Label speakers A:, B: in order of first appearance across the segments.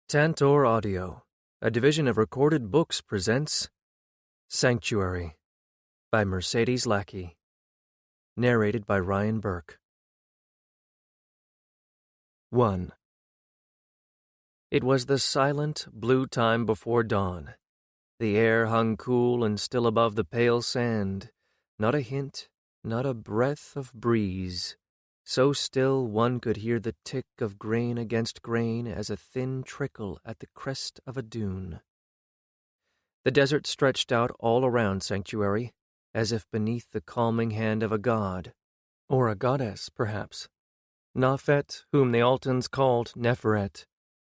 A: Tantor Audio, a division of Recorded Books, presents Sanctuary by Mercedes Lackey. Narrated by Ryan Burke. 1. It was the silent, blue time before dawn. The air hung cool and still above the pale sand, not a hint, not a breath of breeze. So still one could hear the tick of grain against grain as a thin trickle at the crest of a dune. The desert stretched out all around Sanctuary, as if beneath the calming hand of a god, or a goddess, perhaps. Nafet, whom the Altans called Neferet,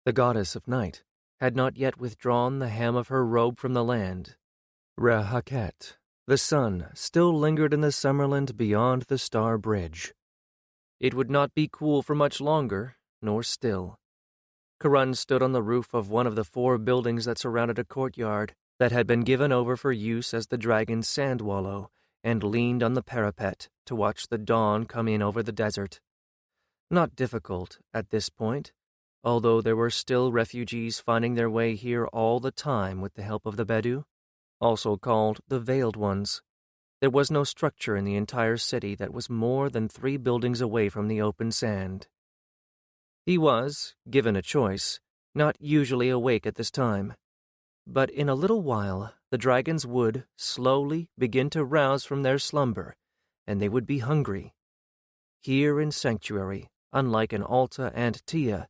A: the goddess of night, had not yet withdrawn the hem of her robe from the land. Rehaket, the sun, still lingered in the summerland beyond the star bridge. It would not be cool for much longer, nor still. Karun stood on the roof of one of the 4 buildings that surrounded a courtyard that had been given over for use as the dragon's sand wallow, and leaned on the parapet to watch the dawn come in over the desert. Not difficult at this point, although there were still refugees finding their way here all the time with the help of the Bedou, also called the Veiled Ones. There was no structure in the entire city that was more than 3 buildings away from the open sand. He was, given a choice, not usually awake at this time. But in a little while, the dragons would, slowly, begin to rouse from their slumber, and they would be hungry. Here in Sanctuary, unlike in Alta and Tia,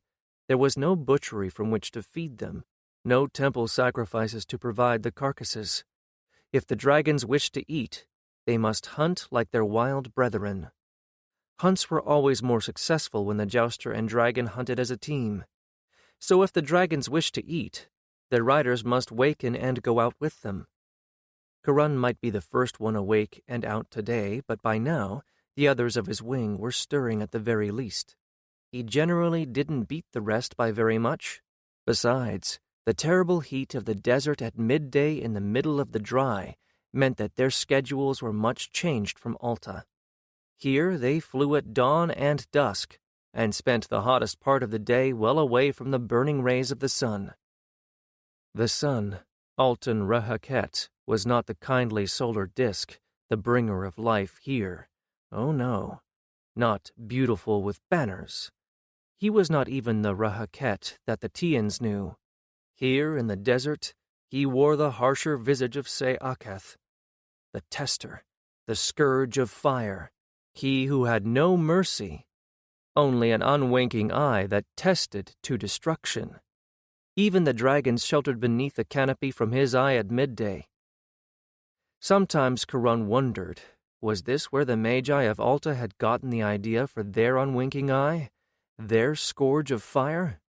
A: there was no butchery from which to feed them, no temple sacrifices to provide the carcasses. If the dragons wished to eat, they must hunt like their wild brethren. Hunts were always more successful when the jouster and dragon hunted as a team. So if the dragons wished to eat, their riders must waken and go out with them. Karun might be the first one awake and out today, but by now the others of his wing were stirring at the very least. He generally didn't beat the rest by very much. Besides, the terrible heat of the desert at midday in the middle of the dry meant that their schedules were much changed from Alta. Here they flew at dawn and dusk, and spent the hottest part of the day well away from the burning rays of the sun. The sun, Altan Rehaket, was not the kindly solar disk, the bringer of life here. Oh no, not beautiful with banners. He was not even the Rehaket that the Tians knew. Here in the desert, he wore the harsher visage of Se-Aketh, the tester, the scourge of fire, he who had no mercy, only an unwinking eye that tested to destruction. Even the dragons sheltered beneath a canopy from his eye at midday. Sometimes Karun wondered, was this where the Magi of Alta had gotten the idea for their unwinking eye, their scourge of fire?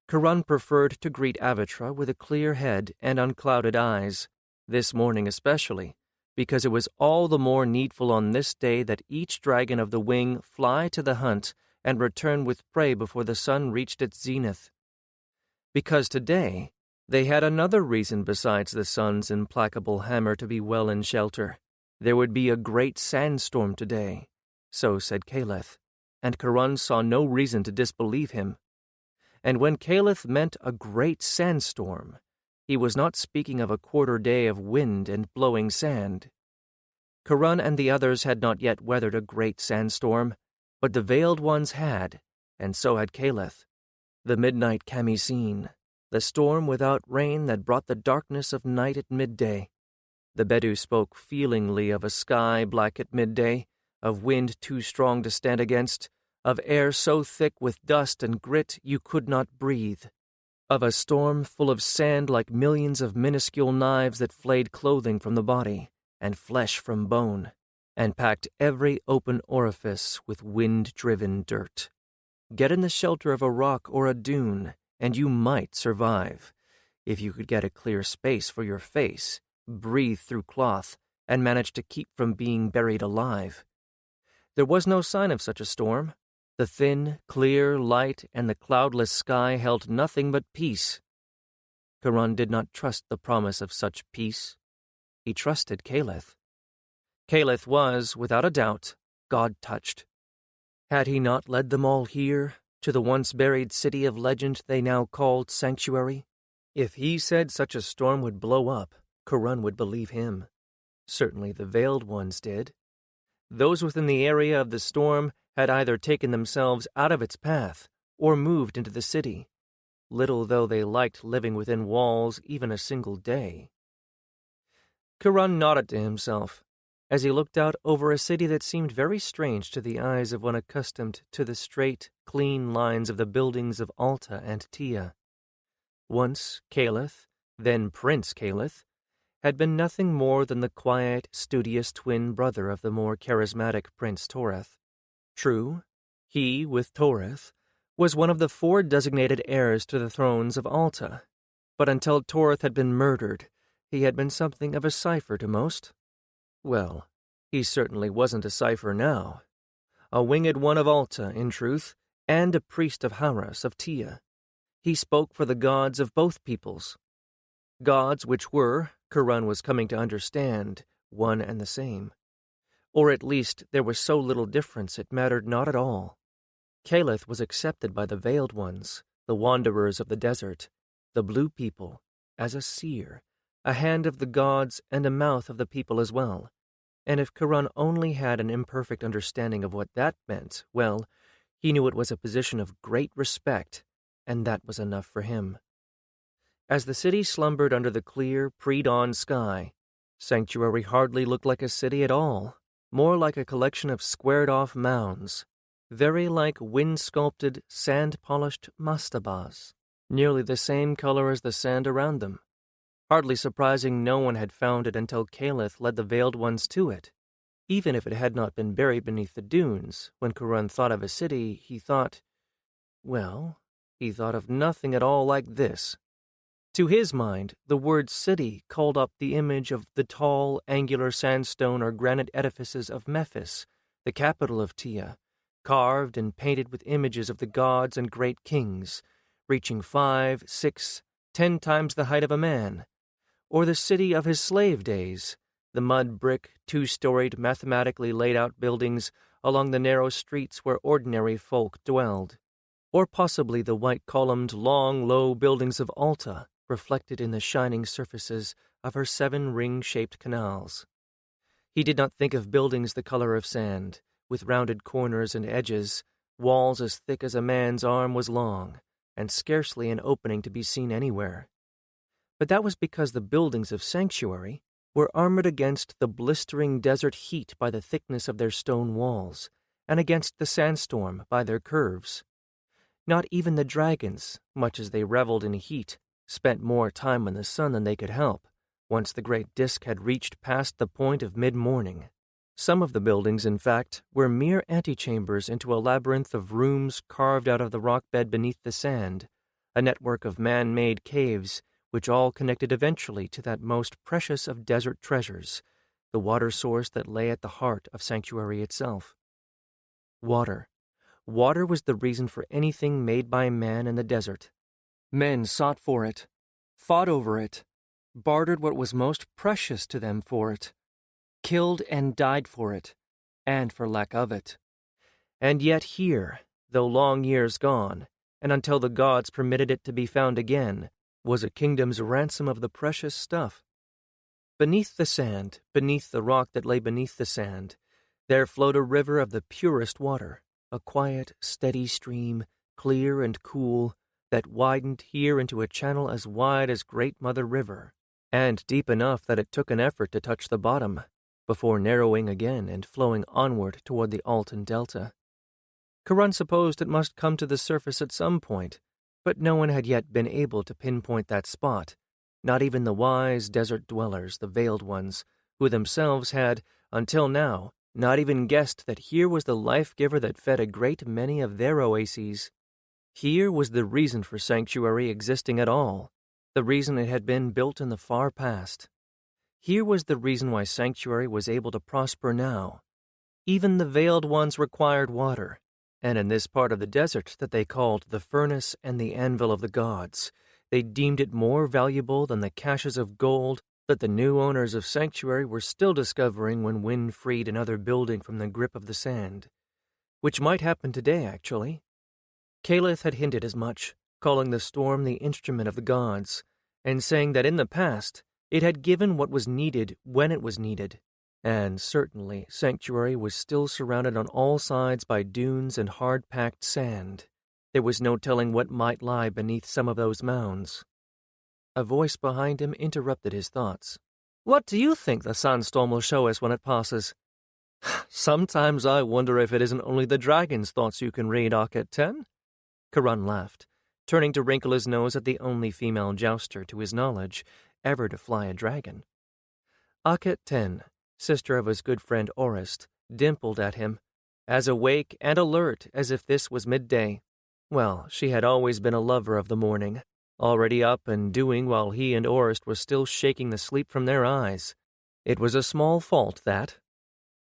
A: Karun preferred to greet Avitra with a clear head and unclouded eyes, this morning especially, because it was all the more needful on this day that each dragon of the wing fly to the hunt and return with prey before the sun reached its zenith. Because today they had another reason besides the sun's implacable hammer to be well in shelter. There would be a great sandstorm today, so said Caleth, and Karun saw no reason to disbelieve him. And when Caleth meant a great sandstorm, he was not speaking of a quarter day of wind and blowing sand. Karun and the others had not yet weathered a great sandstorm, but the Veiled Ones had, and so had Caleth. The midnight Camiseen, the storm without rain that brought the darkness of night at midday. The Bedou spoke feelingly of a sky black at midday, of wind too strong to stand against, of air so thick with dust and grit you could not breathe, of a storm full of sand like millions of minuscule knives that flayed clothing from the body, and flesh from bone, and packed every open orifice with wind-driven dirt. Get in the shelter of a rock or a dune, and you might survive, if you could get a clear space for your face, breathe through cloth, and manage to keep from being buried alive. There was no sign of such a storm. The thin, clear light and the cloudless sky held nothing but peace. Karun did not trust the promise of such peace. He trusted Caleth. Caleth was, without a doubt, God-touched. Had he not led them all here, to the once-buried city of legend they now called Sanctuary? If he said such a storm would blow up, Kurun would believe him. Certainly the Veiled Ones did. Those within the area of the storm had either taken themselves out of its path or moved into the city, little though they liked living within walls even a single day. Kurun nodded to himself as he looked out over a city that seemed very strange to the eyes of one accustomed to the straight, clean lines of the buildings of Alta and Tia. Once Caliph, then Prince Caliph, had been nothing more than the quiet, studious twin brother of the more charismatic Prince Toreth. True, he, with Toreth, was one of the 4 designated heirs to the thrones of Alta, but until Toreth had been murdered, he had been something of a cipher to most. Well, he certainly wasn't a cipher now. A winged one of Alta, in truth, and a priest of Haras of Tia. He spoke for the gods of both peoples. Gods which were, Kurun was coming to understand, one and the same. Or at least there was so little difference it mattered not at all. Caliph was accepted by the Veiled Ones, the wanderers of the desert, the Blue People, as a seer, a hand of the gods and a mouth of the people as well. And if Kurun only had an imperfect understanding of what that meant, well, he knew it was a position of great respect, and that was enough for him. As the city slumbered under the clear, pre-dawn sky, Sanctuary hardly looked like a city at all, more like a collection of squared-off mounds, very like wind-sculpted, sand-polished mastabas, nearly the same color as the sand around them. Hardly surprising no one had found it until Caliph led the Veiled Ones to it. Even if it had not been buried beneath the dunes, when Kurun thought of a city, he thought of nothing at all like this. To his mind, the word city called up the image of the tall, angular sandstone or granite edifices of Memphis, the capital of Tia, carved and painted with images of the gods and great kings, reaching 5, 6, 10 times the height of a man. Or the city of his slave days, the mud-brick, 2-storied, mathematically laid-out buildings along the narrow streets where ordinary folk dwelled. Or possibly the white-columned, long, low buildings of Alta, reflected in the shining surfaces of her 7 ring-shaped canals. He did not think of buildings the color of sand, with rounded corners and edges, walls as thick as a man's arm was long, and scarcely an opening to be seen anywhere. But that was because the buildings of Sanctuary were armored against the blistering desert heat by the thickness of their stone walls, and against the sandstorm by their curves. Not even the dragons, much as they reveled in heat, spent more time in the sun than they could help, once the great disk had reached past the point of mid-morning. Some of the buildings, in fact, were mere antechambers into a labyrinth of rooms carved out of the rock bed beneath the sand, a network of man-made caves, which all connected eventually to that most precious of desert treasures, the water source that lay at the heart of Sanctuary itself. Water. Water was the reason for anything made by man in the desert. Men sought for it, fought over it, bartered what was most precious to them for it, killed and died for it, and for lack of it. And yet here, though long years gone, and until the gods permitted it to be found again, was a kingdom's ransom of the precious stuff. Beneath the sand, beneath the rock that lay beneath the sand, there flowed a river of the purest water, a quiet, steady stream, clear and cool, that widened here into a channel as wide as Great Mother River, and deep enough that it took an effort to touch the bottom, before narrowing again and flowing onward toward the Altan Delta. Kurun supposed it must come to the surface at some point, but no one had yet been able to pinpoint that spot, not even the wise desert dwellers, the Veiled Ones, who themselves had, until now, not even guessed that here was the life-giver that fed a great many of their oases. Here was the reason for Sanctuary existing at all, the reason it had been built in the far past. Here was the reason why Sanctuary was able to prosper now. Even the Veiled Ones required water, and in this part of the desert that they called the furnace and the anvil of the gods, they deemed it more valuable than the caches of gold that the new owners of Sanctuary were still discovering when wind freed another building from the grip of the sand. Which might happen today, actually. Caliph had hinted as much, calling the storm the instrument of the gods, and saying that in the past it had given what was needed when it was needed, and certainly Sanctuary was still surrounded on all sides by dunes and hard-packed sand. There was no telling what might lie beneath some of those mounds. A voice behind him interrupted his thoughts. "What do you think the sandstorm will show us when it passes?" "Sometimes I wonder if it isn't only the dragon's thoughts you can read, Arket 10. Karan laughed, turning to wrinkle his nose at the only female jouster, to his knowledge, ever to fly a dragon. Arket 10, sister of his good friend Orist, dimpled at him, as awake and alert as if this was midday. Well, she had always been a lover of the morning, already up and doing while he and Orist were still shaking the sleep from their eyes. It was a small fault, that.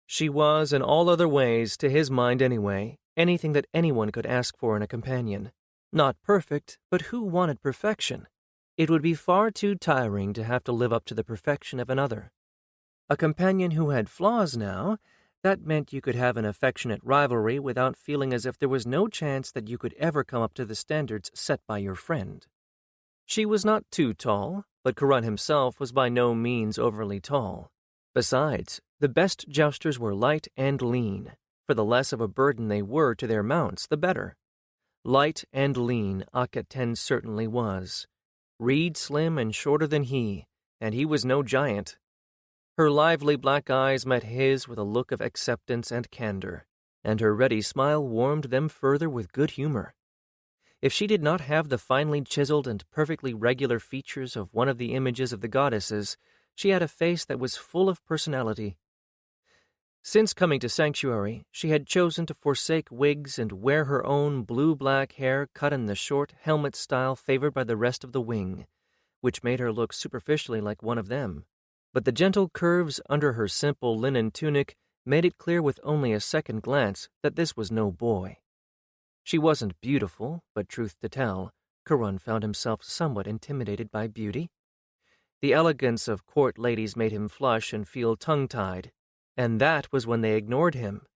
A: She was, in all other ways, to his mind anyway, anything that anyone could ask for in a companion. Not perfect, but who wanted perfection? It would be far too tiring to have to live up to the perfection of another. A companion who had flaws now, that meant you could have an affectionate rivalry without feeling as if there was no chance that you could ever come up to the standards set by your friend. She was not too tall, but Karan himself was by no means overly tall. Besides, the best jousters were light and lean, for the less of a burden they were to their mounts, the better. Light and lean Arket 10 certainly was. Reed slim and shorter than he, and he was no giant. Her lively black eyes met his with a look of acceptance and candor, and her ready smile warmed them further with good humor. If she did not have the finely chiseled and perfectly regular features of one of the images of the goddesses, she had a face that was full of personality. Since coming to Sanctuary, she had chosen to forsake wigs and wear her own blue-black hair cut in the short helmet style favored by the rest of the wing, which made her look superficially like one of them. But the gentle curves under her simple linen tunic made it clear with only a second glance that this was no boy. She wasn't beautiful, but truth to tell, Karan found himself somewhat intimidated by beauty. The elegance of court ladies made him flush and feel tongue-tied, and that was when they ignored him.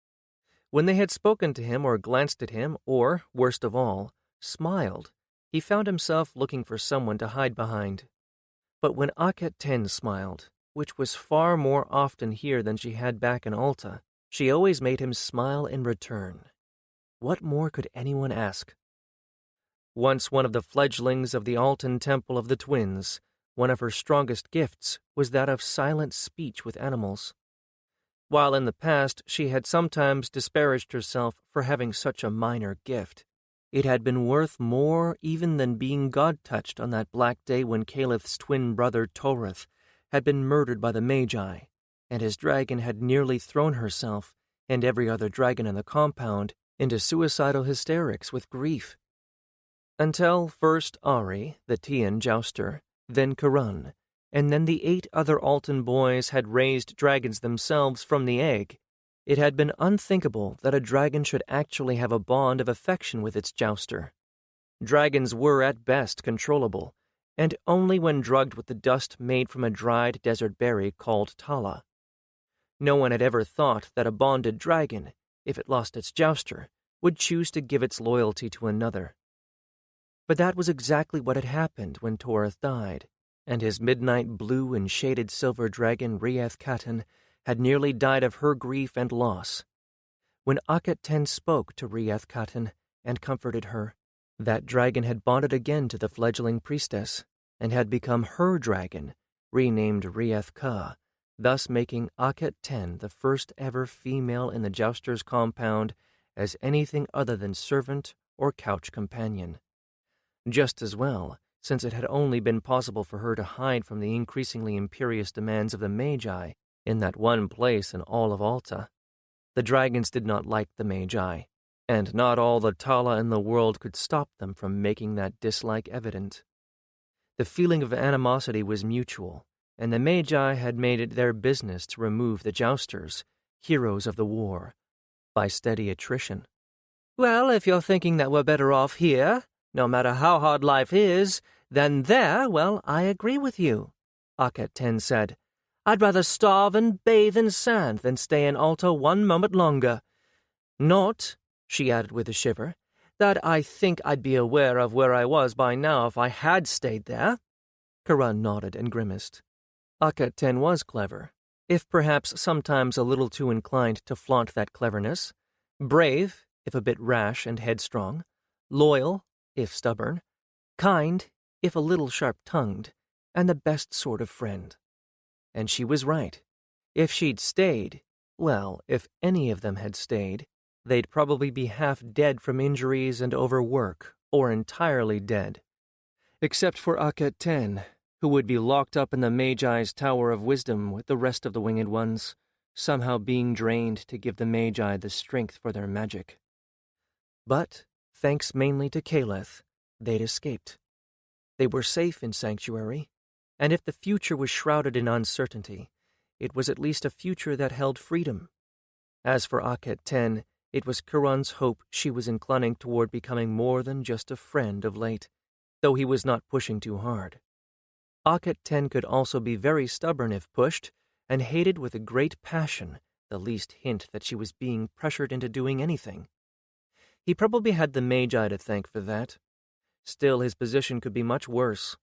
A: When they had spoken to him or glanced at him or, worst of all, smiled, he found himself looking for someone to hide behind. But when Arket 10 smiled, which was far more often here than she had back in Alta, she always made him smile in return. What more could anyone ask? Once one of the fledglings of the Altan Temple of the Twins, one of her strongest gifts was that of silent speech with animals. While in the past she had sometimes disparaged herself for having such a minor gift, it had been worth more even than being God-touched on that black day when Caliph's twin brother Torith had been murdered by the Magi, and his dragon had nearly thrown herself, and every other dragon in the compound, into suicidal hysterics with grief. Until first Ari, the Tian jouster, then Karan, and then the 8 other Altan boys had raised dragons themselves from the egg, it had been unthinkable that a dragon should actually have a bond of affection with its jouster. Dragons were at best controllable, and only when drugged with the dust made from a dried desert berry called tala. No one had ever thought that a bonded dragon, if it lost its jouster, would choose to give its loyalty to another. But that was exactly what had happened when Torith died, and his midnight blue and shaded silver dragon Rieth Katan had nearly died of her grief and loss. When Arket 10 spoke to Rieth Katan and comforted her, that dragon had bonded again to the fledgling priestess, and had become her dragon, renamed Rieth Ka, thus making Arket 10 the first ever female in the jouster's compound as anything other than servant or couch companion. Just as well, since it had only been possible for her to hide from the increasingly imperious demands of the Magi in that one place in all of Alta. The dragons did not like the Magi, and not all the Tala in the world could stop them from making that dislike evident. The feeling of animosity was mutual, and the Magi had made it their business to remove the jousters, heroes of the war, by steady attrition. "Well, if you're thinking that we're better off here, no matter how hard life is, than there, well, I agree with you," Arket 10 said. "I'd rather starve and bathe in sand than stay in Alta one moment longer. Not," she added with a shiver, That I think I'd be aware of where I was by now if I had stayed there. Karan nodded and grimaced. Akhet-Ten was clever, if perhaps sometimes a little too inclined to flaunt that cleverness, brave, if a bit rash and headstrong, loyal, if stubborn, kind, if a little sharp-tongued, and the best sort of friend. And she was right. If she'd stayed, well, if any of them had stayed, they'd probably be half dead from injuries and overwork, or entirely dead. Except for Akhet-Ten, who would be locked up in the Magi's Tower of Wisdom with the rest of the Winged Ones, somehow being drained to give the Magi the strength for their magic. But, thanks mainly to Caleth, they'd escaped. They were safe in Sanctuary, and if the future was shrouded in uncertainty, it was at least a future that held freedom. As for Akhet-Ten, it was Karan's hope she was inclining toward becoming more than just a friend of late, though he was not pushing too hard. Akhet-Ten could also be very stubborn if pushed, and hated with a great passion the least hint that she was being pressured into doing anything. He probably had the Magi to thank for that. Still, his position could be much worse.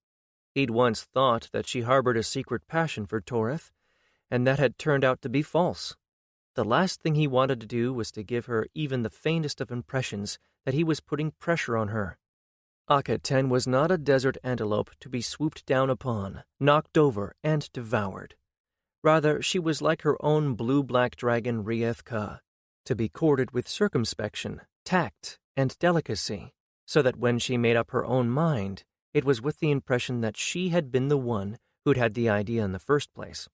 A: He'd once thought that she harbored a secret passion for Toreth, and that had turned out to be false. The last thing he wanted to do was to give her even the faintest of impressions that he was putting pressure on her. Akhet-Ten was not a desert antelope to be swooped down upon, knocked over, and devoured. Rather, she was like her own blue-black dragon Rieth-Ka, to be courted with circumspection, tact, and delicacy, so that when she made up her own mind, it was with the impression that she had been the one who'd had the idea in the first place.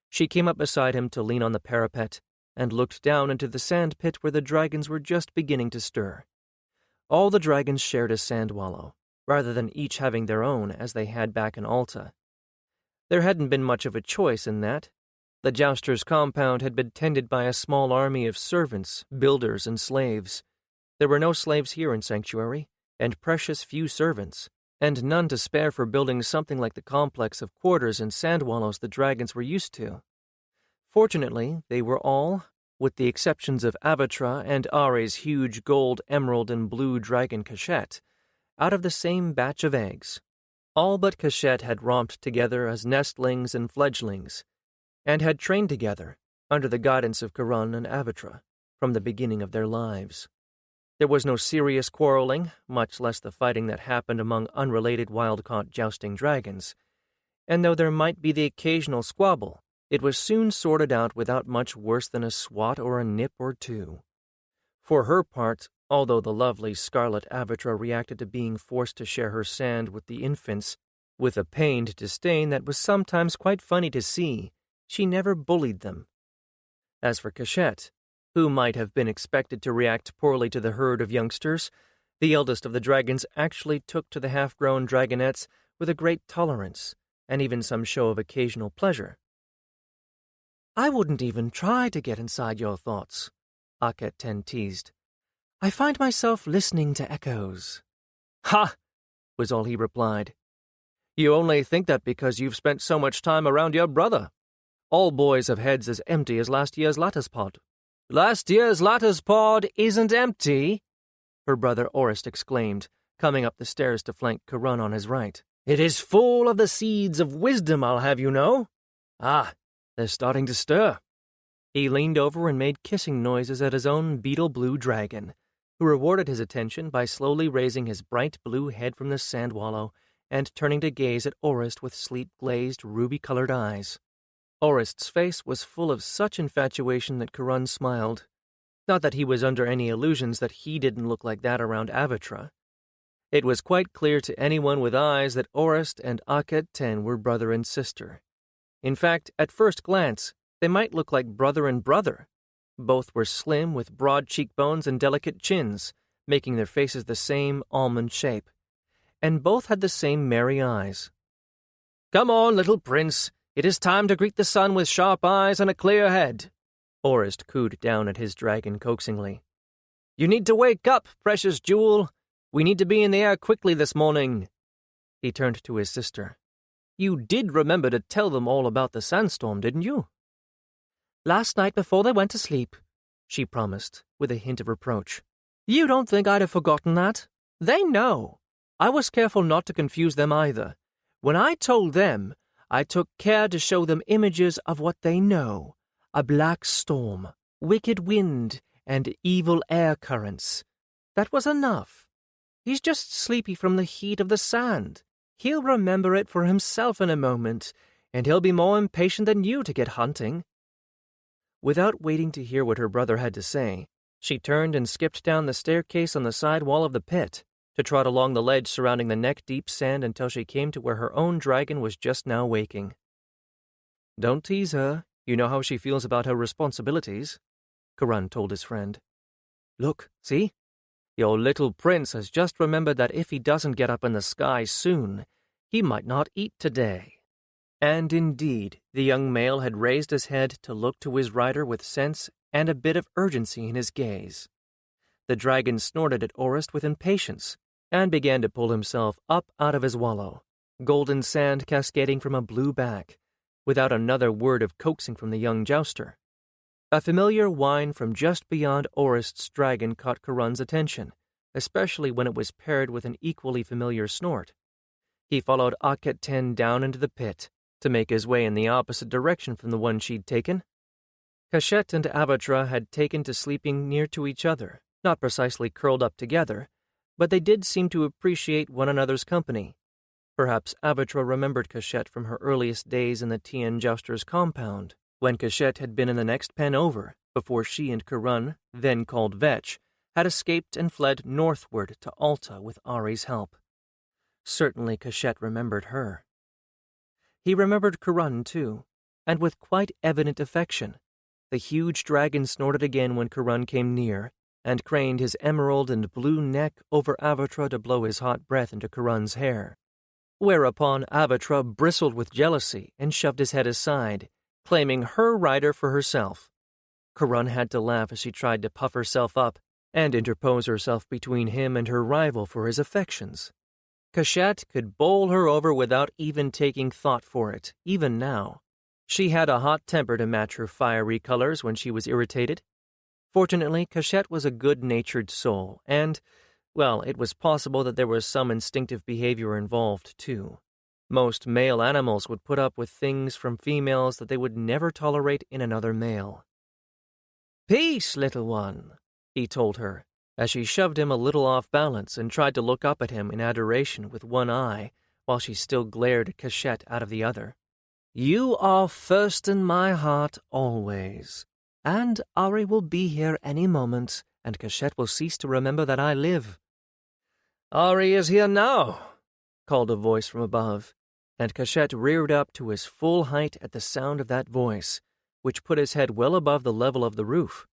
A: She came up beside him to lean on the parapet and looked down into the sand pit where the dragons were just beginning to stir. All the dragons shared a sand wallow, rather than each having their own as they had back in Alta. There hadn't been much of a choice in that. The jouster's compound had been tended by a small army of servants, builders, and slaves. There were no slaves here in Sanctuary, and precious few servants, and none to spare for building something like the complex of quarters and sand wallows the dragons were used to. Fortunately, they were all, with the exceptions of Avatra and Are's huge gold, emerald, and blue dragon Cachette, out of the same batch of eggs. All but Cachette had romped together as nestlings and fledglings, and had trained together, under the guidance of Karan and Avatra, from the beginning of their lives. There was no serious quarreling, much less the fighting that happened among unrelated wild-caught jousting dragons, and though there might be the occasional squabble, it was soon sorted out without much worse than a swat or a nip or two. For her part, although the lovely scarlet Avatra reacted to being forced to share her sand with the infants with a pained disdain that was sometimes quite funny to see, she never bullied them. As for Cachette, who might have been expected to react poorly to the herd of youngsters, the eldest of the dragons actually took to the half-grown dragonettes with a great tolerance, and even some show of occasional pleasure. "I wouldn't even try to get inside your thoughts," Akhet-Ten teased. "I find myself listening to echoes." "Ha!" was all he replied. "You only think that because you've spent so much time around your brother. All boys have heads as empty as last year's lattice pod." "Last year's lattice pod isn't empty," her brother Orist exclaimed, coming up the stairs to flank Karan on his right. "It is full of the seeds of wisdom, I'll have you know. Ah, they're starting to stir." He leaned over and made kissing noises at his own beetle-blue dragon, who rewarded his attention by slowly raising his bright blue head from the sand wallow and turning to gaze at Orist with sleep-glazed, ruby-colored eyes. Orist's face was full of such infatuation that Karan smiled. Not that he was under any illusions that he didn't look like that around Avatra. It was quite clear to anyone with eyes that Orist and Akhet-Ten were brother and sister. In fact, at first glance, they might look like brother and brother. Both were slim with broad cheekbones and delicate chins, making their faces the same almond shape. And both had the same merry eyes. "Come on, little prince. It is time to greet the sun with sharp eyes and a clear head," Orist cooed down at his dragon coaxingly. "You need to wake up, precious jewel. We need to be in the air quickly this morning." He turned to his sister. "You did remember to tell them all about the sandstorm, didn't you?" "Last night before they went to sleep," she promised, with a hint of reproach. You don't think I'd have forgotten that? They know. I was careful not to confuse them either. When I told them, I took care to show them images of what they know. A black storm, wicked wind, and evil air currents. That was enough. He's just sleepy from the heat of the sand. He'll remember it for himself in a moment, and he'll be more impatient than you to get hunting." Without waiting to hear what her brother had to say, she turned and skipped down the staircase on the side wall of the pit, to trot along the ledge surrounding the neck-deep sand until she came to where her own dragon was just now waking. "Don't tease her. You know how she feels about her responsibilities," Karan told his friend. "Look, see? Your little prince has just remembered that if he doesn't get up in the sky soon, he might not eat today." And indeed, the young male had raised his head to look to his rider with sense and a bit of urgency in his gaze. The dragon snorted at Orist with impatience and began to pull himself up out of his wallow, golden sand cascading from a blue back, without another word of coaxing from the young jouster. A familiar whine from just beyond Orist's dragon caught Karan's attention, especially when it was paired with an equally familiar snort. He followed Akhet-Ten down into the pit, to make his way in the opposite direction from the one she'd taken. Kashet and Avatra had taken to sleeping near to each other, not precisely curled up together, but they did seem to appreciate one another's company. Perhaps Avatra remembered Kashet from her earliest days in the Tien jouster's compound, when Kashet had been in the next pen over, before she and Karan, then called Vetch, had escaped and fled northward to Alta with Ari's help. Certainly Kashet remembered her. He remembered Karan, too, and with quite evident affection. The huge dragon snorted again when Karan came near, and craned his emerald and blue neck over Avatra to blow his hot breath into Karan's hair. Whereupon Avatra bristled with jealousy and shoved his head aside, claiming her rider for herself. Karan had to laugh as she tried to puff herself up and interpose herself between him and her rival for his affections. Kashet could bowl her over without even taking thought for it, even now. She had a hot temper to match her fiery colors when she was irritated. Fortunately, Kashet was a good-natured soul, and, well, it was possible that there was some instinctive behavior involved, too. Most male animals would put up with things from females that they would never tolerate in another male. "Peace, little one," he told her, as she shoved him a little off balance and tried to look up at him in adoration with one eye, while she still glared at Kashet out of the other. "You are first in my heart always, and Ari will be here any moment, and Kashet will cease to remember that I live." "Ari is here now," called a voice from above, and Kashet reared up to his full height at the sound of that voice, which put his head well above the level of the roof.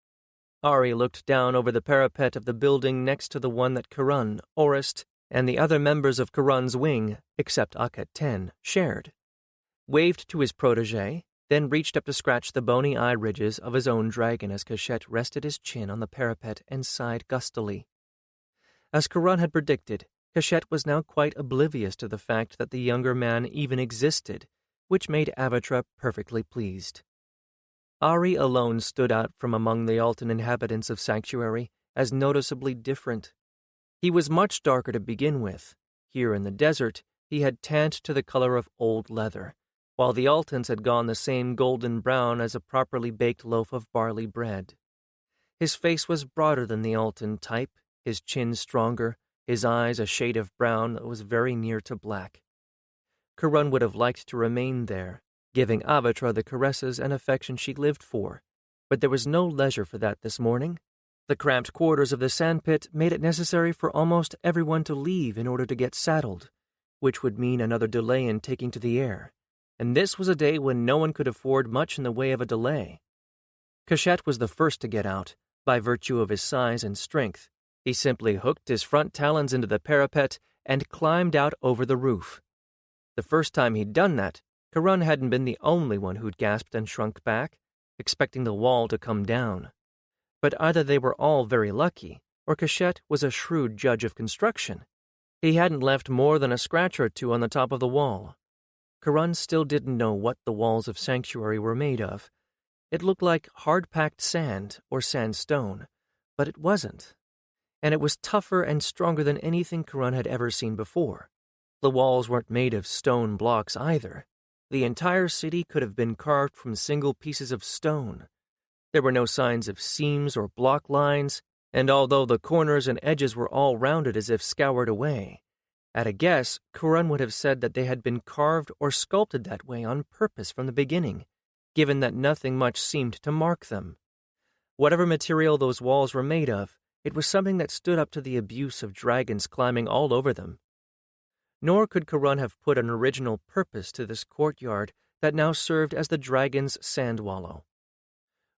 A: Ari looked down over the parapet of the building next to the one that Karan, Orist, and the other members of Karan's wing, except Akhet-Ten, shared, waved to his protégé, then reached up to scratch the bony eye ridges of his own dragon as Kashet rested his chin on the parapet and sighed gustily. As Karan had predicted, Kashet was now quite oblivious to the fact that the younger man even existed, which made Avatra perfectly pleased. Ari alone stood out from among the Altan inhabitants of Sanctuary as noticeably different. He was much darker to begin with. Here in the desert, he had tanned to the color of old leather, while the Altans had gone the same golden brown as a properly baked loaf of barley bread. His face was broader than the Altan type, his chin stronger, his eyes a shade of brown that was very near to black. Karan would have liked to remain there, giving Avatra the caresses and affection she lived for, but there was no leisure for that this morning. The cramped quarters of the sandpit made it necessary for almost everyone to leave in order to get saddled, which would mean another delay in taking to the air, and this was a day when no one could afford much in the way of a delay. Kashet was the first to get out, by virtue of his size and strength. He simply hooked his front talons into the parapet and climbed out over the roof. The first time he'd done that, Karan hadn't been the only one who'd gasped and shrunk back, expecting the wall to come down. But either they were all very lucky, or Kashet was a shrewd judge of construction. He hadn't left more than a scratch or two on the top of the wall. Karan still didn't know what the walls of Sanctuary were made of. It looked like hard-packed sand or sandstone, but it wasn't. and it was tougher and stronger than anything Karan had ever seen before. The walls weren't made of stone blocks either. The entire city could have been carved from single pieces of stone. There were no signs of seams or block lines, and although the corners and edges were all rounded as if scoured away, at a guess, Karan would have said that they had been carved or sculpted that way on purpose from the beginning, given that nothing much seemed to mark them. Whatever material those walls were made of, it was something that stood up to the abuse of dragons climbing all over them. Nor could Karan have put an original purpose to this courtyard that now served as the dragon's sand wallow.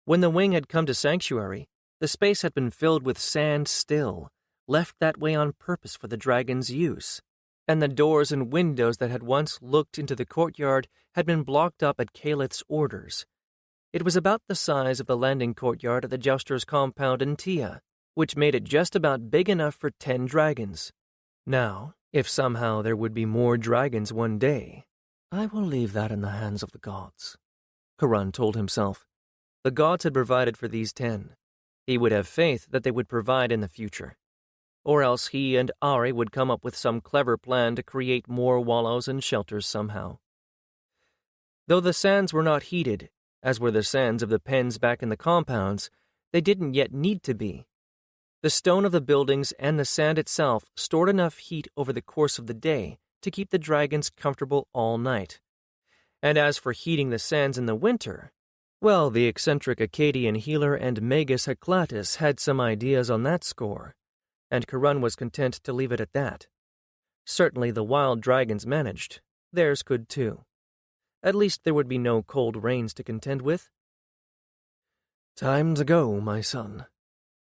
A: When the wing had come to sanctuary, the space had been filled with sand still, left that way on purpose for the dragon's use, and the doors and windows that had once looked into the courtyard had been blocked up at Calith's orders. It was about the size of the landing courtyard at the Jouster's compound in Tia, which made it just about big enough for 10 dragons. Now, if somehow there would be more dragons one day, I will leave that in the hands of the gods, Karan told himself. The gods had provided for these 10. He would have faith that they would provide in the future. Or else he and Ari would come up with some clever plan to create more wallows and shelters somehow. Though the sands were not heated, as were the sands of the pens back in the compounds, they didn't yet need to be. The stone of the buildings and the sand itself stored enough heat over the course of the day to keep the dragons comfortable all night. And as for heating the sands in the winter, well, the eccentric Akkadian healer and Magus Heklatis had some ideas on that score, and Karan was content to leave it at that. Certainly the wild dragons managed. Theirs could too. At least there would be no cold rains to contend with. "Time to go, my son,"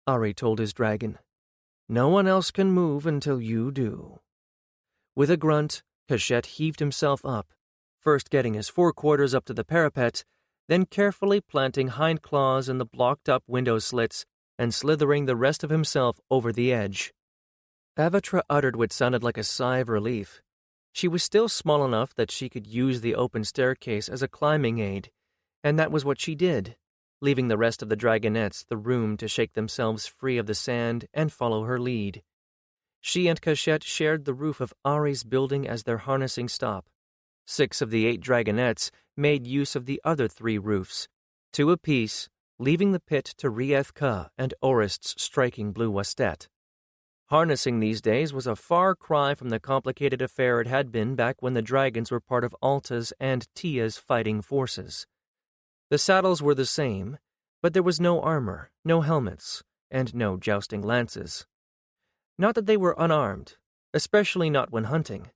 A: Ari told his dragon. "No one else can move until you do." With a grunt, Kashet heaved himself up, first getting his forequarters up to the parapet, then carefully planting hind claws in the blocked-up window slits and slithering the rest of himself over the edge. Avatra uttered what sounded like a sigh of relief. She was still small enough that she could use the open staircase as a climbing aid, and that was what she did, leaving the rest of the dragonettes the room to shake themselves free of the sand and follow her lead. She and Kashet shared the roof of Ari's building as their harnessing stop. 6 of the 8 dragonettes made use of the other 3 roofs, 2 apiece, leaving the pit to Rieth-Ka and Orist's striking blue waistette. Harnessing these days was a far cry from the complicated affair it had been back when the dragons were part of Alta's and Tia's fighting forces. The saddles were the same, but there was no armor, no helmets, and no jousting lances. Not that they were unarmed, especially not when hunting.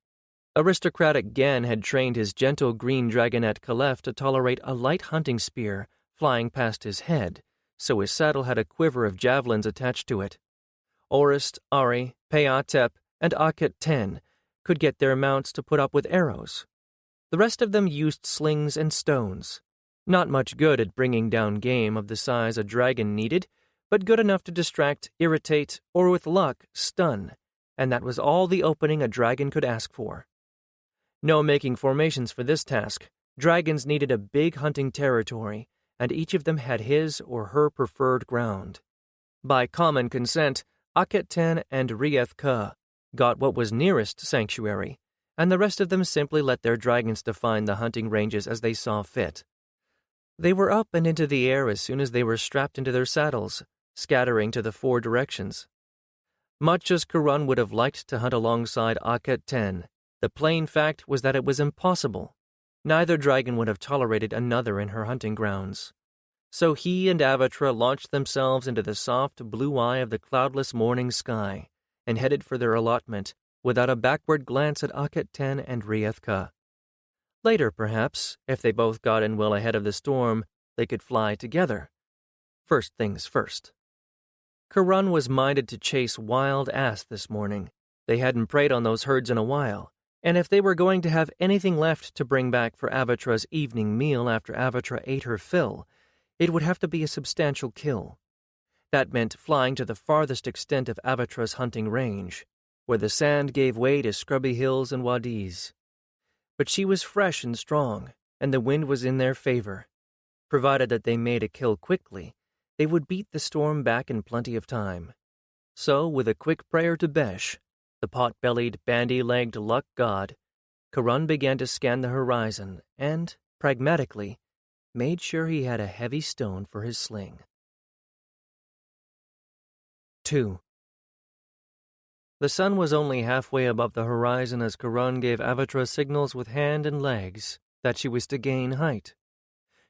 A: Aristocratic Gan had trained his gentle green dragonette Kalef to tolerate a light hunting spear flying past his head, so his saddle had a quiver of javelins attached to it. Orist, Ari, Peatep, and Akhet 10 could get their mounts to put up with arrows. The rest of them used slings and stones. Not much good at bringing down game of the size a dragon needed, but good enough to distract, irritate, or with luck, stun, and that was all the opening a dragon could ask for. No making formations for this task. Dragons needed a big hunting territory, and each of them had his or her preferred ground. By common consent, Akhet 10 and Rieth-Ka got what was nearest sanctuary, and the rest of them simply let their dragons define the hunting ranges as they saw fit. They were up and into the air as soon as they were strapped into their saddles, scattering to the 4 directions. Much as Karan would have liked to hunt alongside Akhet 10, the plain fact was that it was impossible. Neither dragon would have tolerated another in her hunting grounds. So he and Avatra launched themselves into the soft blue eye of the cloudless morning sky and headed for their allotment without a backward glance at Akhet 10 and Rieth-Ka. Later, perhaps, if they both got in well ahead of the storm, they could fly together. First things first. Karan was minded to chase wild ass this morning. They hadn't preyed on those herds in a while, and if they were going to have anything left to bring back for Avatra's evening meal after Avatra ate her fill, it would have to be a substantial kill. That meant flying to the farthest extent of Avatra's hunting range, where the sand gave way to scrubby hills and wadis. But she was fresh and strong, and the wind was in their favor. Provided that they made a kill quickly, they would beat the storm back in plenty of time. So, with a quick prayer to Besh, the pot-bellied, bandy-legged luck god, Karun began to scan the horizon and, pragmatically, made sure he had a heavy stone for his sling. 2. The sun was only halfway above the horizon as Karun gave Avatra signals with hand and legs that she was to gain height.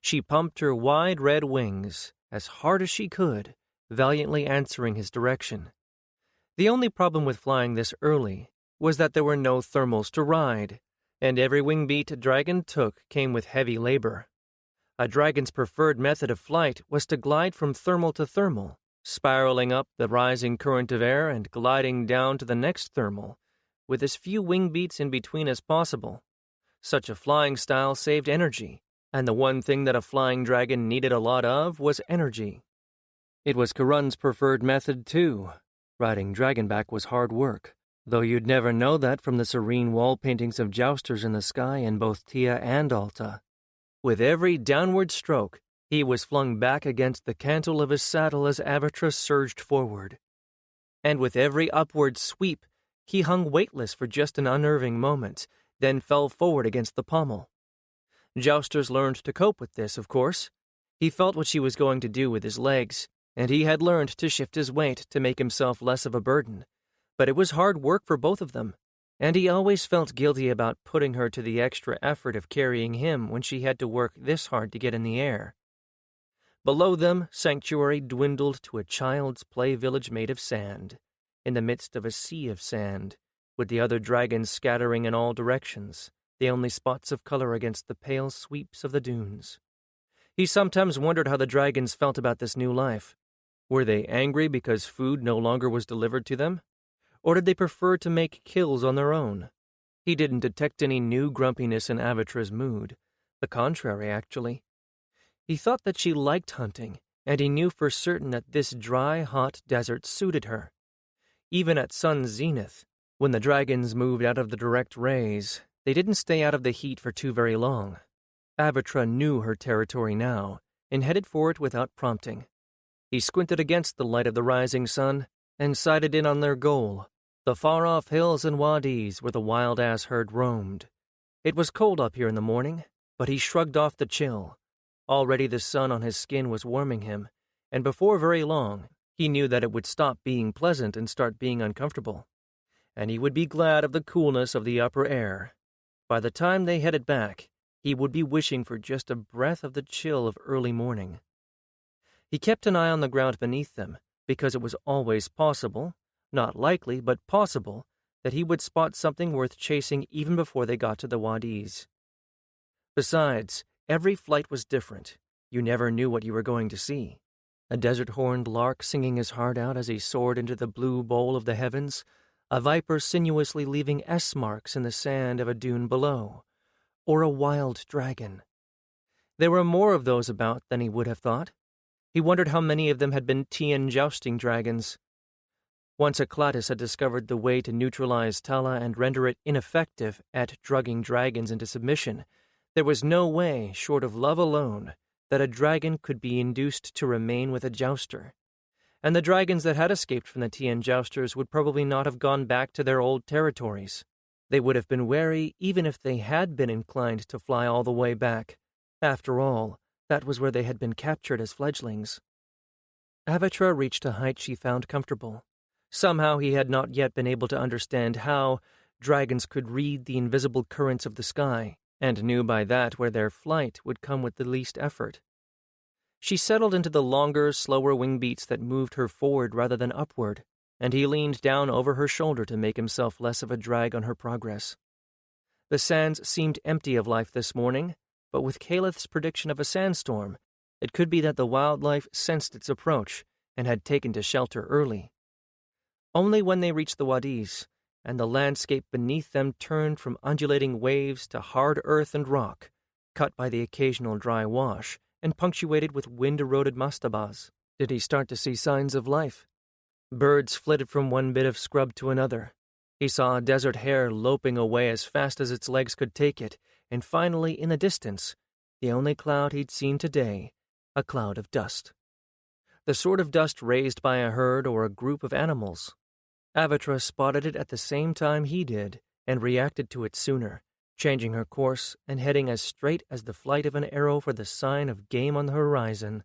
A: She pumped her wide red wings as hard as she could, valiantly answering his direction. The only problem with flying this early was that there were no thermals to ride, and every wing beat a dragon took came with heavy labor. A dragon's preferred method of flight was to glide from thermal to thermal, spiraling up the rising current of air and gliding down to the next thermal, with as few wing beats in between as possible. Such a flying style saved energy, and the one thing that a flying dragon needed a lot of was energy. It was Karun's preferred method, too. Riding dragonback was hard work, though you'd never know that from the serene wall paintings of jousters in the sky in both Tia and Alta. With every downward stroke, he was flung back against the cantle of his saddle as Avatra surged forward. And with every upward sweep, he hung weightless for just an unnerving moment, then fell forward against the pommel. Jousters learned to cope with this, of course. He felt what she was going to do with his legs, and he had learned to shift his weight to make himself less of a burden. But it was hard work for both of them, and he always felt guilty about putting her to the extra effort of carrying him when she had to work this hard to get in the air. Below them, Sanctuary dwindled to a child's play village made of sand, in the midst of a sea of sand, with the other dragons scattering in all directions, the only spots of color against the pale sweeps of the dunes. He sometimes wondered how the dragons felt about this new life. Were they angry because food no longer was delivered to them? Or did they prefer to make kills on their own? He didn't detect any new grumpiness in Avatra's mood. The contrary, actually. He thought that she liked hunting, and he knew for certain that this dry, hot desert suited her. Even at sun's zenith, when the dragons moved out of the direct rays, they didn't stay out of the heat for too very long. Avatra knew her territory now, and headed for it without prompting. He squinted against the light of the rising sun, and sighted in on their goal, the far-off hills and wadis where the wild-ass herd roamed. It was cold up here in the morning, but he shrugged off the chill. Already the sun on his skin was warming him, and before very long, he knew that it would stop being pleasant and start being uncomfortable. And he would be glad of the coolness of the upper air. By the time they headed back, he would be wishing for just a breath of the chill of early morning. He kept an eye on the ground beneath them, because it was always possible, not likely, but possible, that he would spot something worth chasing even before they got to the wadis. Besides, every flight was different. You never knew what you were going to see. A desert-horned lark singing his heart out as he soared into the blue bowl of the heavens, a viper sinuously leaving S-marks in the sand of a dune below, or a wild dragon. There were more of those about than he would have thought. He wondered how many of them had been Tian jousting dragons. Once Aklatis had discovered the way to neutralize Tala and render it ineffective at drugging dragons into submission, there was no way, short of love alone, that a dragon could be induced to remain with a jouster. And the dragons that had escaped from the Tian jousters would probably not have gone back to their old territories. They would have been wary even if they had been inclined to fly all the way back. After all, that was where they had been captured as fledglings. Avatra reached a height she found comfortable. Somehow he had not yet been able to understand how dragons could read the invisible currents of the sky, and knew by that where their flight would come with the least effort. She settled into the longer, slower wing beats that moved her forward rather than upward, and he leaned down over her shoulder to make himself less of a drag on her progress. The sands seemed empty of life this morning, but with Calith's prediction of a sandstorm, it could be that the wildlife sensed its approach and had taken to shelter early. Only when they reached the wadis, and the landscape beneath them turned from undulating waves to hard earth and rock, cut by the occasional dry wash and punctuated with wind-eroded mastabas, did he start to see signs of life. Birds flitted from one bit of scrub to another. He saw a desert hare loping away as fast as its legs could take it, and finally, in the distance, the only cloud he'd seen today, a cloud of dust. the sort of dust raised by a herd or a group of animals. Avatra spotted it at the same time he did and reacted to it sooner, changing her course and heading as straight as the flight of an arrow for the sign of game on the horizon.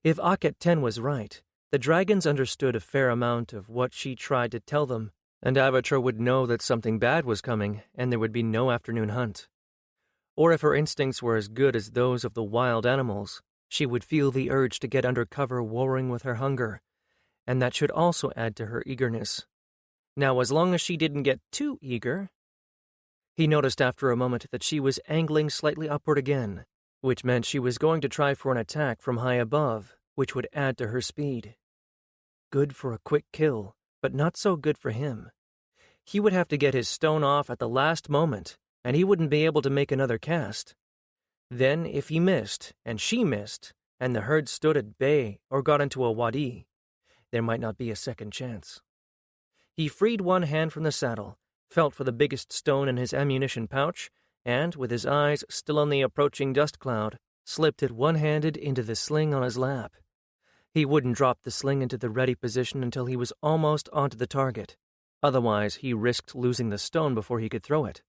A: If Akhet-Ten was right, the dragons understood a fair amount of what she tried to tell them, and Avatra would know that something bad was coming and there would be no afternoon hunt. Or if her instincts were as good as those of the wild animals, she would feel the urge to get under cover warring with her hunger, and that should also add to her eagerness. Now, as long as she didn't get too eager. He noticed after a moment that she was angling slightly upward again, which meant she was going to try for an attack from high above, which would add to her speed. Good for a quick kill, but not so good for him. He would have to get his stone off at the last moment, and he wouldn't be able to make another cast. Then, if he missed, and she missed, and the herd stood at bay or got into a wadi, there might not be a second chance. He freed one hand from the saddle, felt for the biggest stone in his ammunition pouch, and, with his eyes still on the approaching dust cloud, slipped it one-handed into the sling on his lap. He wouldn't drop the sling into the ready position until he was almost onto the target. Otherwise, he risked losing the stone before he could throw it.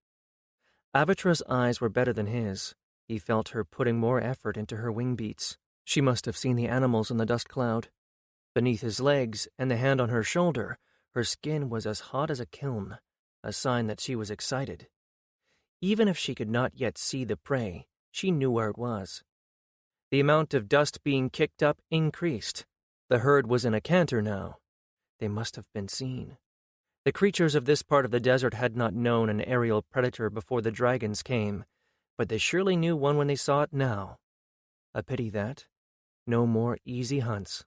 A: Avatra's eyes were better than his. He felt her putting more effort into her wing beats. She must have seen the animals in the dust cloud. Beneath his legs and the hand on her shoulder, her skin was as hot as a kiln, a sign that she was excited. Even if she could not yet see the prey, she knew where it was. The amount of dust being kicked up increased. The herd was in a canter now. They must have been seen. The creatures of this part of the desert had not known an aerial predator before the dragons came, but they surely knew one when they saw it now. A pity that. No more easy hunts.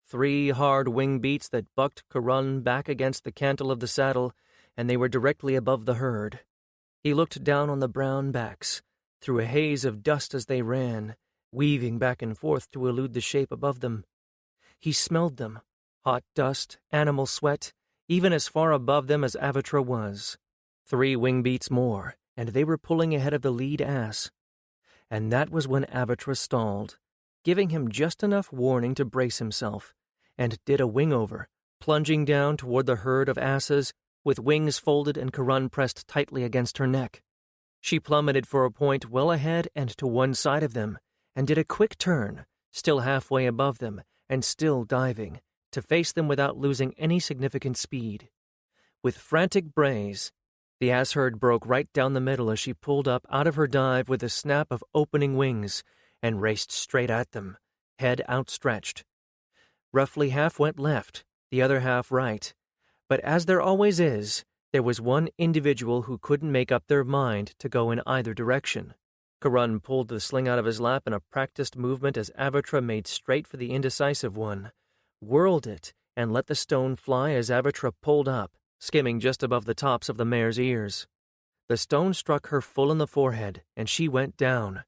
A: 3 hard wing beats that bucked Karun back against the cantle of the saddle, and they were directly above the herd. He looked down on the brown backs, through a haze of dust as they ran, weaving back and forth to elude the shape above them. He smelled them, hot dust, animal sweat, even as far above them as Avatra was. 3 wing beats more, and they were pulling ahead of the lead ass. And that was when Avatra stalled, giving him just enough warning to brace himself, and did a wing-over, plunging down toward the herd of asses, with wings folded and Karun pressed tightly against her neck. She plummeted for a point well ahead and to one side of them, and did a quick turn, still halfway above them, and still diving, to face them without losing any significant speed. With frantic brays, the ass herd broke right down the middle as she pulled up out of her dive with a snap of opening wings, and raced straight at them, head outstretched. Roughly half went left, the other half right, but as there always is, there was one individual who couldn't make up their mind to go in either direction. Karun pulled the sling out of his lap in a practiced movement as Avatra made straight for the indecisive one, whirled it, and let the stone fly as Avatra pulled up, skimming just above the tops of the mare's ears. The stone struck her full in the forehead, and she went down.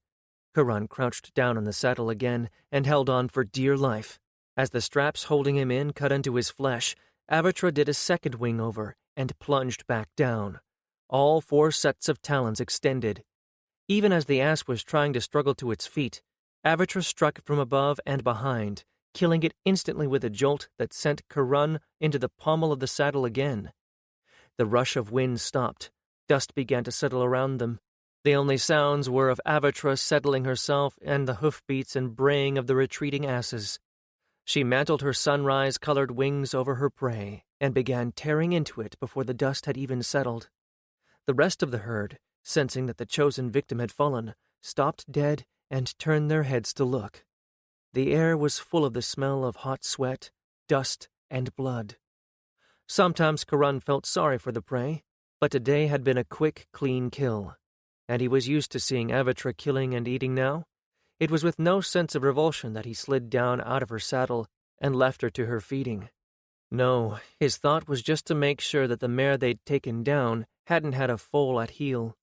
A: Karun crouched down in the saddle again and held on for dear life. As the straps holding him in cut into his flesh, Avatra did a second wing-over and plunged back down, all 4 sets of talons extended. Even as the ass was trying to struggle to its feet, Avatra struck it from above and behind, killing it instantly with a jolt that sent Karun into the pommel of the saddle again. The rush of wind stopped. Dust began to settle around them. The only sounds were of Avatra settling herself and the hoofbeats and braying of the retreating asses. She mantled her sunrise-colored wings over her prey and began tearing into it before the dust had even settled. The rest of the herd, sensing that the chosen victim had fallen, stopped dead and turned their heads to look. The air was full of the smell of hot sweat, dust, and blood. Sometimes Karun felt sorry for the prey, but today had been a quick, clean kill, and he was used to seeing Avatra killing and eating now. It was with no sense of revulsion that he slid down out of her saddle and left her to her feeding. No, his thought was just to make sure that the mare they'd taken down hadn't had a foal at heel.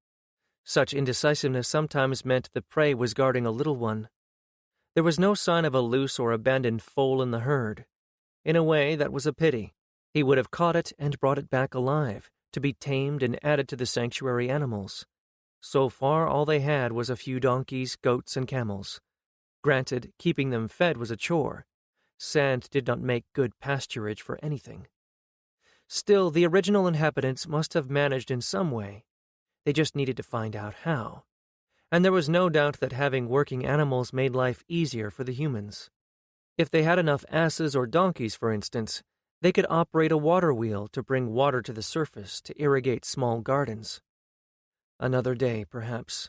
A: Such indecisiveness sometimes meant the prey was guarding a little one. There was no sign of a loose or abandoned foal in the herd. In a way, that was a pity. He would have caught it and brought it back alive, to be tamed and added to the sanctuary animals. So far, all they had was a few donkeys, goats, and camels. Granted, keeping them fed was a chore, Sand did not make good pasturage for anything. Still, the original inhabitants must have managed in some way. They just needed to find out how. And there was no doubt that having working animals made life easier for the humans. If they had enough asses or donkeys, for instance, they could operate a water wheel to bring water to the surface to irrigate small gardens. Another day, perhaps.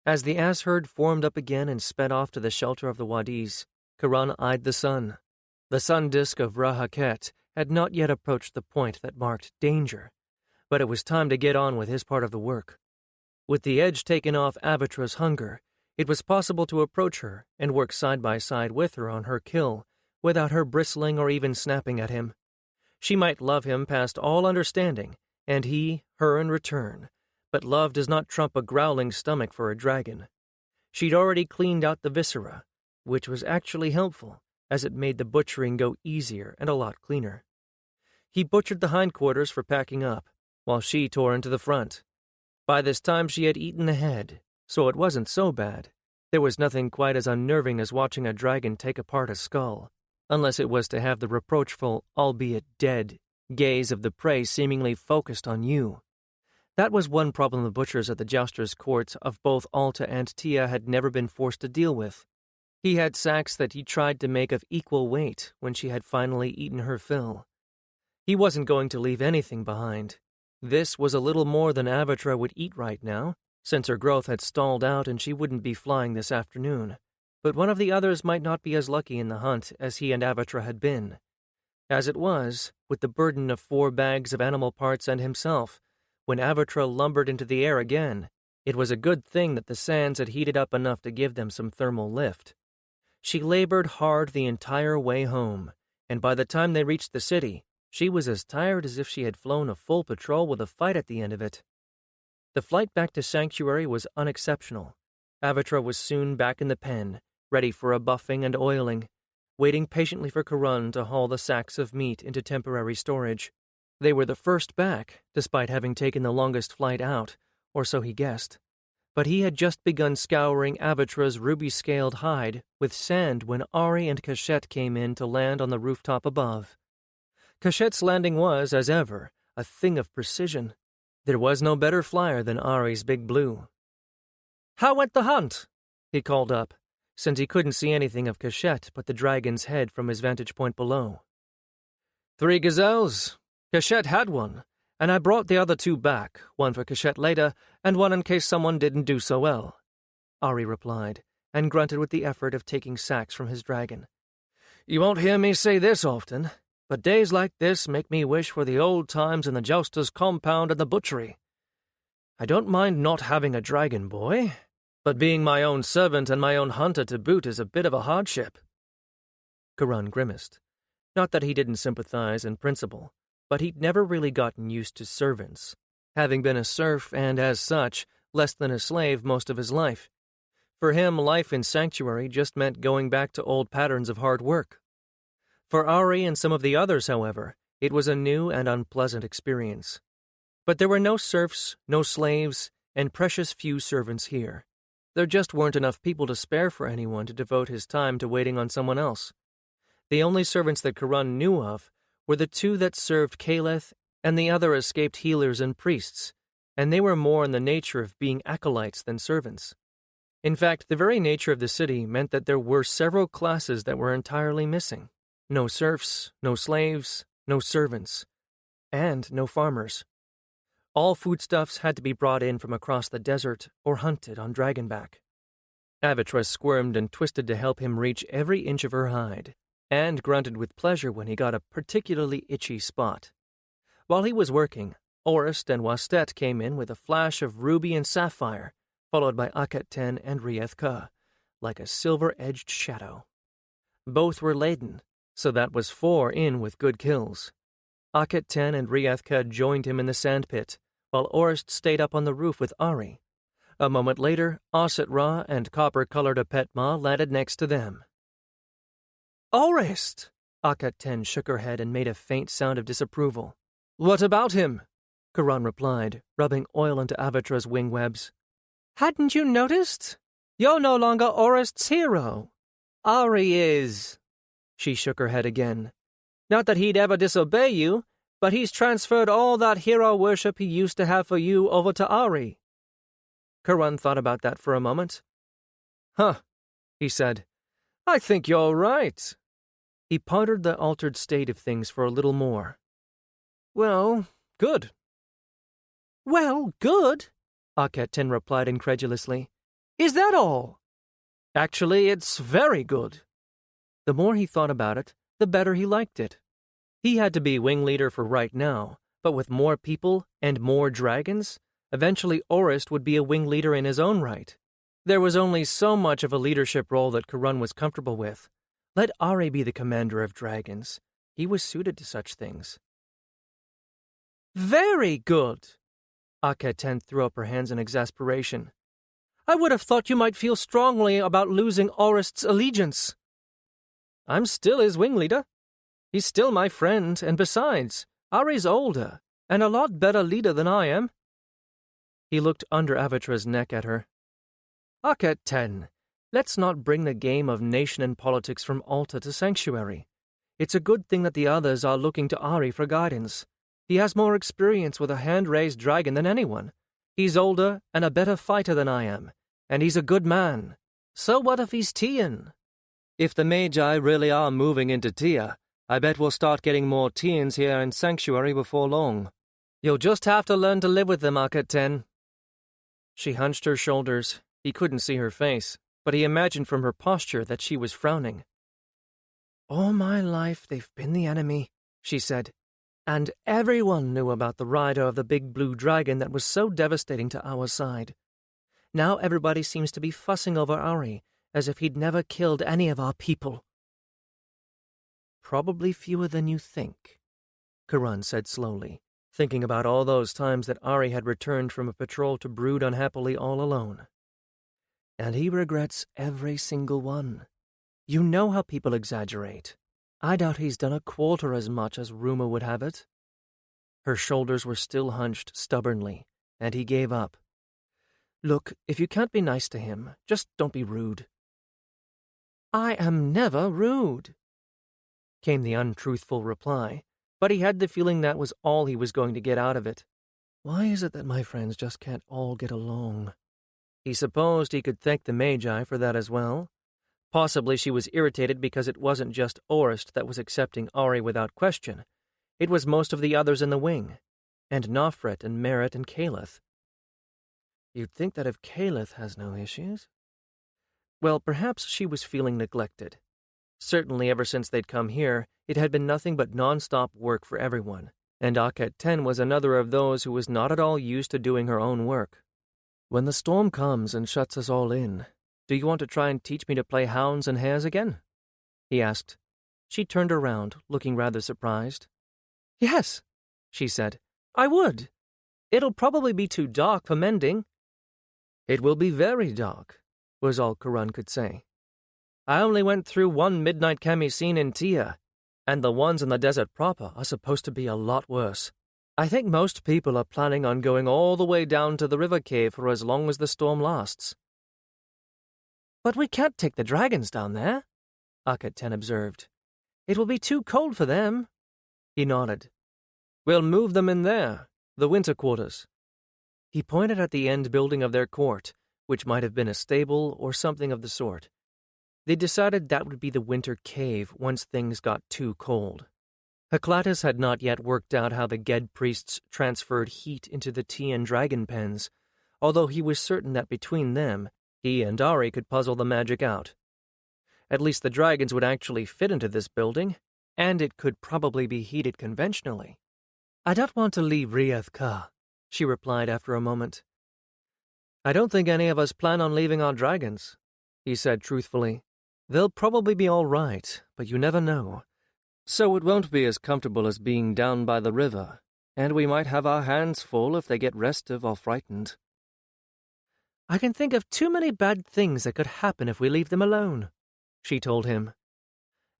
A: As the ass herd formed up again and sped off to the shelter of the wadis, Karan eyed the sun. The sun disk of Rahaket had not yet approached the point that marked danger, but it was time to get on with his part of the work. With the edge taken off Avatra's hunger, it was possible to approach her and work side by side with her on her kill without her bristling or even snapping at him. She might love him past all understanding, and he her in return, but love does not trump a growling stomach for a dragon. She'd already cleaned out the viscera, which was actually helpful, as it made the butchering go easier and a lot cleaner. He butchered the hindquarters for packing up, while she tore into the front. By this time she had eaten the head, so it wasn't so bad. There was nothing quite as unnerving as watching a dragon take apart a skull, unless it was to have the reproachful, albeit dead, gaze of the prey seemingly focused on you. That was one problem the butchers at the jousters' courts of both Alta and Tia had never been forced to deal with. He had sacks that he tried to make of equal weight when she had finally eaten her fill. He wasn't going to leave anything behind. This was a little more than Avatra would eat right now, since her growth had stalled out and she wouldn't be flying this afternoon. But one of the others might not be as lucky in the hunt as he and Avatra had been. As it was, with the burden of 4 bags of animal parts and himself, when Avatra lumbered into the air again, it was a good thing that the sands had heated up enough to give them some thermal lift. She labored hard the entire way home, and by the time they reached the city, she was as tired as if she had flown a full patrol with a fight at the end of it. The flight back to Sanctuary was unexceptional. Avatra was soon back in the pen, ready for a buffing and oiling, waiting patiently for Karan to haul the sacks of meat into temporary storage. They were the first back, despite having taken the longest flight out, or so he guessed. But he had just begun scouring Avatra's ruby-scaled hide with sand when Ari and Cachette came in to land on the rooftop above. Cachette's landing was, as ever, a thing of precision. There was no better flyer than Ari's Big Blue. "How went the hunt?" he called up, since he couldn't see anything of Cachette but the dragon's head from his vantage point below. 3 gazelles. Cachette had one, and I brought the other 2 back, one for Cachette later, and one in case someone didn't do so well," Ari replied, and grunted with the effort of taking sacks from his dragon. "You won't hear me say this often, but days like this make me wish for the old times in the jouster's compound and the butchery. I don't mind not having a dragon boy, but being my own servant and my own hunter to boot is a bit of a hardship." Karan grimaced. Not that he didn't sympathize in principle, but he'd never really gotten used to servants, having been a serf and, as such, less than a slave most of his life. For him, life in Sanctuary just meant going back to old patterns of hard work. For Ari and some of the others, however, it was a new and unpleasant experience. But there were no serfs, no slaves, and precious few servants here. There just weren't enough people to spare for anyone to devote his time to waiting on someone else. The only servants that Karan knew of were the 2 that served Caleth, and the other escaped healers and priests, and they were more in the nature of being acolytes than servants. In fact, the very nature of the city meant that there were several classes that were entirely missing. No serfs, no slaves, no servants, and no farmers. All foodstuffs had to be brought in from across the desert or hunted on dragonback. Avatra squirmed and twisted to help him reach every inch of her hide, and grunted with pleasure when he got a particularly itchy spot. While he was working, Orist and Wastet came in with a flash of ruby and sapphire, followed by Akaten and Riethka, like a silver-edged shadow. Both were laden, so that was 4 in with good kills. Akaten and Riethka joined him in the sandpit, while Orist stayed up on the roof with Ari. A moment later, Osset Ra and copper-colored Apetma landed next to them. "Orist!" Akaten shook her head and made a faint sound of disapproval. "What about him?" Karan replied, rubbing oil into Avatra's wing webs. "Hadn't you noticed? You're no longer Orist's hero. Ari is." She shook her head again. Not that he'd ever disobey you, but he's transferred all that hero worship he used to have for you over to Ari. Karan thought about that for a moment. Huh, he said. I think you're right. He pondered the altered state of things for a little more. Well, good. Well, good, Aketin replied incredulously. Is that all? Actually, it's very good. The more he thought about it, the better he liked it. He had to be wing leader for right now, but with more people and more dragons, eventually Orist would be a wing leader in his own right. There was only so much of a leadership role that Karan was comfortable with. Let Ari be the commander of dragons. He was suited to such things. Very good! Aketin threw up her hands in exasperation. I would have thought you might feel strongly about losing Orist's allegiance. I'm still his wing leader. He's still my friend, and besides, Ari's older, and a lot better leader than I am. He looked under Avatra's neck at her. Aketin, let's not bring the game of nation and politics from altar to sanctuary. It's a good thing that the others are looking to Ari for guidance. He has more experience with a hand-raised dragon than anyone. He's older and a better fighter than I am, and he's a good man. So what if he's Tian? If the Magi really are moving into Tia, I bet we'll start getting more Tians here in Sanctuary before long. You'll just have to learn to live with them, Aketin. She hunched her shoulders. He couldn't see her face, but he imagined from her posture that she was frowning. All my life they've been the enemy, she said, and everyone knew about the rider of the big blue dragon that was so devastating to our side. Now everybody seems to be fussing over Ari, as if he'd never killed any of our people. Probably fewer than you think, Karan said slowly, thinking about all those times that Ari had returned from a patrol to brood unhappily all alone. And he regrets every single one. You know how people exaggerate. I doubt he's done a quarter as much as rumor would have it. Her shoulders were still hunched stubbornly, and he gave up. Look, if you can't be nice to him, just don't be rude. I am never rude, came the untruthful reply, but he had the feeling that was all he was going to get out of it. Why is it that my friends just can't all get along? He supposed he could thank the Magi for that as well. Possibly she was irritated because it wasn't just Orist that was accepting Ari without question. It was most of the others in the wing, and Nofret and Merritt and Calith. You'd think that if Calith has no issues... Well, perhaps she was feeling neglected. Certainly ever since they'd come here, it had been nothing but non-stop work for everyone, and Aketin was another of those who was not at all used to doing her own work. When the storm comes and shuts us all in, do you want to try and teach me to play hounds and hares again? He asked. She turned around, looking rather surprised. Yes, she said. I would. It'll probably be too dark for mending. It will be very dark, was all Karan could say. I only went through one midnight camisine in Tia, and the ones in the desert proper are supposed to be a lot worse. I think most people are planning on going all the way down to the river cave for as long as the storm lasts. But we can't take the dragons down there, Aketin observed. It will be too cold for them. He nodded. We'll move them in there, the winter quarters. He pointed at the end building of their court, which might have been a stable or something of the sort. They decided that would be the winter cave once things got too cold. Heklatus had not yet worked out how the Ged priests transferred heat into the Tian dragon pens, although he was certain that between them, he and Ari could puzzle the magic out. At least the dragons would actually fit into this building, and it could probably be heated conventionally. I don't want to leave Riath-Ka, she replied after a moment. I don't think any of us plan on leaving our dragons, he said truthfully. They'll probably be all right, but you never know. So it won't be as comfortable as being down by the river, and we might have our hands full if they get restive or frightened. I can think of too many bad things that could happen if we leave them alone, she told him.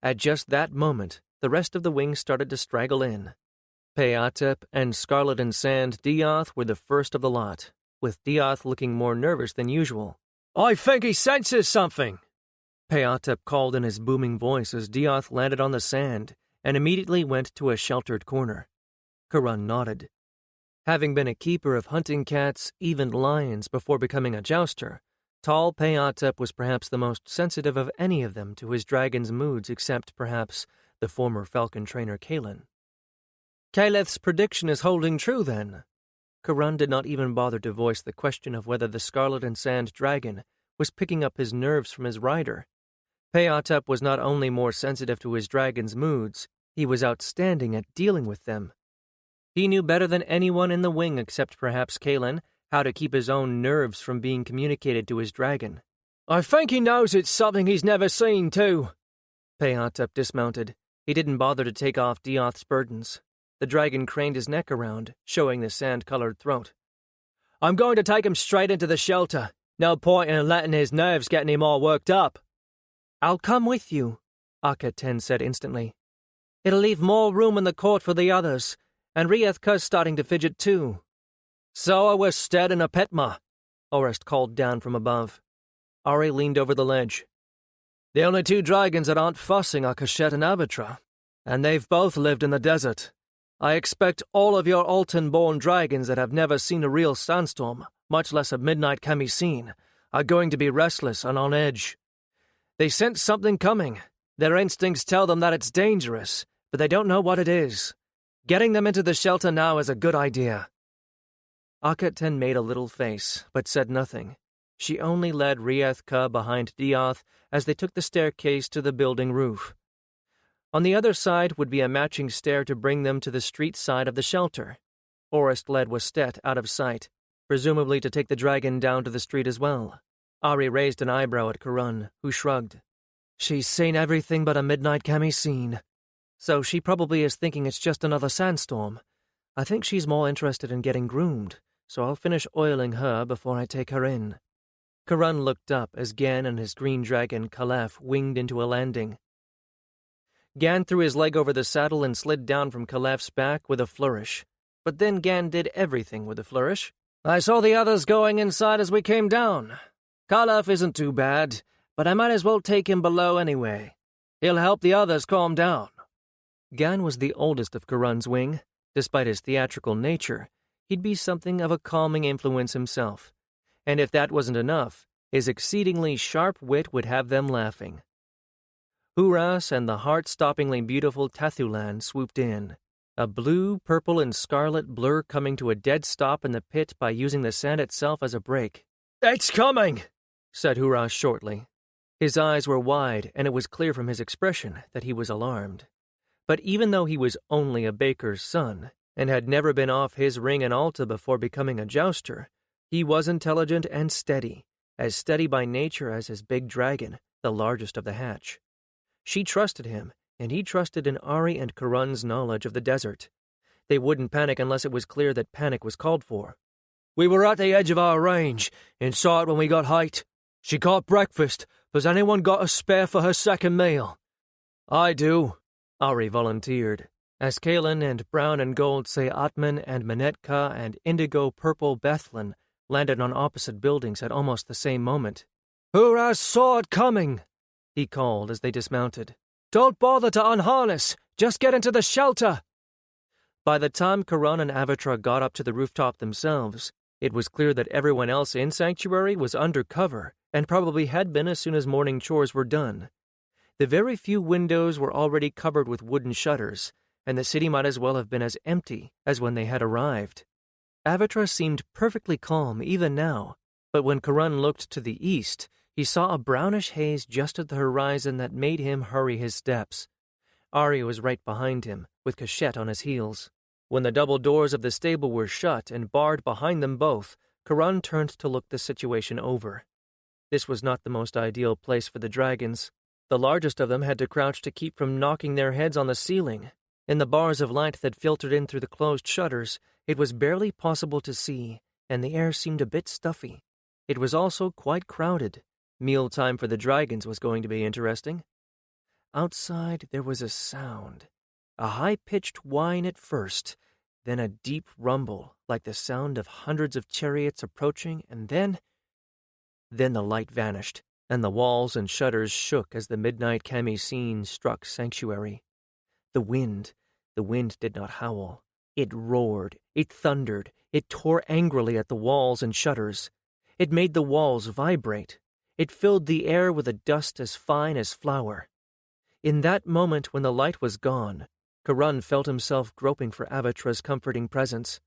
A: At just that moment, the rest of the wing started to straggle in. Peatep and Scarlet and Sand Diath were the first of the lot, with Diath looking more nervous than usual. I think he senses something, Peatep called in his booming voice as Diath landed on the sand and immediately went to a sheltered corner. Karan nodded. Having been a keeper of hunting cats, even lions, before becoming a jouster, tall Peatep was perhaps the most sensitive of any of them to his dragon's moods except, perhaps, the former falcon trainer Kalen. Caleth's prediction is holding true, then. Karan did not even bother to voice the question of whether the scarlet and sand dragon was picking up his nerves from his rider. Peatep was not only more sensitive to his dragon's moods, he was outstanding at dealing with them. He knew better than anyone in the wing except perhaps Kalen how to keep his own nerves from being communicated to his dragon. I think he knows it's something he's never seen, too. Peatep dismounted. He didn't bother to take off Diath's burdens. The dragon craned his neck around, showing the sand-colored throat. I'm going to take him straight into the shelter. No point in letting his nerves getting him all worked up. I'll come with you, Aka-Ten said instantly. It'll leave more room in the court for the others, and Riethka's starting to fidget too. So I was stead in a petma, Orest called down from above. Ari leaned over the ledge. The only two dragons that aren't fussing are Kashet and Abatra, and they've both lived in the desert. I expect all of your Altan-born dragons that have never seen a real sandstorm, much less a midnight chamisine, are going to be restless and on edge. They sense something coming. Their instincts tell them that it's dangerous, but they don't know what it is. Getting them into the shelter now is a good idea. Aka-Ten made a little face, but said nothing. She only led Riethka behind Diath as they took the staircase to the building roof. On the other side would be a matching stair to bring them to the street side of the shelter. Orest led Westet out of sight, presumably to take the dragon down to the street as well. Ari raised an eyebrow at Karan, who shrugged. She's seen everything but a midnight chamisine. So she probably is thinking it's just another sandstorm. I think she's more interested in getting groomed, so I'll finish oiling her before I take her in. Karan looked up as Gan and his green dragon, Kalef, winged into a landing. Gan threw his leg over the saddle and slid down from Kalef's back with a flourish. But then Gan did everything with a flourish. I saw the others going inside as we came down. Kalef isn't too bad, but I might as well take him below anyway. He'll help the others calm down. Gan was the oldest of Karan's wing. Despite his theatrical nature, he'd be something of a calming influence himself. And if that wasn't enough, his exceedingly sharp wit would have them laughing. Huras and the heart-stoppingly beautiful Tathulan swooped in, a blue, purple, and scarlet blur coming to a dead stop in the pit by using the sand itself as a brake. It's coming, said Huras shortly. His eyes were wide, and it was clear from his expression that he was alarmed. But even though he was only a baker's son, and had never been off his ring in Alta before becoming a jouster, he was intelligent and steady, as steady by nature as his big dragon, the largest of the hatch. She trusted him, and he trusted in Ari and Karan's knowledge of the desert. They wouldn't panic unless it was clear that panic was called for. We were at the edge of our range, and saw it when we got height. She caught breakfast. Has anyone got a spare for her second meal? I do, Ari volunteered, as Kalen and Brown and Gold Say Atman and Manetka and Indigo Purple Bethlin landed on opposite buildings at almost the same moment. Huras saw it coming, he called as they dismounted. Don't bother to unharness. Just get into the shelter. By the time Karan and Avatra got up to the rooftop themselves, it was clear that everyone else in Sanctuary was under cover, and probably had been as soon as morning chores were done. The very few windows were already covered with wooden shutters, and the city might as well have been as empty as when they had arrived. Avatra seemed perfectly calm even now, but when Karan looked to the east, he saw a brownish haze just at the horizon that made him hurry his steps. Ari was right behind him, with Kashet on his heels. When the double doors of the stable were shut and barred behind them both, Karan turned to look the situation over. This was not the most ideal place for the dragons. The largest of them had to crouch to keep from knocking their heads on the ceiling. In the bars of light that filtered in through the closed shutters, it was barely possible to see, and the air seemed a bit stuffy. It was also quite crowded. Mealtime for the dragons was going to be interesting. Outside there was a sound. A high-pitched whine at first, then a deep rumble, like the sound of hundreds of chariots approaching, and then the light vanished. and the walls and shutters shook as the midnight camiseen struck sanctuary. The wind did not howl. It roared, it thundered, it tore angrily at the walls and shutters. It made the walls vibrate. It filled the air with a dust as fine as flour. In that moment when the light was gone, Karun felt himself groping for Avatra's comforting presence.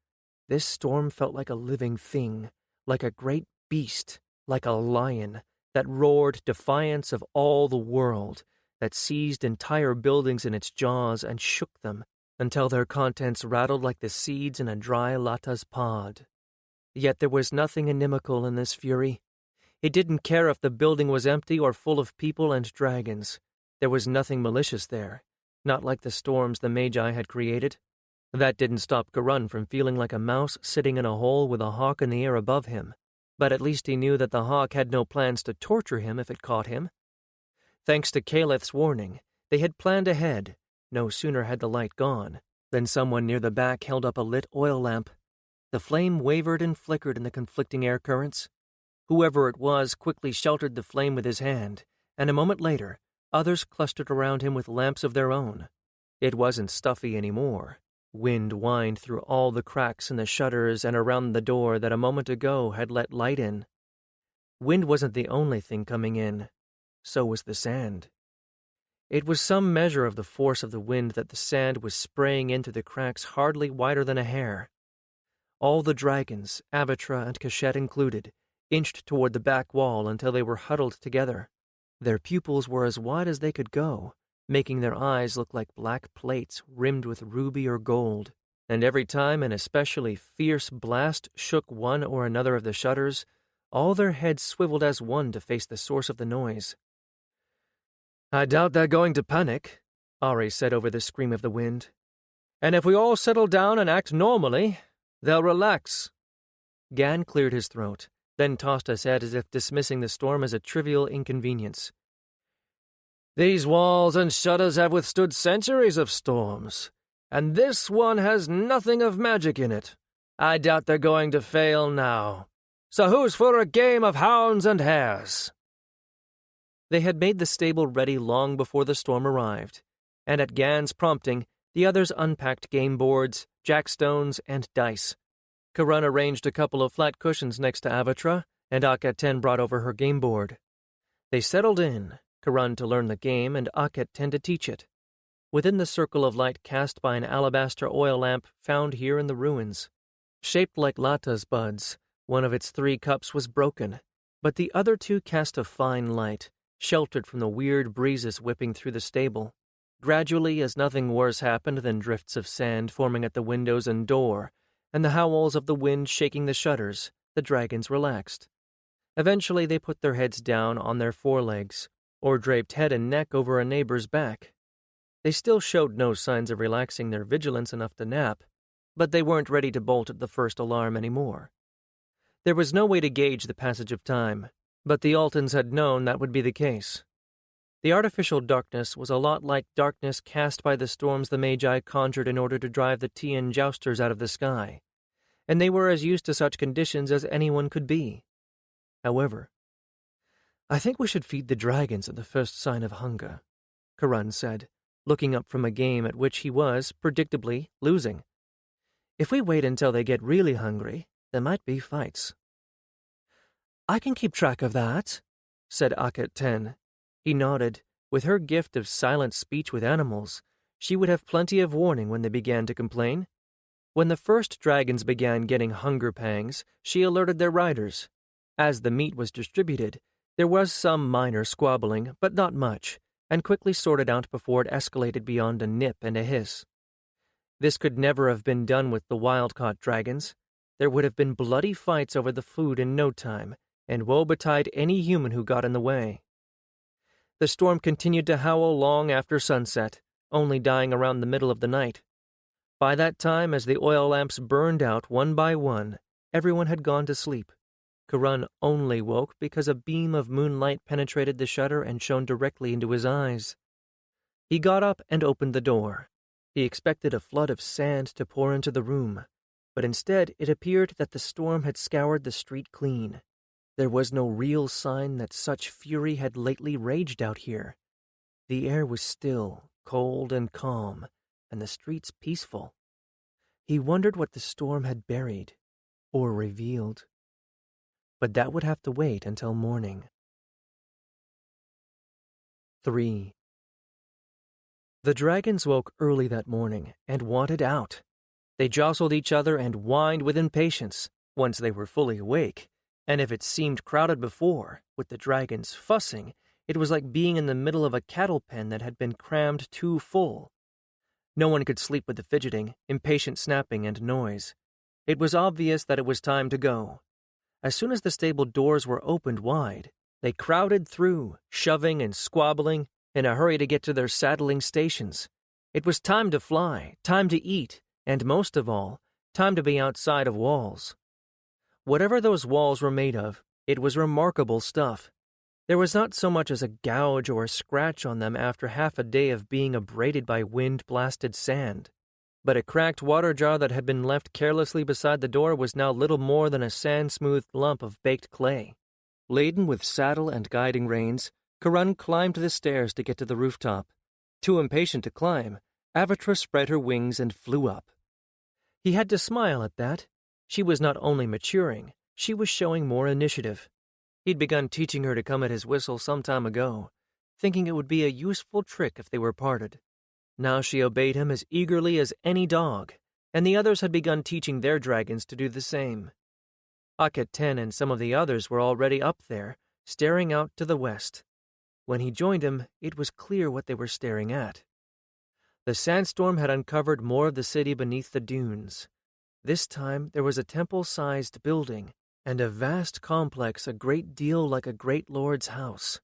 A: This storm felt like a living thing, like a great beast, like a lion, that roared defiance of all the world, that seized entire buildings in its jaws and shook them until their contents rattled like the seeds in a dry latta's pod. Yet there was nothing inimical in this fury. It didn't care if the building was empty or full of people and dragons. There was nothing malicious there, not like the storms the Magi had created. That didn't stop Karun from feeling like a mouse sitting in a hole with a hawk in the air above him, but at least he knew that the hawk had no plans to torture him if it caught him. Thanks to Caleth's warning, they had planned ahead. No sooner had the light gone than someone near the back held up a lit oil lamp. The flame wavered and flickered in the conflicting air currents. Whoever it was quickly sheltered the flame with his hand, and a moment later, others clustered around him with lamps of their own. It wasn't stuffy anymore. Wind whined through all the cracks in the shutters and around the door that a moment ago had let light in. Wind wasn't the only thing coming in. So was the sand. It was some measure of the force of the wind that the sand was spraying into the cracks hardly wider than a hair. All the dragons, Avatra and Cachette included, inched toward the back wall until they were huddled together. Their pupils were as wide as they could go, making their eyes look like black plates rimmed with ruby or gold, and every time an especially fierce blast shook one or another of the shutters, all their heads swiveled as one to face the source of the noise. "I doubt they're going to panic," Ari said over the scream of the wind. "And if we all settle down and act normally, they'll relax." Gan cleared his throat, then tossed his head as if dismissing the storm as a trivial inconvenience. "These walls and shutters have withstood centuries of storms, and this one has nothing of magic in it. I doubt they're going to fail now. So who's for a game of hounds and hares?" They had made the stable ready long before the storm arrived, and at Gan's prompting, the others unpacked game boards, jackstones, and dice. Karun arranged a couple of flat cushions next to Avatra, and Akhet-Ten brought over her game board. They settled in, Karun to learn the game and Akhet-Ten to teach it. Within the circle of light cast by an alabaster oil lamp found here in the ruins. Shaped like Lata's buds, one of its 3 cups was broken, but the other 2 cast a fine light, sheltered from the weird breezes whipping through the stable. Gradually, as nothing worse happened than drifts of sand forming at the windows and door, and the howls of the wind shaking the shutters, the dragons relaxed. Eventually they put their heads down on their forelegs, or draped head and neck over a neighbor's back. They still showed no signs of relaxing their vigilance enough to nap, but they weren't ready to bolt at the first alarm anymore. There was no way to gauge the passage of time, but the Altons had known that would be the case. The artificial darkness was a lot like darkness cast by the storms the Magi conjured in order to drive the Tian jousters out of the sky, and they were as used to such conditions as anyone could be. However, "I think we should feed the dragons at the first sign of hunger," Karun said, looking up from a game at which he was, predictably, losing. "If we wait until they get really hungry, there might be fights." "I can keep track of that," said Akhet-Ten. He nodded. With her gift of silent speech with animals, she would have plenty of warning when they began to complain. When the first dragons began getting hunger pangs, she alerted their riders. As the meat was distributed, there was some minor squabbling, but not much, and quickly sorted out before it escalated beyond a nip and a hiss. This could never have been done with the wild-caught dragons. There would have been bloody fights over the food in no time, and woe betide any human who got in the way. The storm continued to howl long after sunset, only dying around the middle of the night. By that time, as the oil lamps burned out one by one, everyone had gone to sleep. Karun only woke because a beam of moonlight penetrated the shutter and shone directly into his eyes. He got up and opened the door. He expected a flood of sand to pour into the room, but instead it appeared that the storm had scoured the street clean. There was no real sign that such fury had lately raged out here. The air was still, cold and calm, and the streets peaceful. He wondered what the storm had buried, or revealed. But that would have to wait until morning. 3. The dragons woke early that morning and wanted out. They jostled each other and whined with impatience once they were fully awake, and if it seemed crowded before, with the dragons fussing, it was like being in the middle of a cattle pen that had been crammed too full. No one could sleep with the fidgeting, impatient snapping, and noise. It was obvious that it was time to go. As soon as the stable doors were opened wide, they crowded through, shoving and squabbling, in a hurry to get to their saddling stations. It was time to fly, time to eat, and most of all, time to be outside of walls. Whatever those walls were made of, it was remarkable stuff. There was not so much as a gouge or a scratch on them after half a day of being abraded by wind-blasted sand. But a cracked water jar that had been left carelessly beside the door was now little more than a sand-smoothed lump of baked clay. Laden with saddle and guiding reins, Karun climbed the stairs to get to the rooftop. Too impatient to climb, Avatra spread her wings and flew up. He had to smile at that. She was not only maturing, she was showing more initiative. He'd begun teaching her to come at his whistle some time ago, thinking it would be a useful trick if they were parted. Now she obeyed him as eagerly as any dog, and the others had begun teaching their dragons to do the same. Aket-10 and some of the others were already up there, staring out to the west. When he joined him, it was clear what they were staring at. The sandstorm had uncovered more of the city beneath the dunes. This time there was a temple-sized building, and a vast complex a great deal like a great lord's house.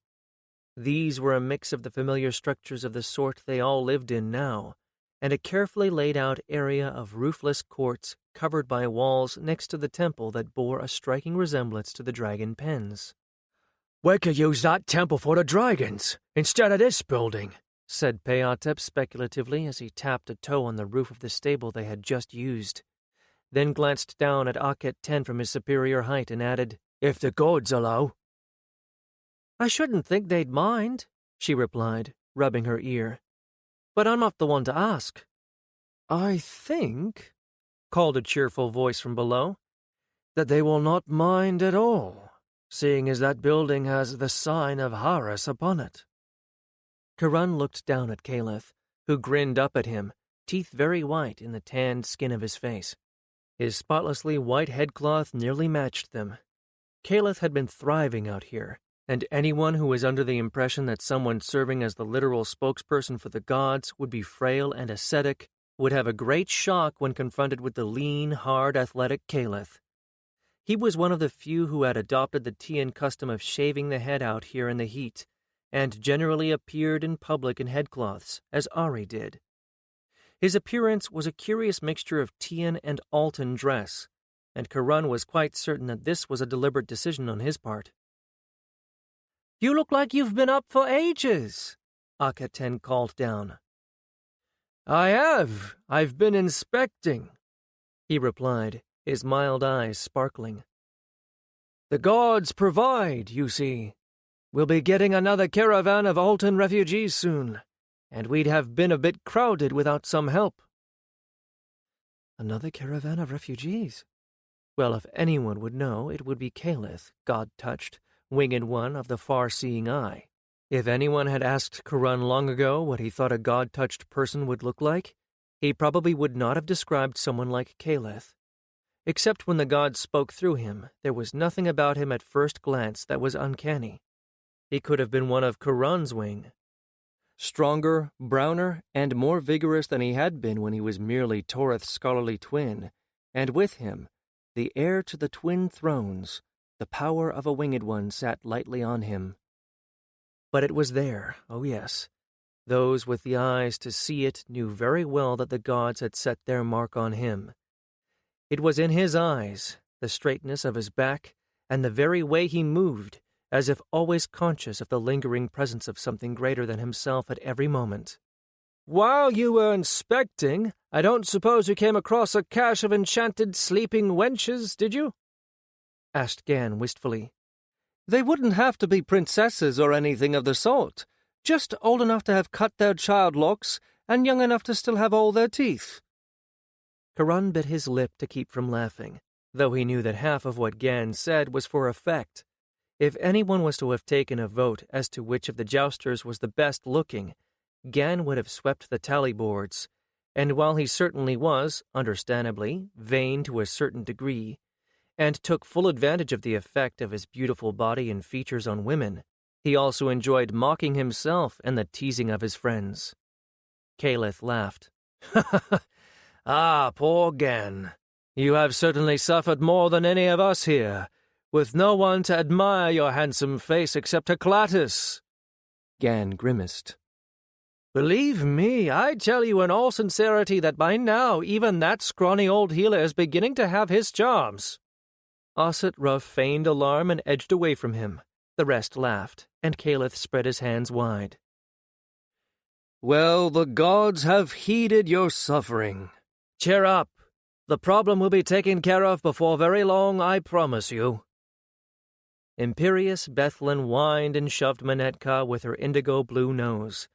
A: These were a mix of the familiar structures of the sort they all lived in now, and a carefully laid-out area of roofless courts covered by walls next to the temple that bore a striking resemblance to the dragon pens.
B: "We could use that temple for the dragons, instead of this building,"
A: said Peotep speculatively as he tapped a toe on the roof of the stable they had just used, then glanced down at Aket-10 from his superior height and added,
B: "If the gods allow."
A: "I shouldn't think they'd mind," she replied, rubbing her ear. "But I'm not the one to ask."
B: "I think,"
A: called a cheerful voice from below,
B: "that they will not mind at all, seeing as that building has the sign of Horus upon it."
A: Karun looked down at Caliph, who grinned up at him, teeth very white in the tanned skin of his face. His spotlessly white headcloth nearly matched them. Caliph had been thriving out here, and anyone who was under the impression that someone serving as the literal spokesperson for the gods would be frail and ascetic would have a great shock when confronted with the lean, hard, athletic Caliph. He was one of the few who had adopted the Tian custom of shaving the head out here in the heat, and generally appeared in public in headcloths, as Ari did. His appearance was a curious mixture of Tian and Altan dress, and Karun was quite certain that this was a deliberate decision on his part.
B: "You look like you've been up for ages,"
A: Aket-10 called down.
B: "I have. I've been inspecting,"
A: he replied, his mild eyes sparkling.
B: "The gods provide, you see. We'll be getting another caravan of Altan refugees soon, and we'd have been a bit crowded without some help."
A: Another caravan of refugees? Well, if anyone would know, it would be Caliph, god-touched, winged one of the far-seeing eye. If anyone had asked Karun long ago what he thought a god-touched person would look like, he probably would not have described someone like Caliph. Except when the gods spoke through him, there was nothing about him at first glance that was uncanny. He could have been one of Karun's wing. Stronger, browner, and more vigorous than he had been when he was merely Toreth's scholarly twin, and with him, the heir to the twin thrones, the power of a winged one sat lightly on him. But it was there, oh yes. Those with the eyes to see it knew very well that the gods had set their mark on him. It was in his eyes, the straightness of his back, and the very way he moved, as if always conscious of the lingering presence of something greater than himself at every moment.
B: "While you were inspecting, I don't suppose you came across a cache of enchanted sleeping wenches, did you?"
A: asked Gan wistfully.
B: They wouldn't have to be princesses or anything of the sort, just old enough to have cut their child locks and young enough to still have all their teeth. Karan bit his lip to keep from laughing, though he knew that half of what Gan said was for effect. If anyone was to have taken a vote as to which of the jousters was the best looking, Gan would have swept the tally boards, and while he certainly was, understandably, vain to a certain degree, and took full advantage of the effect of his beautiful body and features on women, he also enjoyed mocking himself and the teasing of his friends. Caliph laughed. "Ah, poor Gan. You have certainly suffered more than any of us here, with no one to admire your handsome face except Herclatus." Gan grimaced. "Believe me, I tell you in all sincerity that by now even that scrawny old healer is beginning to have his charms." Osset Ruff feigned alarm and edged away from him. The rest laughed, and Caliph spread his hands wide. "Well, the gods have heeded your suffering. Cheer up. The problem will be taken care of before very long, I promise you." Imperious Bethlin whined and shoved Manetka with her indigo-blue nose.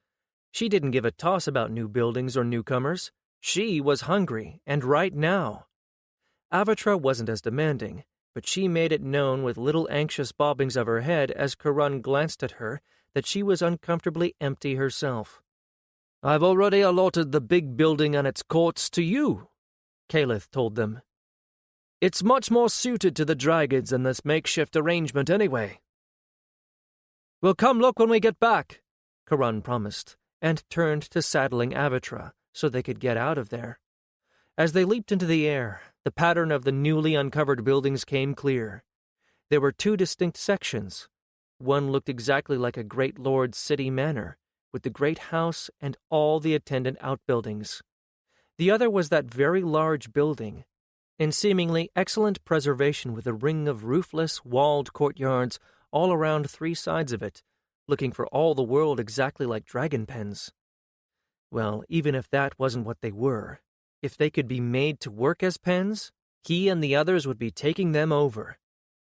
B: She didn't give a toss about new buildings or newcomers. She was hungry, and right now. Avatra wasn't as demanding, but she made it known with little anxious bobbings of her head as Karan glanced at her that she was uncomfortably empty herself. "I've already allotted the big building and its courts to you," Caliph told them. "It's much more suited to the dragons than this makeshift arrangement anyway." "We'll come look when we get back," Karan promised, and turned to saddling Avatra so they could get out of there. As they leaped into the air, the pattern of the newly uncovered buildings came clear. There were two distinct sections. One looked exactly like a great lord's city manor, with the great house and all the attendant outbuildings. The other was that very large building, in seemingly excellent preservation with a ring of roofless, walled courtyards all around three sides of it, looking for all the world exactly like dragon pens. Well, even if that wasn't what they were, if they could be made to work as pens, he and the others would be taking them over.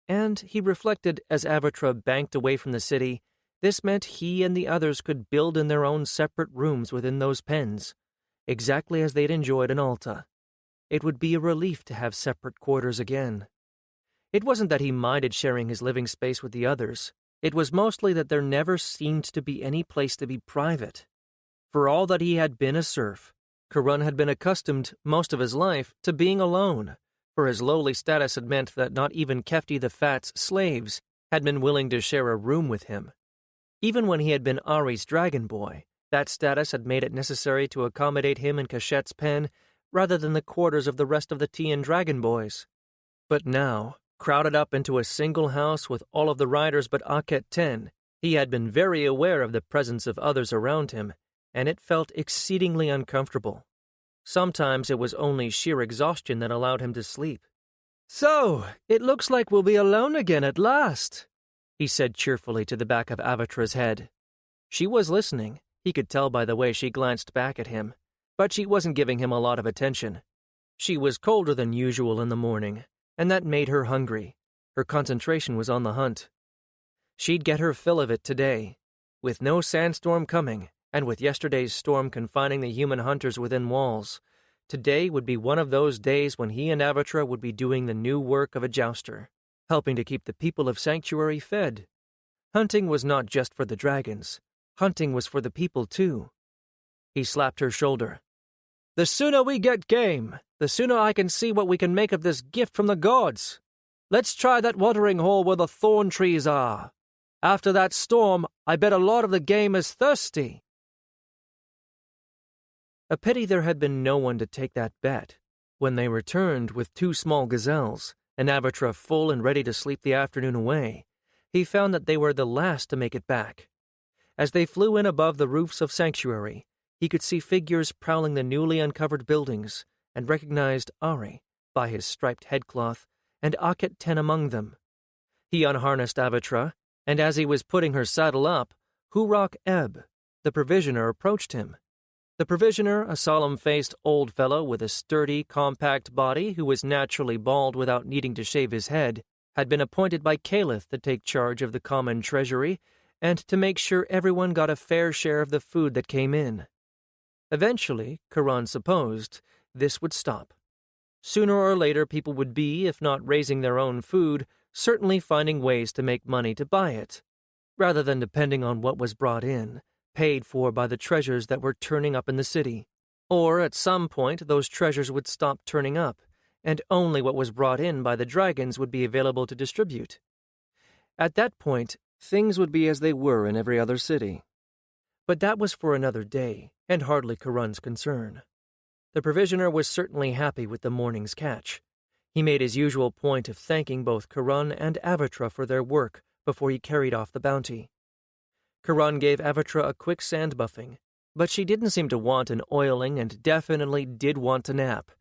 B: And, he reflected as Avatra banked away from the city, this meant he and the others could build in their own separate rooms within those pens, exactly as they'd enjoyed in Alta. It would be a relief to have separate quarters again. It wasn't that he minded sharing his living space with the others. It was mostly that there never seemed to be any place to be private. For all that he had been a serf, Karan had been accustomed, most of his life, to being alone, for his lowly status had meant that not even Kefti the Fat's slaves had been willing to share a room with him. Even when he had been Ari's dragon boy, that status had made it necessary to accommodate him in Cachette's pen rather than the quarters of the rest of the Tian dragon boys. But now, crowded up into a single house with all of the riders but Akhet 10, he had been very aware of the presence of others around him, and it felt exceedingly uncomfortable. Sometimes it was only sheer exhaustion that allowed him to sleep. "So, it looks like we'll be alone again at last," he said cheerfully to the back of Avatra's head. She was listening, he could tell by the way she glanced back at him, but she wasn't giving him a lot of attention. She was colder than usual in the morning, and that made her hungry. Her concentration was on the hunt. She'd get her fill of it today. With no sandstorm coming, and with yesterday's storm confining the human hunters within walls, today would be one of those days when he and Avatra would be doing the new work of a jouster, helping to keep the people of Sanctuary fed. Hunting was not just for the dragons. Hunting was for the people, too. He slapped her shoulder. "The sooner we get game, the sooner I can see what we can make of this gift from the gods. Let's try that watering hole where the thorn trees are. After that storm, I bet a lot of the game is thirsty." A pity there had been no one to take that bet. When they returned with two small gazelles, and Avatra full and ready to sleep the afternoon away, he found that they were the last to make it back. As they flew in above the roofs of Sanctuary, he could see figures prowling the newly uncovered buildings, and recognized Ari, by his striped headcloth, and Akhet 10 among them. He unharnessed Avatra, and as he was putting her saddle up, Hurok Ebb, the provisioner, approached him. The provisioner, a solemn-faced old fellow with a sturdy, compact body who was naturally bald without needing to shave his head, had been appointed by Caliph to take charge of the common treasury and to make sure everyone got a fair share of the food that came in. Eventually, Karan supposed, this would stop. Sooner or later people would be, if not raising their own food, certainly finding ways to make money to buy it, rather than depending on what was brought in, paid for by the treasures that were turning up in the city. Or, at some point, those treasures would stop turning up, and only what was brought in by the dragons would be available to distribute. At that point, things would be as they were in every other city. But that was for another day, and hardly Karan's concern. The provisioner was certainly happy with the morning's catch. He made his usual point of thanking both Karan and Avatra for their work before he carried off the bounty. Karan gave Avatra a quick sand buffing, but she didn't seem to want an oiling and definitely did want to nap.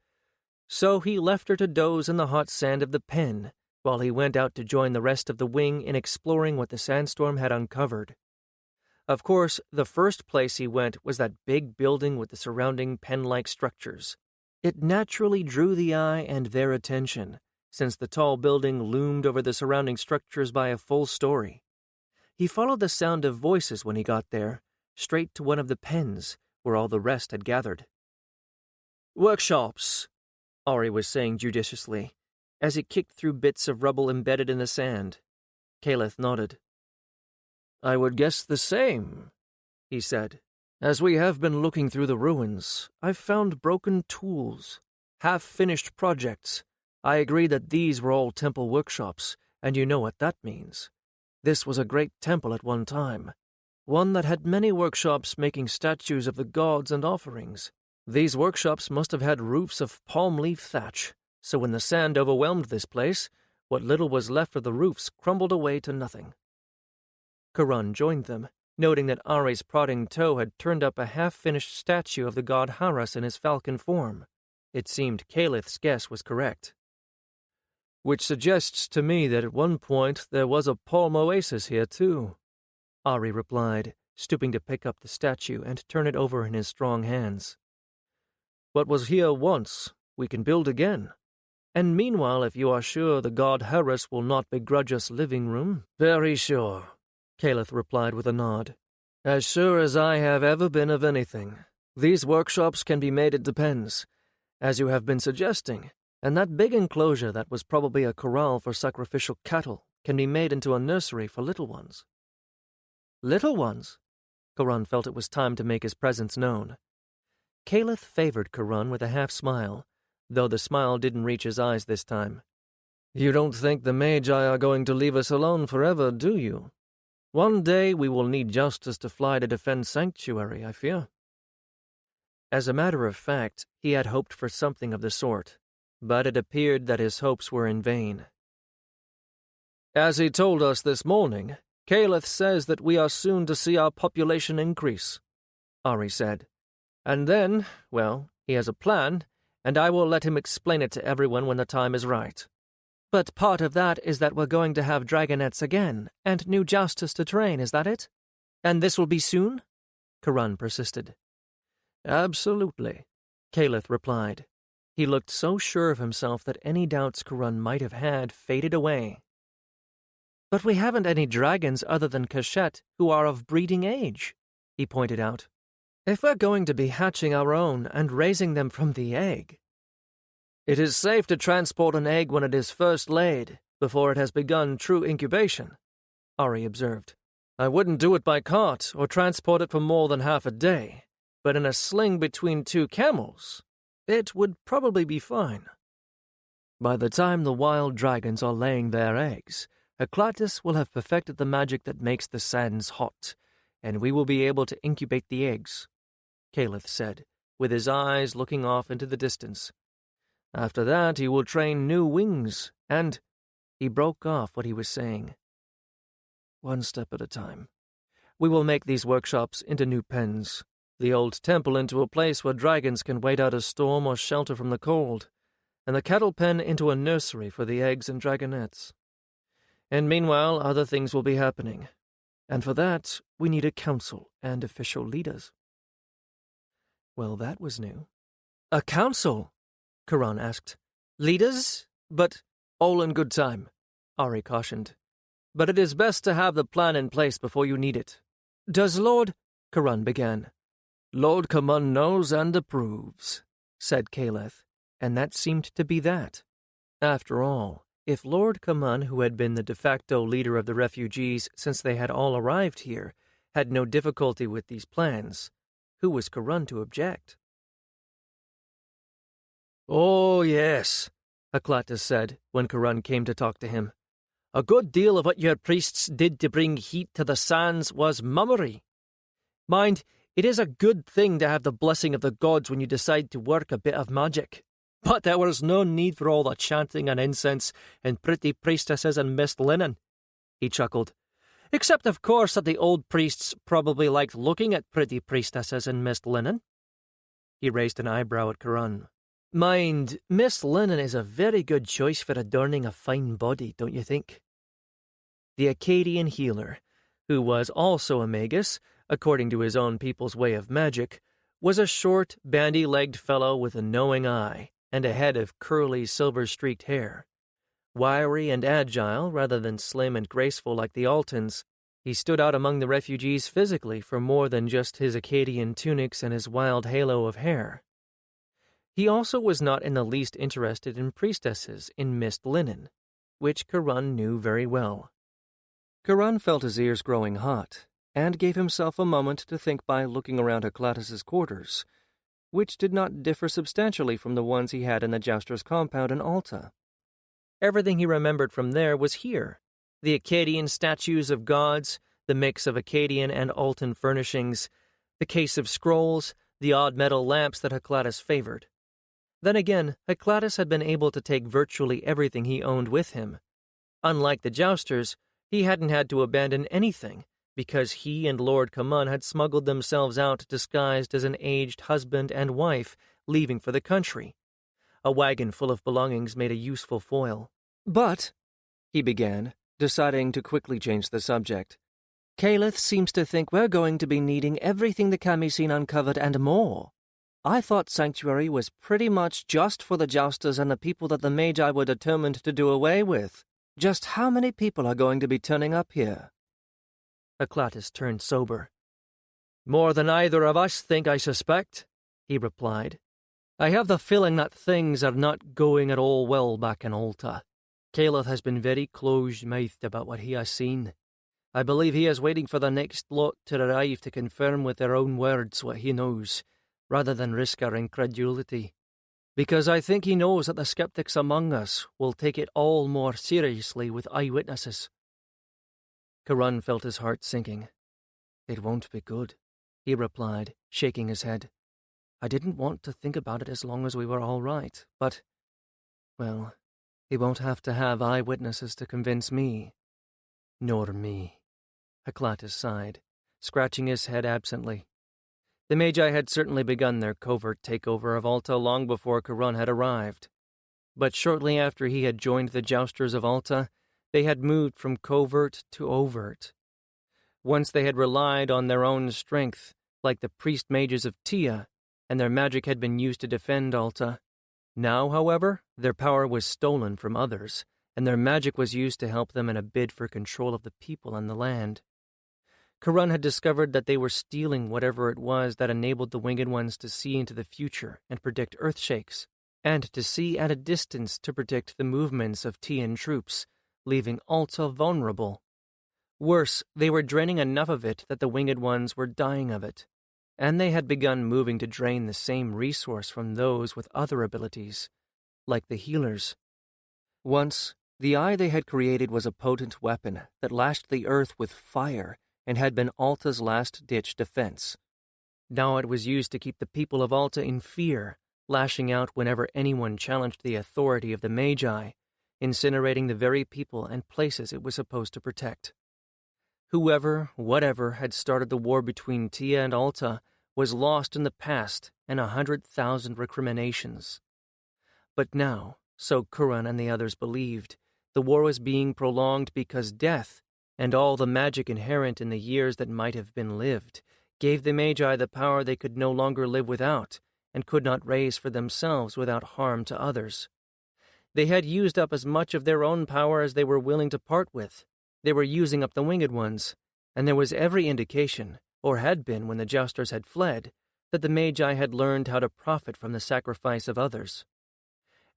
B: So he left her to doze in the hot sand of the pen while he went out to join the rest of the wing in exploring what the sandstorm had uncovered. Of course, the first place he went was that big building with the surrounding pen-like structures. It naturally drew the eye and their attention, since the tall building loomed over the surrounding structures by a full story. He followed the sound of voices when he got there, straight to one of the pens, where all the rest had gathered. "Workshops," Ari was saying judiciously, as he kicked through bits of rubble embedded in the sand. Caliph nodded. "I would guess the same," he said. "As we have been looking through the ruins, I've found broken tools, half-finished projects. I agree that these were all temple workshops, and you know what that means. This was a great temple at one time, one that had many workshops making statues of the gods and offerings. These workshops must have had roofs of palm-leaf thatch, so when the sand overwhelmed this place, what little was left of the roofs crumbled away to nothing." Karan joined them, noting that Ari's prodding toe had turned up a half-finished statue of the god Haras in his falcon form. It seemed Caliph's guess was correct. "Which suggests to me that at one point there was a palm oasis here too," Ari replied, stooping to pick up the statue and turn it over in his strong hands. "What was here once, we can build again. And meanwhile, if you are sure the god Haras will not begrudge us living room—" "Very sure," Caliph replied with a nod. "As sure as I have ever been of anything. These workshops can be made into pens, as you have been suggesting, and that big enclosure that was probably a corral for sacrificial cattle can be made into a nursery for little ones." "Little ones?" Karan felt it was time to make his presence known. Caliph favored Karan with a half-smile, though the smile didn't reach his eyes this time. "You don't think the Magi are going to leave us alone forever, do you? One day we will need justice to fly to defend Sanctuary, I fear." As a matter of fact, he had hoped for something of the sort, but it appeared that his hopes were in vain. "As he told us this morning, Caliph says that we are soon to see our population increase," Ari said. "And then, well, he has a plan, and I will let him explain it to everyone when the time is right." "But part of that is that we're going to have dragonettes again, and new jousters to train, is that it? And this will be soon?" Karan persisted. "Absolutely," Caliph replied. He looked so sure of himself that any doubts Karan might have had faded away. "But we haven't any dragons other than Kashet who are of breeding age," he pointed out. "If we're going to be hatching our own and raising them from the egg—" "It is safe to transport an egg when it is first laid, before it has begun true incubation," Ari observed. "I wouldn't do it by cart or transport it for more than half a day, but in a sling between two camels, it would probably be fine. By the time the wild dragons are laying their eggs, Heraclitus will have perfected the magic that makes the sands hot, and we will be able to incubate the eggs," Caliph said, with his eyes looking off into the distance. "After that he will train new wings, and—" He broke off what he was saying. "One step at a time. We will make these workshops into new pens, the old temple into a place where dragons can wait out a storm or shelter from the cold, and the cattle pen into a nursery for the eggs and dragonettes. And meanwhile other things will be happening, and for that we need a council and official leaders." Well, that was new. "A council?" Karan asked. "Leaders? But—" "All in good time," Ari cautioned. But it is best to have the plan in place before you need it. Does Lord... Karan began.
A: Lord Kaman knows and approves,
B: said Caliph, and that seemed to be that. After all, if Lord Kaman, who had been the de facto leader of the refugees since they had all arrived here, had no difficulty with these plans, who was Karan to object?
A: Oh, yes, Haklatus said when Karan came to talk to him. A good deal of what your priests did to bring heat to the sands was mummery. Mind, it is a good thing to have the blessing of the gods when you decide to work a bit of magic. But there was no need for all the chanting and incense and pretty priestesses and mist linen, he chuckled. Except, of course, that the old priests probably liked looking at pretty priestesses in mist linen. He raised an eyebrow at Karan. Mind, mist linen is a very good choice for adorning a fine body, don't you think? The Akkadian healer, who was also a magus, according to his own people's way of magic, was a short, bandy-legged fellow with a knowing eye and a head of curly, silver-streaked hair. Wiry and agile, rather than slim and graceful like the Altans, he stood out among the refugees physically for more than just his Akkadian tunics and his wild halo of hair. He also was not in the least interested in priestesses in mist linen, which Karan knew very well. Karan felt his ears growing hot, and gave himself a moment to think by looking around Haklatus's quarters, which did not differ substantially from the ones he had in the jouster's compound in Alta. Everything he remembered from there was here. The Akkadian statues of gods, the mix of Akkadian and Altan furnishings, the case of scrolls, the odd metal lamps that Haklatus favored. Then again, Haklatus had been able to take virtually everything he owned with him. Unlike the jousters, he hadn't had to abandon anything, because he and Lord Kaman had smuggled themselves out disguised as an aged husband and wife leaving for the country. A wagon full of belongings made a useful foil. But, he began, deciding to quickly change the subject, Caliph seems to think we're going to be needing everything the Kamisin uncovered and more. I thought Sanctuary was pretty much just for the jousters and the people that the Magi were determined to do away with. Just how many people are going to be turning up here? Haklatus turned sober. More than either of us think, I suspect, he replied. I have the feeling that things are not going at all well back in Alta. Caliph has been very close-mouthed about what he has seen. I believe he is waiting for the next lot to arrive to confirm with their own words what he knows, rather than risk our incredulity. Because I think he knows that the skeptics among us will take it all more seriously with eyewitnesses. Karan felt his heart sinking. It won't be good, he replied, shaking his head. I didn't want to think about it as long as we were all right, but, well, he won't have to have eyewitnesses to convince me. Nor me. Haklatus sighed, scratching his head absently. The Magi had certainly begun their covert takeover of Alta long before Karan had arrived. But shortly after he had joined the jousters of Alta, they had moved from covert to overt. Once they had relied on their own strength, like the priest mages of Tia, and their magic had been used to defend Alta. Now, however, their power was stolen from others, and their magic was used to help them in a bid for control of the people and the land. Karan had discovered that they were stealing whatever it was that enabled the Winged Ones to see into the future and predict earthshakes, and to see at a distance to predict the movements of Tian troops, leaving Alta vulnerable. Worse, they were draining enough of it that the Winged Ones were dying of it, and they had begun moving to drain the same resource from those with other abilities, like the healers. Once, the eye they had created was a potent weapon that lashed the earth with fire and had been Alta's last-ditch defense. Now it was used to keep the people of Alta in fear, lashing out whenever anyone challenged the authority of the Magi, incinerating the very people and places it was supposed to protect. Whoever, whatever, had started the war between Tia and Alta was lost in the past and 100,000 recriminations. But now, so Kuran and the others believed, the war was being prolonged because death, and all the magic inherent in the years that might have been lived, gave the Magi the power they could no longer live without, and could not raise for themselves without harm to others.
B: They had used up as much of their own power as they were willing to part with. They were using up the winged ones, and there was every indication, or had been when the jousters had fled, that the Magi had learned how to profit from the sacrifice of others.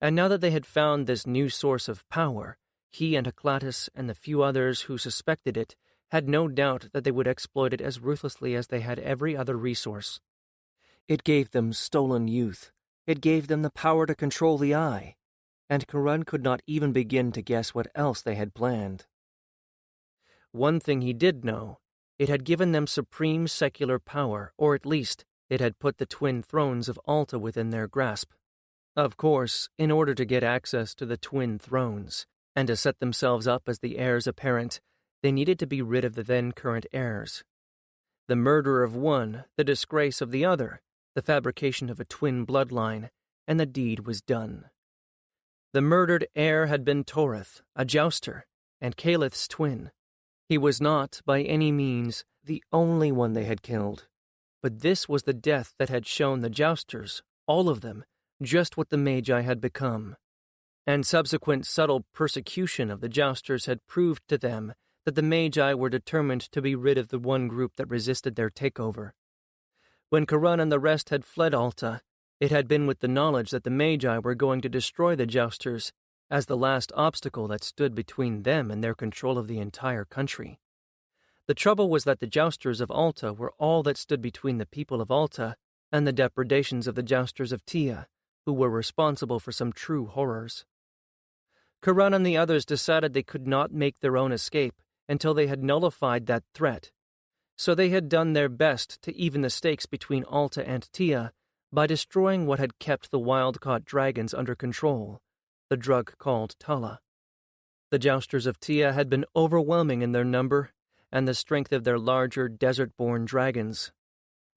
B: And now that they had found this new source of power, he and Heclatus and the few others who suspected it had no doubt that they would exploit it as ruthlessly as they had every other resource. It gave them stolen youth. It gave them the power to control the eye, and Karan could not even begin to guess what else they had planned. One thing he did know, it had given them supreme secular power, or at least it had put the twin thrones of Alta within their grasp. Of course, in order to get access to the twin thrones, and to set themselves up as the heirs apparent, they needed to be rid of the then-current heirs. The murder of one, the disgrace of the other, the fabrication of a twin bloodline, and the deed was done. The murdered heir had been Torith, a jouster, and Calith's twin. He was not, by any means, the only one they had killed, but this was the death that had shown the jousters, all of them, just what the Magi had become. And subsequent subtle persecution of the jousters had proved to them that the Magi were determined to be rid of the one group that resisted their takeover. When Karan and the rest had fled Alta, it had been with the knowledge that the Magi were going to destroy the jousters as the last obstacle that stood between them and their control of the entire country. The trouble was that the jousters of Alta were all that stood between the people of Alta and the depredations of the jousters of Tia, who were responsible for some true horrors. Karan and the others decided they could not make their own escape until they had nullified that threat, so they had done their best to even the stakes between Alta and Tia by destroying what had kept the wild-caught dragons under control, the drug called Tala. The jousters of Tia had been overwhelming in their number and the strength of their larger desert-born dragons.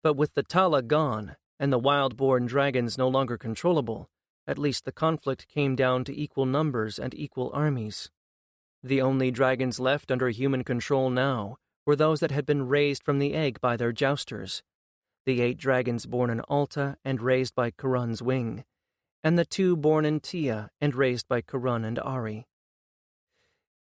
B: But with the Tala gone and the wild-born dragons no longer controllable, at least the conflict came down to equal numbers and equal armies. The only dragons left under human control now were those that had been raised from the egg by their jousters, the 8 dragons born in Alta and raised by Karan's wing, and the 2 born in Tia and raised by Karan and Ari.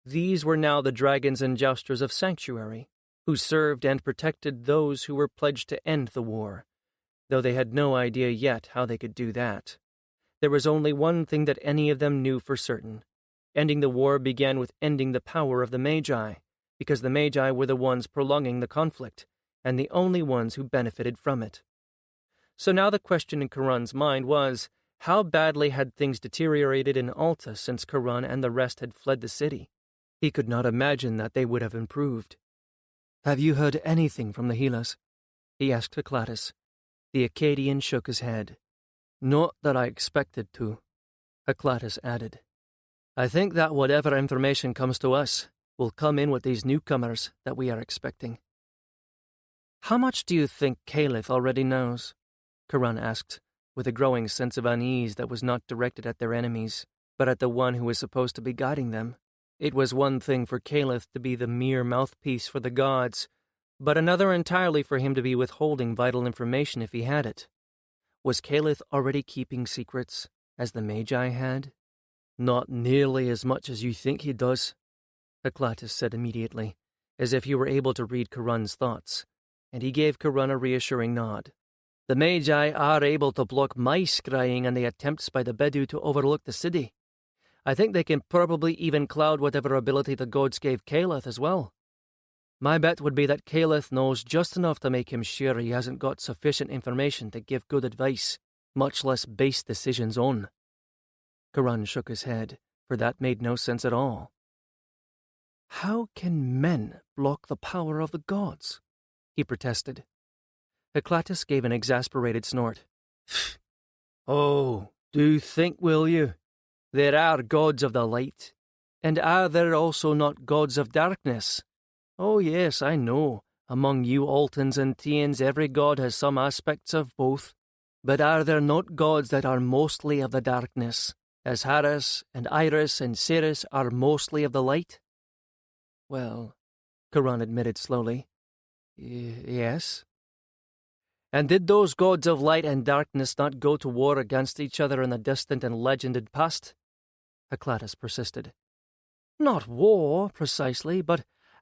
B: These were now the dragons and jousters of Sanctuary, who served and protected those who were pledged to end the war, though they had no idea yet how they could do that. There was only one thing that any of them knew for certain. Ending the war began with ending the power of the Magi, because the Magi were the ones prolonging the conflict, and the only ones who benefited from it. So now the question in Karan's mind was, how badly had things deteriorated in Alta since Karan and the rest had fled the city? He could not imagine that they would have improved. "Have you heard anything from the healers?" he asked Heclatus. The Akkadian shook his head. "Not that I expected to," Heclatus added. "I think that whatever information comes to us will come in with these newcomers that we are expecting." "How much do you think Caliph already knows?" Karan asked, with a growing sense of unease that was not directed at their enemies, but at the one who was supposed to be guiding them. It was one thing for Caliph to be the mere mouthpiece for the gods, but another entirely for him to be withholding vital information if he had it. Was Caliph already keeping secrets, as the Magi had? "Not nearly as much as you think he does," Heclatus said immediately, as if he were able to read Karan's thoughts, and he gave Karan a reassuring nod. "The Magi are able to block my scrying and the attempts by the Bedu to overlook the city. I think they can probably even cloud whatever ability the gods gave Caliph as well. My bet would be that Caliph knows just enough to make him sure he hasn't got sufficient information to give good advice, much less base decisions on." Karan shook his head, for that made no sense at all. "How can men block the power of the gods?" he protested. Heclatus gave an exasperated snort. "Oh, do think, will you? There are gods of the light, and are there also not gods of darkness? Oh yes, I know, among you Altans and Tians every god has some aspects of both, but are there not gods that are mostly of the darkness, as Haris and Iris and Ceres are mostly of the light?" "Well," Karan admitted slowly, "yes." "And did those gods of light and darkness not go to war against each other in the distant and legended past?" Heclatus persisted. Not war, precisely,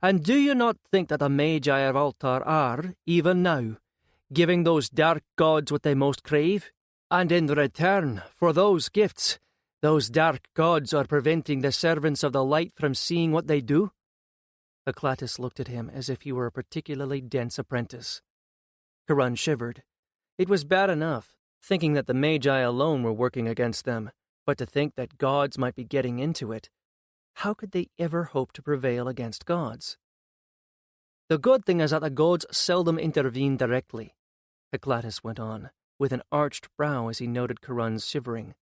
B: and do you not think that the Magi of Altar are, even now, giving those dark gods what they most crave? And in return for those gifts, those dark gods are preventing the servants of the light from seeing what they do? Heclatus looked at him as if he were a particularly dense apprentice. Charon shivered. It was bad enough, thinking that the Magi alone were working against them, but to think that gods might be getting into it. How could they ever hope to prevail against gods? The good thing is that the gods seldom intervene directly, Heclatus went on, with an arched brow as he noted Charon's shivering.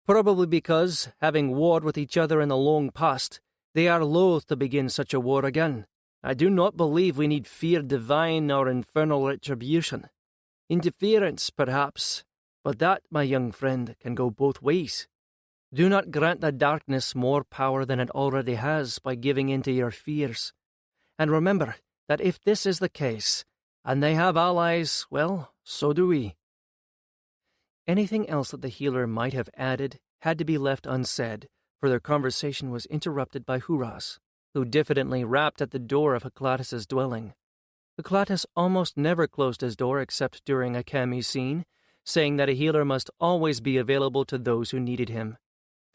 B: Probably because, having warred with each other in the long past, they are loath to begin such a war again. I do not believe we need fear divine or infernal retribution. Interference, perhaps, but that, my young friend, can go both ways. Do not grant the darkness more power than it already has by giving in to your fears. And remember that if this is the case, and they have allies, well, so do we. Anything else that the healer might have added had to be left unsaid, for their conversation was interrupted by Hurras, who diffidently rapped at the door of Heclatus's dwelling. Heclatus almost never closed his door except during a cameo scene, saying that a healer must always be available to those who needed him.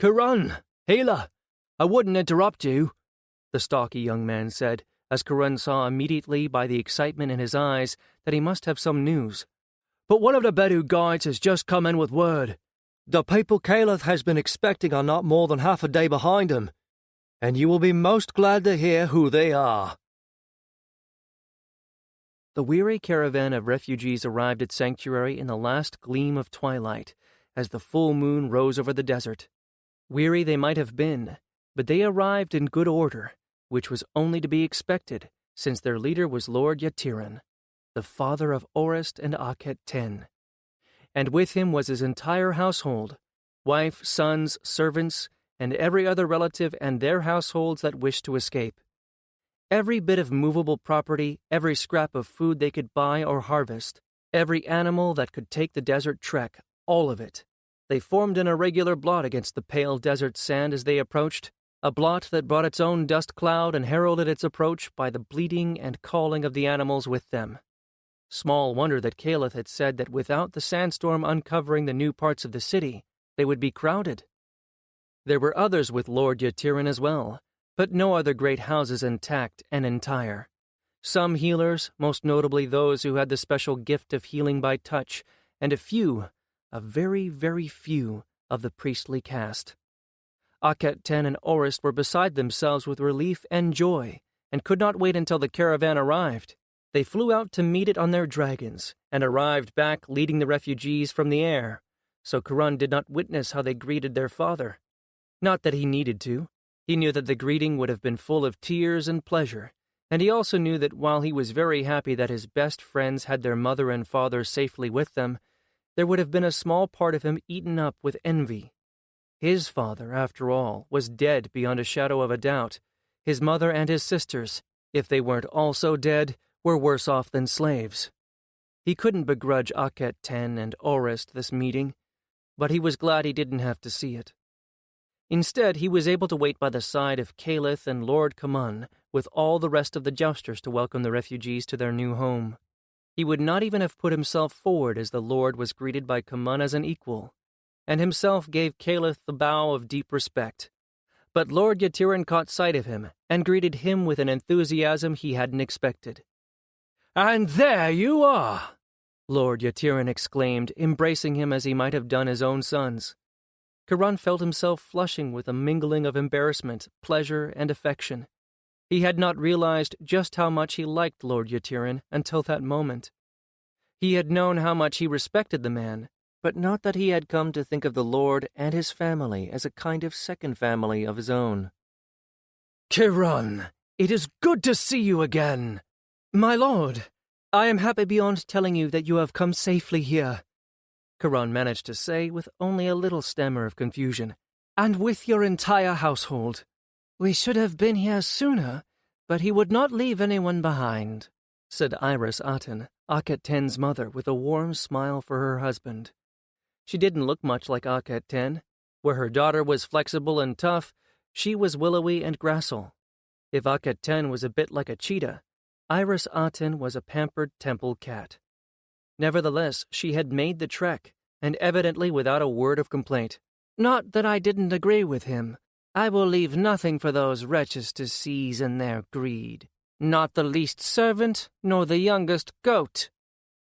B: "Charon, healer, I wouldn't interrupt you," the stocky young man said, as Charon saw immediately by the excitement in his eyes that he must have some news. "But one of the Bedu guides has just come in with word. The people Caliph has been expecting are not more than half a day behind him, and you will be most glad to hear who they are." The weary caravan of refugees arrived at Sanctuary in the last gleam of twilight, as the full moon rose over the desert. Weary they might have been, but they arrived in good order, which was only to be expected, since their leader was Lord Yatiran, the father of Orist and Akhet Ten. And with him was his entire household, wife, sons, servants, and every other relative and their households that wished to escape. Every bit of movable property, every scrap of food they could buy or harvest, every animal that could take the desert trek, all of it. They formed an irregular blot against the pale desert sand as they approached, a blot that brought its own dust cloud and heralded its approach by the bleating and calling of the animals with them. Small wonder that Caliph had said that without the sandstorm uncovering the new parts of the city, they would be crowded. There were others with Lord Yatiran as well, but no other great houses intact and entire. Some healers, most notably those who had the special gift of healing by touch, and a very, very few, of the priestly caste. Akhet Ten and Orist were beside themselves with relief and joy, and could not wait until the caravan arrived. They flew out to meet it on their dragons, and arrived back leading the refugees from the air, so Charon did not witness how they greeted their father. Not that he needed to. He knew that the greeting would have been full of tears and pleasure, and he also knew that while he was very happy that his best friends had their mother and father safely with them, there would have been a small part of him eaten up with envy. His father, after all, was dead beyond a shadow of a doubt. His mother and his sisters, if they weren't also dead, were worse off than slaves. He couldn't begrudge Akhet Ten and Orist this meeting, but he was glad he didn't have to see it. Instead, he was able to wait by the side of Caliph and Lord Kaman with all the rest of the jousters to welcome the refugees to their new home. He would not even have put himself forward as the Lord was greeted by Kaman as an equal, and himself gave Caliph the bow of deep respect. But Lord Yatiran caught sight of him and greeted him with an enthusiasm he hadn't expected. "And there you are!" Lord Yatiran exclaimed, embracing him as he might have done his own sons. Charon felt himself flushing with a mingling of embarrassment, pleasure, and affection. He had not realized just how much he liked Lord Yatiran until that moment. He had known how much he respected the man, but not that he had come to think of the Lord and his family as a kind of second family of his own. "Charon, it is good to see you again." "My lord, I am happy beyond telling you that you have come safely here," Charon managed to say with only a little stammer of confusion. "And with your entire household. We should have been here sooner, but he would not leave anyone behind," said Iris Aten, Akhet Ten's mother, with a warm smile for her husband. She didn't look much like Akhet Ten. Where her daughter was flexible and tough, she was willowy and gracile. If Akhet-Ten was a bit like a cheetah, Iris Aten was a pampered temple cat. Nevertheless, she had made the trek, and evidently without a word of complaint. "Not that I didn't agree with him. I will leave nothing for those wretches to seize in their greed. Not the least servant, nor the youngest goat.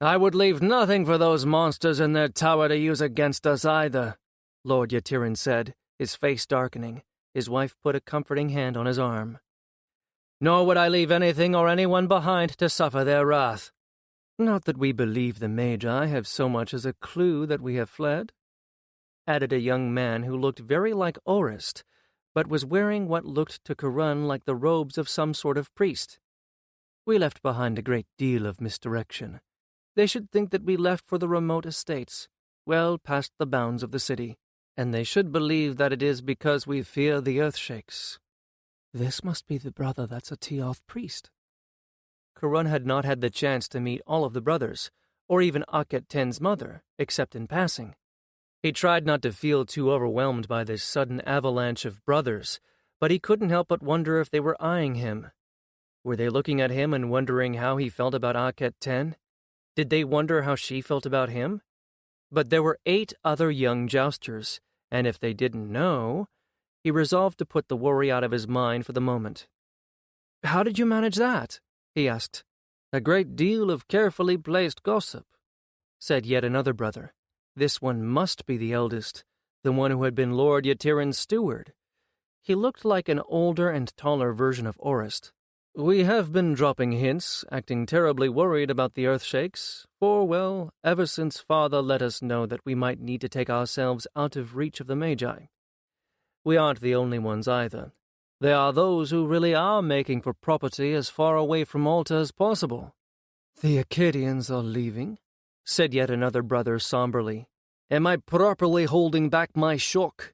B: I would leave nothing for those monsters in their tower to use against us either," Lord Yatirin said, his face darkening. His wife put a comforting hand on his arm. "Nor would I leave anything or anyone behind to suffer their wrath." "Not that we believe the Magi have so much as a clue that we have fled," added a young man who looked very like Orist, but was wearing what looked to Karun like the robes of some sort of priest. "We left behind a great deal of misdirection. They should think that we left for the remote estates, well past the bounds of the city, and they should believe that it is because we fear the earthshakes." "This must be the brother that's a Teoth priest." Karun had not had the chance to meet all of the brothers, or even Akhet-Ten's mother, except in passing. He tried not to feel too overwhelmed by this sudden avalanche of brothers, but he couldn't help but wonder if they were eyeing him. Were they looking at him and wondering how he felt about Akhet-Ten? Did they wonder how she felt about him? But there were 8 other young jousters, and if they didn't know, he resolved to put the worry out of his mind for the moment. "How did you manage that?" he asked. "A great deal of carefully placed gossip," said yet another brother. This one must be the eldest, the one who had been Lord Yatirin's steward. He looked like an older and taller version of Orist. "We have been dropping hints, acting terribly worried about the earthshakes, for, well, ever since Father let us know that we might need to take ourselves out of reach of the Magi. We aren't the only ones either. There are those who really are making for property as far away from Alta as possible." "The Acadians are leaving?" said yet another brother somberly. "Am I properly holding back my shock?"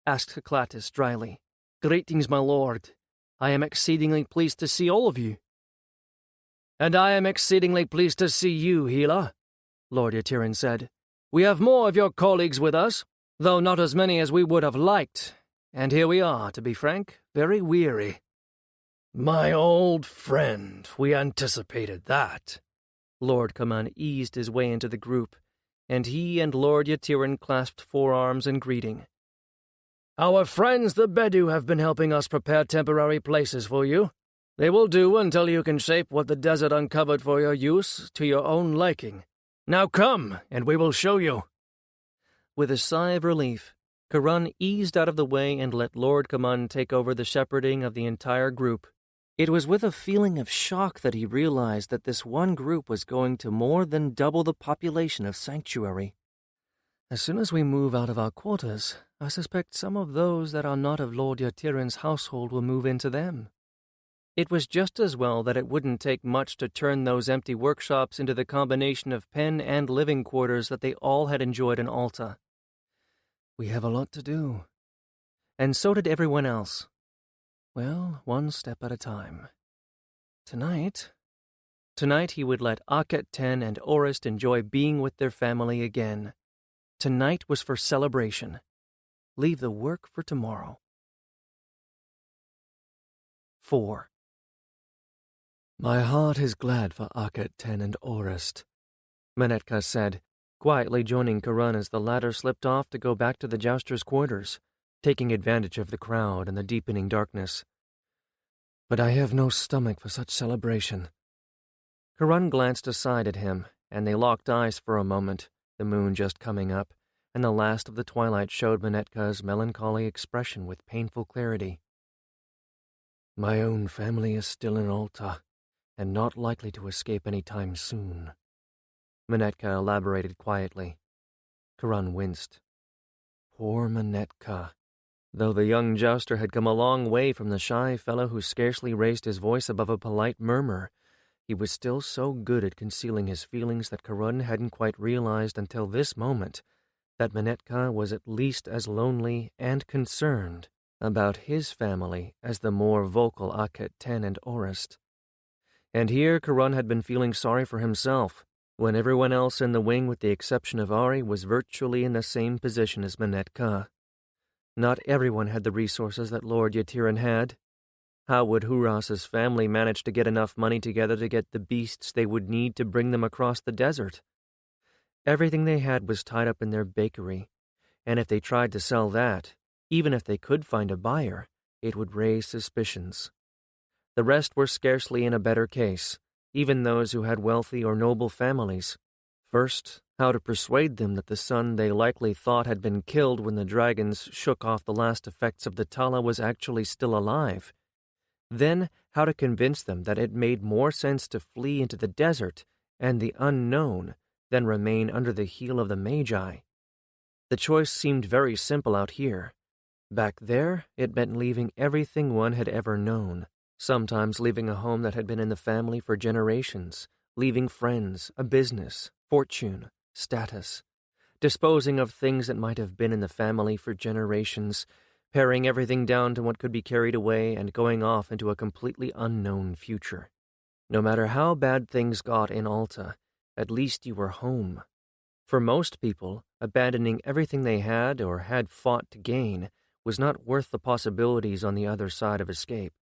B: asked Clattis dryly. "Greetings, my lord. I am exceedingly pleased to see all of you." "And I am exceedingly pleased to see you, Hela," Lord Yatirin said. "We have more of your colleagues with us, though not as many as we would have liked, and here we are, to be frank, very weary."
C: "My old friend, we anticipated that."
B: Lord Kaman eased his way into the group, and he and Lord Yatirin clasped forearms in greeting.
C: "Our friends the Bedu have been helping us prepare temporary places for you. They will do until you can shape what the desert uncovered for your use to your own liking. Now come, and we will show you."
B: With a sigh of relief, Karun eased out of the way and let Lord Kaman take over the shepherding of the entire group. It was with a feeling of shock that he realized that this one group was going to more than double the population of Sanctuary. "As soon as we move out of our quarters, I suspect some of those that are not of Lord Yatirin's household will move into them." It was just as well that it wouldn't take much to turn those empty workshops into the combination of pen and living quarters that they all had enjoyed in Alta. "We have a lot to do." And so did everyone else. Well, one step at a time. Tonight he would let Akhet-Ten and Orist enjoy being with their family again. Tonight was for celebration. Leave the work for tomorrow. 4.
A: "My heart is glad for Akhet-Ten and Orist," Menetka said, quietly joining Karun as the latter slipped off to go back to the jousters' quarters, taking advantage of the crowd and the deepening darkness. "But I have no stomach for such celebration."
B: Karun glanced aside at him, and they locked eyes for a moment, the moon just coming up, and the last of the twilight showed Menetka's melancholy expression with painful clarity.
A: "My own family is still in Alta, and not likely to escape any time soon,"
B: Menetka elaborated quietly. Karun winced.
A: Poor Menetka.
B: Though the young jouster had come a long way from the shy fellow who scarcely raised his voice above a polite murmur, he was still so good at concealing his feelings that Karun hadn't quite realized until this moment that Menetka was at least as lonely and concerned about his family as the more vocal Akhet-Ten and Orist. And here Karun had been feeling sorry for himself, when everyone else in the wing with the exception of Ari was virtually in the same position as Menetka. Not everyone had the resources that Lord Yatiran had. How would Huras's family manage to get enough money together to get the beasts they would need to bring them across the desert? Everything they had was tied up in their bakery, and if they tried to sell that, even if they could find a buyer, it would raise suspicions. The rest were scarcely in a better case, even those who had wealthy or noble families. First, how to persuade them that the son they likely thought had been killed when the dragons shook off the last effects of the Tala was actually still alive. Then, how to convince them that it made more sense to flee into the desert and the unknown than remain under the heel of the Magi. The choice seemed very simple out here. Back there, it meant leaving everything one had ever known, sometimes leaving a home that had been in the family for generations, leaving friends, a business, fortune, status, disposing of things that might have been in the family for generations, paring everything down to what could be carried away and going off into a completely unknown future. No matter how bad things got in Alta, at least you were home. For most people, abandoning everything they had or had fought to gain was not worth the possibilities on the other side of escape.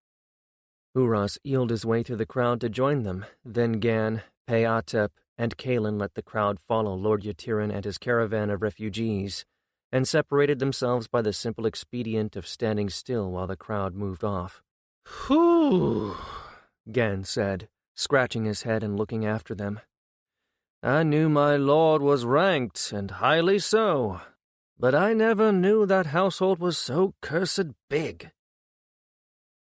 B: Huras eeled his way through the crowd to join them, then Gan, Peatep, and Kalen let the crowd follow Lord Yatiran and his caravan of refugees, and separated themselves by the simple expedient of standing still while the crowd moved off.
C: "Whew,"
B: Gan said, scratching his head and looking after them.
C: "I knew my lord was ranked, and highly so, but I never knew that household was so cursed big."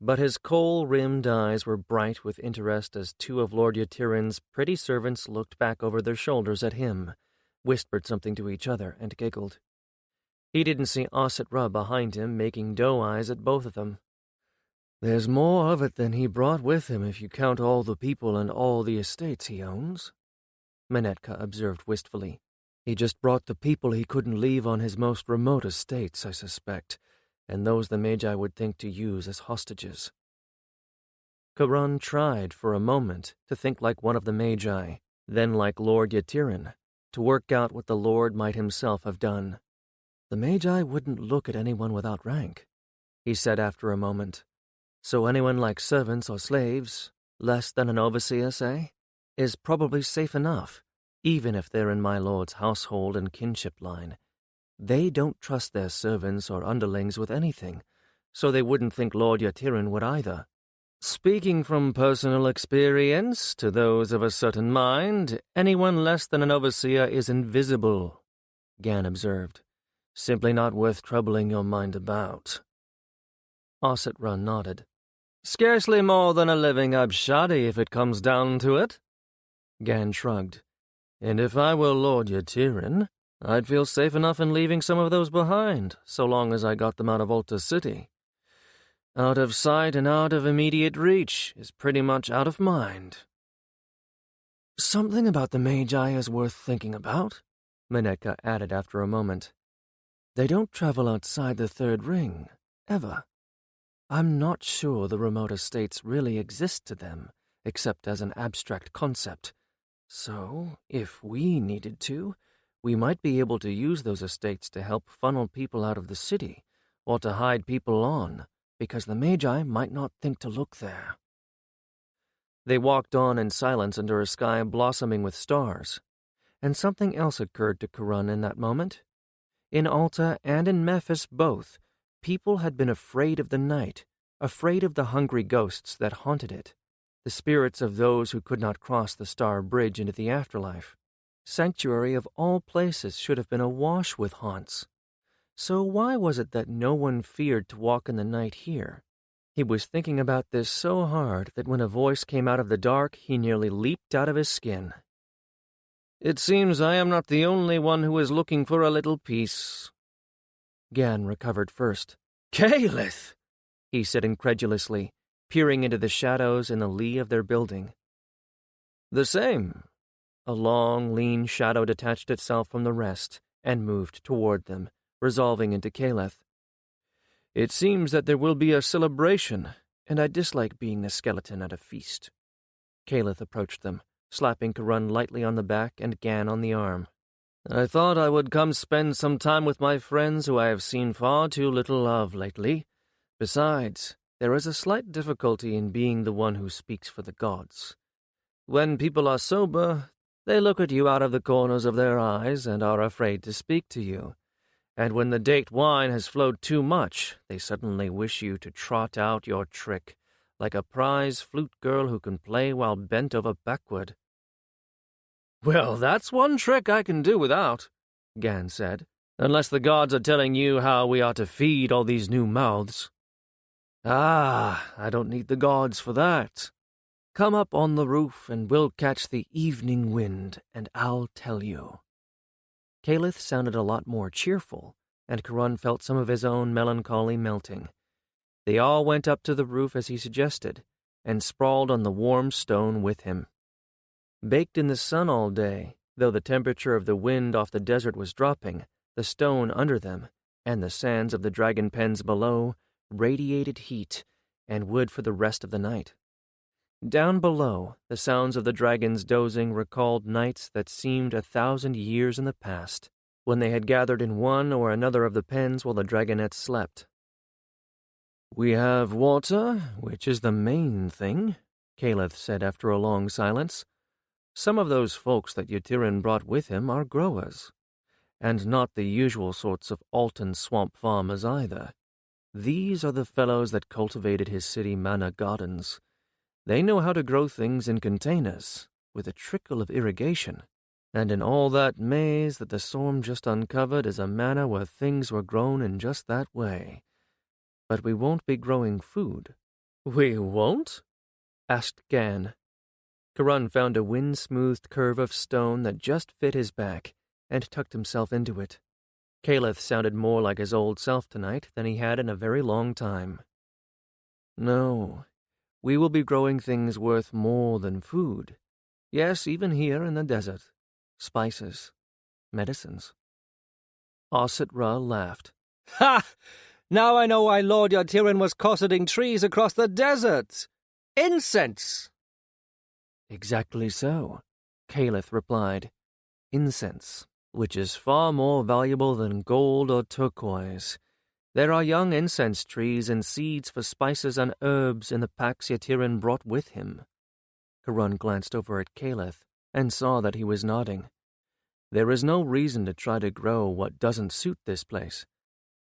B: But his kohl-rimmed eyes were bright with interest as two of Lord Yatiran's pretty servants looked back over their shoulders at him, whispered something to each other, and giggled. He didn't see Ositra behind him making doe eyes at both of them.
C: "There's more of it than he brought with him if you count all the people and all the estates he owns," Menetka observed wistfully. "He just brought the people he couldn't leave on his most remote estates, I suspect, and those the Magi would think to use as hostages."
B: Karun tried for a moment to think like one of the Magi, then like Lord Yatiran, to work out what the Lord might himself have done.
C: "The Magi wouldn't look at anyone without rank," he said after a moment. "So anyone like servants or slaves, less than an overseer, say, is probably safe enough, even if they're in my lord's household and kinship line. They don't trust their servants or underlings with anything, so they wouldn't think Lord Yatiran would either." "Speaking from personal experience, to those of a certain mind, anyone less than an overseer is invisible," Gan observed. "Simply not worth troubling your mind about."
B: Ositra nodded.
C: "Scarcely more than a living Abshadi if it comes down to it."
B: Gan shrugged.
C: "And if I were Lord Yatiran, I'd feel safe enough in leaving some of those behind, so long as I got them out of Alta City. Out of sight and out of immediate reach is pretty much out of mind." "Something about the Magi is worth thinking about," Menetka added after a moment. "They don't travel outside the third ring, ever. I'm not sure the remote estates really exist to them, except as an abstract concept. So, if we needed to, we might be able to use those estates to help funnel people out of the city, or to hide people on, because the Magi might not think to look there."
B: They walked on in silence under a sky blossoming with stars, and something else occurred to Karun in that moment. In Alta and in Memphis both, people had been afraid of the night, afraid of the hungry ghosts that haunted it, the spirits of those who could not cross the star bridge into the afterlife. Sanctuary of all places should have been awash with haunts. So why was it that no one feared to walk in the night here? He was thinking about this so hard that when a voice came out of the dark, he nearly leaped out of his skin.
C: "It seems I am not the only one who is looking for a little peace."
B: Gan recovered first.
C: "Calith!"
B: he said incredulously, peering into the shadows in the lee of their building.
C: "The same."
B: A long, lean shadow detached itself from the rest and moved toward them, resolving into Calith.
C: "It seems that there will be a celebration, and I dislike being the skeleton at a feast."
B: Calith approached them, slapping Karun lightly on the back and Gan on the arm.
C: I thought I would come spend some time with my friends who I have seen far too little of lately. Besides, there is a slight difficulty in being the one who speaks for the gods. When people are sober, they look at you out of the corners of their eyes and are afraid to speak to you. And when the date wine has flowed too much, they suddenly wish you to trot out your trick, like a prize flute girl who can play while bent over backward. "Well, that's one trick I can do without," Gan said, "unless the gods are telling you how we are to feed all these new mouths." "Ah, I don't need the gods for that. Come up on the roof and we'll catch the evening wind, and I'll tell you." Caliph sounded a lot more cheerful, and Karun felt some of his own melancholy melting. They all went up to the roof as he suggested, and sprawled on the warm stone with him. Baked in the sun all day, though the temperature of the wind off the desert was dropping, the stone under them, and the sands of the dragon pens below, radiated heat and wood for the rest of the night. Down below, the sounds of the dragons dozing recalled nights that seemed 1,000 years in the past, when they had gathered in one or another of the pens while the dragonettes slept. "We have water, which is the main thing," Caliph said after a long silence. "Some of those folks that Yatirin brought with him are growers, and not the usual sorts of Alton swamp farmers either. These are the fellows that cultivated his city manor gardens. They know how to grow things in containers, with a trickle of irrigation, and in all that maze that the storm just uncovered is a manor where things were grown in just that way. But we won't be growing food." "We won't?" asked Gan. Karun found a wind-smoothed curve of stone that just fit his back, and tucked himself into it. Caliph sounded more like his old self tonight than he had in a very long time. "No, we will be growing things worth more than food. Yes, even here in the desert. Spices. Medicines." Osset Ra laughed.
B: "Ha! Now I know why Lord Yatirin was cosseting trees across the desert! Incense!"
C: "Exactly so," Caliph replied. "Incense, which is far more valuable than gold or turquoise. There are young incense trees and seeds for spices and herbs in the packs Yatirin brought with him." Karun glanced over at Caliph and saw that he was nodding. "There is no reason to try to grow what doesn't suit this place,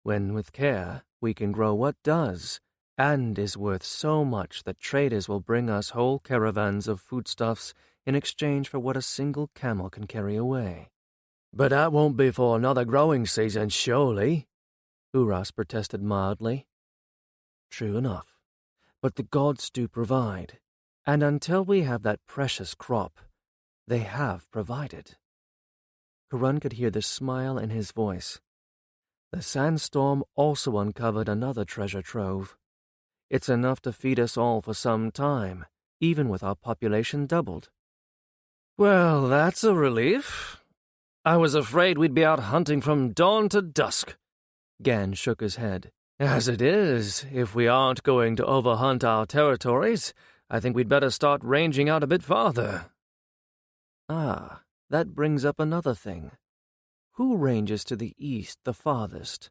C: when with care we can grow what does, and is worth so much that traders will bring us whole caravans of foodstuffs in exchange for what a single camel can carry away." "But that won't be for another growing season, surely," Uras protested mildly. "True enough, but the gods do provide, and until we have that precious crop, they have provided." Karun could hear the smile in his voice. "The sandstorm also uncovered another treasure trove. It's enough to feed us all for some time, even with our population doubled." "Well, that's a relief. I was afraid we'd be out hunting from dawn to dusk." Gan shook his head. "As it is, if we aren't going to overhunt our territories, I think we'd better start ranging out a bit farther." "Ah, that brings up another thing. Who ranges to the east the farthest?"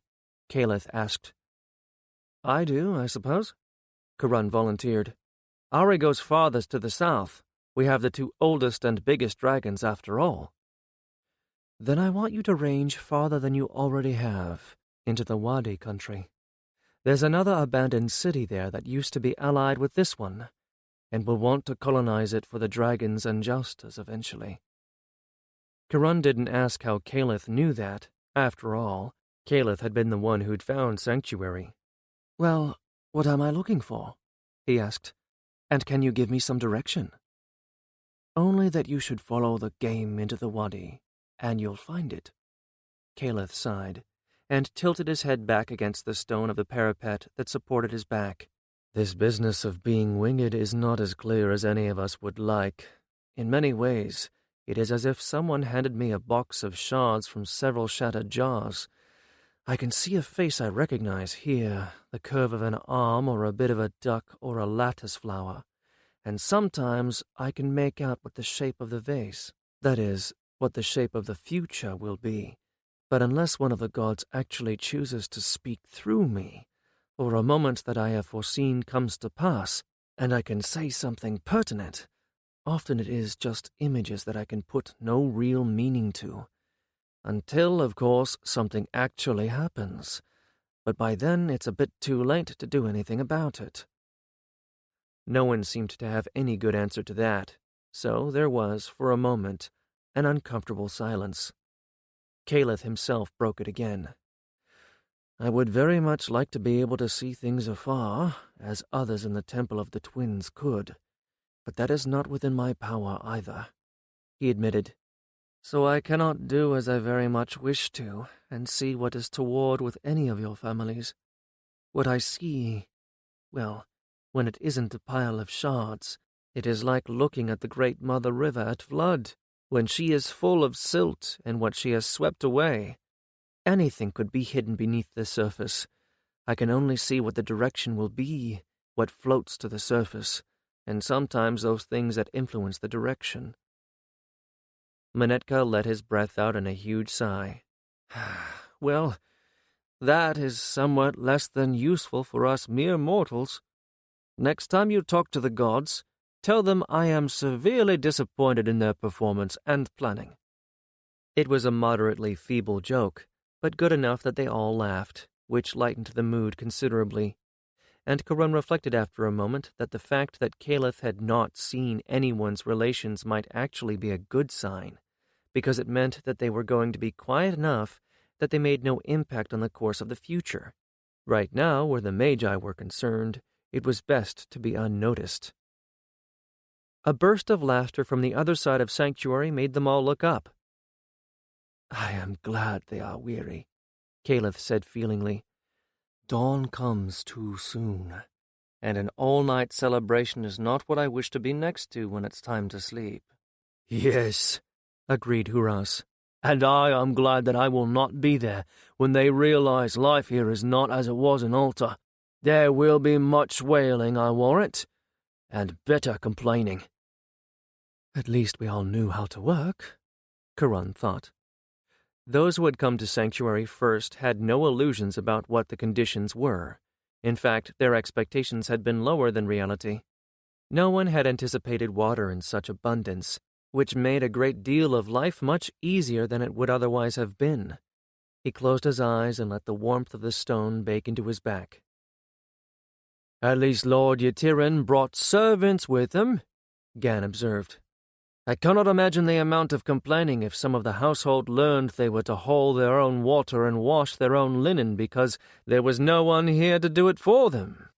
C: Caliph asked. "I do, I suppose," Karun volunteered. "Ari goes farthest to the south. We have the two oldest and biggest dragons after all." "Then I want you to range farther than you already have, into the Wadi country. There's another abandoned city there that used to be allied with this one, and will want to colonize it for the dragons and jousters eventually." Karun didn't ask how Caliph knew that. After all, Caliph had been the one who'd found sanctuary. "Well, what am I looking for?" he asked. "And can you give me some direction?" "Only that you should follow the game into the Wadi, and you'll find it." Caliph sighed, and tilted his head back against the stone of the parapet that supported his back. "This business of being winged is not as clear as any of us would like. In many ways, it is as if someone handed me a box of shards from several shattered jars. I can see a face I recognize here, the curve of an arm or a bit of a duck or a lattice flower, and sometimes I can make out what the shape of the vase, that is, what the shape of the future will be, but unless one of the gods actually chooses to speak through me, or a moment that I have foreseen comes to pass, and I can say something pertinent, often it is just images that I can put no real meaning to. Until, of course, something actually happens. But by then it's a bit too late to do anything about it. No one seemed to have any good answer to that, so there was, for a moment, an uncomfortable silence. Caliph himself broke it again. I would very much like to be able to see things afar, as others in the Temple of the Twins could, but that is not within my power either, he admitted. So I cannot do as I very much wish to, and see what is toward with any of your families. What I see, well, when it isn't a pile of shards, it is like looking at the great Mother River at flood, when she is full of silt and what she has swept away. Anything could be hidden beneath the surface. I can only see what the direction will be, what floats to the surface, and sometimes those things that influence the direction. Menetka let his breath out in a huge sigh. Well, that is somewhat less than useful for us mere mortals. Next time you talk to the gods, tell them I am severely disappointed in their performance and planning. It was a moderately feeble joke, but good enough that they all laughed, which lightened the mood considerably. And Karun reflected after a moment that the fact that Caliph had not seen anyone's relations might actually be a good sign, because it meant that they were going to be quiet enough that they made no impact on the course of the future. Right now, where the Magi were concerned, it was best to be unnoticed. A burst of laughter from the other side of Sanctuary made them all look up. I am glad they are weary, Caliph said feelingly. Dawn comes too soon, and an all-night celebration is not what I wish to be next to when it's time to sleep. Yes, agreed Huras, and I am glad that I will not be there when they realize life here is not as it was in Alta. There will be much wailing, I warrant, and bitter complaining. At least we all knew how to work, Karun thought. Those who had come to Sanctuary first had no illusions about what the conditions were. In fact, their expectations had been lower than reality. No one had anticipated water in such abundance, which made a great deal of life much easier than it would otherwise have been. He closed his eyes and let the warmth of the stone bake into his back. At least Lord Yatirin brought servants with him, Gan observed. I cannot imagine the amount of complaining if some of the household learned they were to haul their own water and wash their own linen because there was no one here to do it for them.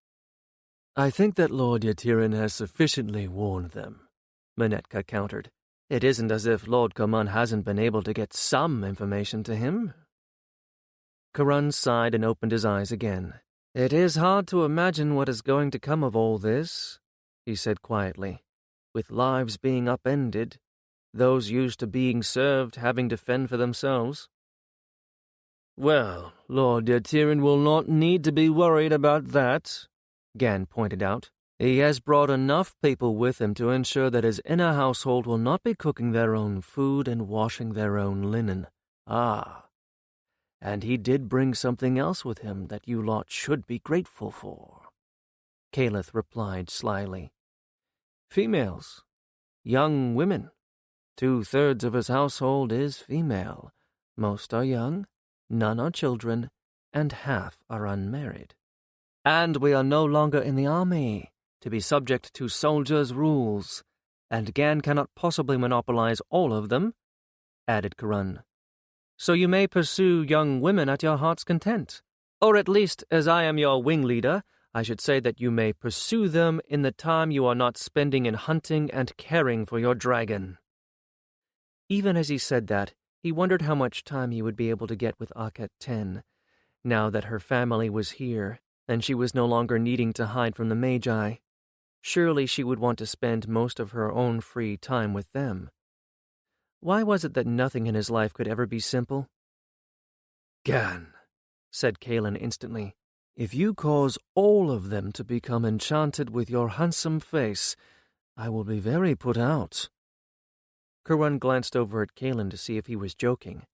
C: I think that Lord Yatirin has sufficiently warned them, Menetka countered. It isn't as if Lord Kaman hasn't been able to get some information to him. Karun sighed and opened his eyes again. It is hard to imagine what is going to come of all this, he said quietly. With lives being upended, those used to being served having to fend for themselves. Well, Lord Yatirin will not need to be worried about that, Gan pointed out. He has brought enough people with him to ensure that his inner household will not be cooking their own food and washing their own linen. Ah, and he did bring something else with him that you lot should be grateful for, Caliph replied slyly. Females. Young women. 2/3 of his household is female. Most are young, none are children, and half are unmarried. And we are no longer in the army, to be subject to soldiers' rules, and Gan cannot possibly monopolize all of them, added Karun. So you may pursue young women at your heart's content, or at least, as I am your wing leader, I should say that you may pursue them in the time you are not spending in hunting and caring for your dragon. Even as he said that, he wondered how much time he would be able to get with Akhet 10, now that her family was here, and she was no longer needing to hide from the Magi. Surely she would want to spend most of her own free time with them. Why was it that nothing in his life could ever be simple? Gan, said Kalen instantly. If you cause all of them to become enchanted with your handsome face, I will be very put out.
B: Curran glanced over at Kalen to see if he was joking,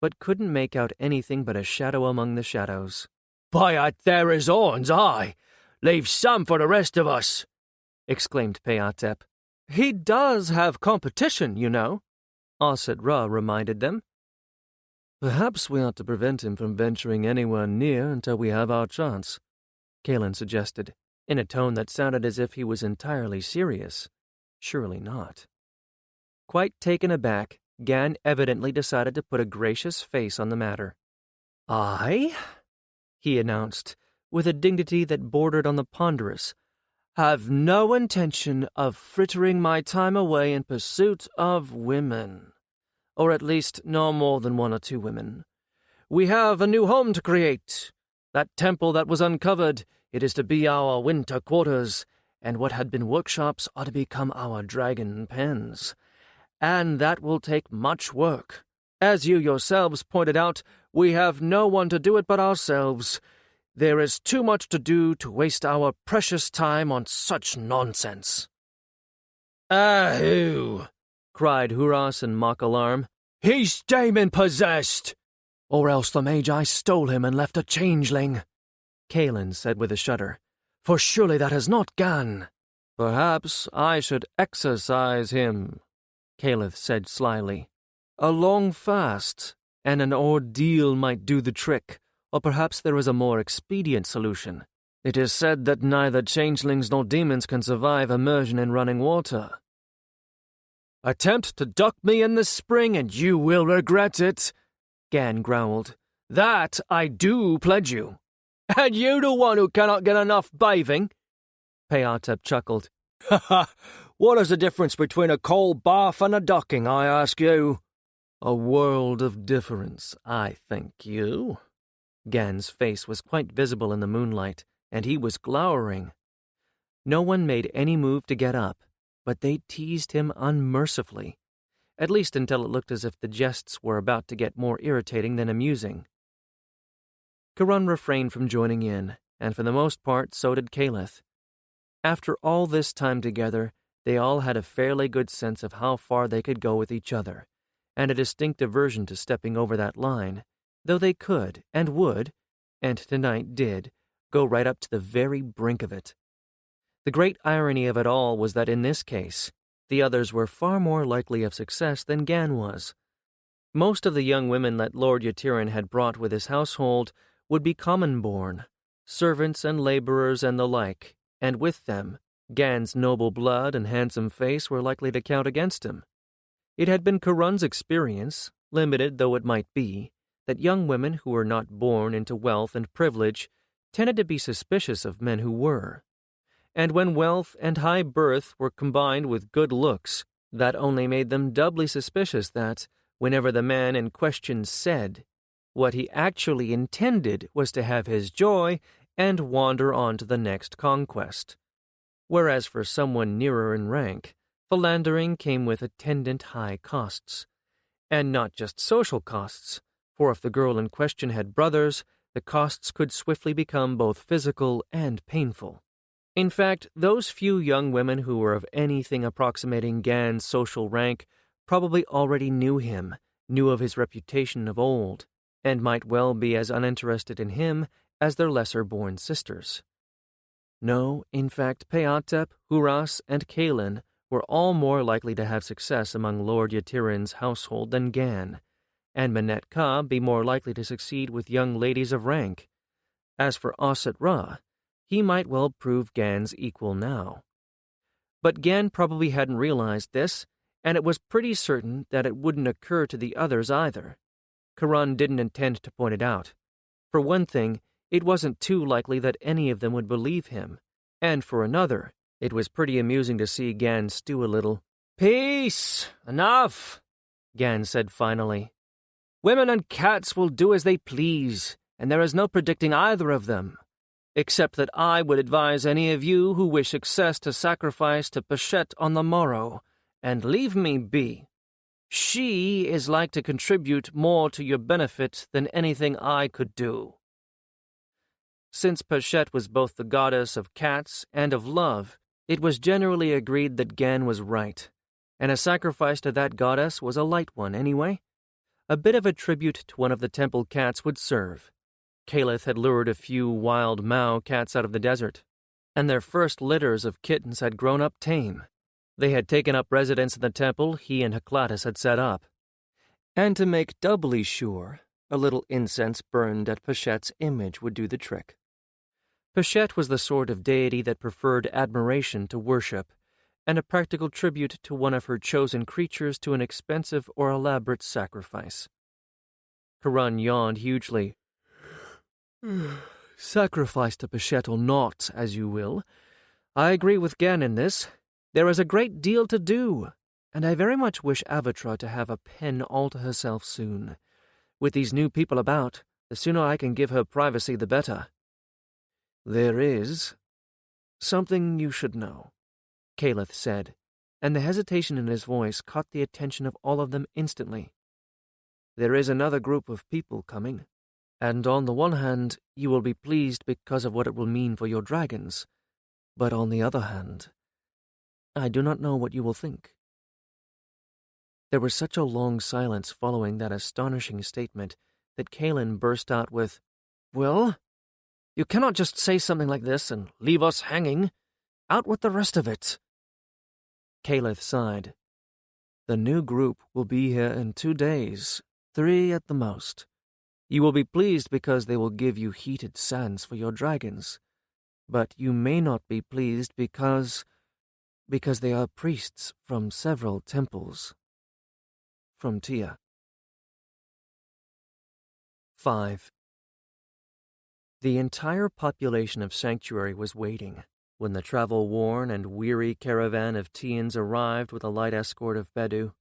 B: but couldn't make out anything but a shadow among the shadows.
C: "By Athera's horns, aye! Leave some for the rest of us!"
B: exclaimed Peatep. "He does have competition, you know," Aset Ra reminded them.
A: "Perhaps we ought to prevent him from venturing anywhere near until we have our chance," Kalen suggested, in a tone that sounded as if he was entirely serious. Surely not. Quite taken aback, Gan evidently decided to put a gracious face on the matter.
C: "I," he announced, with a dignity that bordered on the ponderous, "have no intention of frittering my time away in pursuit of women. Or at least no more than one or two women. We have a new home to create. That temple that was uncovered, it is to be our winter quarters, and what had been workshops are to become our dragon pens. And that will take much work. As you yourselves pointed out, we have no one to do it but ourselves. There is too much to do to waste our precious time on such nonsense." "Ahoo!" cried Huras in mock alarm. "He's demon-possessed!" "Or else the Magi stole him and left a changeling," Kalen said with a shudder. "For surely that is not Gan."
A: "Perhaps I should exorcise him," Caliph said slyly. "A long fast and an ordeal might do the trick, or perhaps there is a more expedient solution.
C: It is said that neither changelings nor demons can survive immersion in running water." "Attempt to duck me in the spring and you will regret it," Gan growled. "That I do pledge you. And you the one who cannot get enough bathing?" Peatep chuckled. "Ha ha! What is the difference between a cold bath and a ducking, I ask you?"
A: "A world of difference, I think you."
B: Gan's face was quite visible in the moonlight, and he was glowering. No one made any move to get up, but they teased him unmercifully, at least until it looked as if the jests were about to get more irritating than amusing. Curran refrained from joining in, and for the most part so did Caliph. After all this time together, they all had a fairly good sense of how far they could go with each other, and a distinct aversion to stepping over that line, though they could and would, and tonight did, go right up to the very brink of it. The great irony of it all was that in this case, the others were far more likely of success than Gan was. Most of the young women that Lord Yatiran had brought with his household would be common-born, servants and laborers and the like, and with them, Gan's noble blood and handsome face were likely to count against him. It had been Curran's experience, limited though it might be, that young women who were not born into wealth and privilege tended to be suspicious of men who were. And when wealth and high birth were combined with good looks, that only made them doubly suspicious that, whenever the man in question said, what he actually intended was to have his joy and wander on to the next conquest. Whereas for someone nearer in rank, philandering came with attendant high costs. And not just social costs, for if the girl in question had brothers, the costs could swiftly become both physical and painful. In fact, those few young women who were of anything approximating Gan's social rank probably already knew him, knew of his reputation of old, and might well be as uninterested in him as their lesser-born sisters. No, in fact, Peatep, Huras, and Kalen were all more likely to have success among Lord Yatiran's household than Gan, and Manette Ka be more likely to succeed with young ladies of rank. As for Aset Ra, he might well prove Gan's equal now. But Gan probably hadn't realized this, and it was pretty certain that it wouldn't occur to the others either. Curran didn't intend to point it out. For one thing, it wasn't too likely that any of them would believe him, and for another, it was pretty amusing to see Gan stew a little. "Peace! Enough!" Gan said finally. "Women and cats will do as they please, and there is no predicting either of them. Except that I would advise any of you who wish success to sacrifice to Pashette on the morrow, and leave me be. She is like to contribute more to your benefit than anything I could do." Since Pashette was both the goddess of cats and of love, it was generally agreed that Gan was right. and a sacrifice to that goddess was a light one anyway. A bit of a tribute to one of the temple cats would serve. Caliph had lured a few wild Mao cats out of the desert, and their first litters of kittens had grown up tame. They had taken up residence in the temple he and Heclatus had set up. And to make doubly sure, a little incense burned at Pachette's image would do the trick. Pachette was the sort of deity that preferred admiration to worship, and a practical tribute to one of her chosen creatures to an expensive or elaborate sacrifice. Karun yawned hugely. Sacrifice to Pachette or not, as you will. I agree with Gan in this. There is a great deal to do, and I very much wish Avatra to have a pen all to herself soon. With these new people about, the sooner I can give her privacy, the better. There is something you should know, Caliph said, and the hesitation in his voice caught the attention of all of them instantly. There is another group of people coming, and on the one hand, you will be pleased because of what it will mean for your dragons, but on the other hand, I do not know what you will think. There was such a long silence following that astonishing statement that Kalen burst out with, Well, you cannot just say something like this and leave us hanging. Out with the rest of it. Caliph sighed. The new group will be here in 2 days, 3 at the most. You will be pleased because they will give you heated sands for your dragons, but you may not be pleased because they are priests from several temples. From Tia. 5. The entire population of Sanctuary was waiting when the travel-worn and weary caravan of Tians arrived with a light escort of Bedu.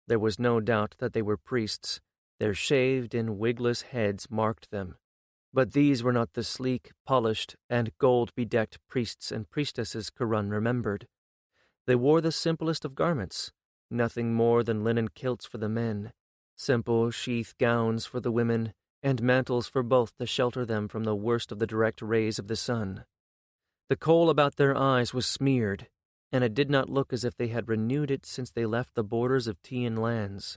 B: There was no doubt that they were priests. Their shaved-in, wigless heads marked them. But these were not the sleek, polished, and gold-bedecked priests and priestesses Karun remembered. They wore the simplest of garments, nothing more than linen kilts for the men, simple sheath gowns for the women, and mantles for both to shelter them from the worst of the direct rays of the sun. The coal about their eyes was smeared, and it did not look as if they had renewed it since they left the borders of Tian lands.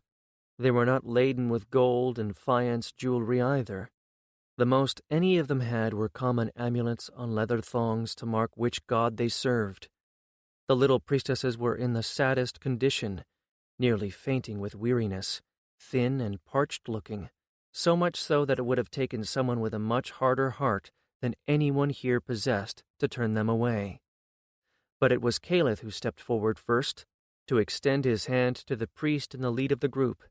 B: They were not laden with gold and faience jewelry either. The most any of them had were common amulets on leather thongs to mark which god they served. The little priestesses were in the saddest condition, nearly fainting with weariness, thin and parched-looking, so much so that it would have taken someone with a much harder heart than anyone here possessed to turn them away. But it was Caliph who stepped forward first, to extend his hand to the priest in the lead of the group,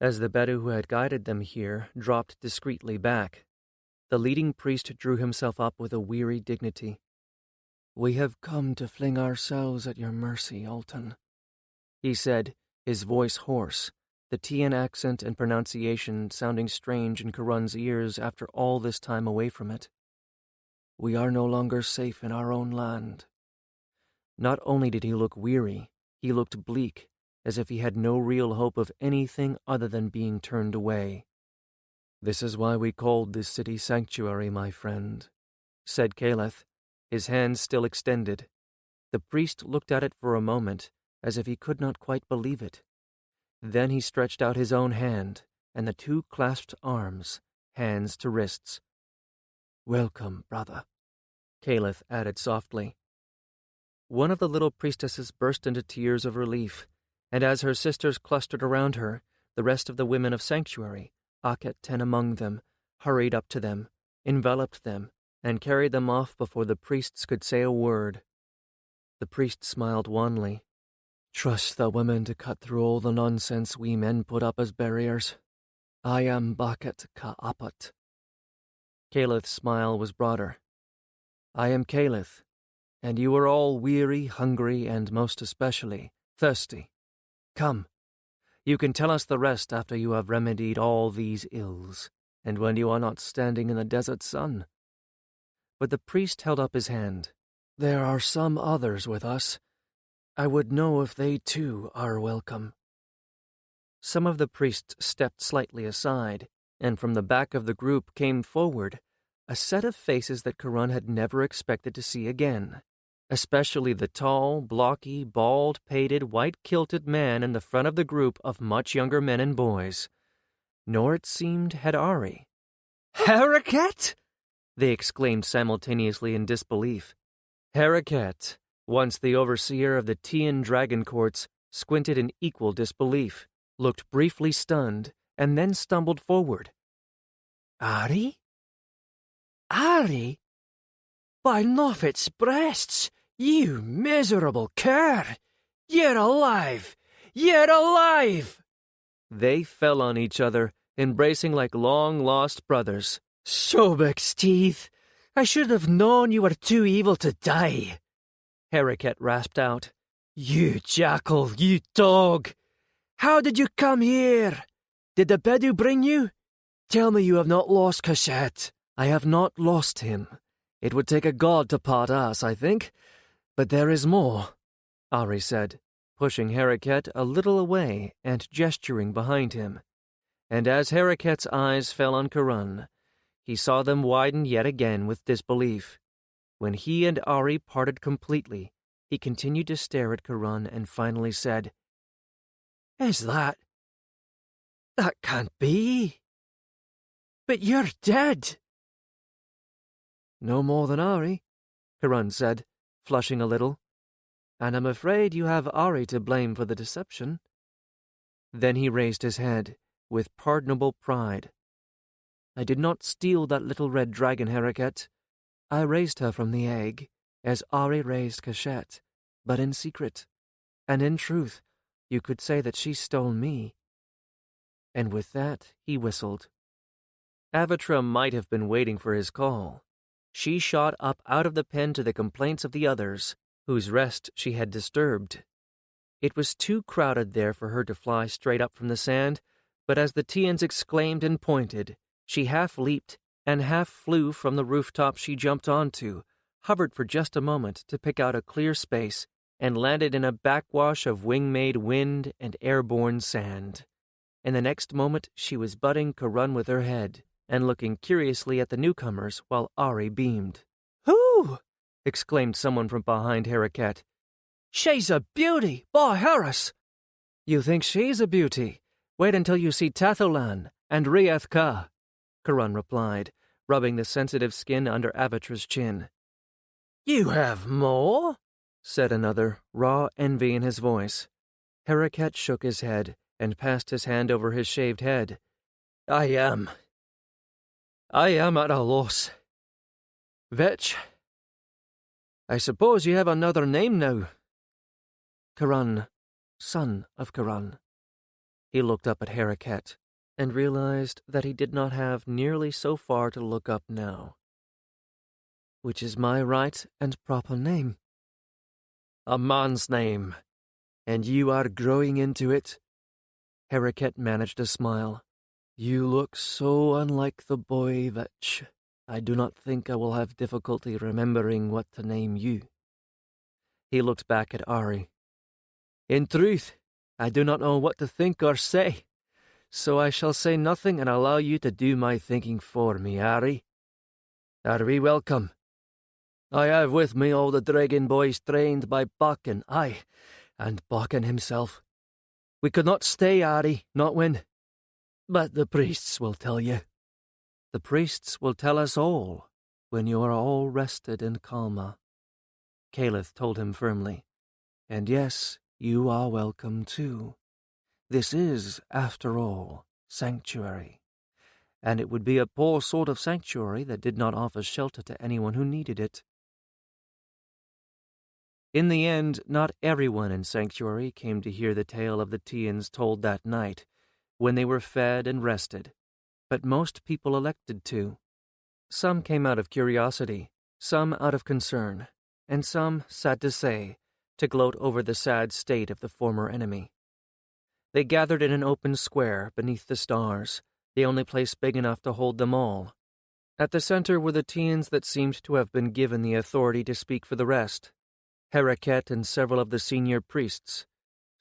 B: as the Bedu who had guided them here dropped discreetly back. The leading priest drew himself up with a weary dignity. "We have come to fling ourselves at your mercy, Alton," he said, his voice hoarse, the Tian accent and pronunciation sounding strange in Karun's ears after all this time away from it. "We are no longer safe in our own land." Not only did he look weary, he looked bleak, as if he had no real hope of anything other than being turned away. "This is why we called this city Sanctuary, my friend," said Caliph, his hands still extended. The priest looked at it for a moment, as if he could not quite believe it. Then he stretched out his own hand, and the two clasped arms, hands to wrists. "Welcome, brother," Caliph added softly. One of the little priestesses burst into tears of relief, and as her sisters clustered around her, the rest of the women of Sanctuary, Akhet 10 among them, hurried up to them, enveloped them, and carried them off before the priests could say a word. The priest smiled wanly. "Trust the women to cut through all the nonsense we men put up as barriers. I am Baket Ka'apat." Caliph's smile was broader. "I am Caliph, and you are all weary, hungry, and most especially thirsty. Come, you can tell us the rest after you have remedied all these ills, and when you are not standing in the desert sun." But the priest held up his hand. "There are some others with us. I would know if they too are welcome." Some of the priests stepped slightly aside, and from the back of the group came forward a set of faces that Karun had never expected to see again, especially the tall, blocky, bald-pated, white-kilted man in the front of the group of much younger men and boys. Nor, it seemed, had Ari.
C: "Harriet!"
B: they exclaimed simultaneously in disbelief. Harriet, once the overseer of the Tian Dragon Courts, squinted in equal disbelief, looked briefly stunned, and then stumbled forward.
C: "Ari? Ari? By Nofet's breasts, you miserable cur! You're alive! You're alive!"
B: They fell on each other, embracing like long-lost brothers.
C: "Sobek's teeth! I should have known you were too evil to die,"
B: Harriet rasped out.
C: "You jackal, you dog! How did you come here? Did the Bedu bring you? Tell me you have not lost Cachette."
B: "I have not lost him. It would take a god to part us, I think. But there is more," Ari said, pushing Harriet a little away and gesturing behind him. And as Harriet's eyes fell on Karan, he saw them widen yet again with disbelief. When he and Ari parted completely, he continued to stare at Karan and finally said,
C: "Is that can't be. But you're dead."
B: "No more than Ari," Karan said, flushing a little. "And I'm afraid you have Ari to blame for the deception." Then he raised his head, with pardonable pride. "I did not steal that little red dragon, Harriet. I raised her from the egg, as Ari raised Cachette, but in secret. And in truth, you could say that she stole me." And with that, he whistled. Avatra might have been waiting for his call. She shot up out of the pen to the complaints of the others, whose rest she had disturbed. It was too crowded there for her to fly straight up from the sand, but as the Tians exclaimed and pointed, she half leaped and half flew from the rooftop she jumped onto, hovered for just a moment to pick out a clear space, and landed in a backwash of wing-made wind and airborne sand. In the next moment she was butting Karan with her head, and looking curiously at the newcomers while Ari beamed.
C: "Who?"
B: exclaimed someone from behind Harriet.
C: "She's a beauty, by Harris!"
B: "You think she's a beauty? Wait until you see Tatholan and Riath Ka," Karan replied, rubbing the sensitive skin under Avatra's chin.
C: "You have more?"
B: said another, raw envy in his voice. Harriet shook his head and passed his hand over his shaved head.
C: I am at a loss.
B: Vetch, I suppose you have another name now." "Karan, son of Karan." He looked up at Harriet and realized that he did not have nearly so far to look up now. "Which is my right and proper name."
C: "A man's name, and you are growing into it."
B: Harriet managed a smile.
C: "You look so unlike the boy, Vetch. I do not think I will have difficulty remembering what to name you."
B: He looked back at Ari.
C: "In truth, I do not know what to think or say, so I shall say nothing and allow you to do my thinking for me, Ari. Are we welcome? I have with me all the dragon boys trained by Bakken, aye, and Bakken himself. We could not stay, Ari, not when. But the priests will tell you."
B: "The priests will tell us all when you are all rested in Kalma," Caliph told him firmly. "And yes, you are welcome too. This is, after all, sanctuary, and it would be a poor sort of sanctuary that did not offer shelter to anyone who needed it." In the end, not everyone in Sanctuary came to hear the tale of the Tians told that night, when they were fed and rested, but most people elected to. Some came out of curiosity, some out of concern, and some, sad to say, to gloat over the sad state of the former enemy. They gathered in an open square beneath the stars, the only place big enough to hold them all. At the center were the Tians that seemed to have been given the authority to speak for the rest. Harriet and several of the senior priests.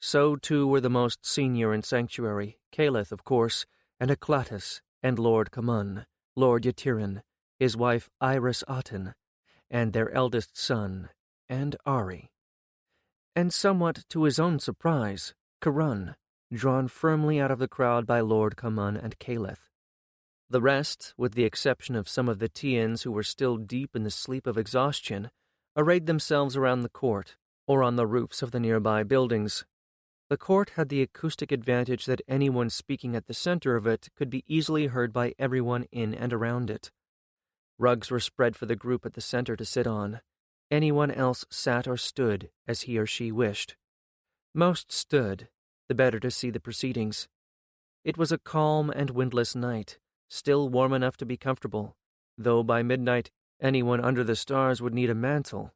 B: So too were the most senior in Sanctuary, Caliph, of course, and Eclatus, and Lord Kamun, Lord Yatirin, his wife Iris Aten, and their eldest son, and Ari. And somewhat to his own surprise, Karun, drawn firmly out of the crowd by Lord Kaman and Caliph. The rest, with the exception of some of the Tians who were still deep in the sleep of exhaustion, arrayed themselves around the court, or on the roofs of the nearby buildings. The court had the acoustic advantage that anyone speaking at the center of it could be easily heard by everyone in and around it. Rugs were spread for the group at the center to sit on. Anyone else sat or stood as he or she wished. Most stood, the better to see the proceedings. It was a calm and windless night, still warm enough to be comfortable, though by midnight anyone under the stars would need a mantle.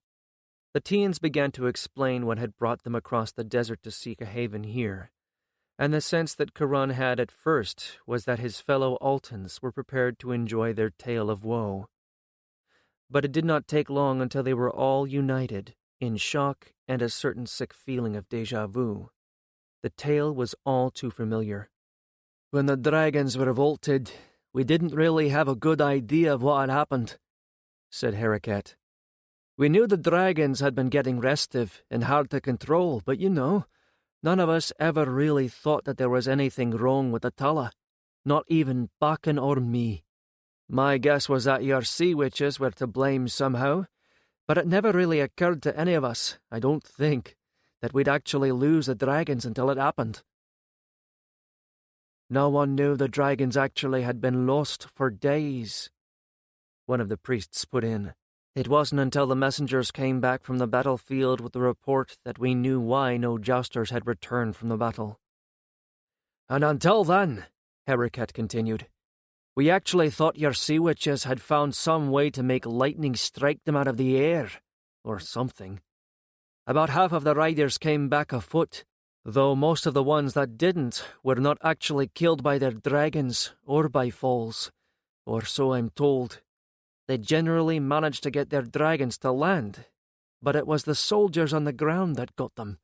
B: The Tians began to explain what had brought them across the desert to seek a haven here, and the sense that Karun had at first was that his fellow Altans were prepared to enjoy their tale of woe. But it did not take long until they were all united, in shock and a certain sick feeling of déjà vu. The tale was all too familiar.
C: When the dragons were revolted, we didn't really have a good idea of what had happened, said Harakat. We knew the dragons had been getting restive and hard to control, but none of us ever really thought that there was anything wrong with the Tala, not even Bakken or me. My guess was that your sea witches were to blame somehow, but it never really occurred to any of us, I don't think, that we'd actually lose the dragons until it happened. No one knew the dragons actually had been lost for days, one of the priests put in. It wasn't until the messengers came back from the battlefield with the report that we knew why no jousters had returned from the battle. And until then, Harakat continued, we actually thought your sea witches had found some way to make lightning strike them out of the air, or something. About half of the riders came back afoot, though most of the ones that didn't were not actually killed by their dragons or by falls, or so I'm told. They generally managed to get their dragons to land, but it was the soldiers on the ground that got them.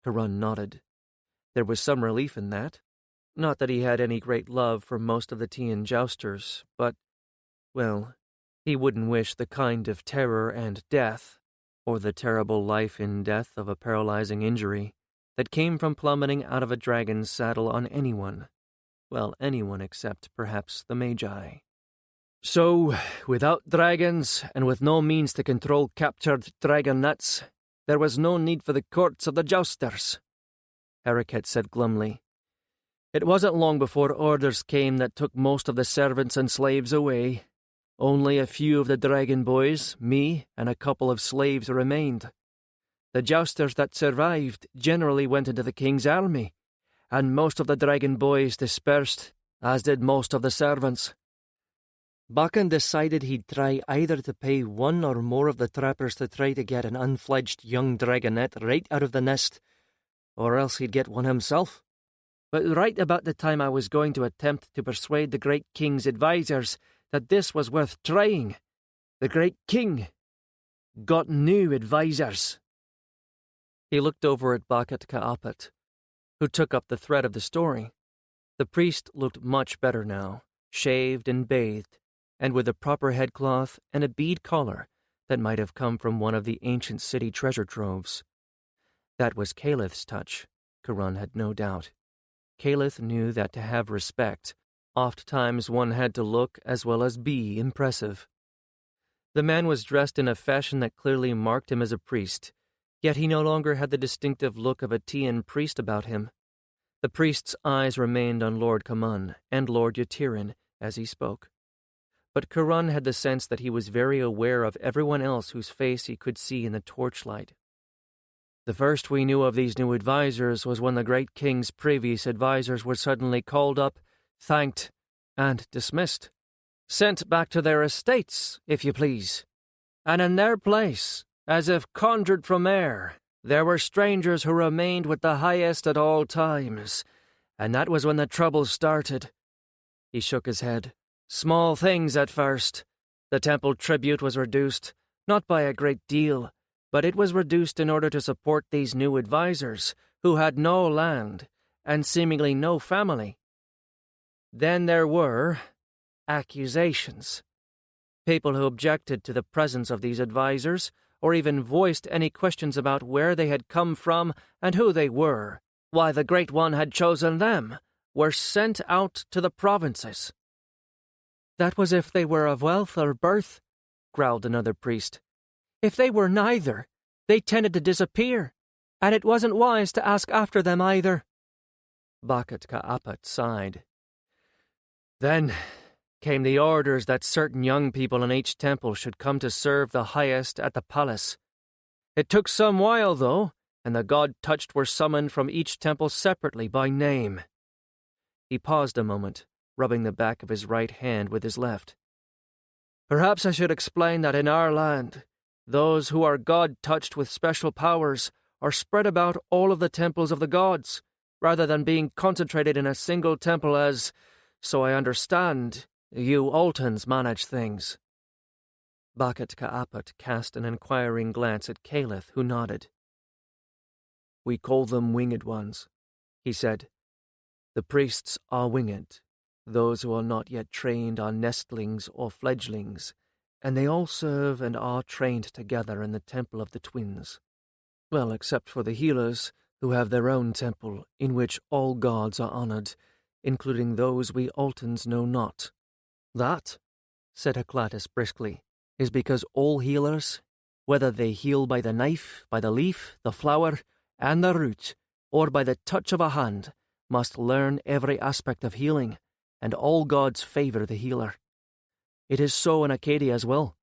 C: Karun nodded. There was some relief in that. Not that he had any great love for most of the Tian jousters, but, well, he wouldn't wish the kind of terror and death, or the terrible life in death of a paralyzing injury, that came from plummeting out of a dragon's saddle on anyone. Well, anyone except, perhaps, the Magi. So, without dragons, and with no means to control captured dragonettes, there was no need for the courts of the jousters, Harakat said glumly. It wasn't long before orders came that took most of the servants and slaves away. Only a few of the dragon boys, me, and a couple of slaves remained. The jousters that survived generally went into the king's army, and most of the dragon boys dispersed, as did most of the servants. Bakken decided he'd try either to pay one or more of the trappers to try to get an unfledged young dragonette right out of the nest, or else he'd get one himself. But right about the time I was going to attempt to persuade the great king's advisers that this was worth trying, the great king got new advisers. He looked over at Bakat Ka'apet, who took up the thread of the story. The priest looked much better now, shaved and bathed, and with a proper headcloth and a bead collar that might have come from one of the ancient city treasure troves. That was Calith's touch, Karun had no doubt. Calith knew that to have respect, oft-times one had to look as well as be impressive. The man was dressed in a fashion that clearly marked him as a priest, yet he no longer had the distinctive look of a Tian priest about him. The priest's eyes remained on Lord Kaman and Lord Yatirin as he spoke. But Karun had the sense that he was very aware of everyone else whose face he could see in the torchlight. The first we knew of these new advisers was when the great king's previous advisers were suddenly called up, thanked, and dismissed. Sent back to their estates, if you please. And in their place, as if conjured from air, there were strangers who remained with the highest at all times, and that was when the trouble started. He shook his head. Small things at first. The temple tribute was reduced, not by a great deal, but it was reduced in order to support these new advisers, who had no land, and seemingly no family. Then there were accusations. People who objected to the presence of these advisers,
B: or even voiced any questions about where they had come from and who they were, why the Great One had chosen them, were sent out to the provinces. "That was if they were of wealth or birth," growled another priest. "If they were neither, they tended to disappear, and it wasn't wise to ask after them either." Bakat Ka'apat sighed. "Then came the orders that certain young people in each temple should come to serve the highest at the palace. It took some while, though, and the God-touched were summoned from each temple separately by name." He paused a moment, rubbing the back of his right hand with his left. "Perhaps I should explain that in our land, those who are God-touched with special powers are spread about all of the temples of the gods, rather than being concentrated in a single temple as, so I understand, you Altans manage things." Bakat Ka'apat cast an inquiring glance at Caliph, who nodded. "We call them winged ones," he said. "The priests are winged, those who are not yet trained are nestlings or fledglings, and they all serve and are trained together in the Temple of the Twins. Well, except for the healers, who have their own temple, in which all gods are honored, including those we Altans know not." "That," said Heklatus briskly, "is because all healers, whether they heal by the knife, by the leaf, the flower, and the root, or by the touch of a hand, must learn every aspect of healing, and all gods favor the healer. It is so in Acadia as well.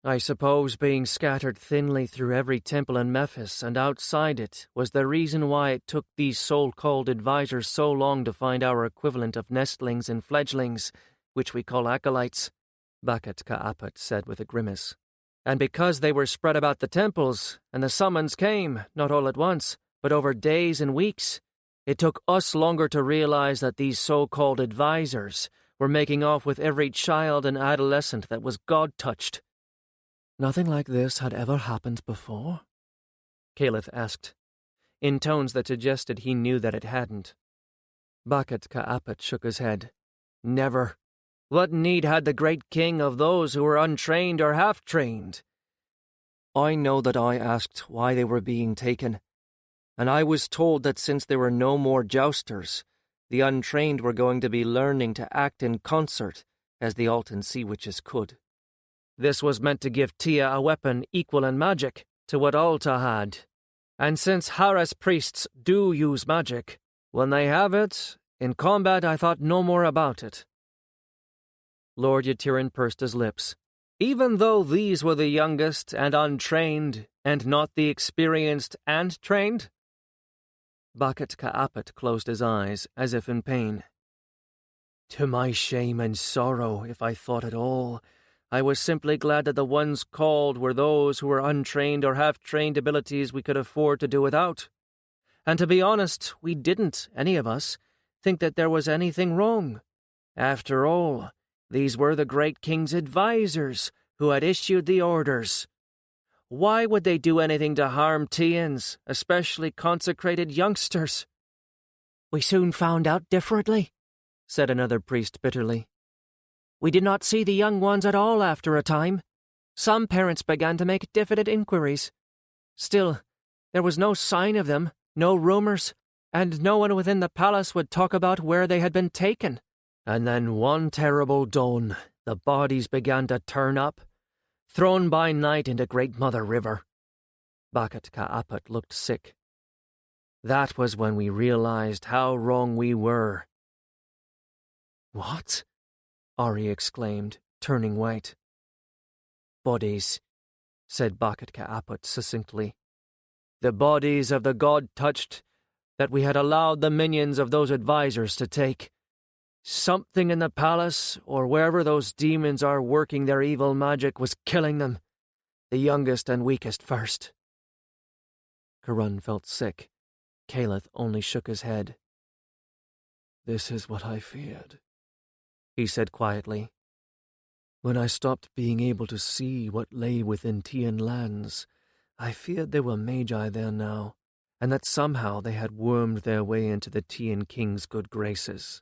B: I suppose being scattered thinly through every temple in Memphis and outside it was the reason why it took these so-called advisors so long to find our equivalent of nestlings and fledglings, which we call acolytes," Bakat Ka'apat said with a grimace. "And because they were spread about the temples, and the summons came, not all at once, but over days and weeks, it took us longer to realize that these so-called advisors were making off with every child and adolescent that was God-touched." "Nothing like this had ever happened before?" Caliph asked, in tones that suggested he knew that it hadn't. Bakat Ka'apat shook his head. "Never. What need had the great king of those who were untrained or half-trained? I know that I asked why they were being taken, and I was told that since there were no more jousters, the untrained were going to be learning to act in concert, as the Altan sea witches could. This was meant to give Tia a weapon equal in magic to what Alta had, and since Haras priests do use magic, when they have it, in combat I thought no more about it." Lord Yatirin pursed his lips. "Even though these were the youngest and untrained, and not the experienced and trained?" Bakat Ka'apat closed his eyes, as if in pain. "To my shame and sorrow, if I thought at all, I was simply glad that the ones called were those who were untrained or half-trained abilities we could afford to do without. And to be honest, we didn't, any of us, think that there was anything wrong. After all, these were the great king's advisors who had issued the orders. Why would they do anything to harm Tians, especially consecrated youngsters?" "We soon found out differently," said another priest bitterly. "We did not see the young ones at all after a time. Some parents began to make diffident inquiries. Still, there was no sign of them, no rumors, and no one within the palace would talk about where they had been taken. And then one terrible dawn, the bodies began to turn up, thrown by night into Great Mother River." Bakat Ka'apat looked sick. "That was when we realized how wrong we were." "What?" Ari exclaimed, turning white. "Bodies," said Bakat Ka'apat succinctly. "The bodies of the God-touched that we had allowed the minions of those advisors to take. Something in the palace, or wherever those demons are working their evil magic, was killing them. The youngest and weakest first." Karun felt sick. Caliph only shook his head. "This is what I feared," he said quietly. "When I stopped being able to see what lay within Tian lands, I feared there were magi there now, and that somehow they had wormed their way into the Tian king's good graces."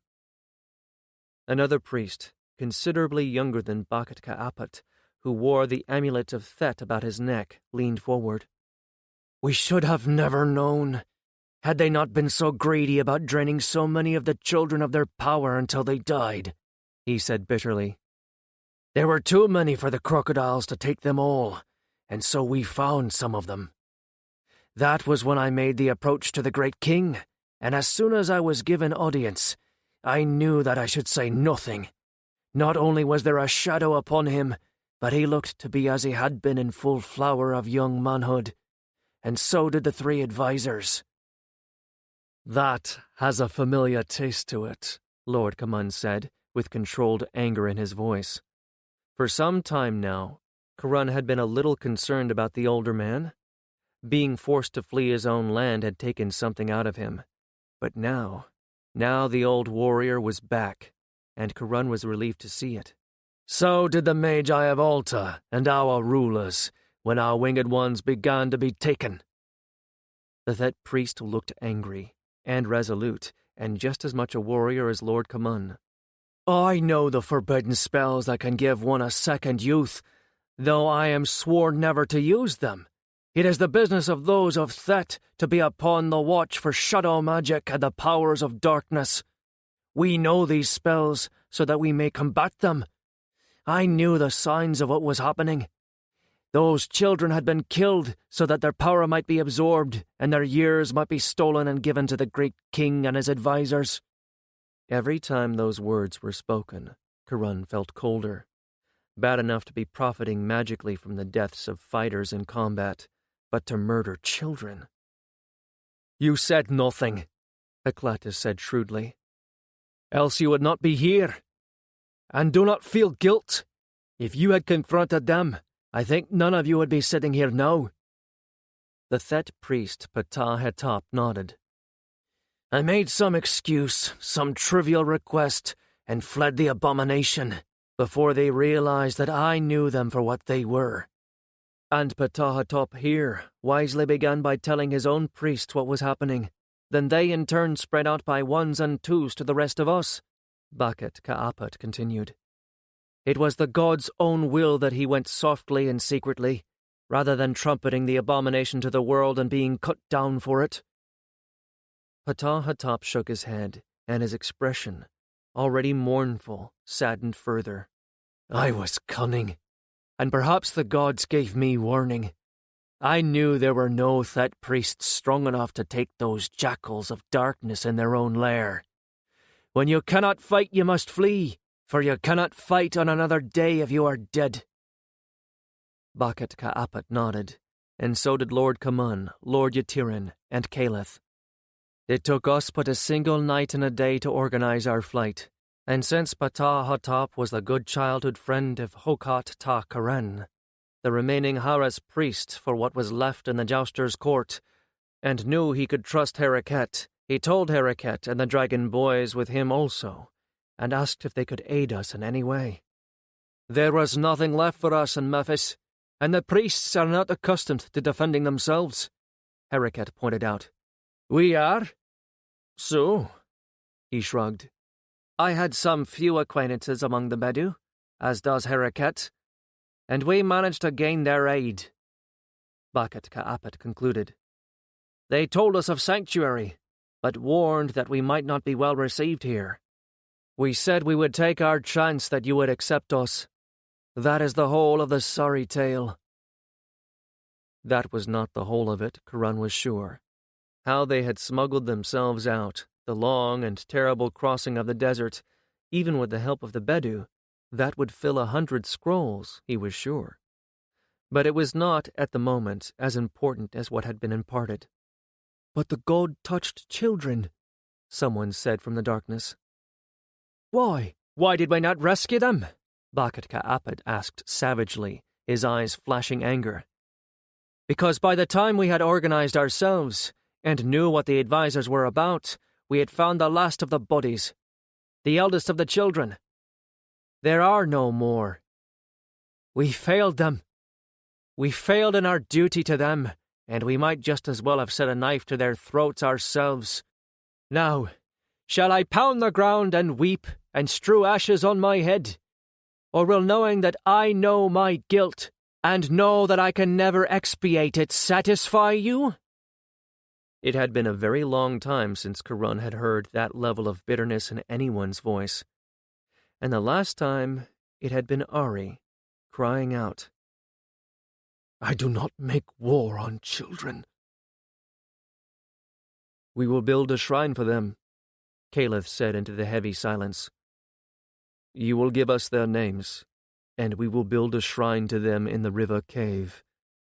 B: Another priest, considerably younger than Bakat Ka'apat, who wore the amulet of Thet about his neck, leaned forward.
C: "We should have never known, had they not been so greedy about draining so many of the children of their power until they died," he said bitterly. "There were too many for the crocodiles to take them all, and so we found some of them. That was when I made the approach to the great king, and as soon as I was given audience, I knew that I should say nothing. Not only was there a shadow upon him, but he looked to be as he had been in full flower of young manhood, and so did the 3 advisers."
B: "That has a familiar taste to it," Lord Kamun said, with controlled anger in his voice. For some time now, Karun had been a little concerned about the older man. Being forced to flee his own land had taken something out of him. But now the old warrior was back, and Karun was relieved to see it.
C: "So did the Magi of Alta and our rulers, when our winged ones began to be taken."
B: The Thet priest looked angry and resolute, and just as much a warrior as Lord Kamun.
C: "I know the forbidden spells that can give one a second youth, though I am sworn never to use them. It is the business of those of Thet to be upon the watch for shadow magic and the powers of darkness. We know these spells so that we may combat them. I knew the signs of what was happening. Those children had been killed so that their power might be absorbed and their years might be stolen and given to the great king and his advisers."
B: Every time those words were spoken, Karun felt colder. Bad enough to be profiting magically from the deaths of fighters in combat, but to murder children.
C: "You said nothing," Eclatus said shrewdly. "Else you would not be here. And do not feel guilt. If you had confronted them, I think none of you would be sitting here now."
B: The Thet priest Ptah-Hetep nodded.
C: "I made some excuse, some trivial request, and fled the abomination, before they realized that I knew them for what they were."
B: And Ptah-Hetep here wisely began by telling his own priests what was happening. Then they in turn spread out by ones and twos to the rest of us, Bakhet Ka'apet continued. It was the god's own will that he went softly and secretly, rather than trumpeting the abomination to the world and being cut down for it. Ptah-Hetep shook his head, and his expression, already mournful, saddened further.
C: "I was cunning, and perhaps the gods gave me warning. I knew there were no Thet priests strong enough to take those jackals of darkness in their own lair. When you cannot fight, you must flee, for you cannot fight on another day if you are dead."
B: Bakhet Ka'apet nodded, and so did Lord Kamun, Lord Yatirin, and Caliph. It took us but a single night and a day to organize our flight, and since Ptah-Hetep was the good childhood friend of Hokat Ta Karen, the remaining Haras priest for what was left in the jouster's court, and knew he could trust Hereket, he told Hereket and the dragon boys with him also, and asked if they could aid us in any way.
C: "There was nothing left for us in Memphis, and the priests are not accustomed to defending themselves," Hereket pointed out. "We are."
B: "So?" He shrugged. "I had some few acquaintances among the Bedu, as does Hereket, and we managed to gain their aid," Bakhet Ka'apet concluded. "They told us of sanctuary, but warned that we might not be well received here. We said we would take our chance that you would accept us. That is the whole of the sorry tale." That was not the whole of it, Karun was sure. How they had smuggled themselves out, the long and terrible crossing of the desert, even with the help of the Bedu, that would fill 100 scrolls, he was sure. But it was not, at the moment, as important as what had been imparted.
C: "But the god-touched children," someone said from the darkness. "Why? Why did we not rescue them?"
B: Bakhet Ka'apet asked savagely, his eyes flashing anger.
C: "Because by the time we had organized ourselves, and knew what the advisors were about, we had found the last of the bodies, the eldest of the children. There are no more. We failed them. We failed in our duty to them, and we might just as well have set a knife to their throats ourselves. Now, shall I pound the ground and weep and strew ashes on my head?
B: Or will knowing that I know my guilt, and know that I can never expiate it, satisfy you?" It had been a very long time since Karun had heard that level of bitterness in anyone's voice, and the last time it had been Ari crying out,
C: "I do not make war on children."
A: "We will build a shrine for them," Caliph said into the heavy silence. "You will give us their names, and we will build a shrine to them in the river cave,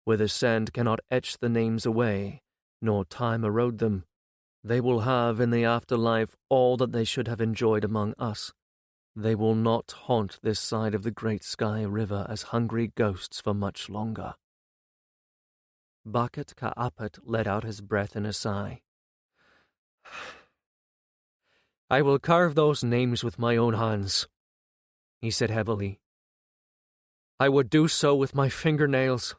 A: where the sand cannot etch the names away, nor time erode them. They will have in the afterlife all that they should have enjoyed among us. They will not haunt this side of the great sky river as hungry ghosts for much longer." Bakat Ka'apat let out his breath in a sigh. "I will carve those names with my own hands," he said heavily. "I would do so with my fingernails,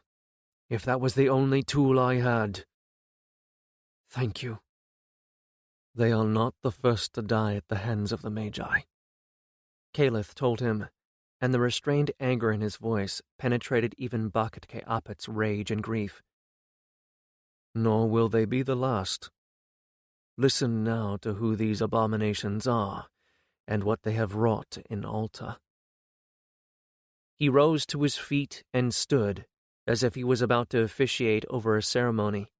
A: if that was the only tool I had."
C: "Thank you."
A: "They are not the first to die at the hands of the Magi," Caliph told him, and the restrained anger in his voice penetrated even Bakat Ka'apat's rage and grief. "Nor will they be the last. Listen now to who these abominations are, and what they have wrought in Alta." He rose to his feet and stood, as if he was about to officiate over a ceremony.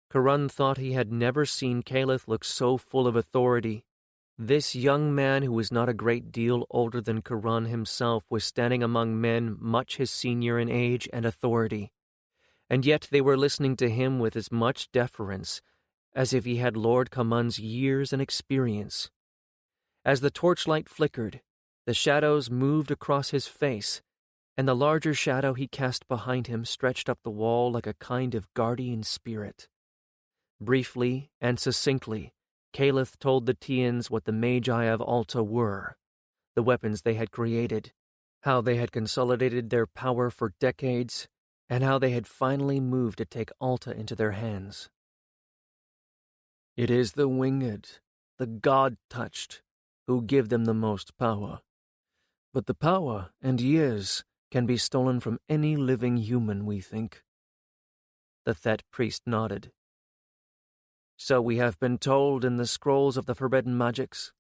A: Karun thought he had never seen Caliph look so full of authority. This young man, who was not a great deal older than Karun himself, was standing among men much his senior in age and authority, and yet they were listening to him with as much deference as if he had Lord Kamun's years and experience. As the torchlight flickered, the shadows moved across his face, and the larger shadow he cast behind him stretched up the wall like a kind of guardian spirit. Briefly and succinctly, Caliph told the Tians what the Magi of Alta were, the weapons they had created, how they had consolidated their power for decades, and how they had finally moved to take Alta into their hands. "It is the winged, the God-touched, who give them the most power. But the power and years can be stolen from any living human, we think." The Thet priest nodded. "So we have been told in the scrolls of the forbidden magics.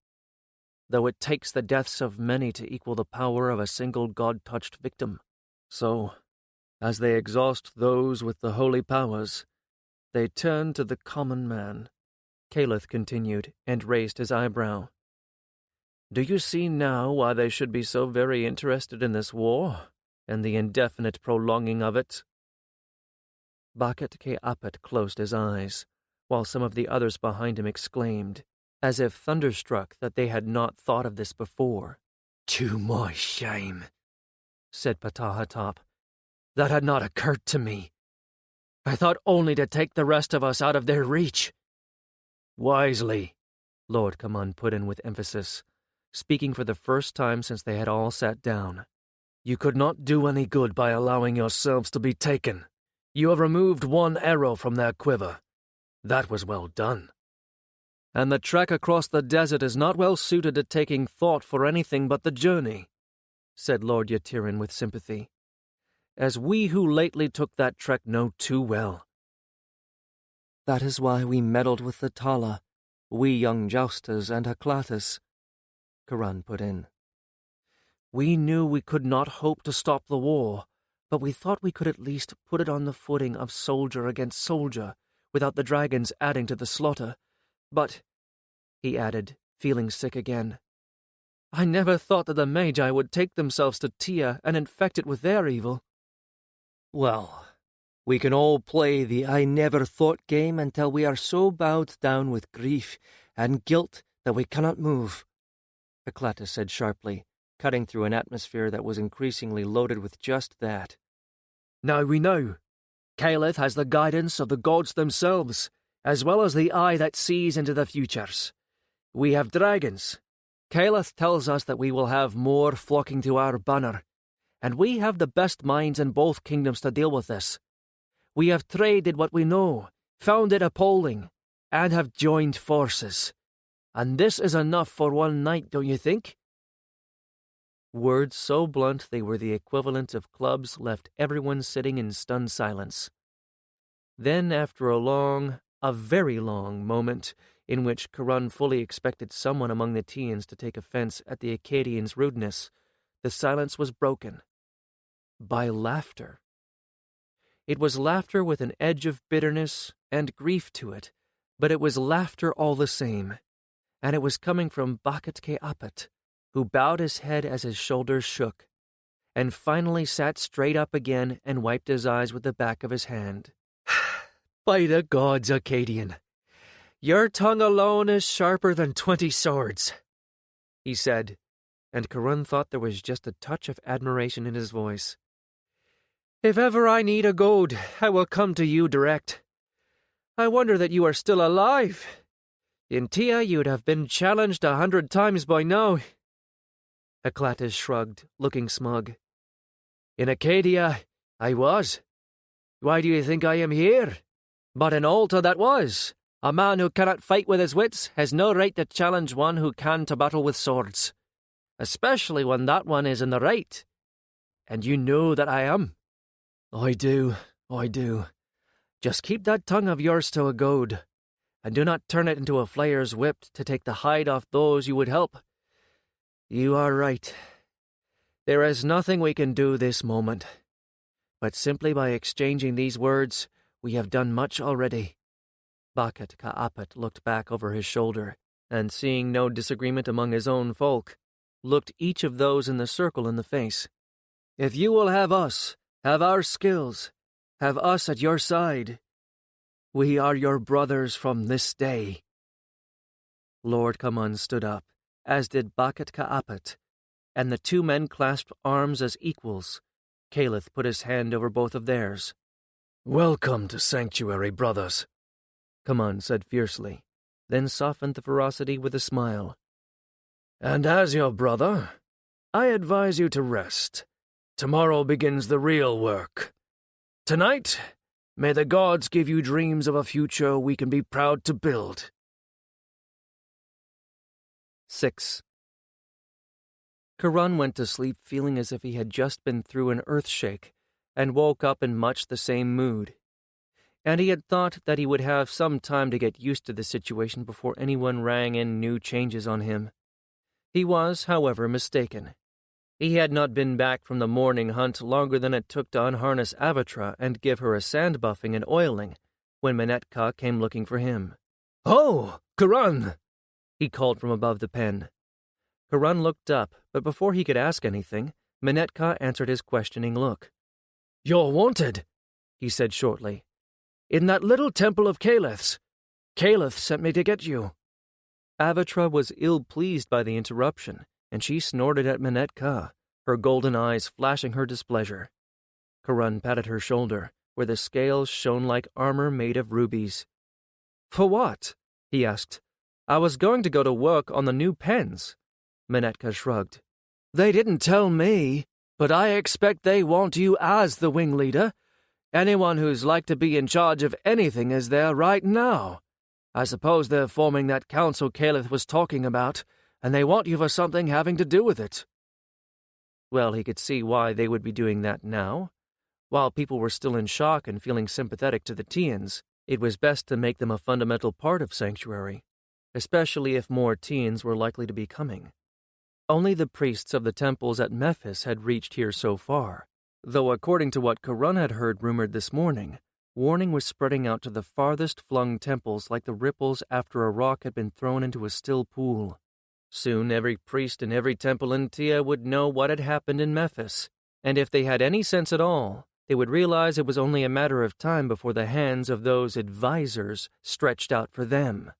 A: Though it takes the deaths of many to equal the power of a single God-touched victim. So, as they exhaust those with the holy powers, they turn to the common man," Caliph continued, and raised his eyebrow. "Do you see now why they should be so very interested in this war, and the indefinite prolonging of it?" Bakat Ka'apat closed his eyes, while some of the others behind him exclaimed, as if thunderstruck that they had not thought of this before.
C: "To my shame," said Patahatop. "That had not occurred to me. I thought only to take the rest of us out of their reach."
A: "Wisely," Lord Kamun put in with emphasis, speaking for the first time since they had all sat down.
C: "You could not do any good by allowing yourselves to be taken. You have removed one arrow from their quiver. That was well done."
A: "And the trek across the desert is not well suited to taking thought for anything but the journey," said Lord Yatirin with sympathy, "as we who lately took that trek know too well."
B: "That is why we meddled with the Tala, we young jousters and Haklatus," Karun put in. "We knew we could not hope to stop the war, but we thought we could at least put it on the footing of soldier against soldier, without the dragons adding to the slaughter. But," he added, feeling sick again, "I never thought that the Magi would take themselves to Tia and infect it with their evil."
D: "Well, we can all play the I never thought game until we are so bowed down with grief and guilt that we cannot move,"
B: Haklatus said sharply, cutting through an atmosphere that was increasingly loaded with just that.
C: "Now we know. Caliph has the guidance of the gods themselves, as well as the eye that sees into the futures. We have dragons. Caliph tells us that we will have more flocking to our banner, and we have the best minds in both kingdoms to deal with this. We have traded what we know, found it appalling, and have joined forces. And this is enough for one night, don't you think?"
B: Words so blunt they were the equivalent of clubs left everyone sitting in stunned silence. Then, after a very long moment, in which Karun fully expected someone among the Tians to take offense at the Acadian's rudeness, the silence was broken by laughter. It was laughter with an edge of bitterness and grief to it, but it was laughter all the same, and it was coming from Bakat Keapet, who bowed his head as his shoulders shook, and finally sat straight up again and wiped his eyes with the back of his hand. "By the gods, Acadian, your tongue alone is sharper than 20 swords," he said, and Karun thought there was just a touch of admiration in his voice. "If ever I need a goad, I will come to you direct. I wonder that you are still alive. In Tia you'd have been challenged 100 times by now." Aclatus shrugged, looking smug. "In Acadia, I was. Why do you think I am here? But in Alta that was. A man who cannot fight with his wits has no right to challenge one who can to battle with swords, especially when that one is in the right. And you know that I am." I do. Just keep that tongue of yours to a goad, and do not turn it into a flayer's whip to take the hide off those you would help. You are right. There is nothing we can do this moment, but simply by exchanging these words, we have done much already. Bakat Keapet looked back over his shoulder, and seeing no disagreement among his own folk, looked each of those in the circle in the face. "If you will have us, have our skills, have us at your side, we are your brothers from this day." Lord Kaman stood up, as did Bakat Keapet, and the two men clasped arms as equals. Caliph put his hand over both of theirs. "Welcome to Sanctuary, brothers," Kaman said fiercely, then softened the ferocity with a smile. "And as your brother, I advise you to rest. Tomorrow begins the real work. Tonight, may the gods give you dreams of a future we can be proud to build." 6. Karun went to sleep feeling as if he had just been through an earthshake, and woke up in much the same mood. And he had thought that he would have some time to get used to the situation before anyone rang in new changes on him. He was, however, mistaken. He had not been back from the morning hunt longer than it took to unharness Avatra and give her a sand buffing and oiling, when Menetka came looking for him. "Oh, Karun!" he called from above the pen. Karun looked up, but before he could ask anything, Menetka answered his questioning look. "You're wanted," he said shortly. "In that little temple of Calith's. Calith sent me to get you." Avatra was ill-pleased by the interruption, and she snorted at Menetka, her golden eyes flashing her displeasure. Karun patted her shoulder, where the scales shone like armor made of rubies. "For what?" he asked. "I was going to go to work on the new pens." Menetka shrugged. "They didn't tell me, but I expect they want you as the wing leader. Anyone who's like to be in charge of anything is there right now. I suppose they're forming that council Caliph was talking about, and they want you for something having to do with it." Well, he could see why they would be doing that now. While people were still in shock and feeling sympathetic to the Tians, it was best to make them a fundamental part of Sanctuary, especially if more Tians were likely to be coming. Only the priests of the temples at Memphis had reached here so far, though according to what Karun had heard rumored this morning, warning was spreading out to the farthest flung temples like the ripples after a rock had been thrown into a still pool. Soon every priest in every temple in Tia would know what had happened in Memphis, and if they had any sense at all, they would realize it was only a matter of time before the hands of those advisors stretched out for them,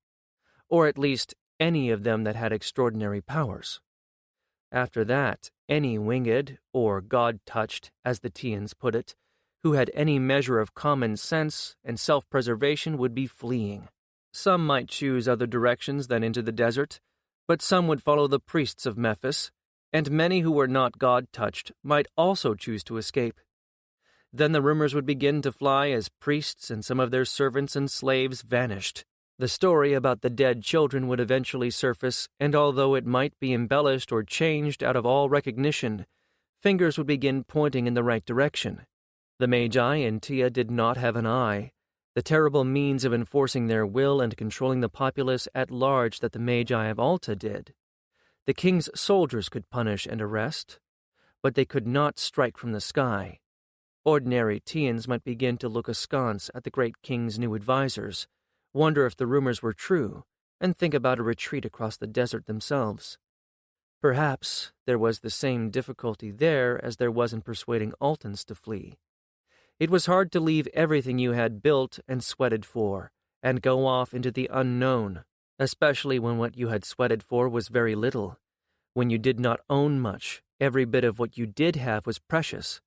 B: or at least any of them that had extraordinary powers. After that, any winged, or god-touched, as the Tians put it, who had any measure of common sense and self-preservation would be fleeing. Some might choose other directions than into the desert, but some would follow the priests of Memphis, and many who were not god-touched might also choose to escape. Then the rumors would begin to fly as priests and some of their servants and slaves vanished, The story about the dead children would eventually surface, and although it might be embellished or changed out of all recognition, fingers would begin pointing in the right direction. The Magi and Tia did not have an eye. The terrible means of enforcing their will and controlling the populace at large that the Magi of Alta did. The king's soldiers could punish and arrest, but they could not strike from the sky. Ordinary Tians might begin to look askance at the great king's new advisors, wonder if the rumors were true, and think about a retreat across the desert themselves. Perhaps there was the same difficulty there as there was in persuading Altans to flee. It was hard to leave everything you had built and sweated for, and go off into the unknown, especially when what you had sweated for was very little. When you did not own much, every bit of what you did have was precious.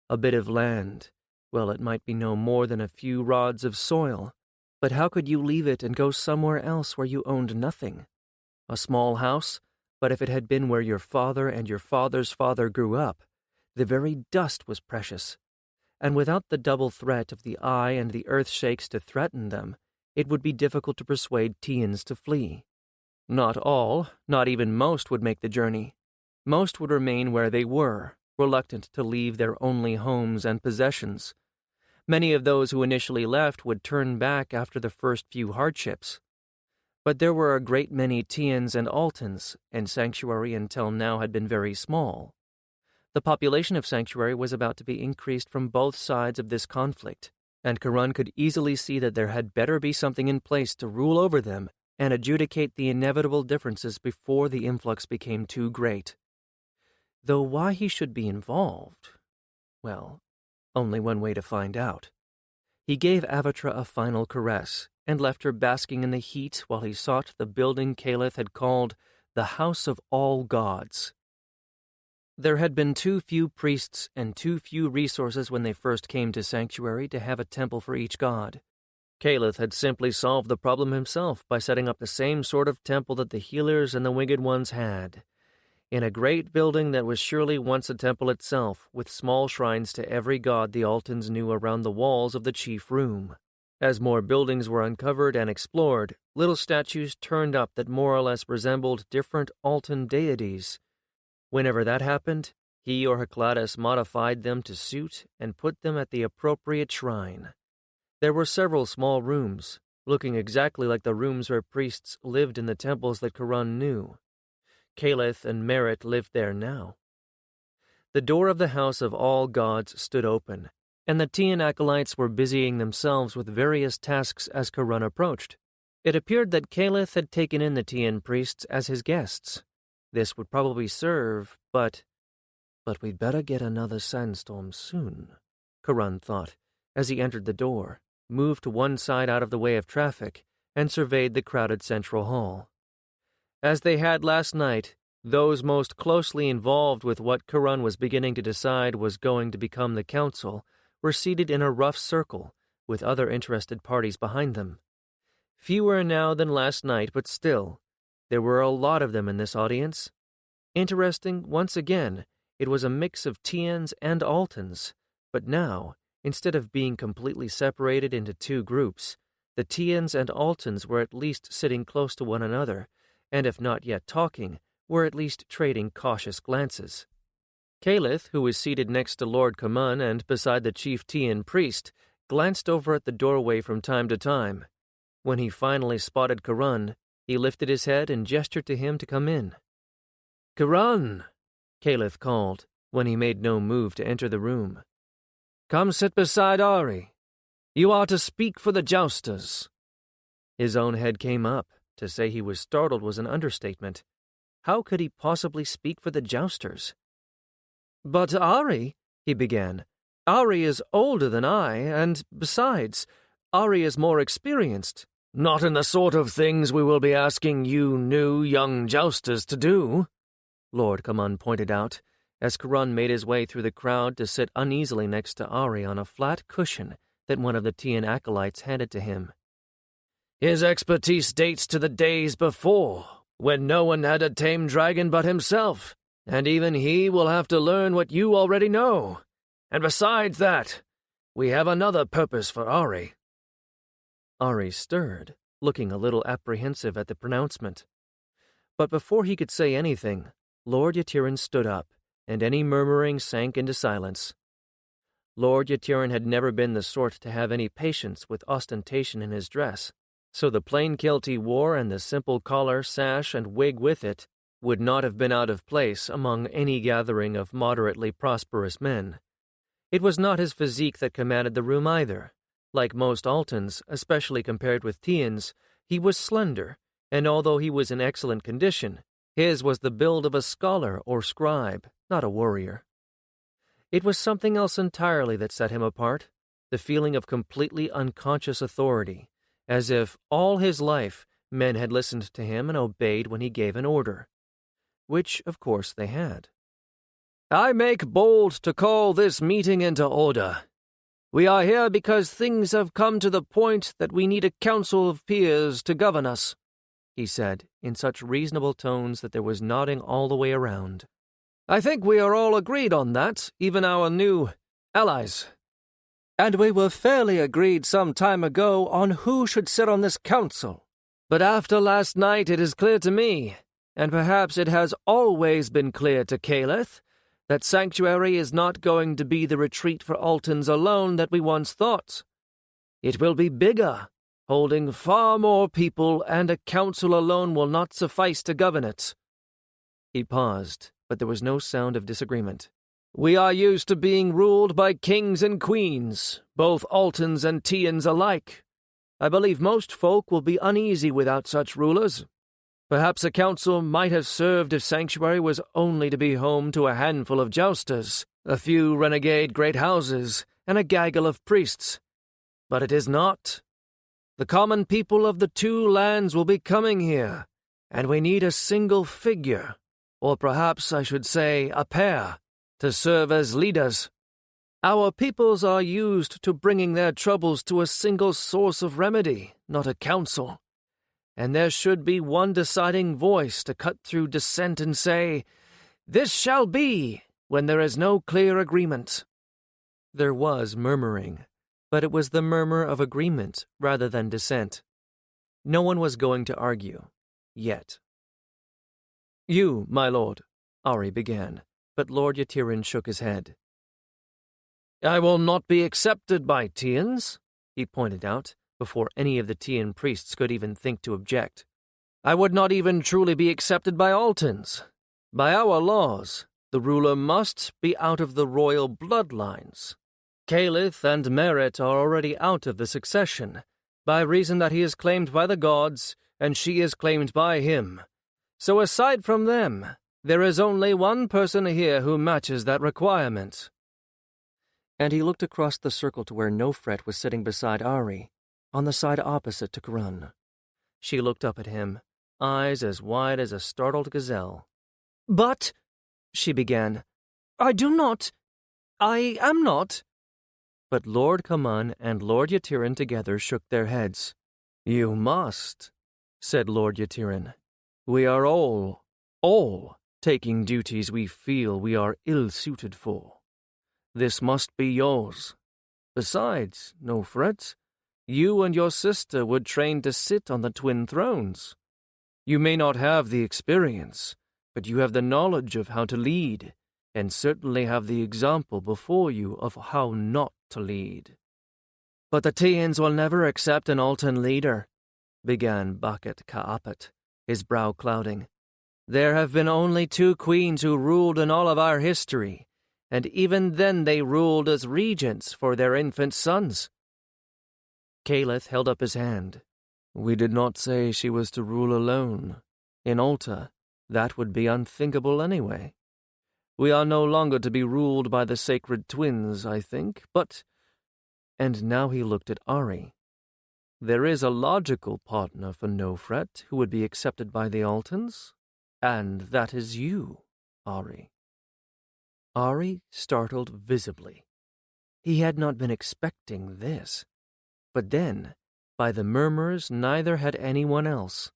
B: A bit of land, well, it might be no more than a few rods of soil, but how could you leave it and go somewhere else where you owned nothing? A small house, but if it had been where your father and your father's father grew up, the very dust was precious. And without the double threat of the eye and the earth shakes to threaten them, it would be difficult to persuade Tians to flee. Not all, not even most, would make the journey. Most would remain where they were, reluctant to leave their only homes and possessions. Many of those who initially left would turn back after the first few hardships. But there were a great many Tians and Altans, and Sanctuary until now had been very small. The population of Sanctuary was about to be increased from both sides of this conflict, and Karun could easily see that there had better be something in place to rule over them and adjudicate the inevitable differences before the influx became too great. Though why he should be involved, well, only one way to find out. He gave Avatra a final caress and left her basking in the heat while he sought the building Caliph had called the House of All Gods. There had been too few priests and too few resources when they first came to Sanctuary to have a temple for each god. Caliph had simply solved the problem himself by setting up the same sort of temple that the healers and the winged ones had, in a great building that was surely once a temple itself, with small shrines to every god the Altans knew around the walls of the chief room. As more buildings were uncovered and explored, little statues turned up that more or less resembled different Altan deities. Whenever that happened, he or Hecladus modified them to suit and put them at the appropriate shrine. There were several small rooms, looking exactly like the rooms where priests lived in the temples that Karun knew. Caliph and Merit lived there now. The door of the House of All Gods stood open, and the Tian acolytes were busying themselves with various tasks as Karun approached. It appeared that Caliph had taken in the Tian priests as his guests. This would probably serve, but we'd better get another sandstorm soon, Karun thought, as he entered the door, moved to one side out of the way of traffic, and surveyed the crowded central hall. As they had last night, those most closely involved with what Karun was beginning to decide was going to become the council were seated in a rough circle, with other interested parties behind them. Fewer now than last night, but still, there were a lot of them in this audience. Interesting, once again, it was a mix of Tians and Altans, but now, instead of being completely separated into two groups, the Tians and Altans were at least sitting close to one another, and if not yet talking, were at least trading cautious glances. Caliph, who was seated next to Lord Kamun and beside the chief Tian priest, glanced over at the doorway from time to time. When he finally spotted Karun, he lifted his head and gestured to him to come in. "Karun," Caliph called, when he made no move to enter the room. "Come sit beside Ari. You are to speak for the jousters." His own head came up. To say he was startled was an understatement. How could he possibly speak for the jousters? "But Ari," he began, "Ari is older than I, and besides, Ari is more experienced." "Not in the sort of things we will be asking you new young jousters to do," Lord Kamun pointed out, as Karun made his way through the crowd to sit uneasily next to Ari on a flat cushion that one of the Tian acolytes handed to him. "His expertise dates to the days before, when no one had a tame dragon but himself, and even he will have to learn what you already know. And besides that, we have another purpose for Ari." Ari stirred, looking a little apprehensive at the pronouncement. But before he could say anything, Lord Yatirin stood up, and any murmuring sank into silence. Lord Yatirin had never been the sort to have any patience with ostentation in his dress, so the plain kilt he wore and the simple collar, sash, and wig with it would not have been out of place among any gathering of moderately prosperous men. It was not his physique that commanded the room either. Like most Altans, especially compared with Tian's, he was slender, and although he was in excellent condition, his was the build of a scholar or scribe, not a warrior. It was something else entirely that set him apart, the feeling of completely unconscious authority, as if all his life men had listened to him and obeyed when he gave an order. Which, of course, they had.
C: I make bold to call this meeting into order. We are here because things have come to the point that we need a council of peers to govern us,
B: he said, in such reasonable tones that there was nodding all the way around.
C: I think we are all agreed on that, even our new allies. And we were fairly agreed some time ago on who should sit on this council. But after last night it is clear to me, and perhaps it has always been clear to Caleth, that Sanctuary is not going to be the retreat for Altans alone that we once thought. It will be bigger, holding far more people, and a council alone will not suffice to govern it.
B: He paused, but there was no sound of disagreement.
C: We are used to being ruled by kings and queens, both Altans and Tians alike. I believe most folk will be uneasy without such rulers. Perhaps a council might have served if Sanctuary was only to be home to a handful of jousters, a few renegade great houses, and a gaggle of priests. But it is not. The common people of the two lands will be coming here, and we need a single figure, or perhaps I should say a pair, to serve as leaders. Our peoples are used to bringing their troubles to a single source of remedy, not a council. And there should be one deciding voice to cut through dissent and say, "This shall be," when there is no clear agreement.
B: There was murmuring, but it was the murmur of agreement rather than dissent. No one was going to argue, yet.
C: You, my lord,
B: Ari began, but Lord Yatirin shook his head.
C: I will not be accepted by Tians,
B: he pointed out, before any of the Tian priests could even think to object.
C: I would not even truly be accepted by Altans. By our laws, the ruler must be out of the royal bloodlines. Caleth and Merit are already out of the succession, by reason that he is claimed by the gods, and she is claimed by him. So aside from them, there is only one person here who matches that requirement.
B: And he looked across the circle to where Nofret was sitting beside Ari, on the side opposite to Karun. She looked up at him, eyes as wide as a startled gazelle.
C: But, she began, I am not.
B: But Lord Kaman and Lord Yatirin together shook their heads.
C: You must, said Lord Yatirin. We are all taking duties we feel we are ill-suited for. This must be yours. Besides, Nofret, you and your sister were trained to sit on the twin thrones. You may not have the experience, but you have the knowledge of how to lead, and certainly have the example before you of how not to lead. But the Tians will never accept an Altan leader, began Baket Ka'apet, his brow clouding. There have been only 2 queens who ruled in all of our history, and even then they ruled as regents for their infant sons.
B: Caleth held up his hand.
C: We did not say she was to rule alone. In Alta, that would be unthinkable anyway. We are no longer to be ruled by the sacred twins, I think, but... And now he looked at Ari. There is a logical partner for Nofret who would be accepted by the Altans, and that is you, Ari.
B: Ari startled visibly. He had not been expecting this. But then, by the murmurs, neither had anyone else.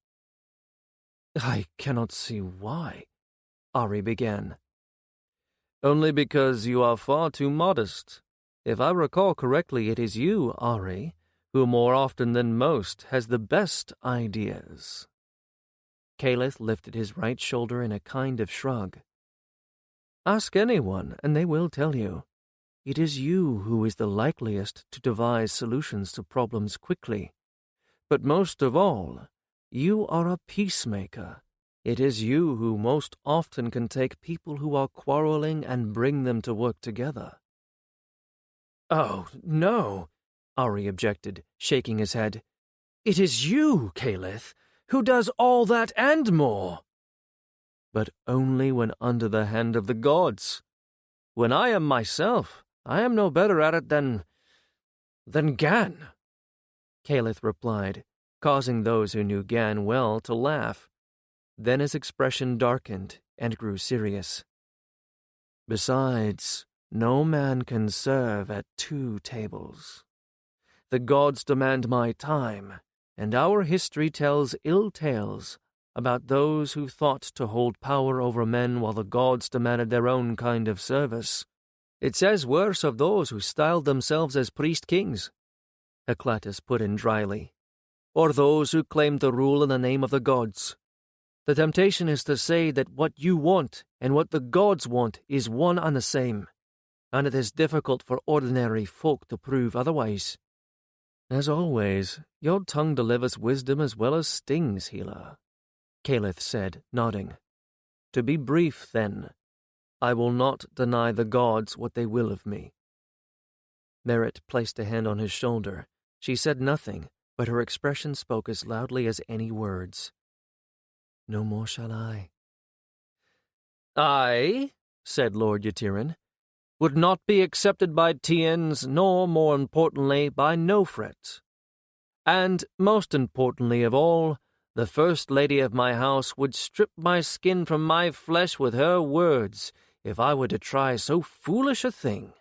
C: I cannot see why, Ari began. Only because you are far too modest. If I recall correctly, it is you, Ari,
A: who more often than most has the best ideas.
B: Caliph lifted his right shoulder in a kind of shrug.
A: Ask anyone, and they will tell you. It is you who is the likeliest to devise solutions to problems quickly. But most of all, you are a peacemaker. It is you who most often can take people who are quarreling and bring them to work together.
C: Oh, no, Ari objected, shaking his head. It is you, Caliph, who does all that and more.
A: But only when under the hand of the gods. When I am myself, I am no better at it than
C: Gan,
B: Caliph replied, causing those who knew Gan well to laugh. Then his expression darkened and grew serious.
A: Besides, no man can serve at 2 tables. The gods demand my time, and our history tells ill tales about those who thought to hold power over men while the gods demanded their own kind of service. It says worse of those who styled themselves as priest-kings, Eclatus put in dryly, or those who claimed to rule in the name of the gods. The temptation is to say that what you want and what the gods want is one and the same, and it is difficult for ordinary folk to prove otherwise. As always, your tongue delivers wisdom as well as stings, healer, Caliph said, nodding. To be brief, then, I will not deny the gods what they will of me. Merritt placed a hand on his shoulder. She said nothing, but her expression spoke as loudly as any words. No more shall I. I, said Lord Ytirin, would not be accepted by Tiens, nor, more importantly, by Nofret. And, most importantly of all, the first lady of my house would strip my skin from my flesh with her words if I were to try so foolish a thing.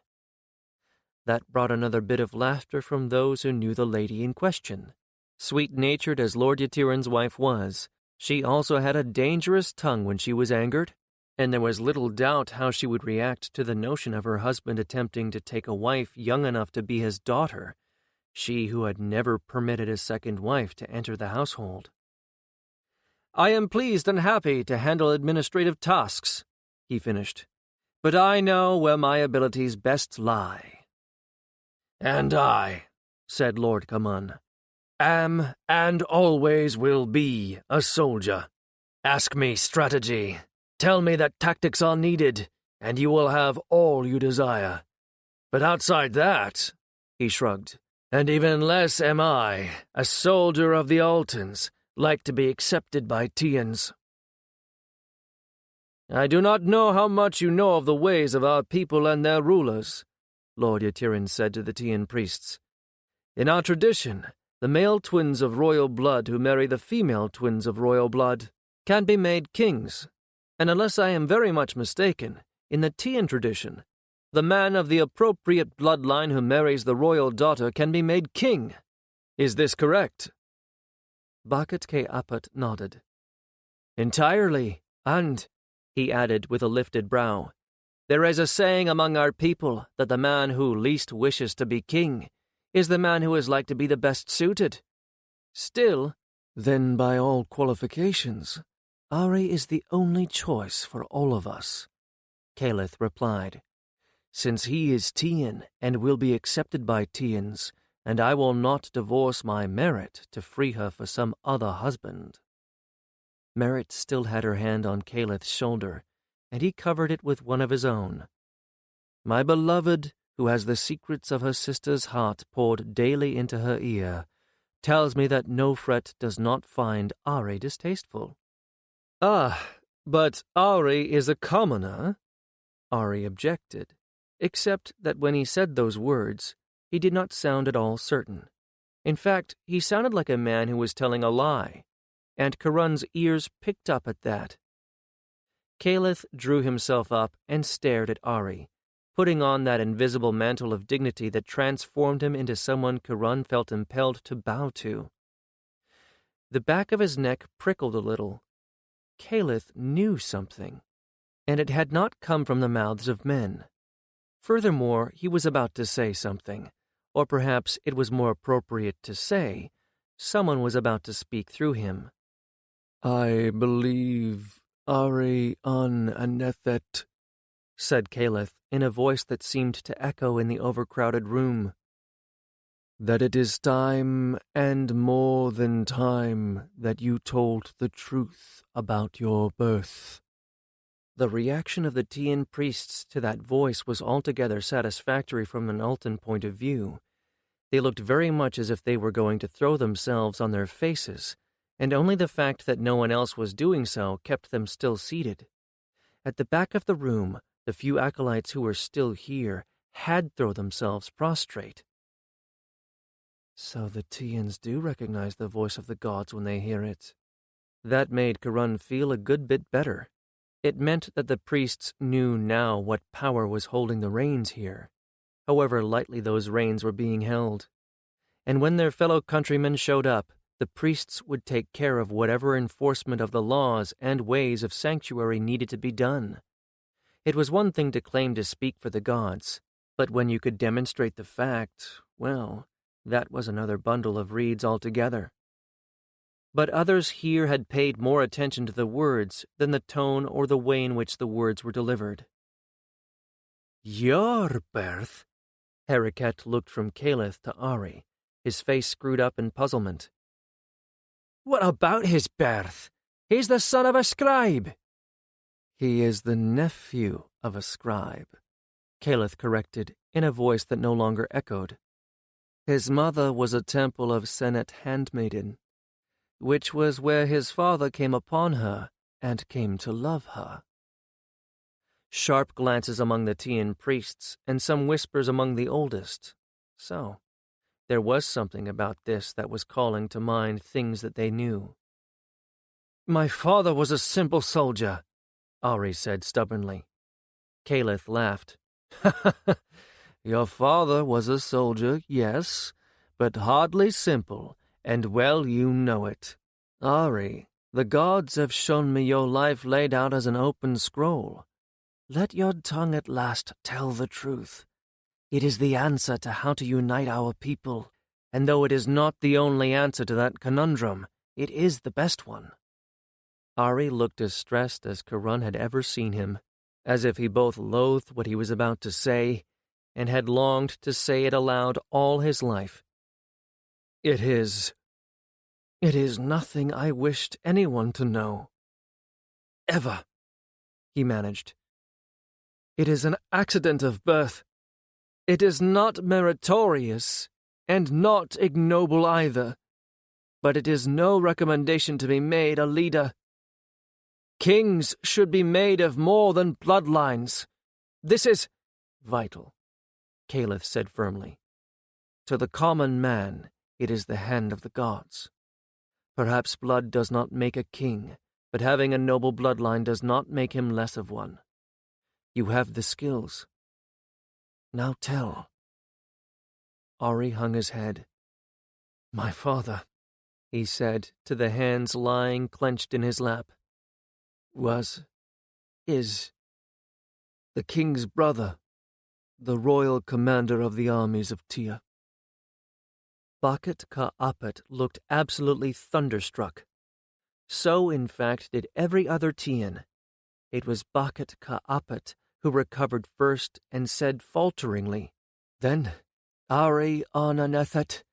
A: That brought another bit of laughter from those who knew the lady in question. Sweet-natured as Lord Ytirin's wife was, she also had a dangerous tongue when she was angered, and there was little doubt how she would react to the notion of her husband attempting to take a wife young enough to be his daughter, she who had never permitted a second wife to enter the household. I am pleased and happy to handle administrative tasks, he finished, but I know where my abilities best lie.
C: And I, said Lord Kaman, am and always will be a soldier. Ask me strategy. Tell me that tactics are needed, and you will have all you desire. But outside that, he shrugged, and even less am I, a soldier of the Altons, like to be accepted by Tiens.
A: I do not know how much you know of the ways of our people and their rulers, Lord Ytirin said to the Tian priests. In our tradition, the male twins of royal blood who marry the female twins of royal blood can be made kings, and unless I am very much mistaken, in the Tian tradition, the man of the appropriate bloodline who marries the royal daughter can be made king. Is this correct? Bakat K. Apat nodded. Entirely, and, he added with a lifted brow, there is a saying among our people that the man who least wishes to be king is the man who is like to be the best suited. Still, then by all qualifications, Ari is the only choice for all of us, Caliph replied, since he is Tian and will be accepted by Tians, and I will not divorce my Merit to free her for some other husband. Merit still had her hand on Caliph's shoulder, and he covered it with one of his own. My beloved, who has the secrets of her sister's heart poured daily into her ear, tells me that Nofret does not find Ari distasteful. Ah, but Ari is a commoner, Ari objected, except that when he said those words, he did not sound at all certain. In fact, he sounded like a man who was telling a lie, and Karun's ears picked up at that. Caliph drew himself up and stared at Ari, putting on that invisible mantle of dignity that transformed him into someone Karun felt impelled to bow to. The back of his neck prickled a little. Caliph knew something, and it had not come from the mouths of men. Furthermore, he was about to say something,
B: or perhaps it was more appropriate to say, someone was about to speak through him.
C: "I believe Ari an Anethet,"
B: said Caliph in a voice that seemed to echo in the overcrowded room,
C: "that it is time and more than time that you told the truth about your birth."
B: The reaction of the Tian priests to that voice was altogether satisfactory from an Altan point of view. They looked very much as if they were going to throw themselves on their faces, and only the fact that no one else was doing so kept them still seated. At the back of the room, the few acolytes who were still here had thrown themselves prostrate.
C: So the Tians do recognize the voice of the gods when they hear it.
B: That made Karun feel a good bit better. It meant that the priests knew now what power was holding the reins here, however lightly those reins were being held. And when their fellow countrymen showed up, the priests would take care of whatever enforcement of the laws and ways of sanctuary needed to be done. It was one thing to claim to speak for the gods, but when you could demonstrate the fact, well, that was another bundle of reeds altogether. But others here had paid more attention to the words than the tone or the way in which the words were delivered.
C: "Your birth?"
B: Heriket looked from Caliph to Ari, his face screwed up in puzzlement.
C: "What about his birth? He's the son of a scribe."
B: "He is the nephew of a scribe," Caliph corrected in a voice that no longer echoed. "His mother was a temple of Senet handmaiden, which was where his father came upon her and came to love her." Sharp glances among the Tian priests and some whispers among the oldest. So, there was something about this that was calling to mind things that they knew.
C: "My father was a simple soldier,"
B: Ari said stubbornly. Caliph laughed.
C: "Your father was a soldier, yes, but hardly simple, and well you know it. Ari, the gods have shown me your life laid out as an open scroll. Let your tongue at last tell the truth. It is the answer to how to unite our people, and though it is not the only answer to that conundrum, it is the best one."
B: Ari looked as stressed as Karun had ever seen him, as if he both loathed what he was about to say and had longed to say it aloud all his life.
C: It is nothing I wished anyone to know. Ever," he managed. "It is an accident of birth. It is not meritorious, and not ignoble either, but it is no recommendation to be made a leader. Kings should be made of more than bloodlines. This is
B: vital," Caliph said firmly. "To the common man, it is the hand of the gods. Perhaps blood does not make a king, but having a noble bloodline does not make him less of one. You have the skills. Now tell." Ari hung his head.
C: "My father,"
B: he said to the hands lying clenched in his lap,
C: is the king's brother, the royal commander of the armies of Tia."
B: Bakat Ka-Apet looked absolutely thunderstruck. So, in fact, did every other Tian. It was Bakat Ka-Apet who recovered first and said falteringly,
C: "Then, Ari an Anethet,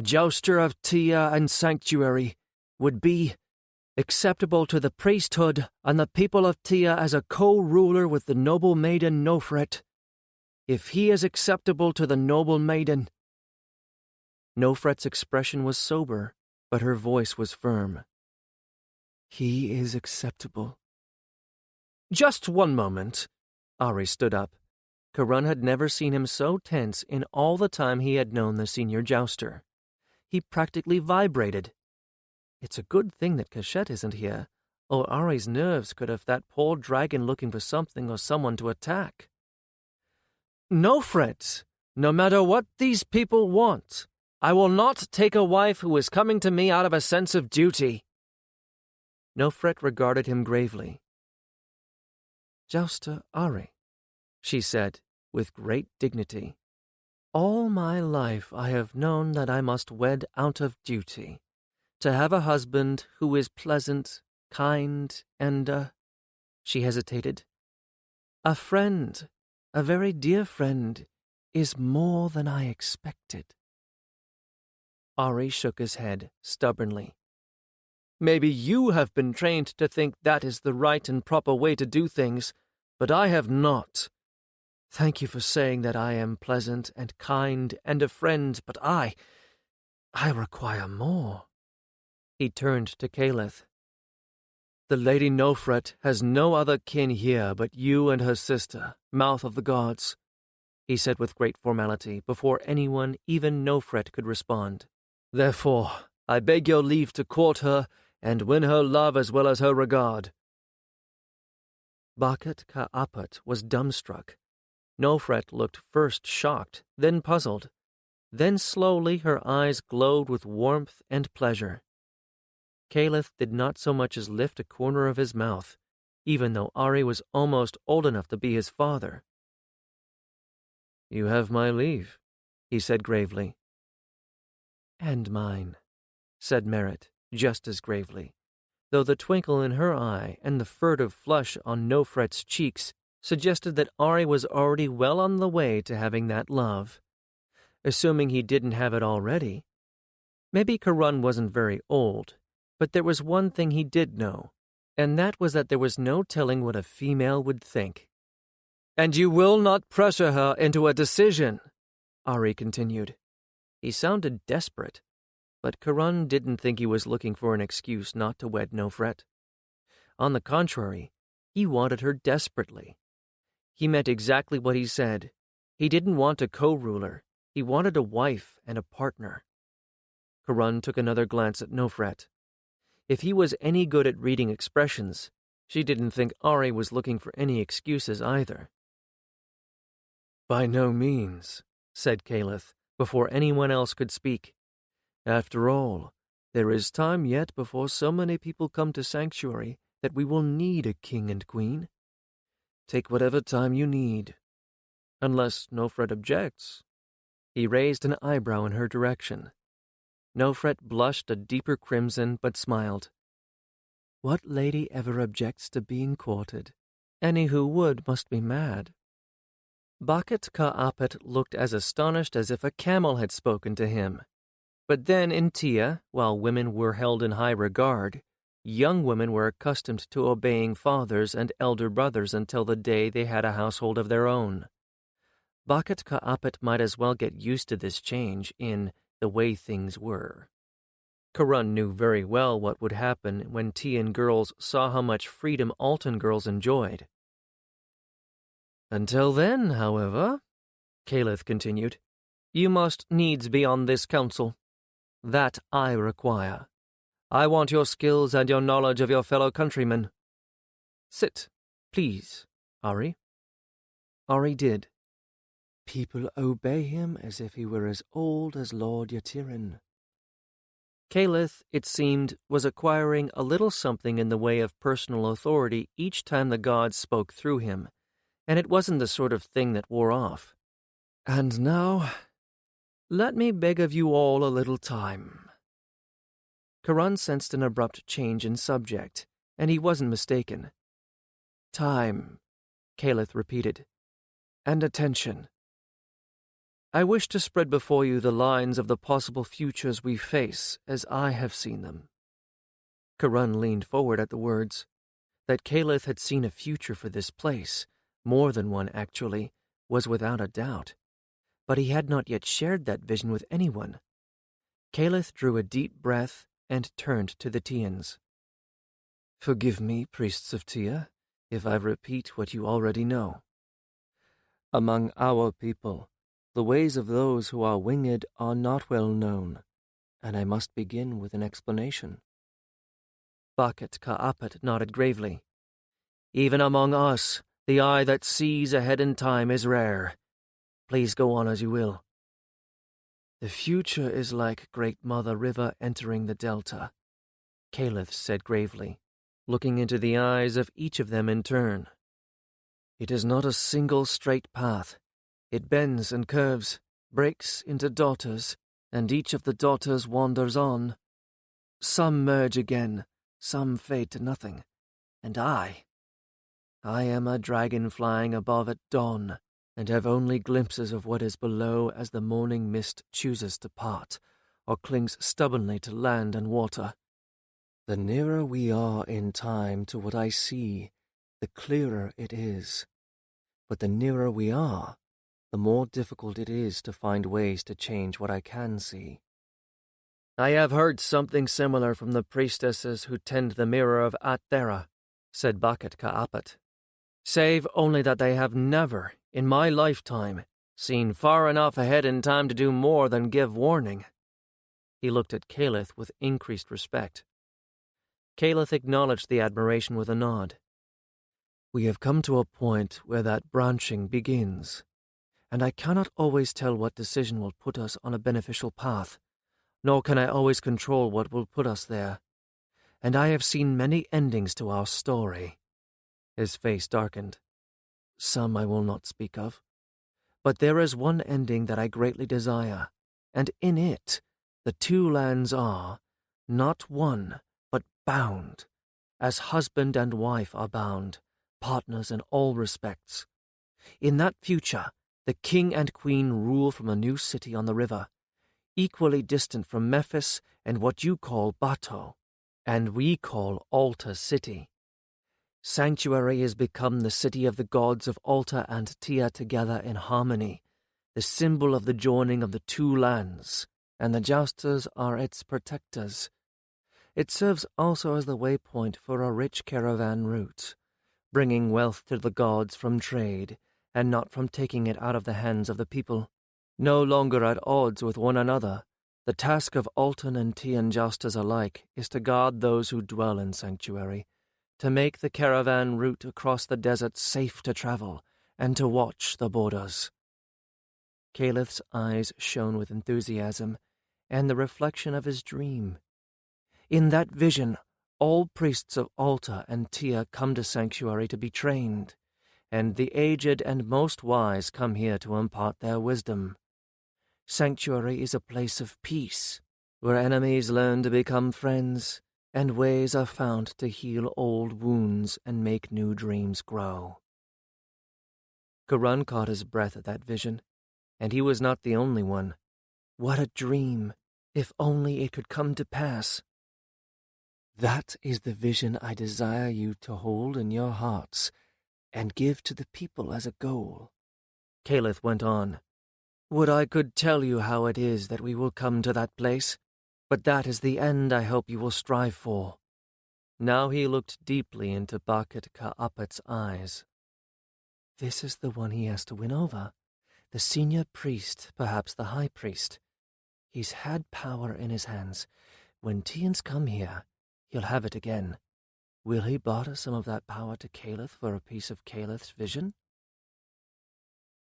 C: jouster of Tia and Sanctuary, would be acceptable to the priesthood and the people of Tia as a co-ruler with the noble maiden Nofret. If he is acceptable to the noble maiden—"
B: Nofret's expression was sober, but her voice was firm.
C: "He is acceptable."
B: "Just one moment." Ari stood up. Karun had never seen him so tense in all the time he had known the senior jouster. He practically vibrated. It's a good thing that Kashet isn't here, or Ari's nerves could have that poor dragon looking for something or someone to attack.
C: "Nofret, no matter what these people want, I will not take a wife who is coming to me out of a sense of duty."
B: Nofret regarded him gravely.
C: "Jouster Ari," she said with great dignity,
B: All my life I have known that I must wed out of duty, to have a husband who is pleasant, kind, and, she hesitated. A friend, a very dear friend, is more than I expected. Ari shook his head stubbornly. Maybe you have been trained to think that is the right and proper way to do things, but I have not. Thank you for saying that I am pleasant and kind and a friend, but I require more. He turned to Caliph. The Lady Nofret has no other kin here but you and her sister, Mouth of the Gods, he said with great formality, before anyone, even Nofret, could respond. Therefore, I beg your leave to court her and win her love as well as her regard. Bakhet Ka'apet was dumbstruck. Nofret looked first shocked, then puzzled. Then slowly her eyes glowed with warmth and pleasure. Caliph did not so much as lift a corner of his mouth, even though Ari was almost old enough to be his father. You have my leave, he said gravely. And mine, said Merit, just as gravely, though the twinkle in her eye and the furtive flush on Nofret's cheeks suggested that Ari was already well on the way to having that love, assuming he didn't have it already. Maybe Karun wasn't very old, but there was one thing he did know, and that was that there was no telling what a female would think. And you will not pressure her into a decision, Ari continued. He sounded desperate, but Karun didn't think he was looking for an excuse not to wed Nofret. On the contrary, he wanted her desperately. He meant exactly what he said. He didn't want a co-ruler. He wanted a wife and a partner. Karun took another glance at Nofret. If he was any good at reading expressions, she didn't think Ari was looking for any excuses either. By no means, said Caliph, before anyone else could speak. After all, there is time yet before so many people come to Sanctuary that we will need a king and queen. Take whatever time you need. Unless Nofret objects. He raised an eyebrow in her direction. Nofret blushed a deeper crimson but smiled. What lady ever objects to being courted? Any who would must be mad. Bakhet Ka'apet looked as astonished as if a camel had spoken to him. But then in Tia, while women were held in high regard, young women were accustomed to obeying fathers and elder brothers until the day they had a household of their own. Bakhet Ka'apet might as well get used to this change in the way things were. Karun knew very well what would happen when Tian girls saw how much freedom Altan girls enjoyed. Until then, however, Caliph continued, you must needs be on this council. That I require. I want your skills and your knowledge of your fellow countrymen. Sit, please, Ari. Ari did. People obey him as if he were as old as Lord Yatirin. Caliph, it seemed, was acquiring a little something in the way of personal authority each time the gods spoke through him, and it wasn't the sort of thing that wore off. And now, let me beg of you all a little time. Karun sensed an abrupt change in subject, and he wasn't mistaken. Time, Caliph repeated, and attention. I wish to spread before you the lines of the possible futures we face as I have seen them. Karun leaned forward at the words. That Caliph had seen a future for this place, more than one actually, was without a doubt. But he had not yet shared that vision with anyone. Caliph drew a deep breath and turned to the Tians. Forgive me, priests of Tia, if I repeat what you already know. Among our people, the ways of those who are winged are not well known, and I must begin with an explanation. Bakhet Ka'apet nodded gravely. Even among us, the eye that sees ahead in time is rare. Please go on as you will. The future is like Great Mother River entering the delta, Caliph said gravely, looking into the eyes of each of them in turn. It is not a single straight path. It bends and curves,
C: breaks into daughters, and each of the daughters wanders on. Some merge again, some fade to nothing, and I am a dragon flying above at dawn, and have only glimpses of what is below as the morning mist chooses to part, or clings stubbornly to land and water. The nearer we are in time to what I see, the clearer it is. But the nearer we are, the more difficult it is to find ways to change what I can see.
B: I have heard something similar from the priestesses who tend the mirror of Athera, said Bakat Ka'apet, save only that they have never, in my lifetime, seen far enough ahead in time to do more than give warning. He looked at Caliph with increased respect. Caliph acknowledged the admiration with a nod.
C: We have come to a point where that branching begins, and I cannot always tell what decision will put us on a beneficial path, nor can I always control what will put us there. And I have seen many endings to our story. His face darkened. Some I will not speak of. But there is one ending that I greatly desire, and in it the two lands are, not one, but bound, as husband and wife are bound, partners in all respects. In that future, the king and queen rule from a new city on the river, equally distant from Memphis and what you call Bato, and we call Alta City. Sanctuary has become the city of the gods of Alta and Tia together in harmony, the symbol of the joining of the two lands, and the jousters are its protectors. It serves also as the waypoint for a rich caravan route, bringing wealth to the gods from trade, and not from taking it out of the hands of the people. No longer at odds with one another, the task of Altan and Tian jousters alike is to guard those who dwell in Sanctuary, to make the caravan route across the desert safe to travel, and to watch the borders. Caliph's eyes shone with enthusiasm, and the reflection of his dream. In that vision, all priests of Alta and Tia come to Sanctuary to be trained, and the aged and most wise come here to impart their wisdom. Sanctuary is a place of peace, where enemies learn to become friends, and ways are found to heal old wounds and make new dreams grow. Karan caught his breath at that vision, and he was not the only one. What a dream, if only it could come to pass. That is the vision I desire you to hold in your hearts and give to the people as a goal. Caliph went on. Would I could tell you how it is that we will come to that place, but that is the end I hope you will strive for. Now he looked deeply into Bakat Ka'apet's eyes. This is the one he has to win over, the senior priest, perhaps the high priest. He's had power in his hands. When Tians come here, he'll have it again. Will he barter some of that power to Caliph for a piece of Caliph's vision?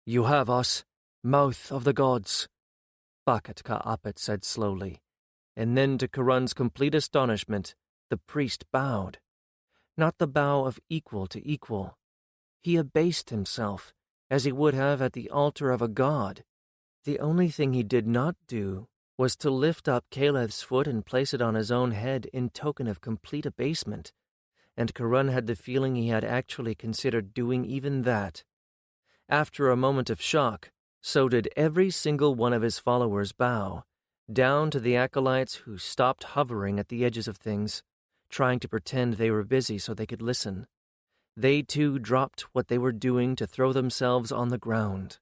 C: You have us, mouth of the gods, Bakat Ka'apet said slowly, and then to Karan's complete astonishment, the priest bowed. Not the bow of equal to equal. He abased himself, as he would have at the altar of a god. The only thing he did not do was to lift up Caliph's foot and place it on his own head in token of complete abasement, and Karan had the feeling he had actually considered doing even that. After a moment of shock, so did every single one of his followers bow, down to the acolytes who stopped hovering at the edges of things, trying to pretend they were busy so they could listen. They too dropped what they were doing to throw themselves on the ground.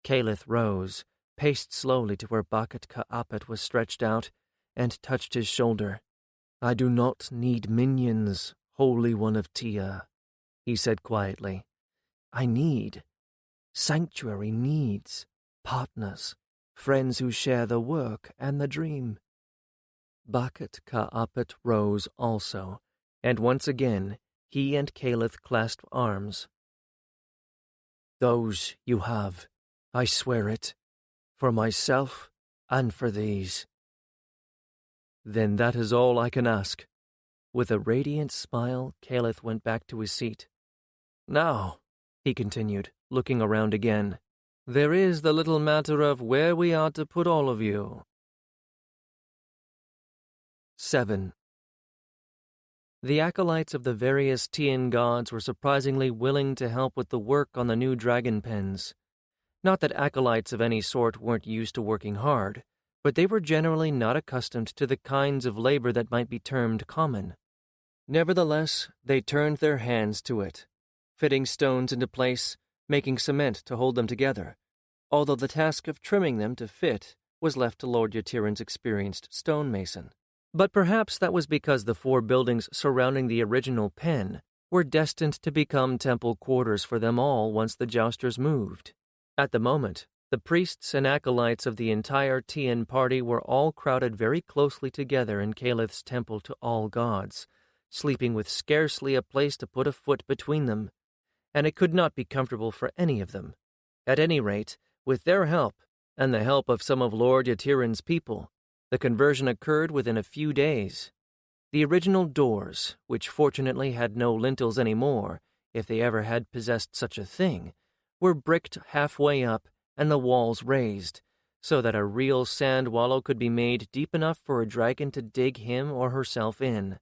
C: Caliph rose, paced slowly to where Bakat Ka'apet was stretched out, and touched his shoulder. I do not need minions, Holy One of Tia, he said quietly. Sanctuary needs partners, friends who share the work and the dream. Bakat Ka'apet rose also, and once again he and Caliph clasped arms. Those you have, I swear it, for myself and for these. Then that is all I can ask. With a radiant smile, Caliph went back to his seat. Now, he continued, looking around again,
A: There is the little matter of where we are to put all of you. 7. The acolytes of the various Tian gods were surprisingly willing to help with the work on the new dragon pens. Not that acolytes of any sort weren't used to working hard, but they were generally not accustomed to the kinds of labor that might be termed common. Nevertheless, they turned their hands to it, fitting stones into place, making cement to hold them together, although the task of trimming them to fit was left to Lord Yatiran's experienced stonemason. But perhaps that was because the 4 buildings surrounding the original pen were destined to become temple quarters for them all once the jousters moved. At the moment, the priests and acolytes of the entire Tian party were all crowded very closely together in Calith's temple to all gods, sleeping with scarcely a place to put a foot between them, and it could not be comfortable for any of them. At any rate, with their help, and the help of some of Lord Yatiran's people, the conversion occurred within a few days. The original doors, which fortunately had no lintels anymore, if they ever had possessed such a thing, were bricked halfway up and the walls raised, so that a real sand wallow could be made deep enough for a dragon to dig him or herself in.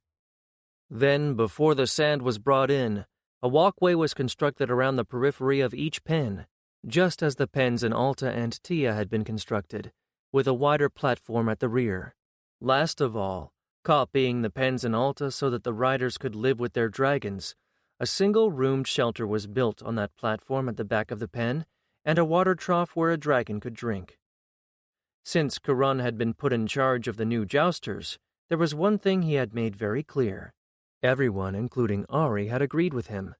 A: Then, before the sand was brought in, a walkway was constructed around the periphery of each pen, just as the pens in Alta and Tia had been constructed, with a wider platform at the rear. Last of all, copying the pens in Alta so that the riders could live with their dragons, a single-roomed shelter was built on that platform at the back of the pen, and a water trough where a dragon could drink. Since Karan had been put in charge of the new jousters, there was one thing he had made very clear. Everyone, including Ari, had agreed with him.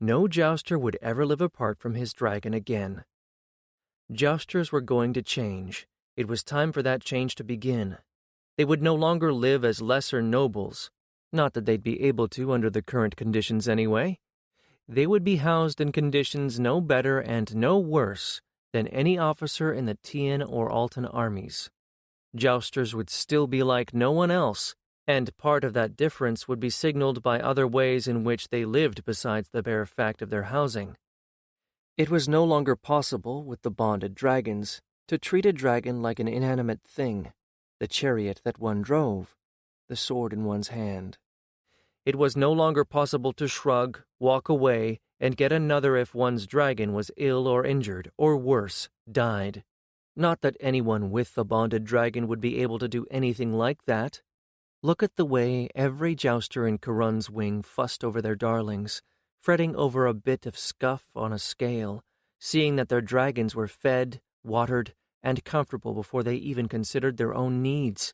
A: No jouster would ever live apart from his dragon again. Jousters were going to change. It was time for that change to begin. They would no longer live as lesser nobles. Not that they'd be able to under the current conditions anyway. They would be housed in conditions no better and no worse than any officer in the Tian or Altan armies. Jousters would still be like no one else, and part of that difference would be signaled by other ways in which they lived besides the bare fact of their housing. It was no longer possible, with the bonded dragons, to treat a dragon like an inanimate thing, the chariot that one drove, the sword in one's hand. It was no longer possible to shrug, walk away, and get another if one's dragon was ill or injured, or worse, died. Not that anyone with the bonded dragon would be able to do anything like that. Look at the way every jouster in Karan's wing fussed over their darlings, fretting over a bit of scuff on a scale, seeing that their dragons were fed, watered, and comfortable before they even considered their own needs.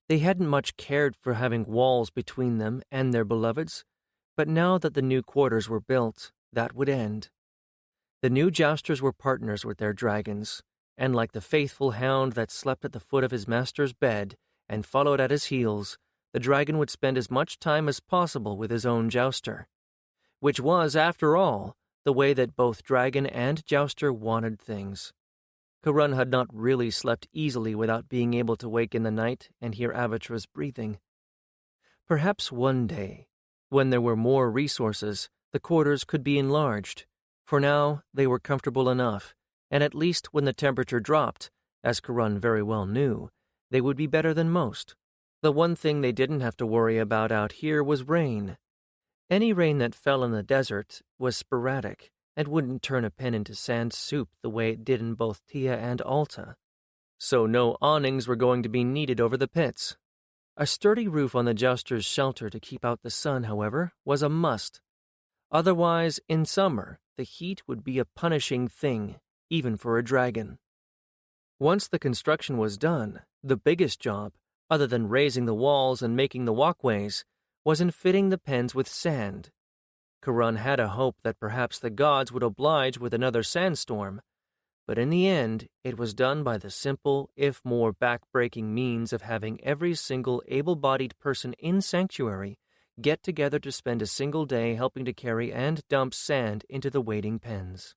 A: They hadn't much cared for having walls between them and their beloveds, but now that the new quarters were built, that would end. The new jousters were partners with their dragons, and like the faithful hound that slept at the foot of his master's bed and followed at his heels, the dragon would spend as much time as possible with his own jouster, which was, after all, the way that both dragon and jouster wanted things. Karan had not really slept easily without being able to wake in the night and hear Avatra's breathing. Perhaps one day, when there were more resources, the quarters could be enlarged. For now, they were comfortable enough, and at least when the temperature dropped, as Karan very well knew, they would be better than most. The one thing they didn't have to worry about out here was rain. Any rain that fell in the desert was sporadic and wouldn't turn a pen into sand soup the way it did in both Tia and Alta. So no awnings were going to be needed over the pits. A sturdy roof on the jouster's shelter to keep out the sun, however, was a must. Otherwise, in summer, the heat would be a punishing thing, even for a dragon. Once the construction was done, the biggest job, other than raising the walls and making the walkways, was in fitting the pens with sand. Karan had a hope that perhaps the gods would oblige with another sandstorm, but in the end it was done by the simple, if more back-breaking means of having every single able-bodied person in Sanctuary get together to spend a single day helping to carry and dump sand into the waiting pens.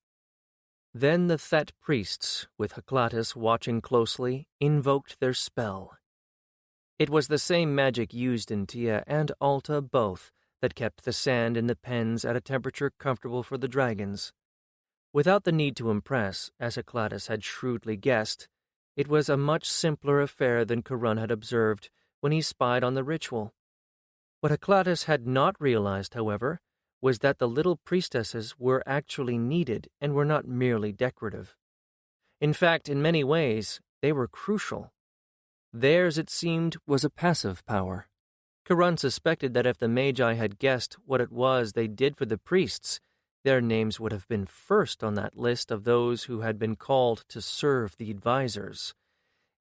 A: Then the Thet priests, with Haklatus watching closely, invoked their spell. It was the same magic used in Tia and Alta both that kept the sand in the pens at a temperature comfortable for the dragons.
B: Without the need to impress, as Eclatus had shrewdly guessed, it was a much simpler affair than Karun had observed when he spied on the ritual. What Eclatus had not realized, however, was that the little priestesses were actually needed and were not merely decorative. In fact, in many ways, they were crucial. Theirs, it seemed, was a passive power. Karun suspected that if the Magi had guessed what it was they did for the priests, their names would have been first on that list of those who had been called to serve the advisors,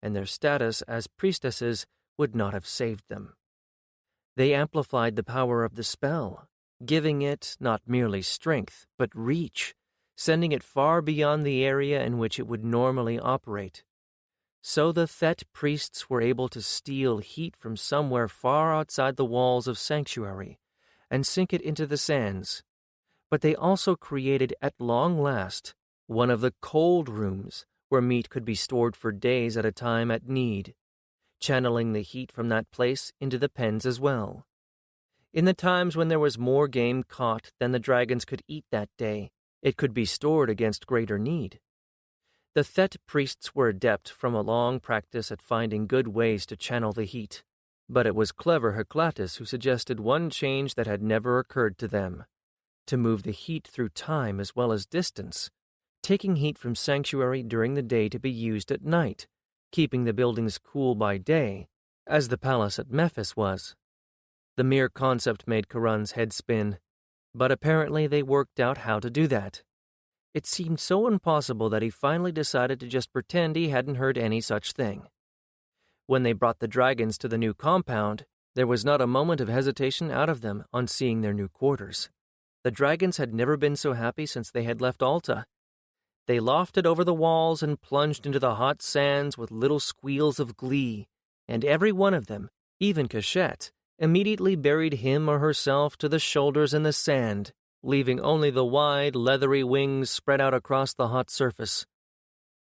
B: and their status as priestesses would not have saved them. They amplified the power of the spell, giving it not merely strength, but reach, sending it far beyond the area in which it would normally operate. So the Thet priests were able to steal heat from somewhere far outside the walls of Sanctuary and sink it into the sands. But they also created at long last one of the cold rooms where meat could be stored for days at a time at need, channeling the heat from that place into the pens as well. In the times when there was more game caught than the dragons could eat that day, it could be stored against greater need. The Thet priests were adept from a long practice at finding good ways to channel the heat, but it was clever Herclatus who suggested one change that had never occurred to them: to move the heat through time as well as distance, taking heat from Sanctuary during the day to be used at night, keeping the buildings cool by day, as the palace at Memphis was. The mere concept made Karun's head spin, but apparently they worked out how to do that. It seemed so impossible that he finally decided to just pretend he hadn't heard any such thing. When they brought the dragons to the new compound, there was not a moment of hesitation out of them on seeing their new quarters. The dragons had never been so happy since they had left Alta. They lofted over the walls and plunged into the hot sands with little squeals of glee, and every one of them, even Cachette, immediately buried him or herself to the shoulders in the sand, leaving only the wide, leathery wings spread out across the hot surface.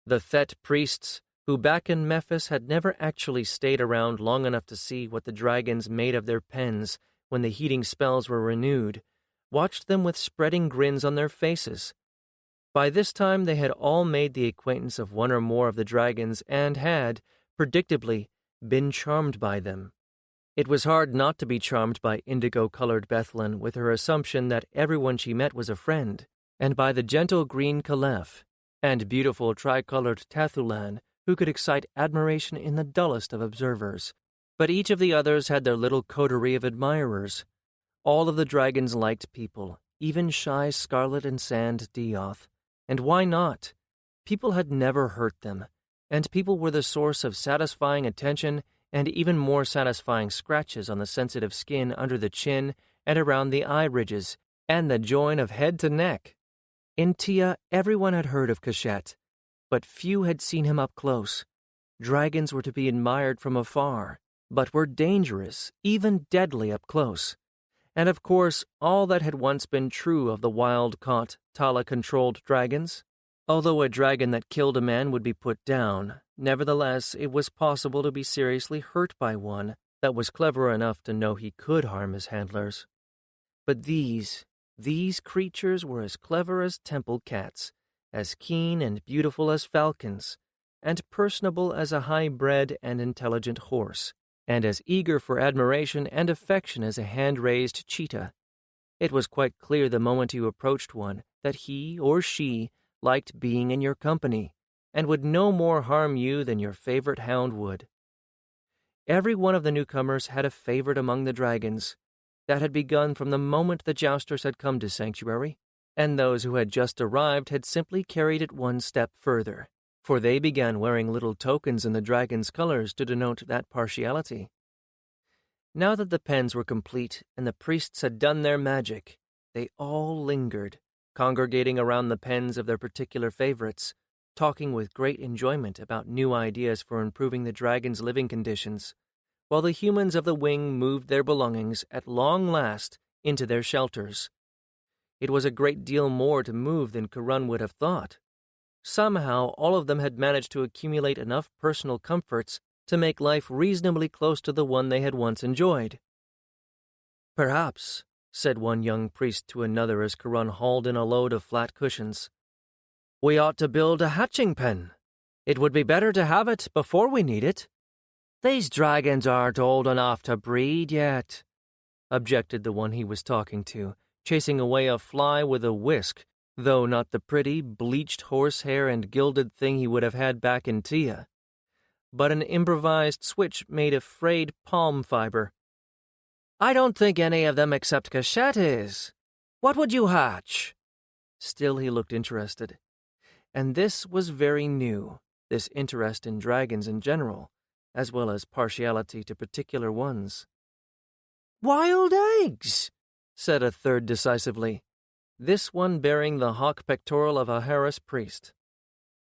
B: The Thet priests, who back in Memphis had never actually stayed around long enough to see what the dragons made of their pens when the heating spells were renewed, watched them with spreading grins on their faces. By this time they had all made the acquaintance of one or more of the dragons and had, predictably, been charmed by them. It was hard not to be charmed by indigo-colored Bethlyn with her assumption that everyone she met was a friend, and by the gentle green Caliph, and beautiful tricolored Tathulan, who could excite admiration in the dullest of observers. But each of the others had their little coterie of admirers. All of the dragons liked people, even shy Scarlet and Sand Dioth. And why not? People had never hurt them, and people were the source of satisfying attention and even more satisfying scratches on the sensitive skin under the chin and around the eye ridges, and the join of head to neck. In Tia, everyone had heard of Cachette, but few had seen him up close. Dragons were to be admired from afar, but were dangerous, even deadly up close. And of course, all that had once been true of the wild-caught, Tala-controlled dragons. Although a dragon that killed a man would be put down, nevertheless it was possible to be seriously hurt by one that was clever enough to know he could harm his handlers. But these creatures were as clever as temple cats, as keen and beautiful as falcons, and personable as a high-bred and intelligent horse, and as eager for admiration and affection as a hand-raised cheetah. It was quite clear the moment you approached one that he or she liked being in your company, and would no more harm you than your favorite hound would. Every one of the newcomers had a favorite among the dragons. That had begun from the moment the jousters had come to Sanctuary, and those who had just arrived had simply carried it one step further, for they began wearing little tokens in the dragon's colors to denote that partiality. Now that the pens were complete and the priests had done their magic, they all lingered, congregating around the pens of their particular favorites, talking with great enjoyment about new ideas for improving the dragon's living conditions, while the humans of the wing moved their belongings at long last into their shelters. It was a great deal more to move than Karun would have thought. Somehow all of them had managed to accumulate enough personal comforts to make life reasonably close to the one they had once enjoyed. "Perhaps," said one young priest to another as Karun hauled in a load of flat cushions,
C: We ought to build a hatching pen. It would be better to have it before we need it.
B: These dragons aren't old enough to breed yet, objected the one he was talking to, chasing away a fly with a whisk, though not the pretty, bleached horsehair and gilded thing he would have had back in Tia, but an improvised switch made of frayed palm fiber.
C: I don't think any of them except Cachette is. What would you hatch?
B: Still he looked interested. And this was very new, this interest in dragons in general, as well as partiality to particular ones.
C: Wild eggs,
B: said a third decisively, this one bearing the hawk pectoral of a Harris priest.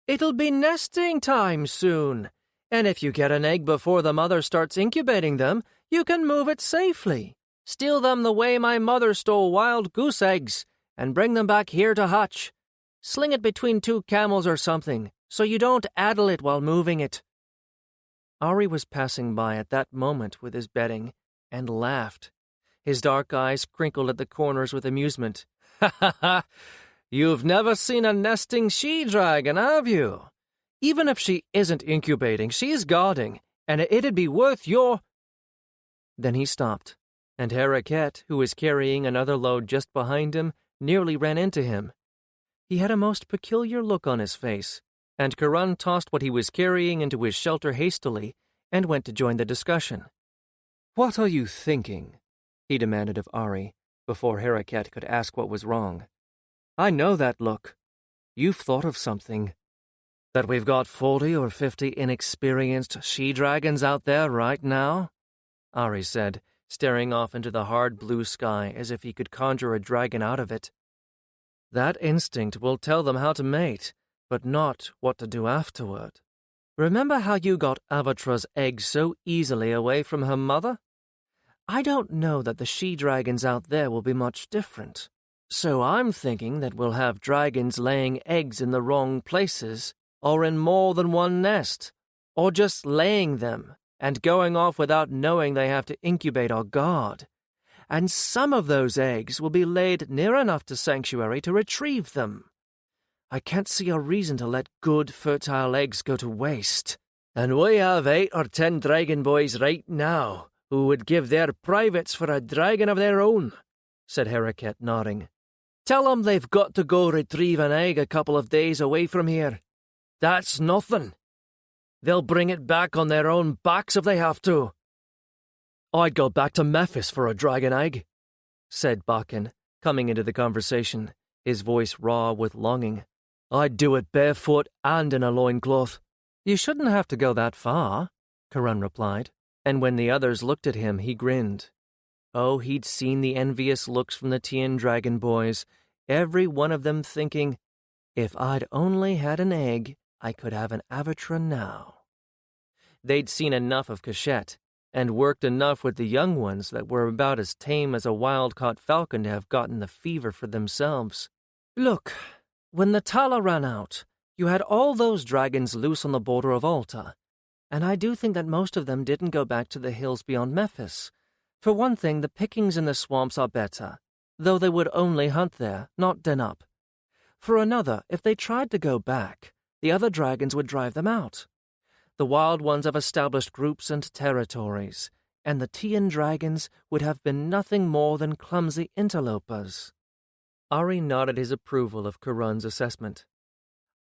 C: It'll be nesting time soon, and if you get an egg before the mother starts incubating them, you can move it safely. Steal them the way my mother stole wild goose eggs, and bring them back here to hatch. Sling it between 2 camels or something, so you don't addle it while moving it.
B: Ari was passing by at that moment with his bedding, and laughed. His dark eyes crinkled at the corners with amusement.
C: Ha ha ha! You've never seen a nesting she-dragon, have you? Even if she isn't incubating, she's guarding, and it'd be worth your...
B: Then he stopped, and Haraket, who was carrying another load just behind him, nearly ran into him. He had a most peculiar look on his face, and Karan tossed what he was carrying into his shelter hastily and went to join the discussion. "What are you thinking?" he demanded of Ari, before Haraket could ask what was wrong. "I know that look. You've thought of something."
C: That we've got 40 or 50 inexperienced she-dragons out there right now?
B: Ari said, staring off into the hard blue sky as if he could conjure a dragon out of it.
C: That instinct will tell them how to mate, but not what to do afterward. Remember how you got Avatra's egg so easily away from her mother? I don't know that the she-dragons out there will be much different. So I'm thinking that we'll have dragons laying eggs in the wrong places, or in more than one nest, or just laying them and going off without knowing they have to incubate or guard. And some of those eggs will be laid near enough to Sanctuary to retrieve them. I can't see a reason to let good, fertile eggs go to waste. And we have 8 or 10 dragon boys right now who would give their privates for a dragon of their own, said Haraket, nodding. Tell them they've got to go retrieve an egg a couple of days away from here. That's nothing. They'll bring it back on their own backs if they have to. I'd go back to Memphis for a dragon egg, said Bakken, coming into the conversation, his voice raw with longing. I'd do it barefoot and in a loincloth.
B: You shouldn't have to go that far, Karan replied, and when the others looked at him, he grinned. Oh, he'd seen the envious looks from the Tian dragon boys, every one of them thinking, if I'd only had an egg, I could have an Avatra now. They'd seen enough of Cachette, and worked enough with the young ones that were about as tame as a wild-caught falcon to have gotten the fever for themselves.
C: Look, when the Tala ran out, you had all those dragons loose on the border of Alta, and I do think that most of them didn't go back to the hills beyond Memphis. For one thing, the pickings in the swamps are better, though they would only hunt there, not den up. For another, if they tried to go back, the other dragons would drive them out. The wild ones have established groups and territories, and the Tian dragons would have been nothing more than clumsy interlopers.
B: Ari nodded his approval of Karan's assessment.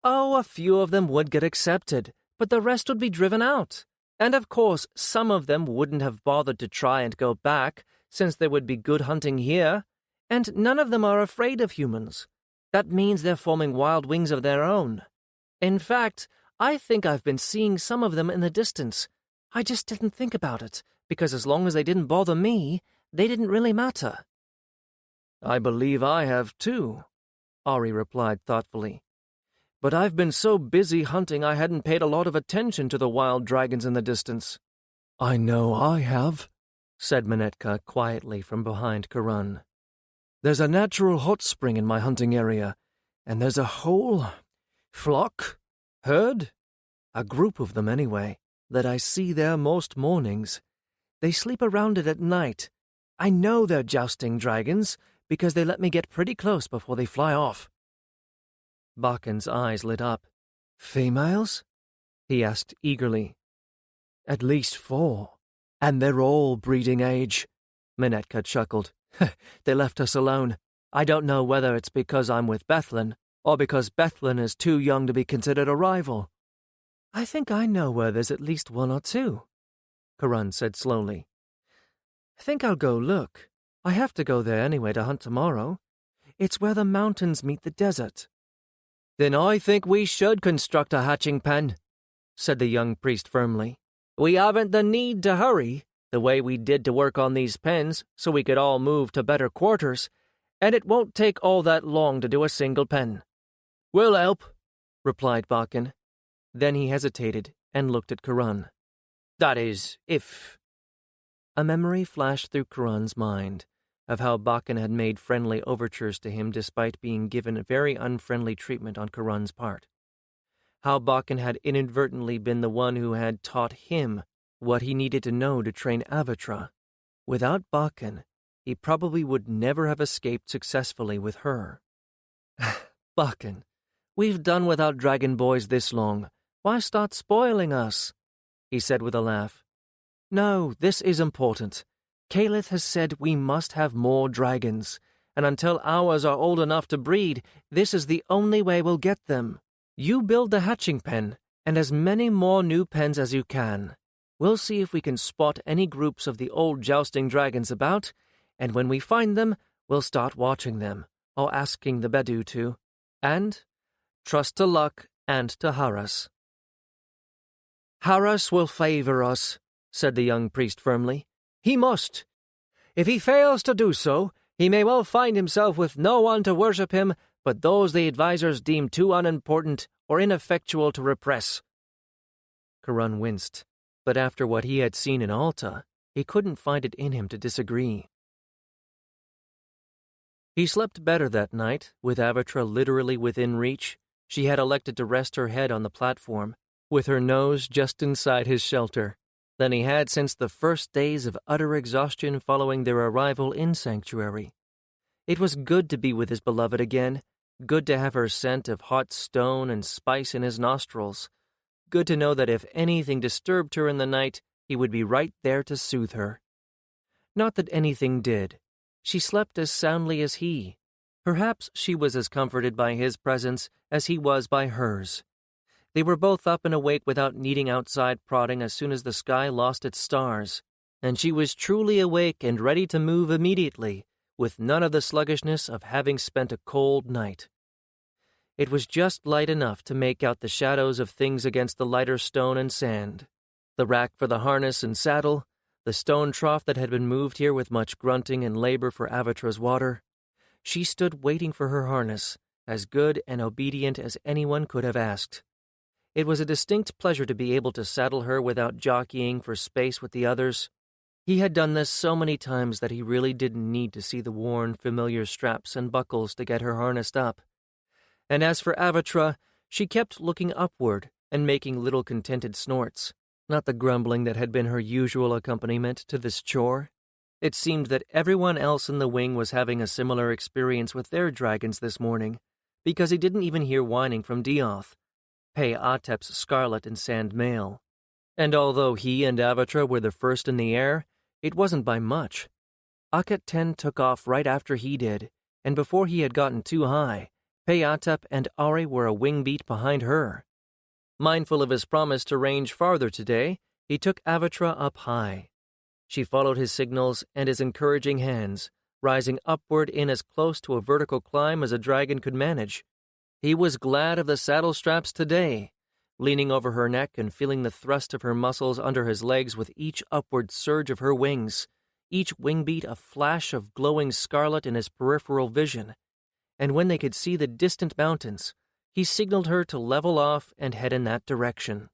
C: Oh, a few of them would get accepted, but the rest would be driven out. And of course, some of them wouldn't have bothered to try and go back, since there would be good hunting here, and none of them are afraid of humans. That means they're forming wild wings of their own. In fact, I think I've been seeing some of them in the distance. I just didn't think about it, because as long as they didn't bother me, they didn't really matter. I believe I have too, Ari replied thoughtfully. But I've been so busy hunting I hadn't paid a lot of attention to the wild dragons in the distance. I know I have, said Manetka quietly from behind Karan. There's a natural hot spring in my hunting area, and there's a whole herd, a group of them anyway, that I see there most mornings. They sleep around it at night. I know they're jousting dragons, because they let me get pretty close before they fly off.
B: Bakken's eyes lit up.
C: Females?
B: He asked eagerly.
C: At least 4. And they're all breeding age.
B: Minnetka chuckled.
C: They left us alone. I don't know whether it's because I'm with Bethlin, or because Bethlin is too young to be considered a rival.
B: I think I know where there's at least 1 or 2, Karan said slowly. I think I'll go look. I have to go there anyway to hunt tomorrow. It's where the mountains meet the desert.
C: Then I think we should construct a hatching pen, said the young priest firmly. We haven't the need to hurry, the way we did to work on these pens so we could all move to better quarters, and it won't take all that long to do a single pen.
B: We'll help, replied Bakken. Then he hesitated and looked at Karan.
C: That is, if...
B: A memory flashed through Karan's mind of how Bakken had made friendly overtures to him despite being given very unfriendly treatment on Karan's part. How Bakken had inadvertently been the one who had taught him what he needed to know to train Avatra. Without Bakken, he probably would never have escaped successfully with her.
C: Bakken, we've done without dragon boys this long. Why start spoiling us?
B: He said with a laugh.
C: No, this is important. Kalith has said we must have more dragons, and until ours are old enough to breed, this is the only way we'll get them. You build the hatching pen, and as many more new pens as you can. We'll see if we can spot any groups of the old jousting dragons about, and when we find them, we'll start watching them, or asking the Bedu to. And trust to luck and to Harras. Harras will favor us, said the young priest firmly. He must. If he fails to do so, he may well find himself with no one to worship him but those the advisors deem too unimportant or ineffectual to repress.
B: Karan winced, but after what he had seen in Alta, he couldn't find it in him to disagree. He slept better that night, with Avatra literally within reach. She had elected to rest her head on the platform, with her nose just inside his shelter, than he had since the first days of utter exhaustion following their arrival in Sanctuary. It was good to be with his beloved again, good to have her scent of hot stone and spice in his nostrils, good to know that if anything disturbed her in the night, he would be right there to soothe her. Not that anything did. She slept as soundly as he. Perhaps she was as comforted by his presence as he was by hers. They were both up and awake without needing outside prodding as soon as the sky lost its stars, and she was truly awake and ready to move immediately, with none of the sluggishness of having spent a cold night. It was just light enough to make out the shadows of things against the lighter stone and sand, the rack for the harness and saddle, the stone trough that had been moved here with much grunting and labor for Avatra's water. She stood waiting for her harness, as good and obedient as anyone could have asked. It was a distinct pleasure to be able to saddle her without jockeying for space with the others. He had done this so many times that he really didn't need to see the worn, familiar straps and buckles to get her harnessed up. And as for Avatra, she kept looking upward and making little contented snorts, not the grumbling that had been her usual accompaniment to this chore. It seemed that everyone else in the wing was having a similar experience with their dragons this morning, because he didn't even hear whining from Dioth, Pei Atep's scarlet and sand male. And although he and Avatra were the first in the air, it wasn't by much. Akhet Ten took off right after he did, and before he had gotten too high, Pei Atep and Ari were a wing beat behind her. Mindful of his promise to range farther today, he took Avatra up high. She followed his signals and his encouraging hands, rising upward in as close to a vertical climb as a dragon could manage. He was glad of the saddle straps today, leaning over her neck and feeling the thrust of her muscles under his legs with each upward surge of her wings, each wing beat a flash of glowing scarlet in his peripheral vision. And when they could see the distant mountains, he signaled her to level off and head in that direction.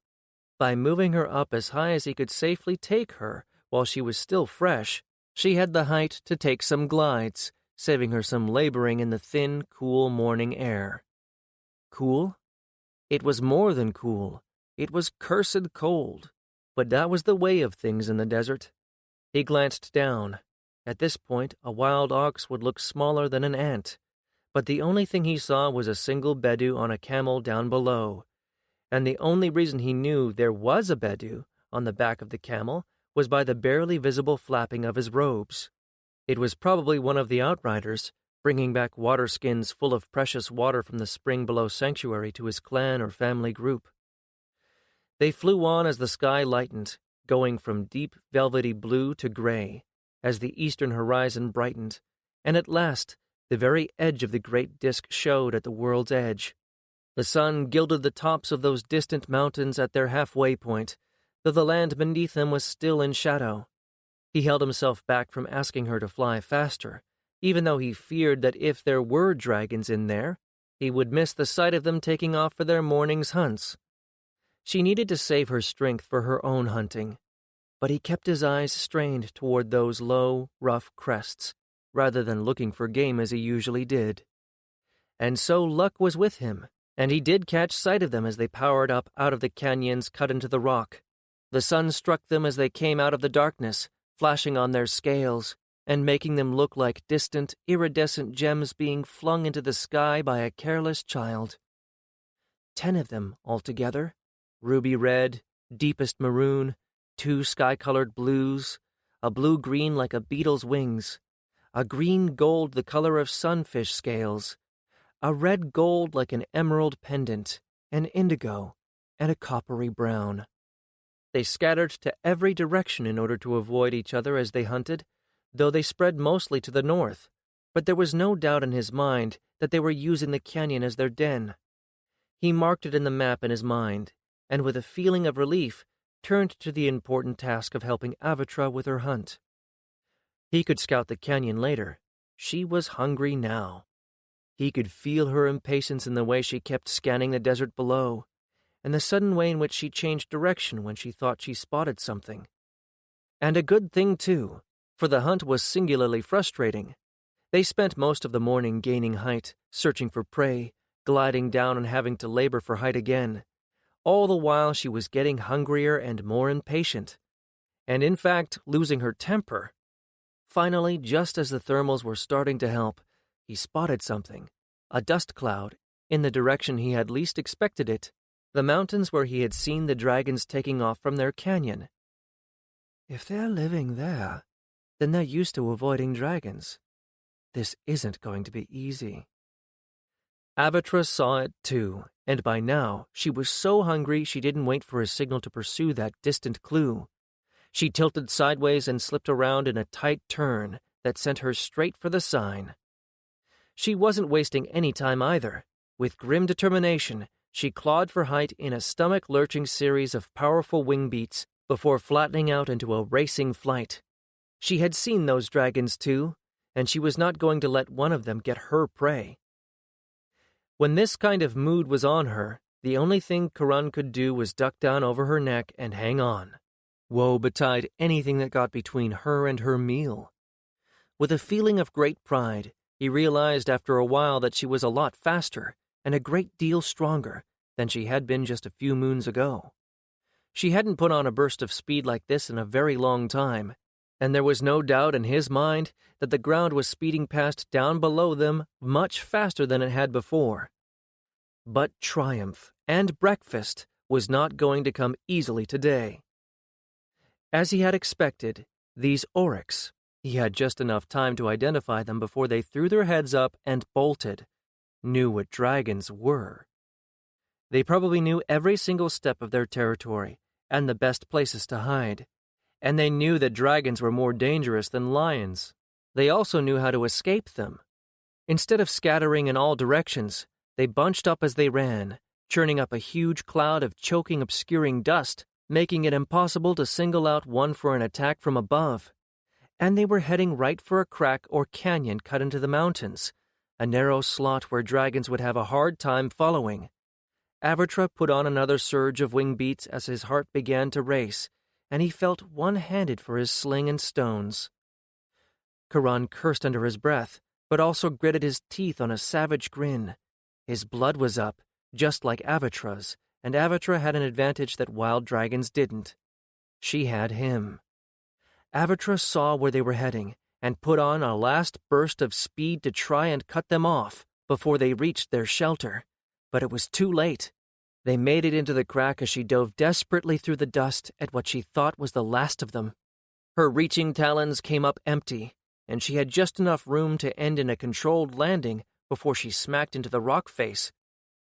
B: By moving her up as high as he could safely take her while she was still fresh, she had the height to take some glides, saving her some laboring in the thin, cool morning air. Cool? It was more than cool. It was cursed cold. But that was the way of things in the desert. He glanced down. At this point, a wild ox would look smaller than an ant, But the only thing he saw was a single Bedu on a camel down below, and the only reason he knew there was a Bedu on the back of the camel was by the barely visible flapping of his robes. It was probably one of the outriders, bringing back water skins full of precious water from the spring below sanctuary to his clan or family group. They flew on as the sky lightened, going from deep velvety blue to gray, as the eastern horizon brightened, and at last the very edge of the great disk showed at the world's edge. The sun gilded the tops of those distant mountains at their halfway point, though the land beneath them was still in shadow. He held himself back from asking her to fly faster, even though he feared that if there were dragons in there, he would miss the sight of them taking off for their morning's hunts. She needed to save her strength for her own hunting, but he kept his eyes strained toward those low, rough crests, rather than looking for game as he usually did. And so luck was with him, and he did catch sight of them as they powered up out of the canyons cut into the rock. The sun struck them as they came out of the darkness, flashing on their scales, and making them look like distant, iridescent gems being flung into the sky by a careless child. 10 of them altogether, ruby red, deepest maroon, 2 sky-colored blues, a blue-green like a beetle's wings, a green-gold the color of sunfish scales, a red-gold like an emerald pendant, an indigo, and a coppery brown. They scattered to every direction in order to avoid each other as they hunted, though they spread mostly to the north, but there was no doubt in his mind that they were using the canyon as their den. He marked it in the map in his mind, and with a feeling of relief, turned to the important task of helping Avatra with her hunt. He could scout the canyon later. She was hungry now. He could feel her impatience in the way she kept scanning the desert below, and the sudden way in which she changed direction when she thought she spotted something. And a good thing, too, for the hunt was singularly frustrating. They spent most of the morning gaining height, searching for prey, gliding down and having to labor for height again. All the while she was getting hungrier and more impatient, and in fact losing her temper. Finally, just as the thermals were starting to help, he spotted something, a dust cloud, in the direction he had least expected it, the mountains where he had seen the dragons taking off from their canyon. If they're living there, then they're used to avoiding dragons. This isn't going to be easy. Avatra saw it too, and by now she was so hungry she didn't wait for a signal to pursue that distant clue. She tilted sideways and slipped around in a tight turn that sent her straight for the sign. She wasn't wasting any time either. With grim determination, she clawed for height in a stomach-lurching series of powerful wing beats before flattening out into a racing flight. She had seen those dragons too, and she was not going to let one of them get her prey. When this kind of mood was on her, the only thing Karan could do was duck down over her neck and hang on. Woe betide anything that got between her and her meal. With a feeling of great pride, he realized after a while that she was a lot faster and a great deal stronger than she had been just a few moons ago. She hadn't put on a burst of speed like this in a very long time, and there was no doubt in his mind that the ground was speeding past down below them much faster than it had before. But triumph and breakfast was not going to come easily today. As he had expected, these oryx, he had just enough time to identify them before they threw their heads up and bolted, knew what dragons were. They probably knew every single step of their territory and the best places to hide, and they knew that dragons were more dangerous than lions. They also knew how to escape them. Instead of scattering in all directions, they bunched up as they ran, churning up a huge cloud of choking, obscuring dust, making it impossible to single out one for an attack from above. And they were heading right for a crack or canyon cut into the mountains, a narrow slot where dragons would have a hard time following. Avatra put on another surge of wing beats as his heart began to race, and he felt one-handed for his sling and stones. Karan cursed under his breath, but also gritted his teeth on a savage grin. His blood was up, just like Avatra's, and Avatra had an advantage that wild dragons didn't. She had him. Avatra saw where they were heading, and put on a last burst of speed to try and cut them off, before they reached their shelter, but it was too late. They made it into the crack as she dove desperately through the dust at what she thought was the last of them. Her reaching talons came up empty, and she had just enough room to end in a controlled landing before she smacked into the rock face.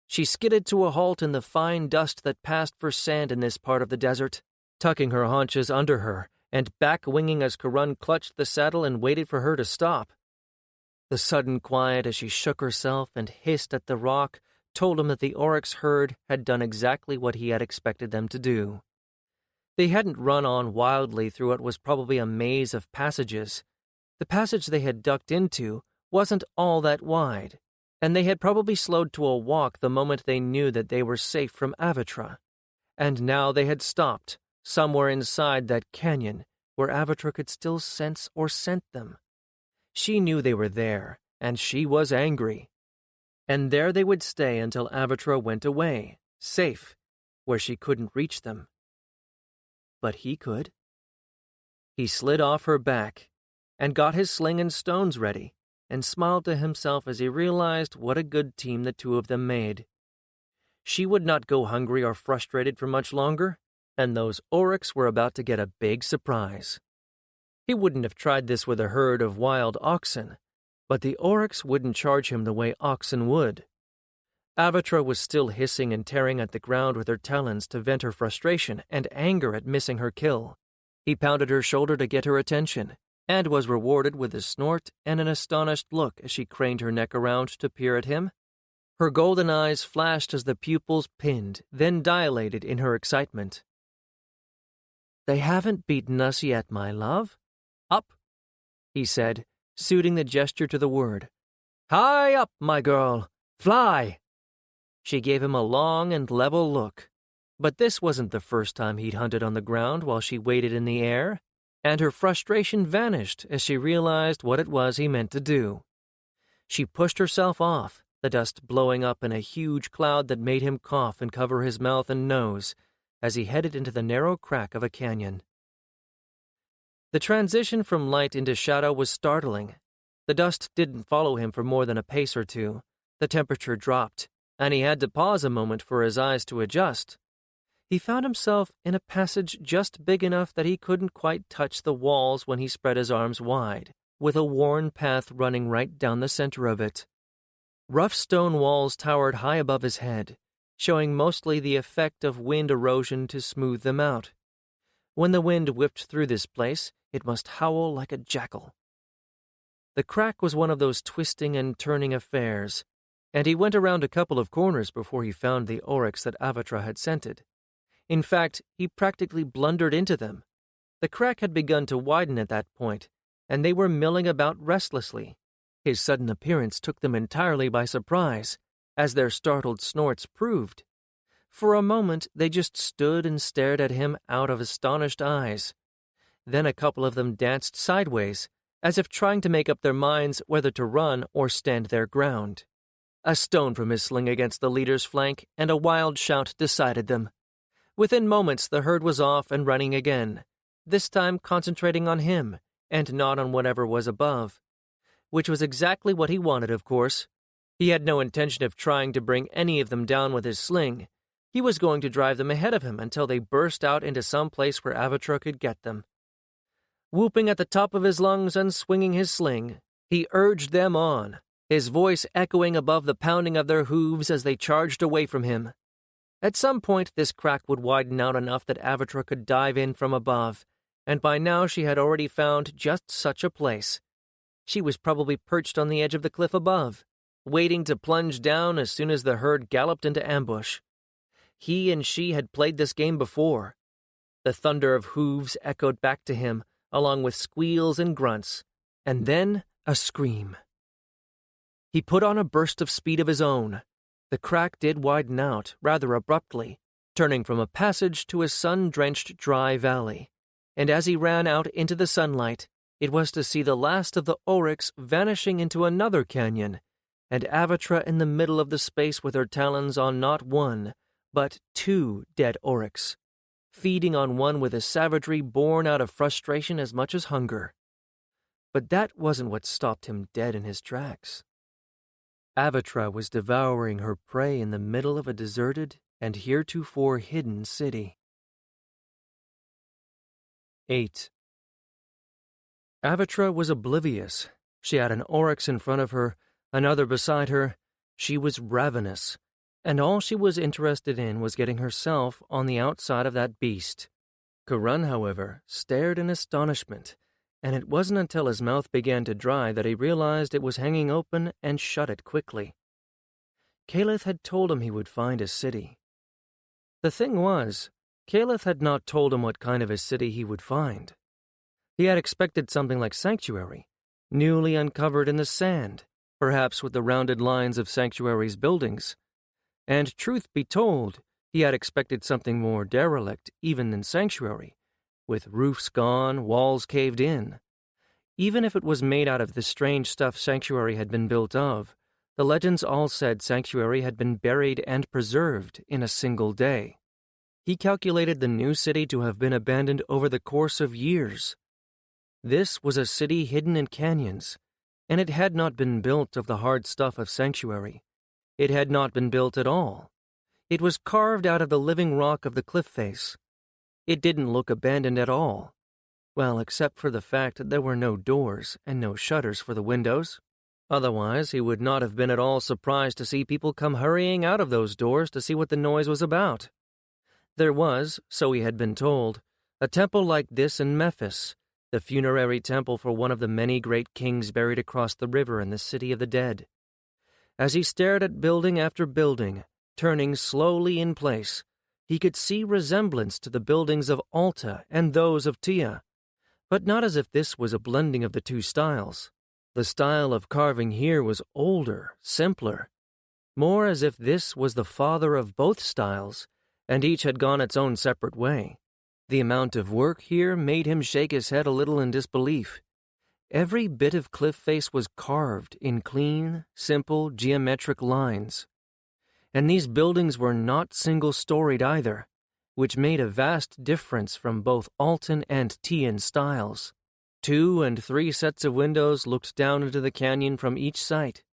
B: She skidded to a halt in the fine dust that passed for sand in this part of the desert, tucking her haunches under her and back-winging as Karun clutched the saddle and waited for her to stop. The sudden quiet as she shook herself and hissed at the rock told him that the oryx herd had done exactly what he had expected them to do. They hadn't run on wildly through what was probably a maze of passages. The passage they had ducked into wasn't all that wide, and they had probably slowed to a walk the moment they knew that they were safe from Avatra. And now they had stopped, somewhere inside that canyon where Avatra could still sense or scent them. She knew they were there, and she was angry. And there they would stay until Avatra went away, safe, where she couldn't reach them. But he could. He slid off her back and got his sling and stones ready, and smiled to himself as he realized what a good team the two of them made. She would not go hungry or frustrated for much longer, and those oryx were about to get a big surprise. He wouldn't have tried this with a herd of wild oxen, but the oryx wouldn't charge him the way oxen would. Avatra was still hissing and tearing at the ground with her talons to vent her frustration and anger at missing her kill. He pounded her shoulder to get her attention, and was rewarded with a snort and an astonished look as she craned her neck around to peer at him. Her golden eyes flashed as the pupils pinned, then dilated in her excitement. "They haven't beaten us yet, my love. Up," he said, suiting the gesture to the word. "High up, my girl. Fly." She gave him a long and level look, but this wasn't the first time he'd hunted on the ground while she waited in the air, and her frustration vanished as she realized what it was he meant to do. She pushed herself off, the dust blowing up in a huge cloud that made him cough and cover his mouth and nose as he headed into the narrow crack of a canyon. The transition from light into shadow was startling. The dust didn't follow him for more than a pace or two. The temperature dropped, and he had to pause a moment for his eyes to adjust. He found himself in a passage just big enough that he couldn't quite touch the walls when he spread his arms wide, with a worn path running right down the center of it. Rough stone walls towered high above his head, showing mostly the effect of wind erosion to smooth them out. When the wind whipped through this place, it must howl like a jackal. The crack was one of those twisting and turning affairs, and he went around a couple of corners before he found the oryx that Avatra had scented. In fact, he practically blundered into them. The crack had begun to widen at that point, and they were milling about restlessly. His sudden appearance took them entirely by surprise, as their startled snorts proved. For a moment, they just stood and stared at him out of astonished eyes. Then a couple of them danced sideways, as if trying to make up their minds whether to run or stand their ground. A stone from his sling against the leader's flank and a wild shout decided them. Within moments, the herd was off and running again, this time concentrating on him, and not on whatever was above. Which was exactly what he wanted, of course. He had no intention of trying to bring any of them down with his sling. He was going to drive them ahead of him until they burst out into some place where Avatra could get them. Whooping at the top of his lungs and swinging his sling, he urged them on, his voice echoing above the pounding of their hooves as they charged away from him. At some point, this crack would widen out enough that Avatra could dive in from above, and by now she had already found just such a place. She was probably perched on the edge of the cliff above, waiting to plunge down as soon as the herd galloped into ambush. He and she had played this game before. The thunder of hooves echoed back to him, along with squeals and grunts, and then a scream. He put on a burst of speed of his own. The crack did widen out, rather abruptly, turning from a passage to a sun-drenched dry valley, and as he ran out into the sunlight, it was to see the last of the oryx vanishing into another canyon, and Avatra in the middle of the space with her talons on not one, but two dead oryx, feeding on one with a savagery born out of frustration as much as hunger. But that wasn't what stopped him dead in his tracks. Avatra was devouring her prey in the middle of a deserted and heretofore hidden city. 8. Avatra was oblivious. She had an oryx in front of her, another beside her. She was ravenous, and all she was interested in was getting herself on the outside of that beast. Karan, however, stared in astonishment, and it wasn't until his mouth began to dry that he realized it was hanging open and shut it quickly. Caliph had told him he would find a city. The thing was, Caliph had not told him what kind of a city he would find. He had expected something like Sanctuary, newly uncovered in the sand, perhaps with the rounded lines of Sanctuary's buildings. And truth be told, he had expected something more derelict even than Sanctuary, with roofs gone, walls caved in. Even if it was made out of the strange stuff Sanctuary had been built of, the legends all said Sanctuary had been buried and preserved in a single day. He calculated the new city to have been abandoned over the course of years. This was a city hidden in canyons, and it had not been built of the hard stuff of Sanctuary. It had not been built at all. It was carved out of the living rock of the cliff face. It didn't look abandoned at all. Well, except for the fact that there were no doors and no shutters for the windows. Otherwise, he would not have been at all surprised to see people come hurrying out of those doors to see what the noise was about. There was, so he had been told, a temple like this in Memphis, the funerary temple for one of the many great kings buried across the river in the city of the dead. As he stared at building after building, turning slowly in place, he could see resemblance to the buildings of Alta and those of Tia, but not as if this was a blending of the two styles. The style of carving here was older, simpler, more as if this was the father of both styles, and each had gone its own separate way. The amount of work here made him shake his head a little in disbelief. Every bit of cliff face was carved in clean, simple, geometric lines. And these buildings were not single-storied either, which made a vast difference from both Altan and Tian styles. 2 and 3 sets of windows looked down into the canyon from each site.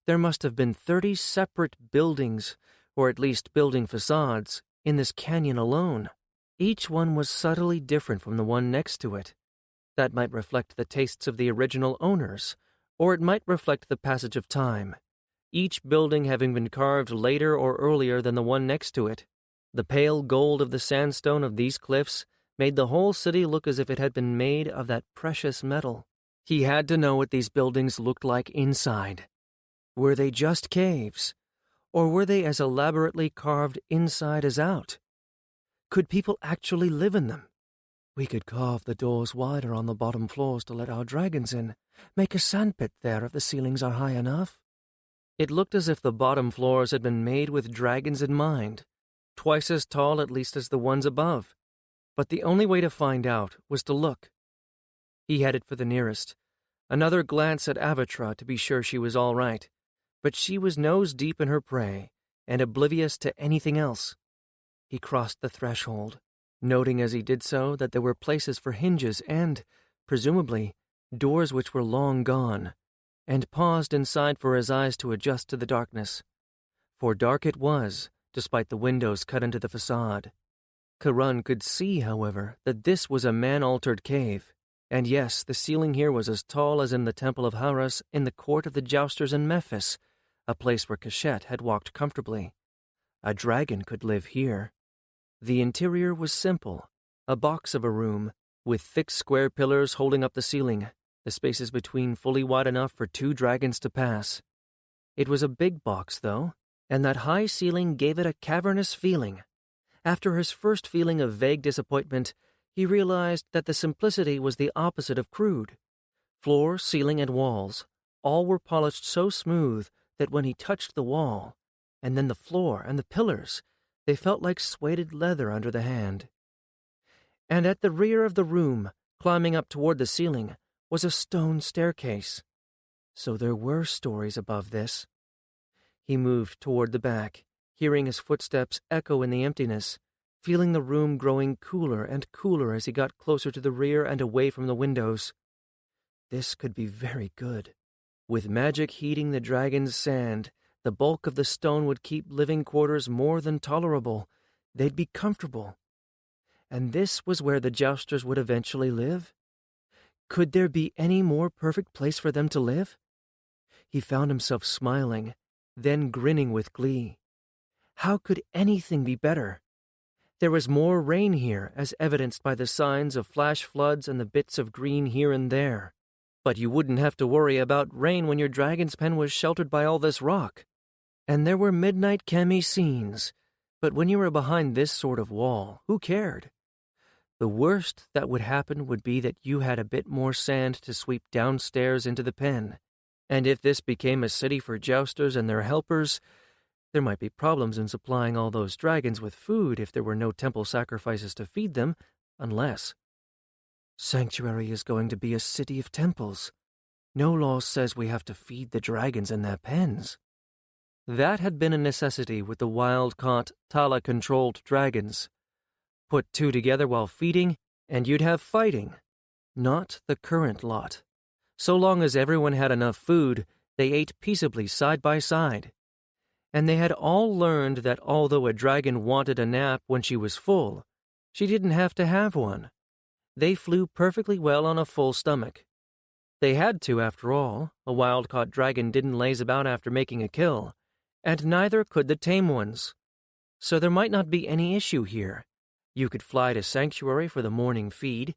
B: There must have been 30 separate buildings, or at least building facades, in this canyon alone. Each one was subtly different from the one next to it. That might reflect the tastes of the original owners, or it might reflect the passage of time, each building having been carved later or earlier than the one next to it. The pale gold of the sandstone of these cliffs made the whole city look as if it had been made of that precious metal. He had to know what these buildings looked like inside. Were they just caves, or were they as elaborately carved inside as out? Could people actually live in them? We could carve the doors wider on the bottom floors to let our dragons in, make a sandpit there if the ceilings are high enough. It looked as if the bottom floors had been made with dragons in mind, twice as tall at least as the ones above. But the only way to find out was to look. He headed for the nearest. Another glance at Avatra to be sure she was all right, but she was nose deep in her prey and oblivious to anything else. He crossed the threshold, noting as he did so that there were places for hinges and, presumably, doors which were long gone, and paused inside for his eyes to adjust to the darkness. For dark it was, despite the windows cut into the facade. Karan could see, however, that this was a man-altered cave, and yes, the ceiling here was as tall as in the Temple of Haras in the court of the jousters in Memphis, a place where Kashet had walked comfortably. A dragon could live here. The interior was simple, a box of a room, with thick square pillars holding up the ceiling, the spaces between fully wide enough for 2 dragons to pass. It was a big box, though, and that high ceiling gave it a cavernous feeling. After his first feeling of vague disappointment, he realized that the simplicity was the opposite of crude. Floor, ceiling, and walls, all were polished so smooth that when he touched the wall, and then the floor and the pillars, they felt like suede leather under the hand. And at the rear of the room, climbing up toward the ceiling, was a stone staircase. So there were stories above this. He moved toward the back, hearing his footsteps echo in the emptiness, feeling the room growing cooler and cooler as he got closer to the rear and away from the windows. This could be very good. With magic heating the dragon's sand, the bulk of the stone would keep living quarters more than tolerable. They'd be comfortable. And this was where the jousters would eventually live? Could there be any more perfect place for them to live? He found himself smiling, then grinning with glee. How could anything be better? There was more rain here, as evidenced by the signs of flash floods and the bits of green here and there. But you wouldn't have to worry about rain when your dragon's pen was sheltered by all this rock. And there were midnight cami scenes, but when you were behind this sort of wall, who cared? The worst that would happen would be that you had a bit more sand to sweep downstairs into the pen, and if this became a city for jousters and their helpers, there might be problems in supplying all those dragons with food if there were no temple sacrifices to feed them, unless... Sanctuary is going to be a city of temples. No law says we have to feed the dragons in their pens. That had been a necessity with the wild-caught, Tala-controlled dragons. Put two together while feeding, and you'd have fighting. Not the current lot. So long as everyone had enough food, they ate peaceably side by side. And they had all learned that although a dragon wanted a nap when she was full, she didn't have to have one. They flew perfectly well on a full stomach. They had to, after all. A wild-caught dragon didn't laze about after making a kill, and neither could the tame ones. So there might not be any issue here. You could fly to Sanctuary for the morning feed,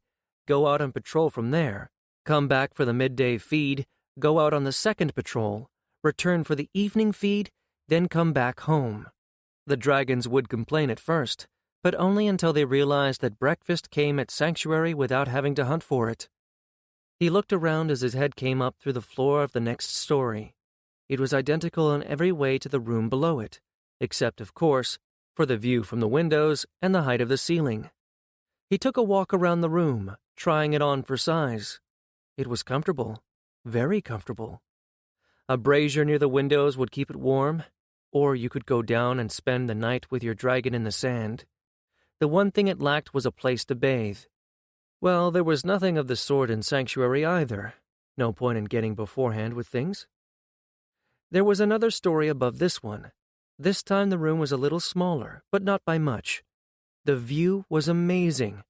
B: go out on patrol from there, come back for the midday feed, go out on the second patrol, return for the evening feed, then come back home. The dragons would complain at first, but only until they realized that breakfast came at Sanctuary without having to hunt for it. He looked around as his head came up through the floor of the next story. It was identical in every way to the room below it, except, of course, for the view from the windows and the height of the ceiling. He took a walk around the room, trying it on for size. It was comfortable, very comfortable. A brazier near the windows would keep it warm, or you could go down and spend the night with your dragon in the sand. The one thing it lacked was a place to bathe. Well, there was nothing of the sort in Sanctuary either. No point in getting beforehand with things. There was another story above this one. This time the room was a little smaller, but not by much. The view was amazing.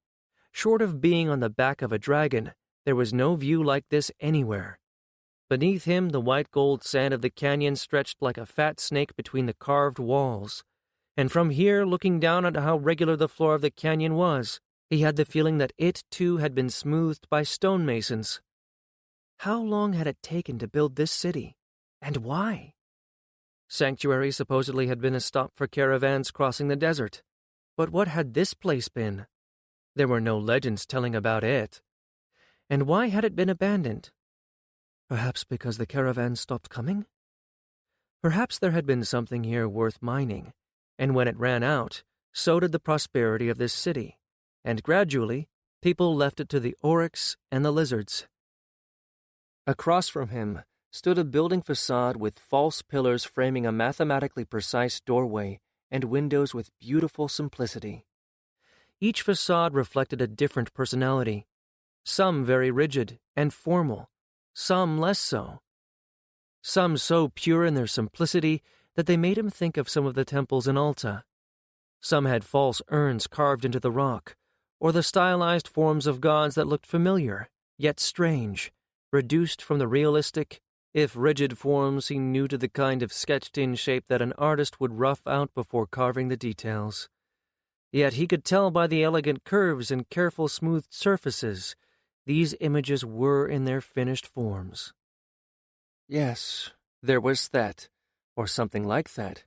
B: Short of being on the back of a dragon, there was no view like this anywhere. Beneath him, the white gold sand of the canyon stretched like a fat snake between the carved walls. And from here, looking down at how regular the floor of the canyon was, he had the feeling that it, too, had been smoothed by stonemasons. How long had it taken to build this city? And why? Sanctuary supposedly had been a stop for caravans crossing the desert. But what had this place been? There were no legends telling about it. And why had it been abandoned? Perhaps because the caravans stopped coming? Perhaps there had been something here worth mining, and when it ran out, so did the prosperity of this city, and gradually, people left it to the oryx and the lizards. Across from him stood a building facade with false pillars framing a mathematically precise doorway and windows with beautiful simplicity. Each facade reflected a different personality, some very rigid and formal, some less so. Some so pure in their simplicity that they made him think of some of the temples in Alta. Some had false urns carved into the rock, or the stylized forms of gods that looked familiar, yet strange, reduced from the realistic, if rigid forms he knew to the kind of sketched-in shape that an artist would rough out before carving the details. Yet he could tell by the elegant curves and careful smoothed surfaces, these images were in their finished forms. Yes, there was that, or something like that,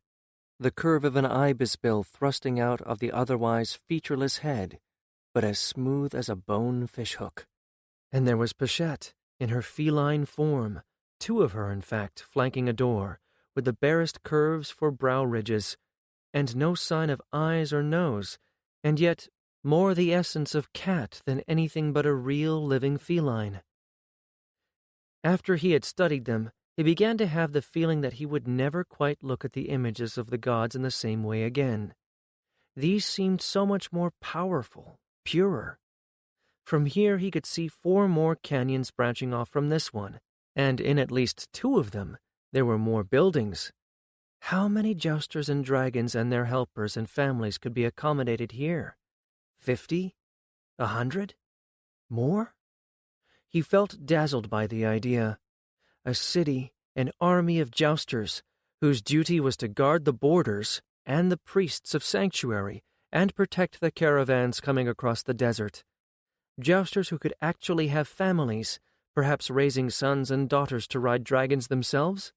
B: the curve of an ibis bill thrusting out of the otherwise featureless head, but as smooth as a bone fishhook. And there was Pachette, in her feline form, two of her, in fact, flanking a door, with the barest curves for brow ridges, and no sign of eyes or nose, and yet more the essence of cat than anything but a real living feline. After he had studied them, he began to have the feeling that he would never quite look at the images of the gods in the same way again. These seemed so much more powerful, purer. From here he could see 4 more canyons branching off from this one, And in at least 2 of them, there were more buildings. How many jousters and dragons and their helpers and families could be accommodated here? 50? 100? More? He felt dazzled by the idea. A city, an army of jousters, whose duty was to guard the borders and the priests of sanctuary and protect the caravans coming across the desert. Jousters who could actually have families, perhaps raising sons and daughters to ride dragons themselves?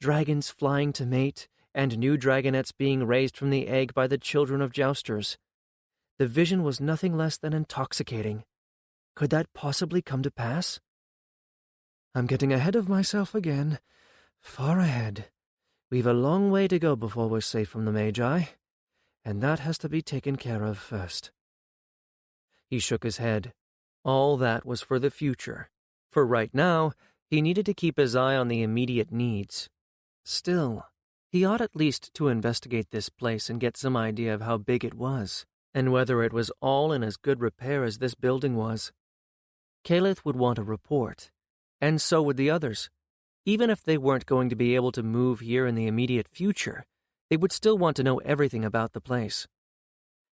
B: Dragons flying to mate, and new dragonettes being raised from the egg by the children of jousters. The vision was nothing less than intoxicating. Could that possibly come to pass?
C: I'm getting ahead of myself again. Far ahead. We've a long way to go before we're safe from the Magi, and that has to be taken care of first.
B: He shook his head. All that was for the future. For right now, he needed to keep his eye on the immediate needs. Still, he ought at least to investigate this place and get some idea of how big it was, and whether it was all in as good repair as this building was. Calith would want a report, and so would the others. Even if they weren't going to be able to move here in the immediate future, they would still want to know everything about the place.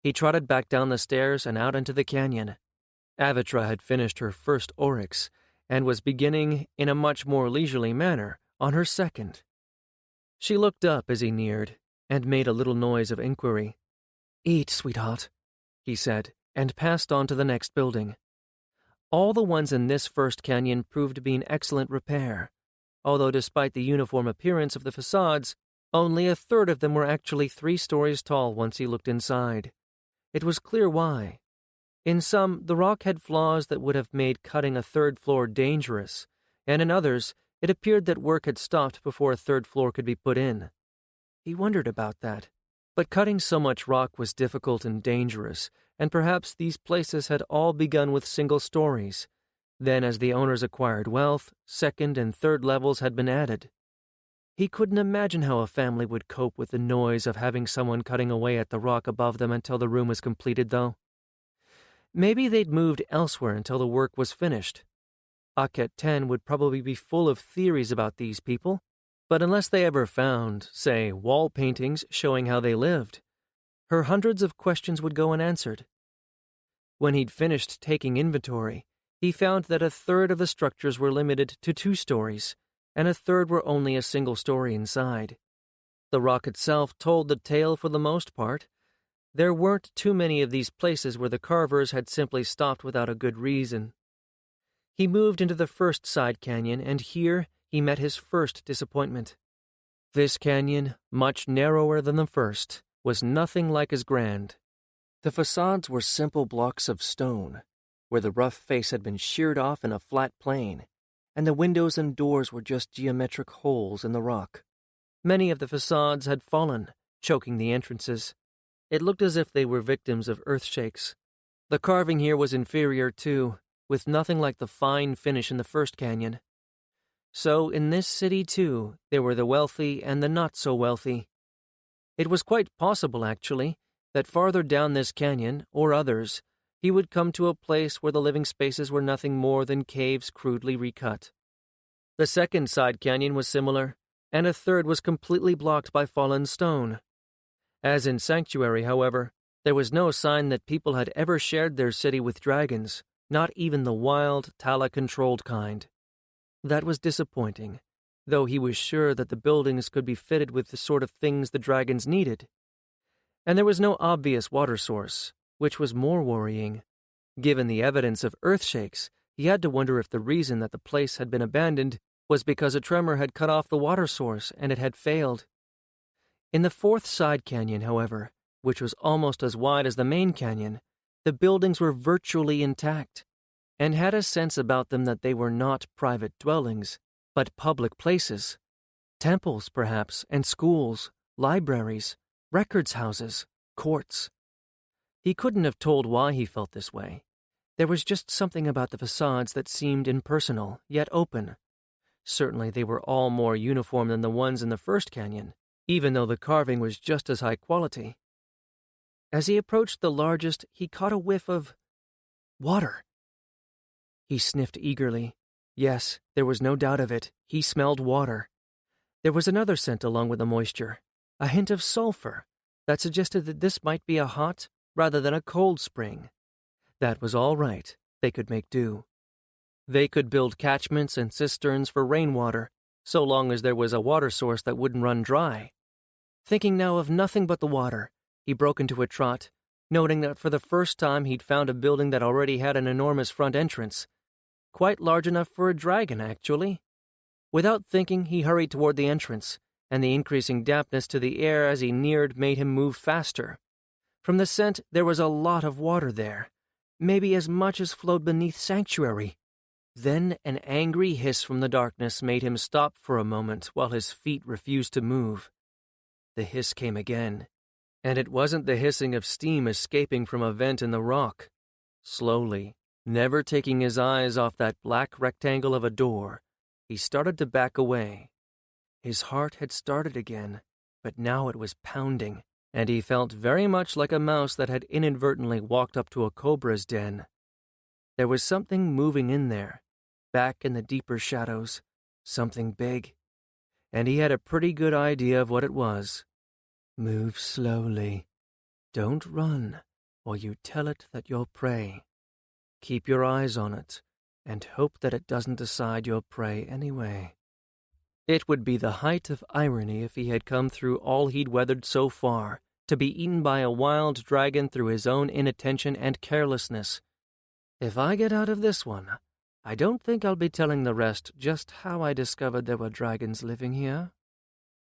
B: He trotted back down the stairs and out into the canyon. Avatra had finished her first oryx, and was beginning, in a much more leisurely manner, on her second. She looked up as he neared, and made a little noise of inquiry.
C: "Eat, sweetheart,"
B: he said, and passed on to the next building. All the ones in this first canyon proved to be in excellent repair, although despite the uniform appearance of the facades, only a third of them were actually 3 stories tall once he looked inside. It was clear why. In some, the rock had flaws that would have made cutting a 3rd floor dangerous, and in others, it appeared that work had stopped before a 3rd floor could be put in. He wondered about that, but cutting so much rock was difficult and dangerous, and perhaps these places had all begun with single stories. Then, as the owners acquired wealth, 2nd and 3rd levels had been added. He couldn't imagine how a family would cope with the noise of having someone cutting away at the rock above them until the room was completed, though. Maybe they'd moved elsewhere until the work was finished. Akhet 10 would probably be full of theories about these people, but unless they ever found, say, wall paintings showing how they lived, her hundreds of questions would go unanswered. When he'd finished taking inventory, he found that a 3rd of the structures were limited to 2 stories, and a 3rd were only a single story inside. The rock itself told the tale for the most part. There weren't too many of these places where the carvers had simply stopped without a good reason. He moved into the first side canyon, and here he met his first disappointment. This canyon, much narrower than the first, was nothing like as grand. The facades were simple blocks of stone, where the rough face had been sheared off in a flat plane, and the windows and doors were just geometric holes in the rock. Many of the facades had fallen, choking the entrances. It looked as if they were victims of earthshakes. The carving here was inferior, too, with nothing like the fine finish in the first canyon. So in this city, too, there were the wealthy and the not-so-wealthy. It was quite possible, actually, that farther down this canyon, or others, he would come to a place where the living spaces were nothing more than caves crudely recut. The second side canyon was similar, and a 3rd was completely blocked by fallen stone. As in Sanctuary, however, there was no sign that people had ever shared their city with dragons, not even the wild, Tala-controlled kind. That was disappointing, though he was sure that the buildings could be fitted with the sort of things the dragons needed. And there was no obvious water source, which was more worrying. Given the evidence of earthshakes, he had to wonder if the reason that the place had been abandoned was because a tremor had cut off the water source and it had failed. In the 4th side canyon, however, which was almost as wide as the main canyon, the buildings were virtually intact, and had a sense about them that they were not private dwellings, but public places. Temples, perhaps, and schools, libraries, records houses, courts. He couldn't have told why he felt this way. There was just something about the facades that seemed impersonal, yet open. Certainly they were all more uniform than the ones in the first canyon, even though the carving was just as high quality. As he approached the largest, he caught a whiff of water. He sniffed eagerly, Yes, there was no doubt of it. He smelled water. There was another scent along with the moisture, a hint of sulfur, that suggested that this might be a hot rather than a cold spring. That was all right. They could make do. They could build catchments and cisterns for rainwater, so long as there was a water source that wouldn't run dry. Thinking now of nothing but the water, he broke into a trot, noting that for the first time he'd found a building that already had an enormous front entrance. Quite large enough for a dragon, actually. Without thinking, he hurried toward the entrance, and the increasing dampness to the air as he neared made him move faster. From the scent, there was a lot of water there, maybe as much as flowed beneath Sanctuary. Then an angry hiss from the darkness made him stop for a moment while his feet refused to move. The hiss came again, and it wasn't the hissing of steam escaping from a vent in the rock. Slowly, never taking his eyes off that black rectangle of a door, he started to back away. His heart had started again, but now it was pounding, and he felt very much like a mouse that had inadvertently walked up to a cobra's den. There was something moving in there, back in the deeper shadows, something big, and he had a pretty good idea of what it was. Move slowly. Don't run, or you tell it that you're prey. Keep your eyes on it, and hope that it doesn't decide you're prey anyway. It would be the height of irony if he had come through all he'd weathered so far, to be eaten by a wild dragon through his own inattention and carelessness. If I get out of this one, I don't think I'll be telling the rest just how I discovered there were dragons living here.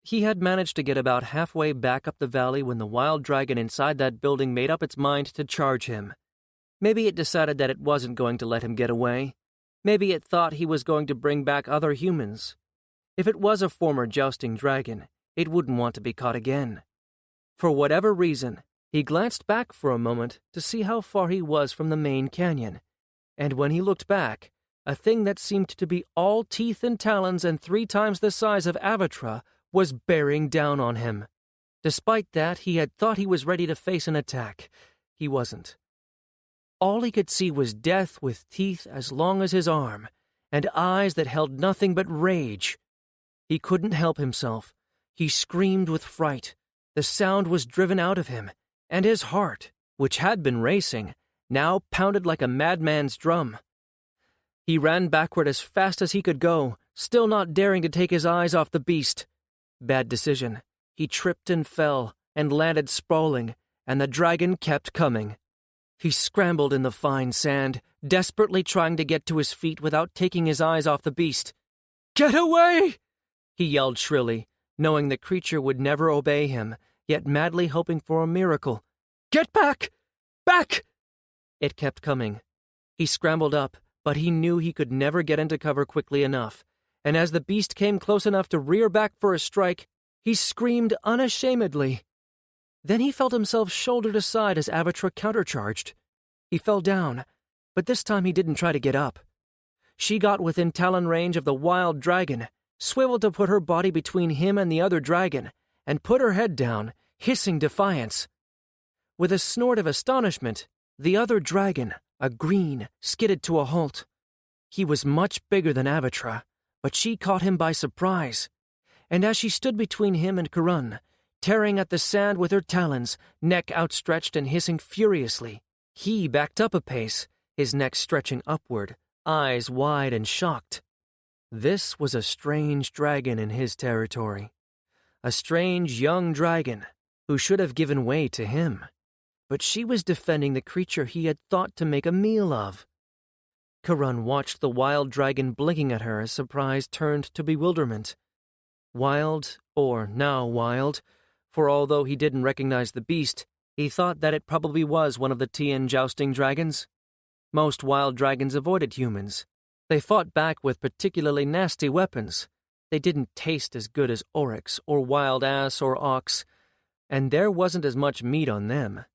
B: He had managed to get about halfway back up the valley when the wild dragon inside that building made up its mind to charge him. Maybe it decided that it wasn't going to let him get away. Maybe it thought he was going to bring back other humans. If it was a former jousting dragon, it wouldn't want to be caught again. For whatever reason, he glanced back for a moment to see how far he was from the main canyon, and when he looked back, a thing that seemed to be all teeth and talons and 3 times the size of Avatra was bearing down on him. Despite that, he had thought he was ready to face an attack. He wasn't. All he could see was death with teeth as long as his arm, and eyes that held nothing but rage. He couldn't help himself. He screamed with fright. The sound was driven out of him, and his heart, which had been racing, now pounded like a madman's drum. He ran backward as fast as he could go, still not daring to take his eyes off the beast. Bad decision. He tripped and fell, and landed sprawling, and the dragon kept coming. He scrambled in the fine sand, desperately trying to get to his feet without taking his eyes off the beast. "Get away!" he yelled shrilly, knowing the creature would never obey him, yet madly hoping for a miracle. "Get back! Back!" It kept coming. He scrambled up, but he knew he could never get into cover quickly enough, and as the beast came close enough to rear back for a strike, he screamed unashamedly. Then he felt himself shouldered aside as Avatra countercharged. He fell down, but this time he didn't try to get up. She got within talon range of the wild dragon, swiveled to put her body between him and the other dragon, and put her head down, hissing defiance. With a snort of astonishment, the other dragon, a green, skidded to a halt. He was much bigger than Avatra, but she caught him by surprise, and as she stood between him and Karun, tearing at the sand with her talons, neck outstretched and hissing furiously, he backed up a pace, his neck stretching upward, eyes wide and shocked. This was a strange dragon in his territory. A strange young dragon who should have given way to him. But she was defending the creature he had thought to make a meal of. Karun watched the wild dragon blinking at her as surprise turned to bewilderment. Wild, or now wild, for although he didn't recognize the beast, he thought that it probably was one of the Tian jousting dragons. Most wild dragons avoided humans. They fought back with particularly nasty weapons. They didn't taste as good as oryx or wild ass or ox, and there wasn't as much meat on them.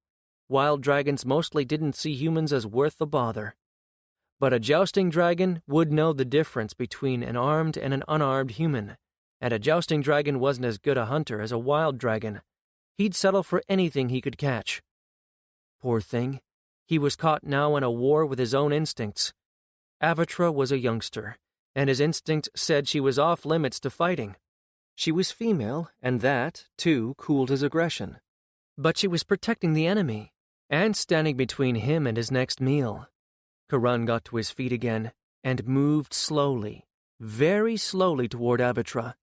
B: Wild dragons mostly didn't see humans as worth the bother. But a jousting dragon would know the difference between an armed and an unarmed human, and a jousting dragon wasn't as good a hunter as a wild dragon. He'd settle for anything he could catch. Poor thing, he was caught now in a war with his own instincts. Avatra was a youngster, and his instinct said she was off limits to fighting. She was female, and that, too, cooled his aggression. But she was protecting the enemy, and standing between him and his next meal. Karan got to his feet again, and moved slowly, very slowly toward Avatra.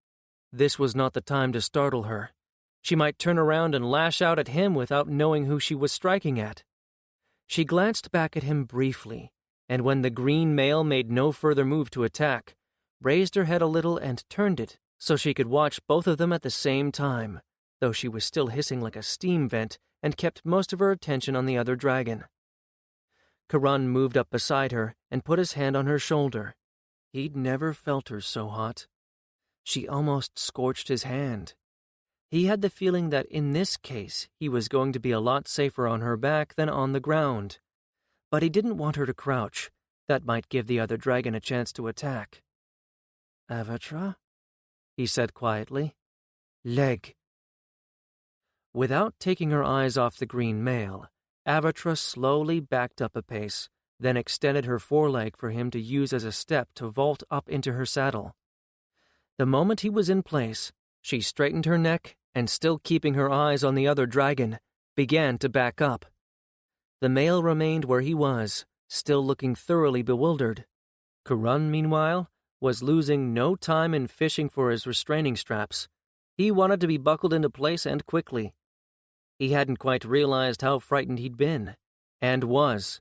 B: This was not the time to startle her. She might turn around and lash out at him without knowing who she was striking at. She glanced back at him briefly, and when the green male made no further move to attack, raised her head a little and turned it so she could watch both of them at the same time, though she was still hissing like a steam vent and kept most of her attention on the other dragon. Karan moved up beside her and put his hand on her shoulder. He'd never felt her so hot. She almost scorched his hand. He had the feeling that in this case he was going to be a lot safer on her back than on the ground. But he didn't want her to crouch. That might give the other dragon a chance to attack. "Avatra?" he said quietly. "Leg." Without taking her eyes off the green male, Avatra slowly backed up a pace, then extended her foreleg for him to use as a step to vault up into her saddle. The moment he was in place, she straightened her neck and, still keeping her eyes on the other dragon, began to back up. The male remained where he was, still looking thoroughly bewildered. Karan, meanwhile, was losing no time in fishing for his restraining straps. He wanted to be buckled into place and quickly. He hadn't quite realized how frightened he'd been, and was,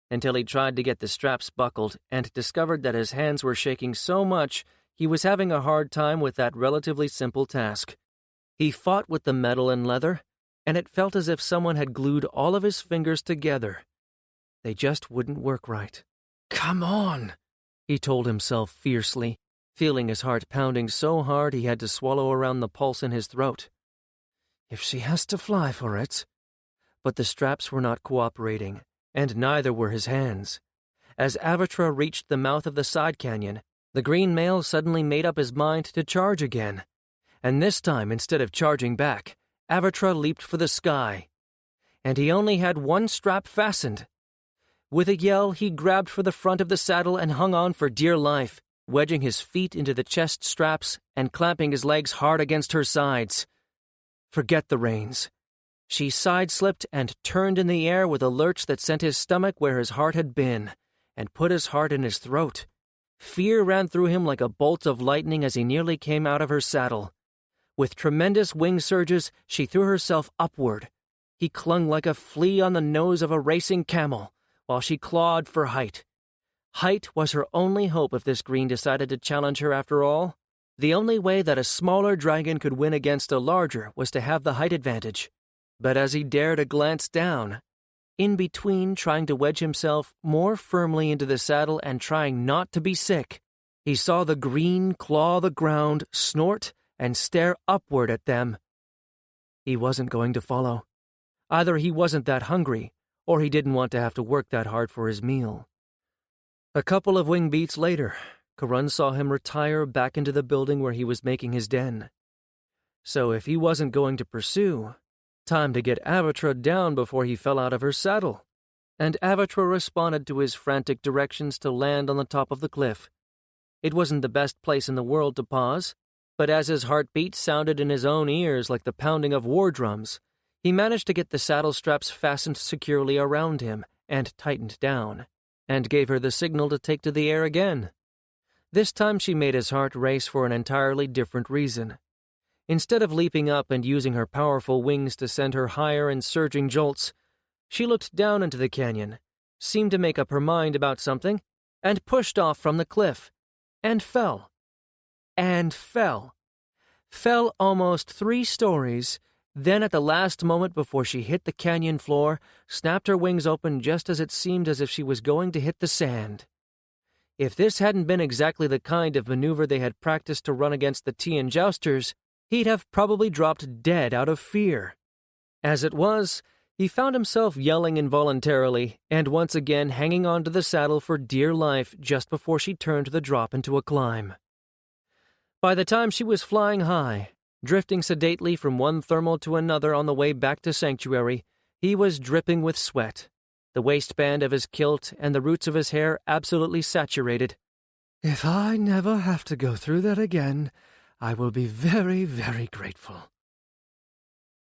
B: until he tried to get the straps buckled and discovered that his hands were shaking so much he was having a hard time with that relatively simple task. He fought with the metal and leather, and it felt as if someone had glued all of his fingers together. They just wouldn't work right. "Come on," he told himself fiercely, feeling his heart pounding so hard he had to swallow around the pulse in his throat. If she has to fly for it. But the straps were not cooperating, and neither were his hands. As Avatra reached the mouth of the side canyon, the green male suddenly made up his mind to charge again. And this time, instead of charging back, Avatra leaped for the sky. And he only had one strap fastened. With a yell, he grabbed for the front of the saddle and hung on for dear life, wedging his feet into the chest straps and clamping his legs hard against her sides. Forget the reins. She side-slipped and turned in the air with a lurch that sent his stomach where his heart had been, and put his heart in his throat. Fear ran through him like a bolt of lightning as he nearly came out of her saddle. With tremendous wing surges, she threw herself upward. He clung like a flea on the nose of a racing camel, while she clawed for height. Height was her only hope if this green decided to challenge her after all. The only way that a smaller dragon could win against a larger was to have the height advantage. But as he dared a glance down, in between trying to wedge himself more firmly into the saddle and trying not to be sick, he saw the green claw the ground, snort, and stare upward at them. He wasn't going to follow. Either he wasn't that hungry, or he didn't want to have to work that hard for his meal. A couple of wing beats later, Karan saw him retire back into the building where he was making his den. So if he wasn't going to pursue, time to get Avatra down before he fell out of her saddle. And Avatra responded to his frantic directions to land on the top of the cliff. It wasn't the best place in the world to pause, but as his heartbeat sounded in his own ears like the pounding of war drums, he managed to get the saddle straps fastened securely around him and tightened down, and gave her the signal to take to the air again. This time she made his heart race for an entirely different reason. Instead of leaping up and using her powerful wings to send her higher in surging jolts, she looked down into the canyon, seemed to make up her mind about something, and pushed off from the cliff, and fell. And fell. Fell almost 3 stories, then at the last moment before she hit the canyon floor, snapped her wings open just as it seemed as if she was going to hit the sand. If this hadn't been exactly the kind of maneuver they had practiced to run against the Tian jousters, he'd have probably dropped dead out of fear. As it was, he found himself yelling involuntarily and once again hanging on to the saddle for dear life just before she turned the drop into a climb. By the time she was flying high, drifting sedately from one thermal to another on the way back to Sanctuary, he was dripping with sweat, the waistband of his kilt and the roots of his hair absolutely saturated.
C: If I never have to go through that again, I will be very, very grateful.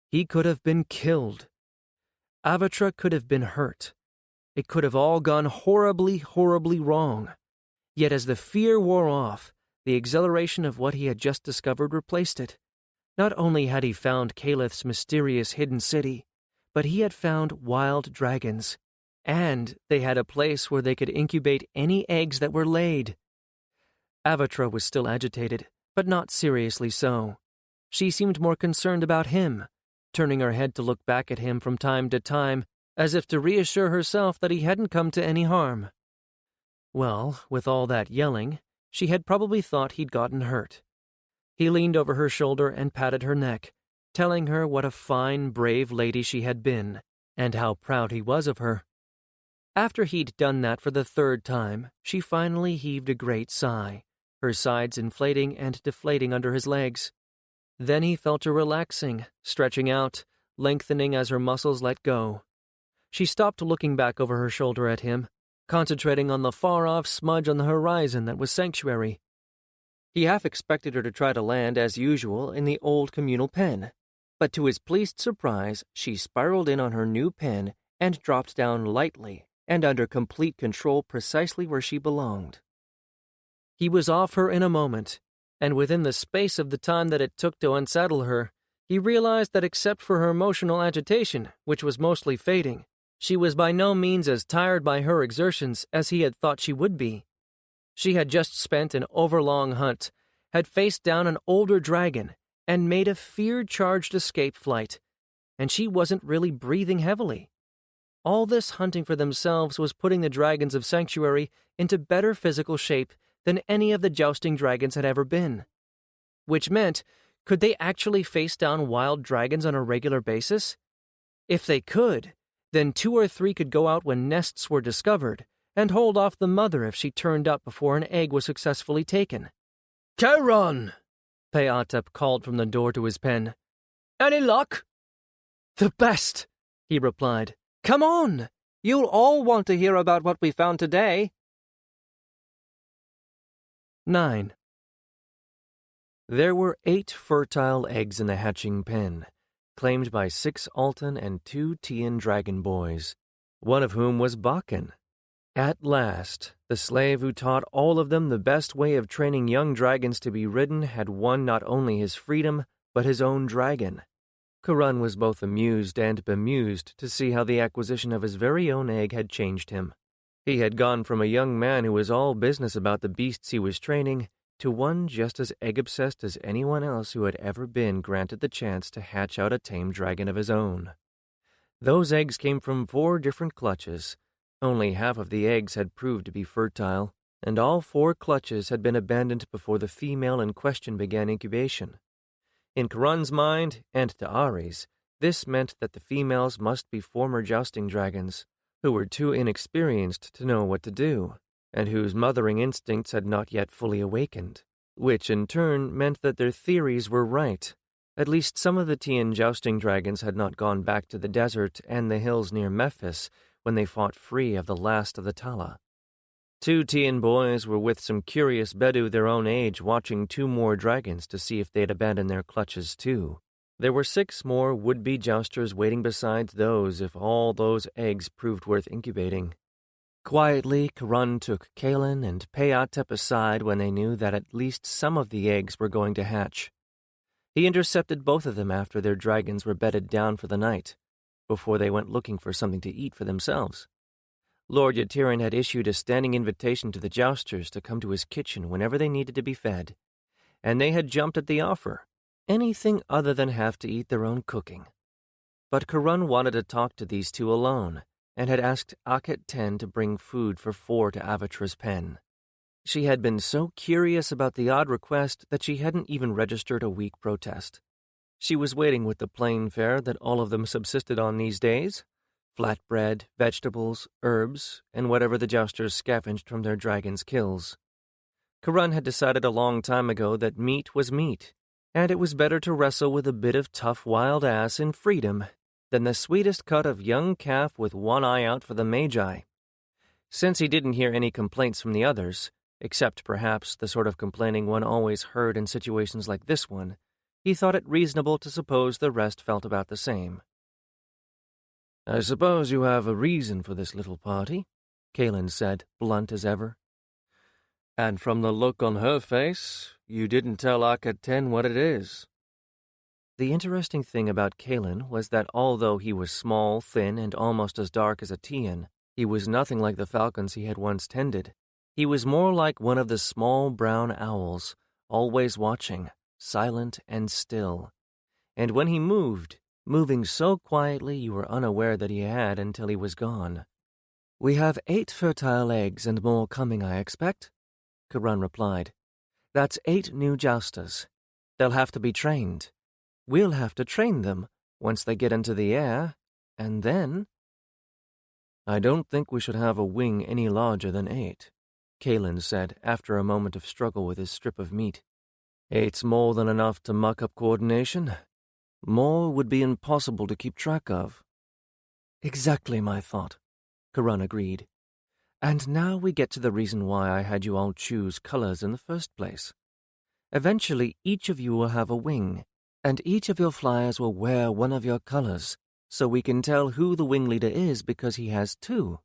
B: He could have been killed. Avatra could have been hurt. It could have all gone horribly, horribly wrong. Yet as the fear wore off, the exhilaration of what he had just discovered replaced it. Not only had he found Calith's mysterious hidden city, but he had found wild dragons, and they had a place where they could incubate any eggs that were laid. Avatra was still agitated, but not seriously so. She seemed more concerned about him, turning her head to look back at him from time to time, as if to reassure herself that he hadn't come to any harm. Well, with all that yelling, she had probably thought he'd gotten hurt. He leaned over her shoulder and patted her neck, telling her what a fine, brave lady she had been, and how proud he was of her. After he'd done that for the third time, she finally heaved a great sigh, her sides inflating and deflating under his legs. Then he felt her relaxing, stretching out, lengthening as her muscles let go. She stopped looking back over her shoulder at him, concentrating on the far-off smudge on the horizon that was Sanctuary. He half expected her to try to land, as usual, in the old communal pen, but to his pleased surprise, she spiraled in on her new pen and dropped down lightly and under complete control precisely where she belonged. He was off her in a moment, and within the space of the time that it took to unsaddle her, he realized that except for her emotional agitation, which was mostly fading, she was by no means as tired by her exertions as he had thought she would be. She had just spent an overlong hunt, had faced down an older dragon, and made a fear-charged escape flight, and she wasn't really breathing heavily. All this hunting for themselves was putting the dragons of Sanctuary into better physical shape than any of the jousting dragons had ever been. Which meant, could they actually face down wild dragons on a regular basis? If they could, then 2 or 3 could go out when nests were discovered, and hold off the mother if she turned up before an egg was successfully taken.
C: Charon!
B: Peatep called from the door to his pen.
C: Any luck?
B: The best, he replied. Come on! You'll all want to hear about what we found today. 9. There were 8 fertile eggs in the hatching pen, claimed by 6 Altan and 2 Tian dragon boys, one of whom was Bakken. At last, the slave who taught all of them the best way of training young dragons to be ridden had won not only his freedom, but his own dragon. Karan was both amused and bemused to see how the acquisition of his very own egg had changed him. He had gone from a young man who was all business about the beasts he was training to one just as egg-obsessed as anyone else who had ever been granted the chance to hatch out a tame dragon of his own. Those eggs came from 4 different clutches. Only half of the eggs had proved to be fertile, and all 4 clutches had been abandoned before the female in question began incubation. In Karan's mind, and to Ari's, this meant that the females must be former jousting dragons, who were too inexperienced to know what to do, and whose mothering instincts had not yet fully awakened, which in turn meant that their theories were right. At least some of the Tian jousting dragons had not gone back to the desert and the hills near Memphis when they fought free of the last of the Tala. 2 Tian boys were with some curious Bedu their own age watching 2 more dragons to see if they'd abandon their clutches too. There were 6 more would-be jousters waiting besides those if all those eggs proved worth incubating. Quietly, Karan took Kalen and Peatep aside when they knew that at least some of the eggs were going to hatch. He intercepted both of them after their dragons were bedded down for the night, before they went looking for something to eat for themselves. Lord Yatiran had issued a standing invitation to the jousters to come to his kitchen whenever they needed to be fed, and they had jumped at the offer, anything other than have to eat their own cooking. But Karan wanted to talk to these 2 alone, and had asked Akhet 10 to bring food for 4 to Avatra's pen. She had been so curious about the odd request that she hadn't even registered a weak protest. She was waiting with the plain fare that all of them subsisted on these days: flatbread, vegetables, herbs, and whatever the jousters scavenged from their dragons' kills. Karan had decided a long time ago that meat was meat, and it was better to wrestle with a bit of tough wild ass in freedom than the sweetest cut of young calf with one eye out for the Magi. Since he didn't hear any complaints from the others, Except perhaps the sort of complaining one always heard in situations like this one, he thought it reasonable to suppose the rest felt about the same.
A: "I suppose you have a reason for this little party," Kalen said, blunt as ever. "And from the look on her face, you didn't tell Akat-10 what it is."
B: The interesting thing about Kalen was that although he was small, thin, and almost as dark as a Tian, he was nothing like the falcons he had once tended. He was more like one of the small brown owls, always watching, silent and still. And when he moved, moving so quietly you were unaware that he had until he was gone.
A: "We have 8 fertile eggs and more coming, I expect," Karan replied. "That's 8 new jousters. They'll have to be trained. We'll have to train them once they get into the air, and then—"
B: "I don't think we should have a wing any larger than 8, Kalen said after a moment of struggle with his strip of meat. "8's more than enough to muck up coordination. More would be impossible to keep track of."
A: "Exactly my thought," Karan agreed. "And now we get to the reason why I had you all choose colors in the first place. Eventually, each of you will have a wing, and each of your flyers will wear one of your colors, so we can tell who the wing leader is because he has 2.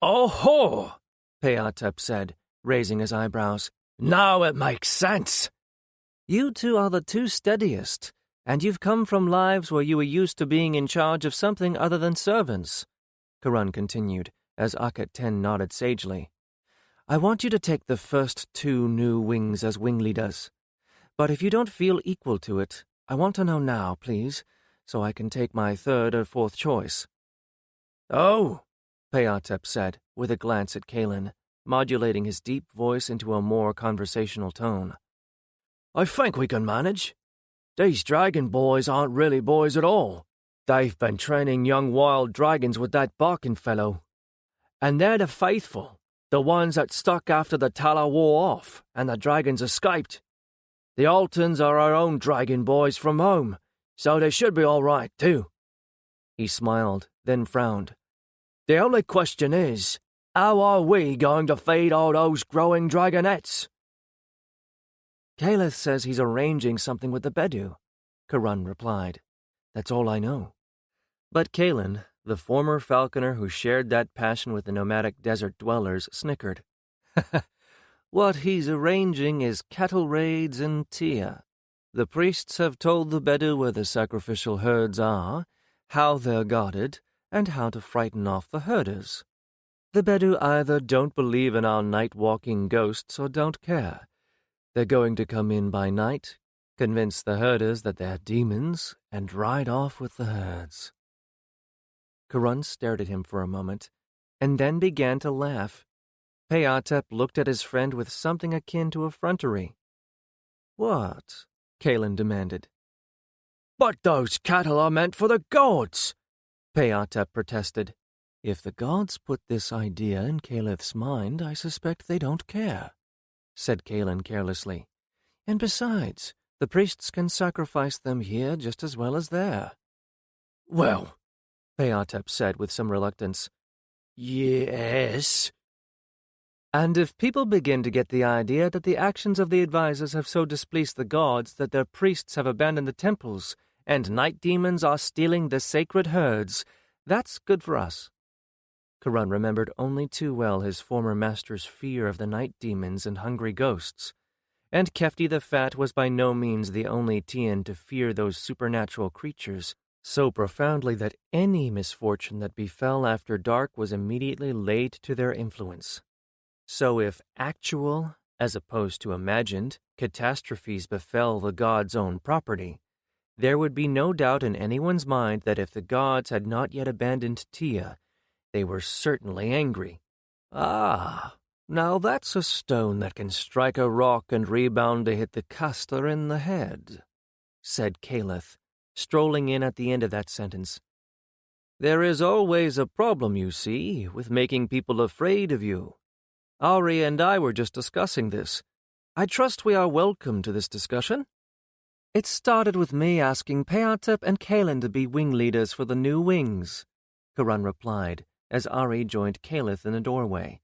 C: "Oh-ho!"
A: Peatep said, raising his eyebrows.
C: "Now it makes sense."
A: "You 2 are the 2 steadiest, and you've come from lives where you were used to being in charge of something other than servants," Karan continued, as Akat-10 nodded sagely. "I want you to take the first 2 new wings as wing leaders. But if you don't feel equal to it, I want to know now, please, so I can take my 3rd or 4th choice."
C: "Oh,"
A: Peatep said, with a glance at Kalen, modulating his deep voice into a more conversational tone.
C: "I think we can manage. These dragon boys aren't really boys at all. They've been training young wild dragons with that barking fellow. And they're the faithful, the ones that stuck after the Tala wore off and the dragons escaped. The Altons are our own dragon boys from home, so they should be all right, too."
A: He smiled, then frowned.
C: "The only question is, how are we going to feed all those growing dragonettes?"
A: "Caleth says he's arranging something with the Bedu," Karan replied. "That's all I know."
B: But Kalen, the former falconer who shared that passion with the nomadic desert dwellers, snickered. "What he's arranging is cattle raids in Tia. The priests have told the Bedu where the sacrificial herds are, how they're guarded, and how to frighten off the herders. The Bedu either don't believe in our night-walking ghosts or don't care. They're going to come in by night, convince the herders that they're demons, and ride off with the herds."
A: Karan stared at him for a moment, and then began to laugh. Peatep looked at his friend with something akin to effrontery. "What?" Kalen demanded.
C: "But those cattle are meant for the gods,"
A: Peatep protested. "If the gods put this idea in Caleth's mind, I suspect they don't care," said Kalen carelessly. "And besides, the priests can sacrifice them here just as well as there."
C: "Well,"
A: Peatep said with some reluctance,
C: "yes."
A: "And if people begin to get the idea that the actions of the advisors have so displeased the gods that their priests have abandoned the temples, and night demons are stealing the sacred herds, that's good for us." Karan remembered only too well his former master's fear of the night demons and hungry ghosts, and Kefti the Fat was by no means the only Tian to fear those supernatural creatures so profoundly that any misfortune that befell after dark was immediately laid to their influence. So if actual, as opposed to imagined, catastrophes befell the gods' own property, there would be no doubt in anyone's mind that if the gods had not yet abandoned Tia, they were certainly angry. "Ah, now that's a stone that can strike a rock and rebound to hit the caster in the head," said Caleth, strolling in at the end of that sentence. "There is always a problem, you see, with making people afraid of you. Ari and I were just discussing this. I trust we are welcome to this discussion." "It started with me asking Peatep and Kalen to be wing leaders for the new wings," Karan replied, as Ari joined Caleth in the doorway.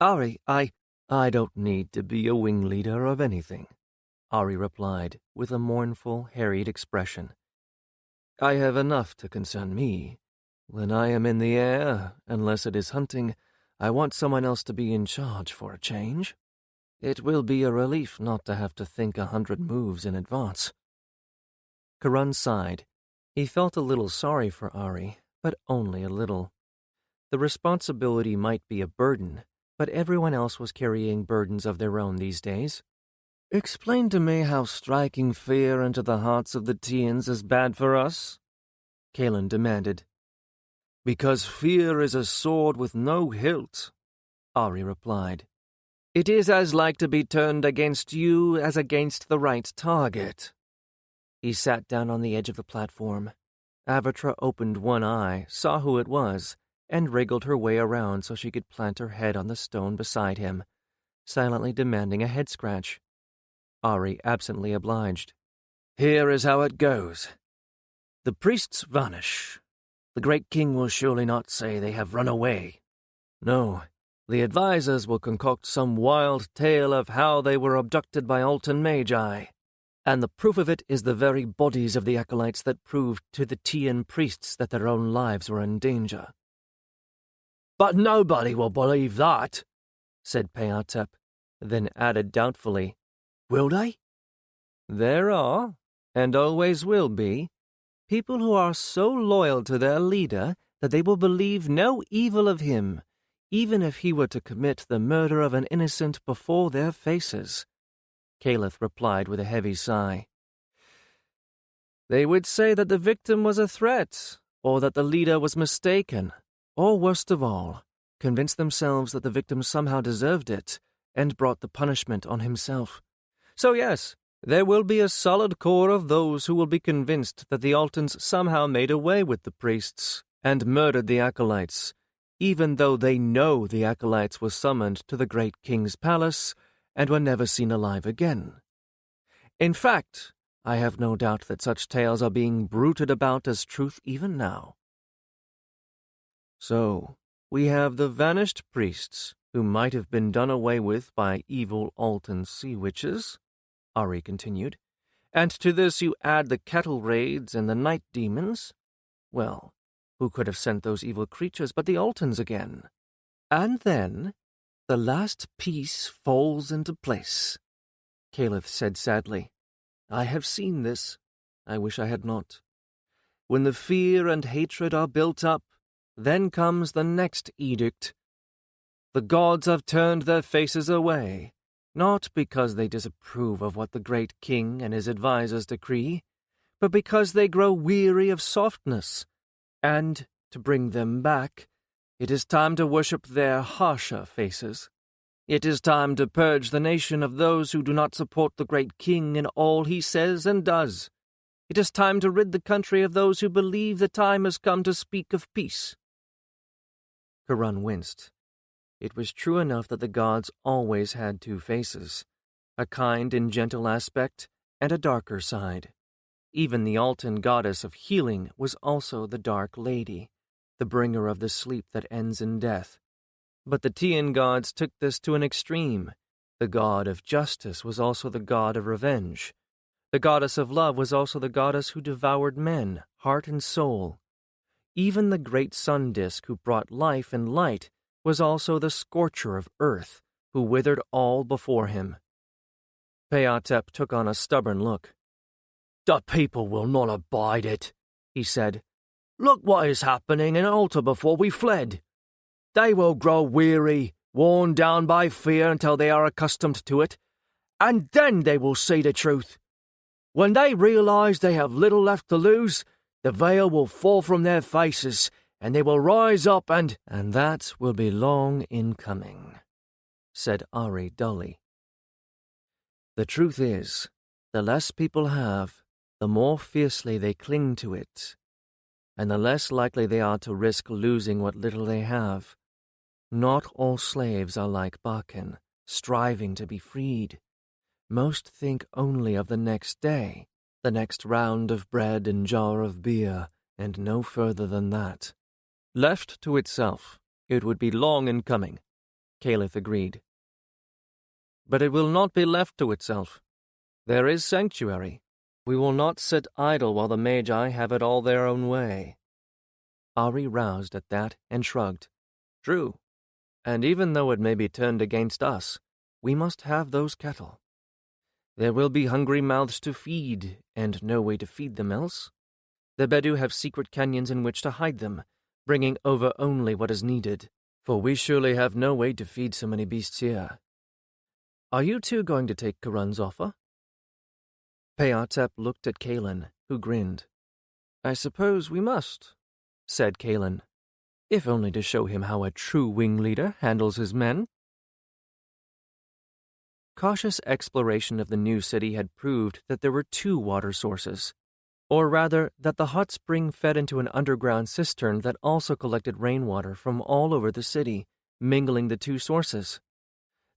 A: "Ari, I don't need to be a wing leader of anything, Ari replied with a mournful, harried expression. I have enough to concern me. When I am in the air, unless it is hunting, I want someone else to be in charge for a change. It will be a relief not to have to think 100 moves in advance. Karan sighed. He felt a little sorry for Ari, but only a little. The responsibility might be a burden, but everyone else was carrying burdens of their own these days. Explain to me how striking fear into the hearts of the Tians is bad for us, Kalen demanded. Because fear is a sword with no hilt, Ari replied. It is as like to be turned against you as against the right target. He sat down on the edge of the platform. Avatra opened one eye, saw who it was, and wriggled her way around so she could plant her head on the stone beside him, silently demanding a head scratch. Ari absently obliged. Here is how it goes. The priests vanish. The great king will surely not say they have run away. No, the advisors will concoct some wild tale of how they were abducted by Altan Magi, and the proof of it is the very bodies of the acolytes that proved to the Tian priests that their own lives were in danger. But nobody will believe that, said Peatep, then added doubtfully, Will they? There are, and always will be, people who are so loyal to their leader that they will believe no evil of him, even if he were to commit the murder of an innocent before their faces, Caliph replied with a heavy sigh. They would say that the victim was a threat, or that the leader was mistaken, or worst of all, convince themselves that the victim somehow deserved it and brought the punishment on himself. So yes, there will be a solid core of those who will be convinced that the Altans somehow made away with the priests and murdered the acolytes, even though they know the acolytes were summoned to the great king's palace and were never seen alive again. In fact, I have no doubt that such tales are being bruited about as truth even now. So, we have the vanished priests, who might have been done away with by evil Altan sea witches, Ari continued, and to this you add the cattle raids and the night demons. Well, who could have sent those evil creatures but the Altans again? And then, the last piece falls into place, Caliph said sadly. I have seen this. I wish I had not. When the fear and hatred are built up, then comes the next edict. The gods have turned their faces away, not because they disapprove of what the great king and his advisers decree, but because they grow weary of softness, and, to bring them back, it is time to worship their harsher faces. It is time to purge the nation of those who do not support the great king in all he says and does. It is time to rid the country of those who believe the time has come to speak of peace. Karan winced. It was true enough that the gods always had two faces, a kind and gentle aspect and a darker side. Even the Altan goddess of healing was also the Dark Lady, the bringer of the sleep that ends in death. But the Tian gods took this to an extreme. The god of justice was also the god of revenge. The goddess of love was also the goddess who devoured men, heart and soul. Even the great sun disk who brought life and light was also the scorcher of earth, who withered all before him. Peatep took on a stubborn look. The people will not abide it, he said. Look what is happening in Alta before we fled. They will grow weary, worn down by fear until they are accustomed to it, and then they will see the truth. When they realize they have little left to lose, the veil will fall from their faces, and they will rise up and that will be long in coming, said Ari dully. The truth is, the less people have, the more fiercely they cling to it, and the less likely they are to risk losing what little they have. Not all slaves are like Bakken, striving to be freed. Most think only of the next day, the next round of bread and jar of beer, and no further than that. Left to itself, it would be long in coming, Caliph agreed. But it will not be left to itself. There is sanctuary. We will not sit idle while the Magi have it all their own way.
B: Ari roused at that and shrugged.
A: True. And even though it may be turned against us, we must have those cattle. There will be hungry mouths to feed, and no way to feed them else. The Bedu have secret canyons in which to hide them, bringing over only what is needed, for we surely have no way to feed so many beasts here. Are you two going to take Karan's offer?
B: Peatep looked at Kalen, who grinned.
A: I suppose we must,
B: said Kalen, if only to show him how a true wing leader handles his men. Cautious exploration of the new city had proved that there were 2 water sources, or rather that the hot spring fed into an underground cistern that also collected rainwater from all over the city, mingling the 2 sources.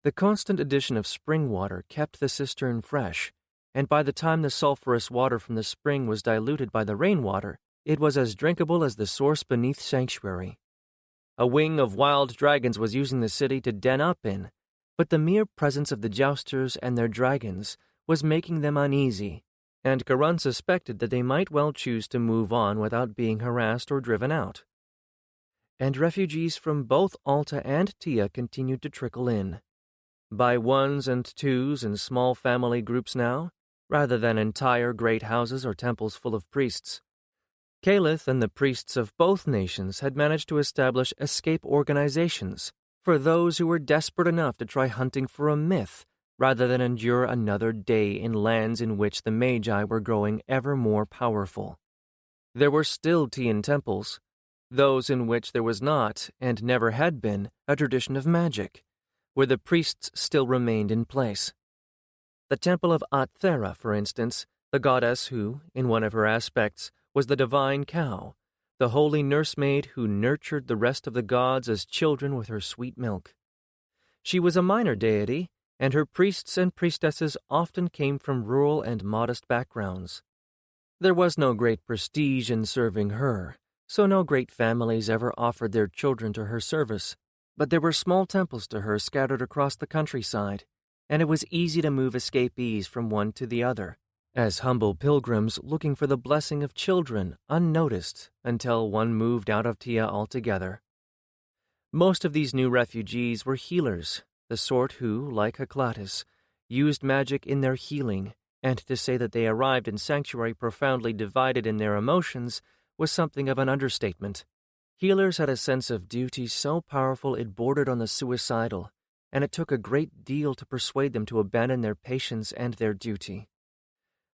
B: The constant addition of spring water kept the cistern fresh, and by the time the sulphurous water from the spring was diluted by the rainwater, it was as drinkable as the source beneath Sanctuary. A wing of wild dragons was using the city to den up in, but the mere presence of the jousters and their dragons was making them uneasy, and Karan suspected that they might well choose to move on without being harassed or driven out. And refugees from both Alta and Tia continued to trickle in, by 1s and 2s in small family groups now, rather than entire great houses or temples full of priests. Caliph and the priests of both nations had managed to establish escape organizations for those who were desperate enough to try hunting for a myth rather than endure another day in lands in which the Magi were growing ever more powerful. There were still Tian temples, those in which there was not, and never had been, a tradition of magic, where the priests still remained in place. The temple of Atthera, for instance, the goddess who, in one of her aspects, was the divine cow, the holy nursemaid who nurtured the rest of the gods as children with her sweet milk. She was a minor deity, and her priests and priestesses often came from rural and modest backgrounds. There was no great prestige in serving her, so no great families ever offered their children to her service, but there were small temples to her scattered across the countryside, and it was easy to move escapees from one to the other, as humble pilgrims looking for the blessing of children unnoticed until one moved out of Tia altogether. Most of these new refugees were healers, the sort who, like Haklatus, used magic in their healing, and to say that they arrived in Sanctuary profoundly divided in their emotions was something of an understatement. Healers had a sense of duty so powerful it bordered on the suicidal, and it took a great deal to persuade them to abandon their patients and their duty.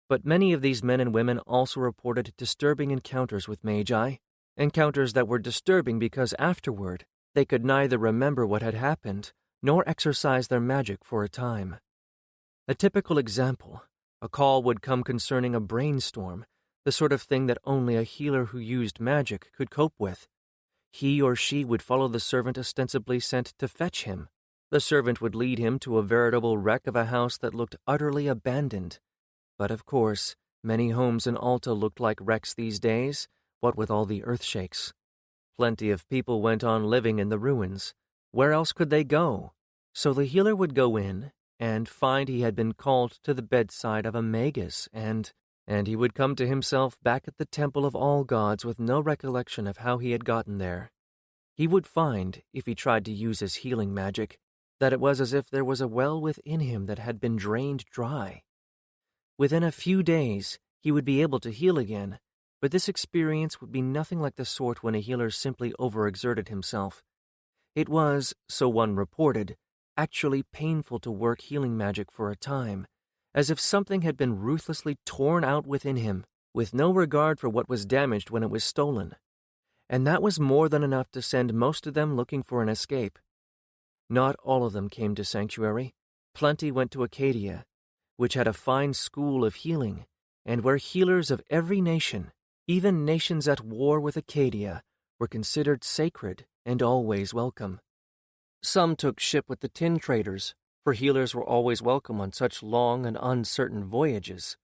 B: But many of these men and women also reported disturbing encounters with Magi, encounters that were disturbing because afterward they could neither remember what had happened nor exercise their magic for a time. A typical example, a call would come concerning a brainstorm, the sort of thing that only a healer who used magic could cope with. He or she would follow the servant ostensibly sent to fetch him. The servant would lead him to a veritable wreck of a house that looked utterly abandoned. But of course, many homes in Alta looked like wrecks these days, what with all the earthshakes. Plenty of people went on living in the ruins. Where else could they go? So the healer would go in and find he had been called to the bedside of a magus, and he would come to himself back at the temple of all gods with no recollection of how he had gotten there. He would find, if he tried to use his healing magic, that it was as if there was a well within him that had been drained dry. Within a few days, he would be able to heal again, but this experience would be nothing like the sort when a healer simply overexerted himself. It was, so one reported, actually painful to work healing magic for a time, as if something had been ruthlessly torn out within him, with no regard for what was damaged when it was stolen. And that was more than enough to send most of them looking for an escape. Not all of them came to Sanctuary. Plenty went to Acadia, which had a fine school of healing, and where healers of every nation, even nations at war with Acadia, were considered sacred and always welcome. Some took ship with the tin traders, for healers were always welcome on such long and uncertain voyages,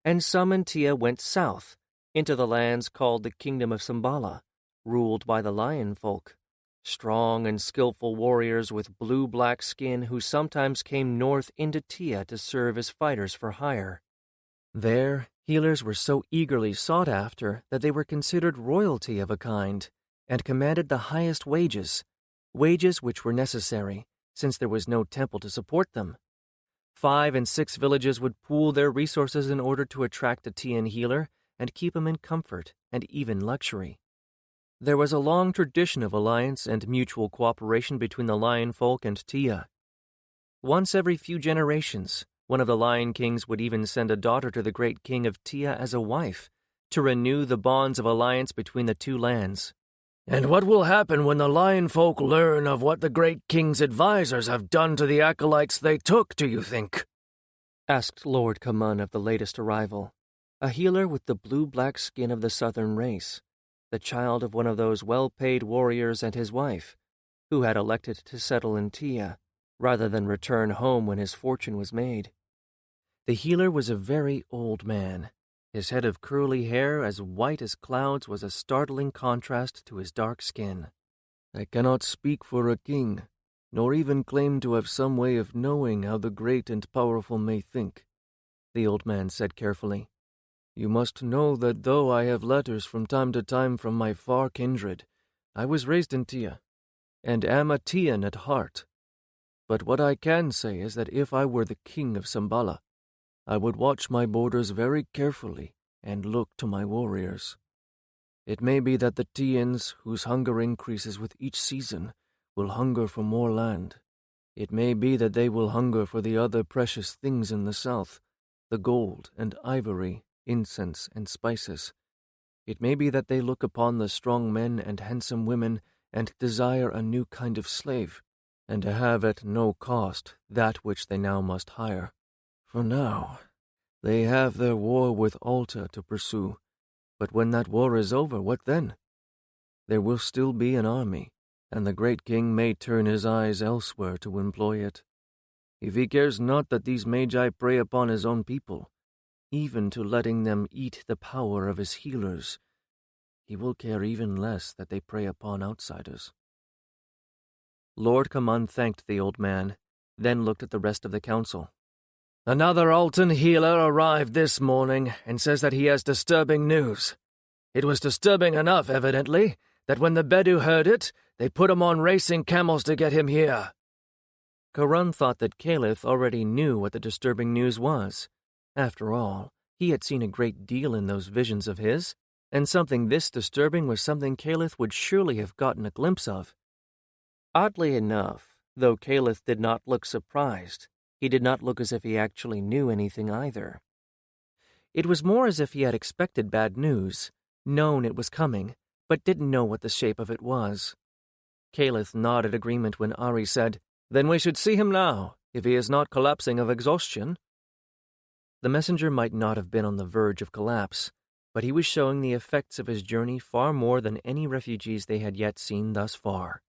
B: and some in Tia went south, into the lands called the Kingdom of Sambala, ruled by the lion folk, strong and skillful warriors with blue-black skin who sometimes came north into Tia to serve as fighters for hire. There, healers were so eagerly sought after that they were considered royalty of a kind, and commanded the highest wages which were necessary, since there was no temple to support them. 5 and 6 villages would pool their resources in order to attract a Tian healer and keep him in comfort and even luxury. There was a long tradition of alliance and mutual cooperation between the Lion folk and Tia. Once every few generations, one of the Lion Kings would even send a daughter to the great king of Tia as a wife, to renew the bonds of alliance between the two lands.
C: And what will happen when the Lion folk learn of what the great king's advisors have done to the acolytes they took, do you think?
B: Asked Lord Kamun of the latest arrival, a healer with the blue-black skin of the southern race, the child of one of those well-paid warriors and his wife, who had elected to settle in Tia, rather than return home when his fortune was made. The healer was a very old man. His head of curly hair as white as clouds was a startling contrast to his dark skin.
A: I cannot speak for a king, nor even claim to have some way of knowing how the great and powerful may think, the old man said carefully. You must know that though I have letters from time to time from my far kindred, I was raised in Tia, and am a Tian at heart. But what I can say is that if I were the king of Sambala, I would watch my borders very carefully and look to my warriors. It may be that the Tians, whose hunger increases with each season, will hunger for more land. It may be that they will hunger for the other precious things in the south, the gold and ivory, incense and spices. It may be that they look upon the strong men and handsome women and desire a new kind of slave, and to have at no cost that which they now must hire. For now, they have their war with Alta to pursue, but when that war is over, what then? There will still be an army, and the great king may turn his eyes elsewhere to employ it. If he cares not that these magi prey upon his own people, even to letting them eat the power of his healers, he will care even less that they prey upon outsiders.
B: Lord Kamun thanked the old man, then looked at the rest of the council.
C: Another Altan healer arrived this morning and says that he has disturbing news. It was disturbing enough, evidently, that when the Bedu heard it, they put him on racing camels to get him here.
B: Karun thought that Caliph already knew what the disturbing news was. After all, he had seen a great deal in those visions of his, and something this disturbing was something Caliph would surely have gotten a glimpse of. Oddly enough, though Caliph did not look surprised, he did not look as if he actually knew anything either. It was more as if he had expected bad news, known it was coming, but didn't know what the shape of it was. Caliph nodded agreement when Ari said, "Then we should see him now, if he is not collapsing of exhaustion." The messenger might not have been on the verge of collapse, but he was showing the effects of his journey far more than any refugees they had yet seen thus far.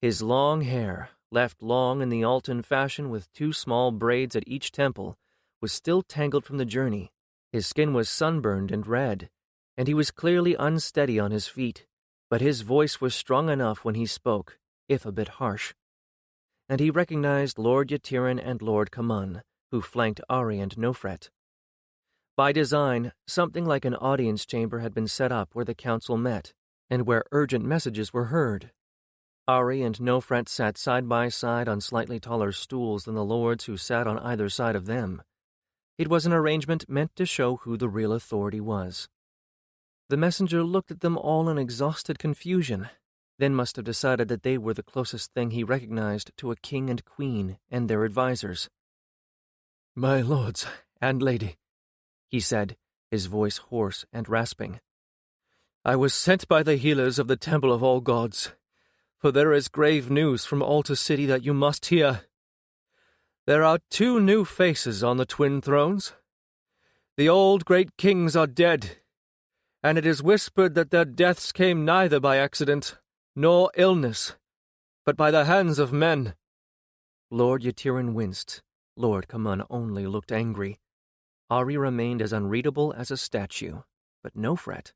B: His long hair, left long in the Altan fashion with 2 small braids at each temple, was still tangled from the journey. His skin was sunburned and red, and he was clearly unsteady on his feet, but his voice was strong enough when he spoke, if a bit harsh. And he recognized Lord Yatiran and Lord Kamun, who flanked Ari and Nofret. By design, something like an audience chamber had been set up where the council met, and where urgent messages were heard. Ari and Nofret sat side by side on slightly taller stools than the lords who sat on either side of them. It was an arrangement meant to show who the real authority was. The messenger looked at them all in exhausted confusion, then must have decided that they were the closest thing he recognized to a king and queen and their advisors.
A: "My lords and lady,"
B: he said, his voice hoarse and rasping.
A: "I was sent by the healers of the Temple of All Gods, for there is grave news from Alta City that you must hear. There are 2 new faces on the twin thrones. The old great kings are dead, and it is whispered that their deaths came neither by accident nor illness, but by the hands of men."
B: Lord Yatiran winced. Lord Kamun only looked angry. Ari remained as unreadable as a statue, but Nofret.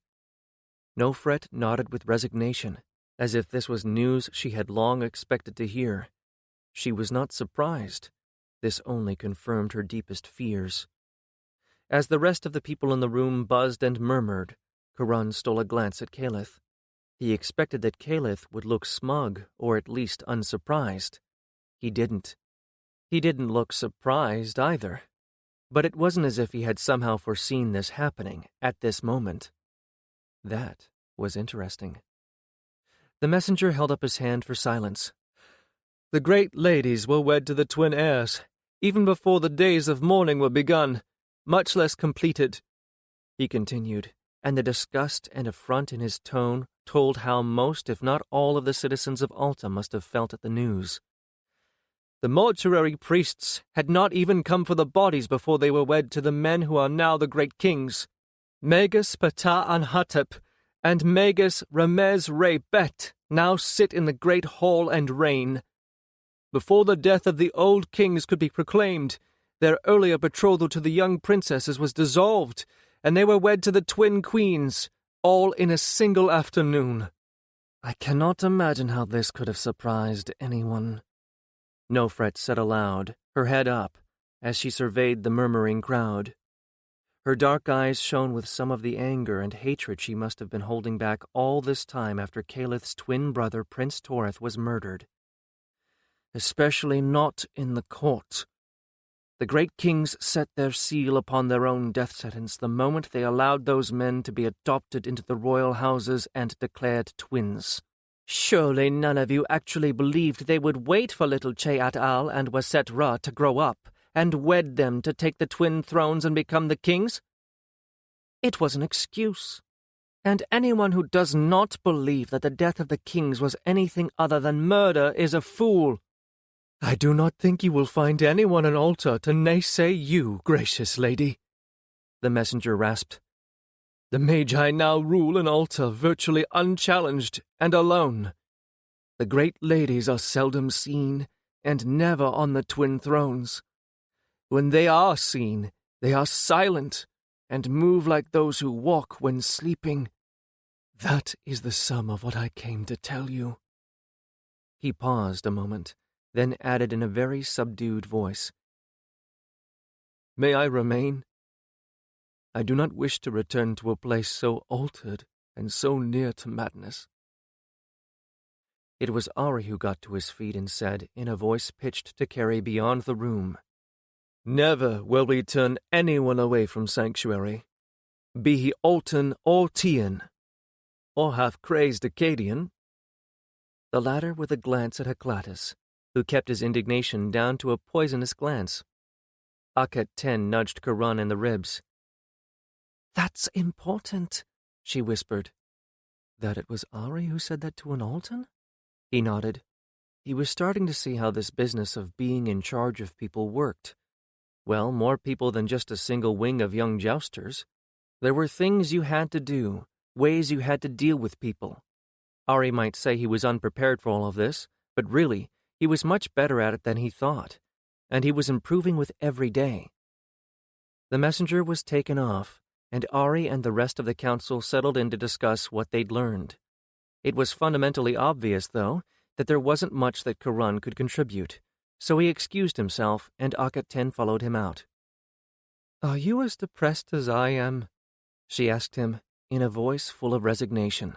B: Nofret nodded with resignation, as if this was news she had long expected to hear. She was not surprised. This only confirmed her deepest fears. As the rest of the people in the room buzzed and murmured, Karan stole a glance at Caliph. He expected that Caliph would look smug, or at least unsurprised. He didn't. He didn't look surprised either. But it wasn't as if he had somehow foreseen this happening at this moment. That was interesting. The messenger held up his hand for silence.
A: The great ladies were wed to the twin heirs, even before the days of mourning were begun, much less completed, he continued, and the disgust and affront in his tone told how most, if not all, of the citizens of Alta must have felt at the news. The mortuary priests had not even come for the bodies before they were wed to the men who are now the great kings. Magus Ptah Anhatep and Magus Ramez Re Bet now sit in the great hall and reign. Before the death of the old kings could be proclaimed, their earlier betrothal to the young princesses was dissolved, and they were wed to the twin queens, all in a single afternoon.
B: I cannot imagine how this could have surprised anyone, Nofret said aloud, her head up, as she surveyed the murmuring crowd. Her dark eyes shone with some of the anger and hatred she must have been holding back all this time after Caliph's twin brother Prince Toreth was murdered. Especially not in the court. The great kings set their seal upon their own death sentence the moment they allowed those men to be adopted into the royal houses and declared twins. Surely none of you actually believed they would wait for little Chayat Al and Waset Ra to grow up and wed them to take the twin thrones and become the kings? It was an excuse. And anyone who does not believe that the death of the kings was anything other than murder is a fool.
A: I do not think you will find anyone in Alta to naysay you, gracious lady, the messenger rasped. The Magi now rule in Alta virtually unchallenged and alone. The great ladies are seldom seen, and never on the twin thrones. When they are seen, they are silent, and move like those who walk when sleeping. That is the sum of what I came to tell you.
B: He paused a moment, then added in a very subdued voice,
A: May I remain? I do not wish to return to a place so altered and so near to madness.
B: It was Ari who got to his feet and said, in a voice pitched to carry beyond the room,
A: Never will we turn anyone away from sanctuary, be he Altan or Tian, or half-crazed Akkadian.
B: The latter with a glance at Heklatus, who kept his indignation down to a poisonous glance. Akhet Ten nudged Karan in the ribs.
C: That's important,
B: she whispered.
C: That it was Ari who said that to an Altan?
B: He nodded. He was starting to see how this business of being in charge of people worked. Well, more people than just a single wing of young jousters. There were things you had to do, ways you had to deal with people. Ari might say he was unprepared for all of this, but really, he was much better at it than he thought, and he was improving with every day. The messenger was taken off, and Ari and the rest of the council settled in to discuss what they'd learned. It was fundamentally obvious, though, that there wasn't much that Karan could contribute, so he excused himself, and Akhet Ten followed him out.
A: Are you as depressed as I am?
B: She asked him, in a voice full of resignation.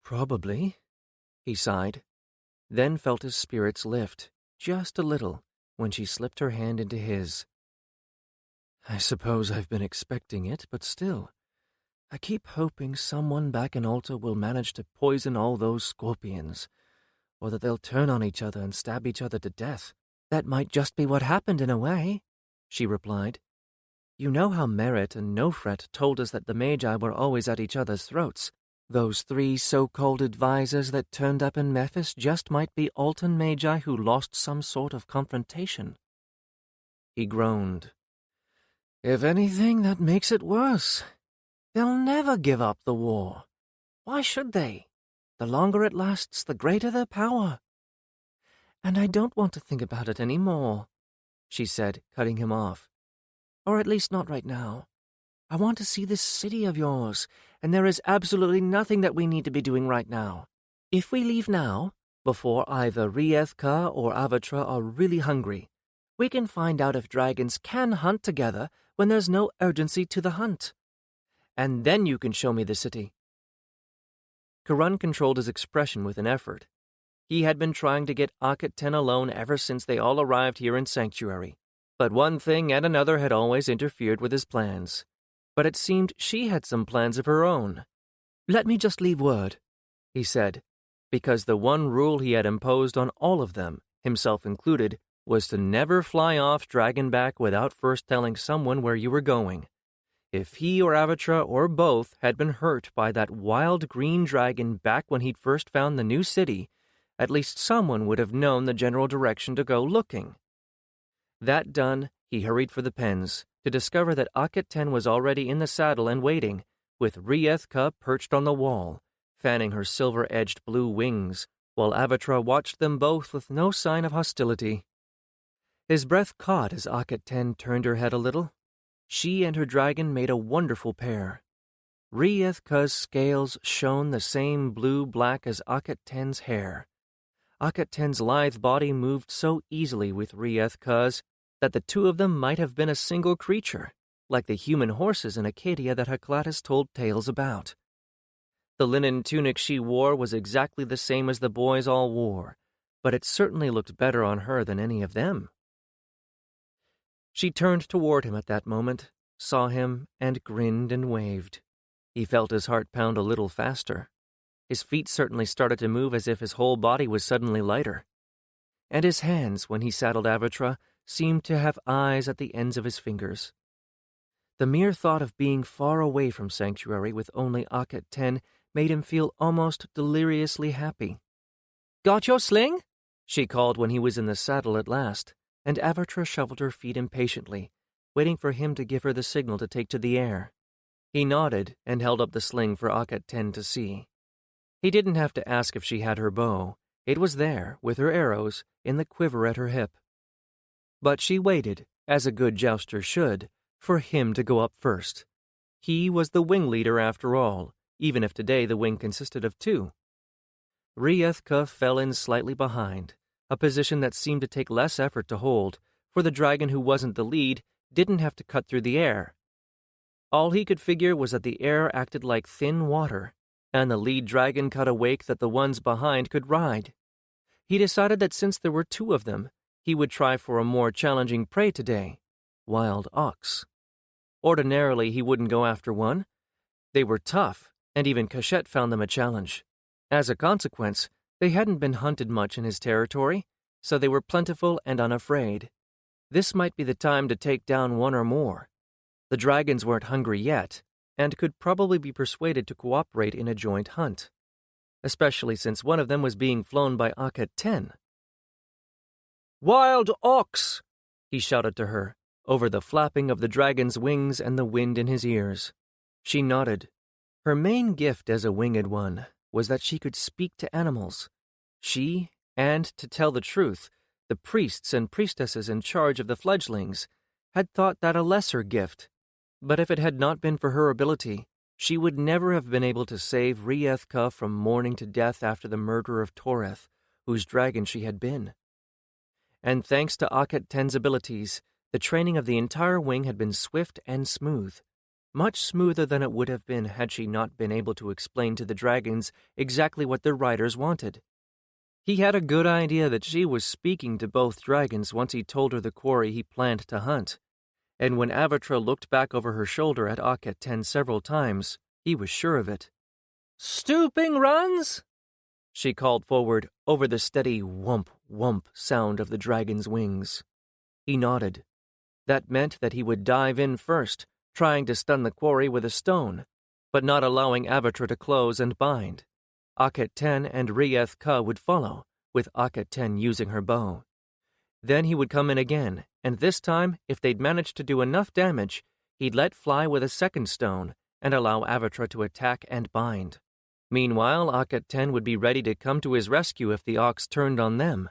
A: Probably,
B: he sighed, then felt his spirits lift, just a little, when she slipped her hand into his.
A: I suppose I've been expecting it, but still, I keep hoping someone back in Alta will manage to poison all those scorpions, or that they'll turn on each other and stab each other to death.
B: That might just be what happened in a way, she replied. You know how Merit and Nofret told us that the Magi were always at each other's throats. Those 3 so-called advisors that turned up in Memphis just might be Altan Magi who lost some sort of confrontation. He groaned.
A: If anything, that makes it worse. They'll never give up the war. Why should they? The longer it lasts, the greater their power.
B: And I don't want to think about it any more, she said, cutting him off. Or at least not right now. I want to see this city of yours, and there is absolutely nothing that we need to be doing right now. If we leave now, before either Riethka or Avatra are really hungry, we can find out if dragons can hunt together when there's no urgency to the hunt. And then you can show me the city." Karun controlled his expression with an effort. He had been trying to get Akhet 10 alone ever since they all arrived here in Sanctuary, but one thing and another had always interfered with his plans. But it seemed she had some plans of her own. "Let me just leave word," he said, because the one rule he had imposed on all of them, himself included, was to never fly off Dragonback without first telling someone where you were going. If he or Avatra or both had been hurt by that wild green dragon back when he'd first found the new city, at least someone would have known the general direction to go looking. That done, he hurried for the pens, to discover that Akhet 10 was already in the saddle and waiting, with Riethka perched on the wall, fanning her silver-edged blue wings, while Avatra watched them both with no sign of hostility. His breath caught as Akhet 10 turned her head a little. She and her dragon made a wonderful pair. Riethka's scales shone the same blue-black as Akhet 10's hair. Akhet 10's lithe body moved so easily with Riethka's that the two of them might have been a single creature, like the human horses in Acadia that Heclatus told tales about. The linen tunic she wore was exactly the same as the boys all wore, but it certainly looked better on her than any of them. She turned toward him at that moment, saw him, and grinned and waved. He felt his heart pound a little faster. His feet certainly started to move as if his whole body was suddenly lighter. And his hands, when he saddled Avatra, seemed to have eyes at the ends of his fingers. The mere thought of being far away from Sanctuary with only Akhet 10 made him feel almost deliriously happy. "Got your sling?" she called when he was in the saddle at last, and Avatra shuffled her feet impatiently, waiting for him to give her the signal to take to the air. He nodded and held up the sling for Akhet 10 to see. He didn't have to ask if she had her bow. It was there, with her arrows, in the quiver at her hip. But she waited, as a good jouster should, for him to go up first. He was the wing leader after all, even if today the wing consisted of two. Riethka fell in slightly behind, a position that seemed to take less effort to hold, for the dragon who wasn't the lead didn't have to cut through the air. All he could figure was that the air acted like thin water, and the lead dragon cut a wake that the ones behind could ride. He decided that since there were two of them, he would try for a more challenging prey today, wild ox. Ordinarily, he wouldn't go after one. They were tough, and even Cachette found them a challenge. As a consequence, they hadn't been hunted much in his territory, so they were plentiful and unafraid. This might be the time to take down one or more. The dragons weren't hungry yet, and could probably be persuaded to cooperate in a joint hunt, especially since one of them was being flown by Akhet 10. "Wild ox!" he shouted to her, over the flapping of the dragon's wings and the wind in his ears. She nodded. Her main gift as a winged one was that she could speak to animals. She, and to tell the truth, the priests and priestesses in charge of the fledglings, had thought that a lesser gift. But if it had not been for her ability, she would never have been able to save Riethka from mourning to death after the murder of Toreth, whose dragon she had been. And thanks to Akhet 10's abilities, the training of the entire wing had been swift and smooth, much smoother than it would have been had she not been able to explain to the dragons exactly what their riders wanted. He had a good idea that she was speaking to both dragons once he told her the quarry he planned to hunt, and when Avatra looked back over her shoulder at Akhet 10 several times, he was sure of it. "Stooping runs?" she called forward over the steady whump, whump sound of the dragon's wings. He nodded. That meant that he would dive in first, trying to stun the quarry with a stone, but not allowing Avatra to close and bind. Akhet 10 and Riethka would follow, with Akhet 10 using her bow. Then he would come in again, and this time, if they'd managed to do enough damage, he'd let fly with a second stone and allow Avatra to attack and bind. Meanwhile, Akhet 10 would be ready to come to his rescue if the ox turned on them.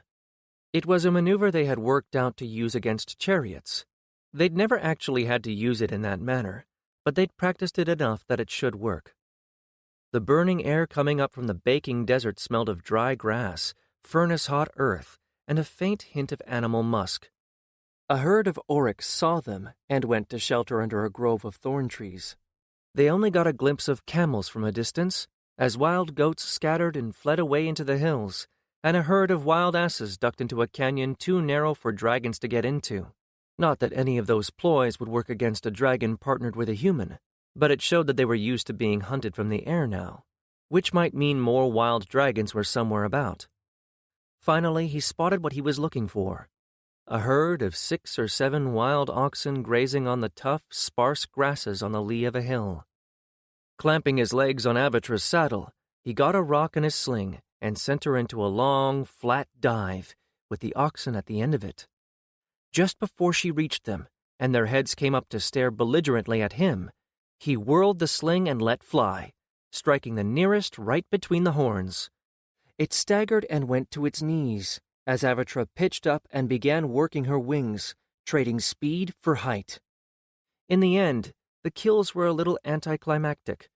B: It was a maneuver they had worked out to use against chariots. They'd never actually had to use it in that manner, but they'd practiced it enough that it should work. The burning air coming up from the baking desert smelled of dry grass, furnace-hot earth, and a faint hint of animal musk. A herd of oryx saw them and went to shelter under a grove of thorn trees. They only got a glimpse of camels from a distance, as wild goats scattered and fled away into the hills, and a herd of wild asses ducked into a canyon too narrow for dragons to get into. Not that any of those ploys would work against a dragon partnered with a human, but it showed that they were used to being hunted from the air now, which might mean more wild dragons were somewhere about. Finally, he spotted what he was looking for. A herd of 6 or 7 wild oxen grazing on the tough, sparse grasses on the lee of a hill. Clamping his legs on Avatra's saddle, he got a rock in his sling and sent her into a long, flat dive, with the oxen at the end of it. Just before she reached them, and their heads came up to stare belligerently at him, he whirled the sling and let fly, striking the nearest right between the horns. It staggered and went to its knees, as Avatra pitched up and began working her wings, trading speed for height. In the end, the kills were a little anticlimactic.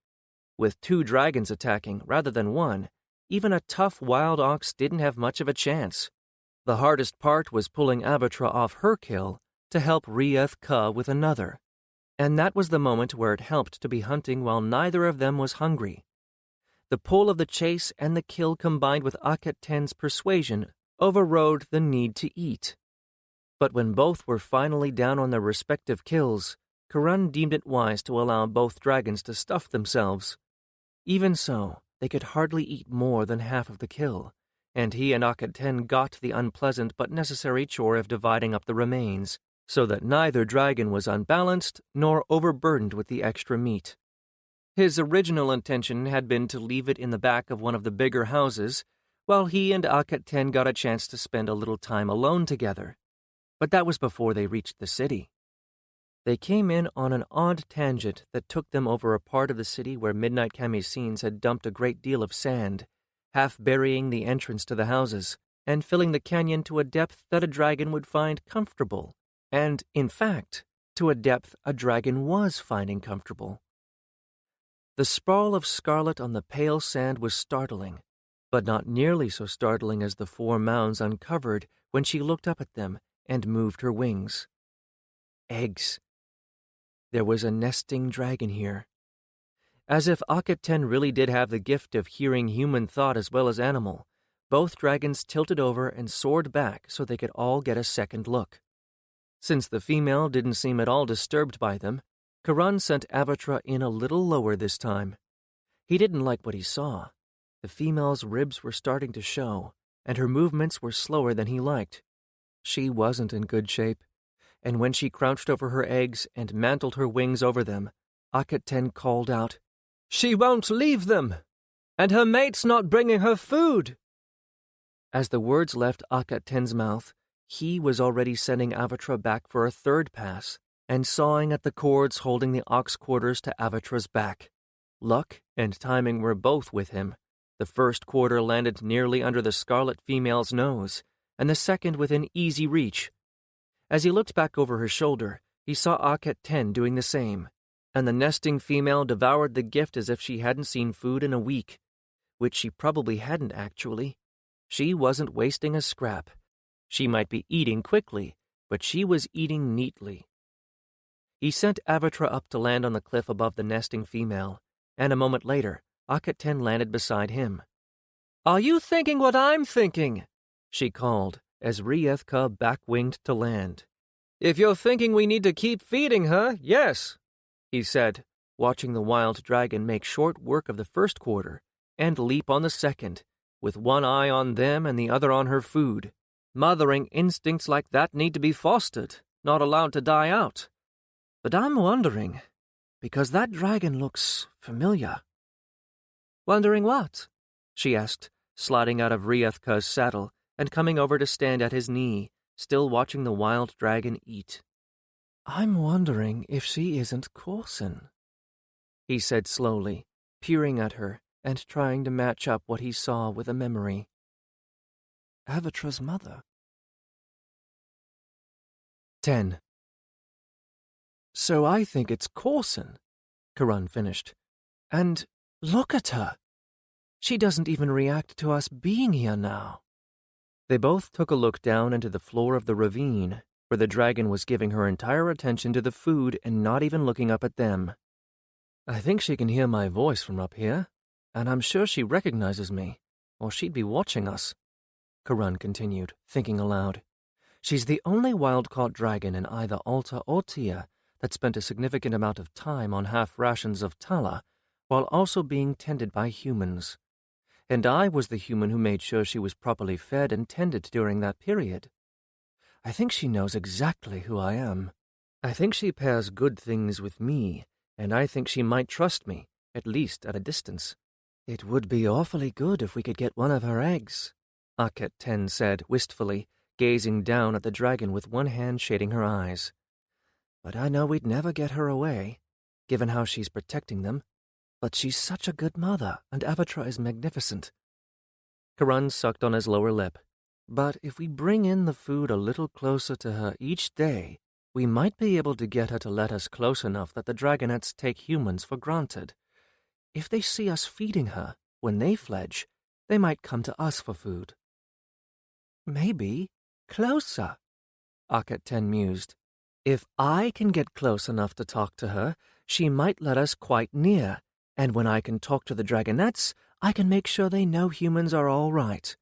B: With 2 dragons attacking rather than 1, even a tough wild ox didn't have much of a chance. The hardest part was pulling Avatra off her kill to help Rieth-Ka with another, and that was the moment where it helped to be hunting while neither of them was hungry. The pull of the chase and the kill combined with Akhet-Ten's persuasion overrode the need to eat. But when both were finally down on their respective kills, Karan deemed it wise to allow both dragons to stuff themselves. Even so, they could hardly eat more than half of the kill, and he and Akhet-Ten got the unpleasant but necessary chore of dividing up the remains, so that neither dragon was unbalanced nor overburdened with the extra meat. His original intention had been to leave it in the back of one of the bigger houses, while he and Akhet-Ten got a chance to spend a little time alone together. But that was before they reached the city. They came in on an odd tangent that took them over a part of the city where Midnight Camisines had dumped a great deal of sand, half burying the entrance to the houses, and filling the canyon to a depth that a dragon would find comfortable, and, in fact, to a depth a dragon was finding comfortable. The sprawl of scarlet on the pale sand was startling, but not nearly so startling as the 4 mounds uncovered when she looked up at them and moved her wings. Eggs. There was a nesting dragon here. As if Akhet-Ten really did have the gift of hearing human thought as well as animal, both dragons tilted over and soared back so they could all get a second look. Since the female didn't seem at all disturbed by them, Karan sent Avatra in a little lower this time. He didn't like what he saw. The female's ribs were starting to show, and her movements were slower than he liked. She wasn't in good shape, and when she crouched over her eggs and mantled her wings over them, Akhet-Ten called out, "She won't leave them! And her mate's not bringing her food!" As the words left Akhet-Ten's mouth, he was already sending Avatra back for a third pass, and sawing at the cords holding the ox quarters to Avatra's back. Luck and timing were both with him. The first quarter landed nearly under the scarlet female's nose, and the second within easy reach. As he looked back over her shoulder, he saw Akhet-Ten doing the same, and the nesting female devoured the gift as if she hadn't seen food in a week, which she probably hadn't actually. She wasn't wasting a scrap. She might be eating quickly, but she was eating neatly. He sent Avatra up to land on the cliff above the nesting female, and a moment later, Akhet-Ten landed beside him. "Are you thinking what I'm thinking?" she called, as Rieth-Ka back-winged to land. "If you're thinking we need to keep feeding her, yes," he said, watching the wild dragon make short work of the first quarter and leap on the second, with one eye on them and the other on her food. Mothering instincts like that need to be fostered, not allowed to die out. But I'm wondering, because that dragon looks familiar. "Wondering what?" she asked, sliding out of Rieth-Ka's saddle and coming over to stand at his knee, still watching the wild dragon eat. "I'm wondering if she isn't Coulson," he said slowly, peering at her and trying to match up what he saw with a memory. Avatra's mother. 10. "So I think it's Coulson," Karan finished. And look at her! She doesn't even react to us being here now. They both took a look down into the floor of the ravine, where the dragon was giving her entire attention to the food and not even looking up at them. I think she can hear my voice from up here, and I'm sure she recognizes me, or she'd be watching us, Karan continued, thinking aloud. She's the only wild-caught dragon in either Alta or Tia that spent a significant amount of time on half rations of tala, while also being tended by humans. And I was the human who made sure she was properly fed and tended during that period. I think she knows exactly who I am. I think she pairs good things with me, and I think she might trust me, at least at a distance. It would be awfully good if we could get one of her eggs, Akhet Ten said wistfully, gazing down at the dragon with one hand shading her eyes. But I know we'd never get her away, given how she's protecting them. But she's such a good mother, and Avatra is magnificent. Karan sucked on his lower lip. But if we bring in the food a little closer to her each day, we might be able to get her to let us close enough that the dragonettes take humans for granted. If they see us feeding her, when they fledge, they might come to us for food. Maybe closer, Akhet Ten mused. If I can get close enough to talk to her, she might let us quite near, and when I can talk to the dragonettes, I can make sure they know humans are all right.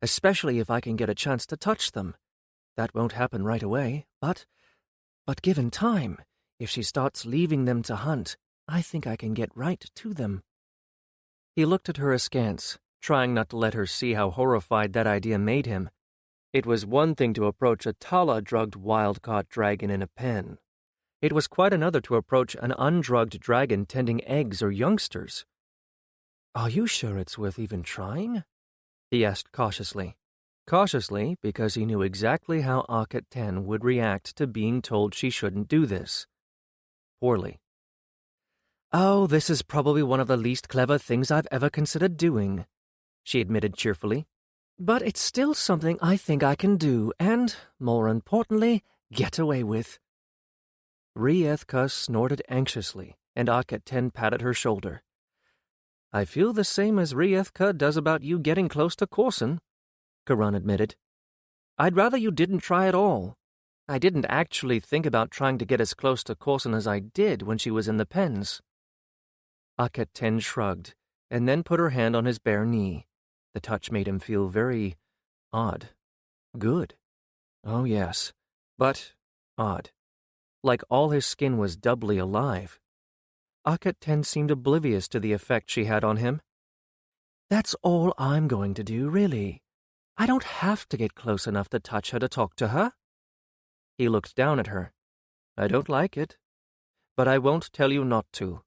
B: Especially if I can get a chance to touch them. That won't happen right away, but given time, if she starts leaving them to hunt, I think I can get right to them. He looked at her askance, trying not to let her see how horrified that idea made him. It was one thing to approach a tala-drugged wild-caught dragon in a pen. It was quite another to approach an undrugged dragon tending eggs or youngsters. Are you sure it's worth even trying? He asked cautiously. Cautiously because he knew exactly how Akhet Ten would react to being told she shouldn't do this. Poorly. Oh, this is probably one of the least clever things I've ever considered doing, she admitted cheerfully. But it's still something I think I can do and, more importantly, get away with. Riethka snorted anxiously, and Akhet Ten patted her shoulder. I feel the same as Riethka does about you getting close to Corson, Karan admitted. I'd rather you didn't try at all. I didn't actually think about trying to get as close to Corson as I did when she was in the pens. Akhet Ten shrugged, and then put her hand on his bare knee. The touch made him feel very odd. Good. Oh, yes, but odd. Like all his skin was doubly alive. Akhet Ten seemed oblivious to the effect she had on him. That's all I'm going to do, really. I don't have to get close enough to touch her to talk to her. He looked down at her. I don't like it, but I won't tell you not to.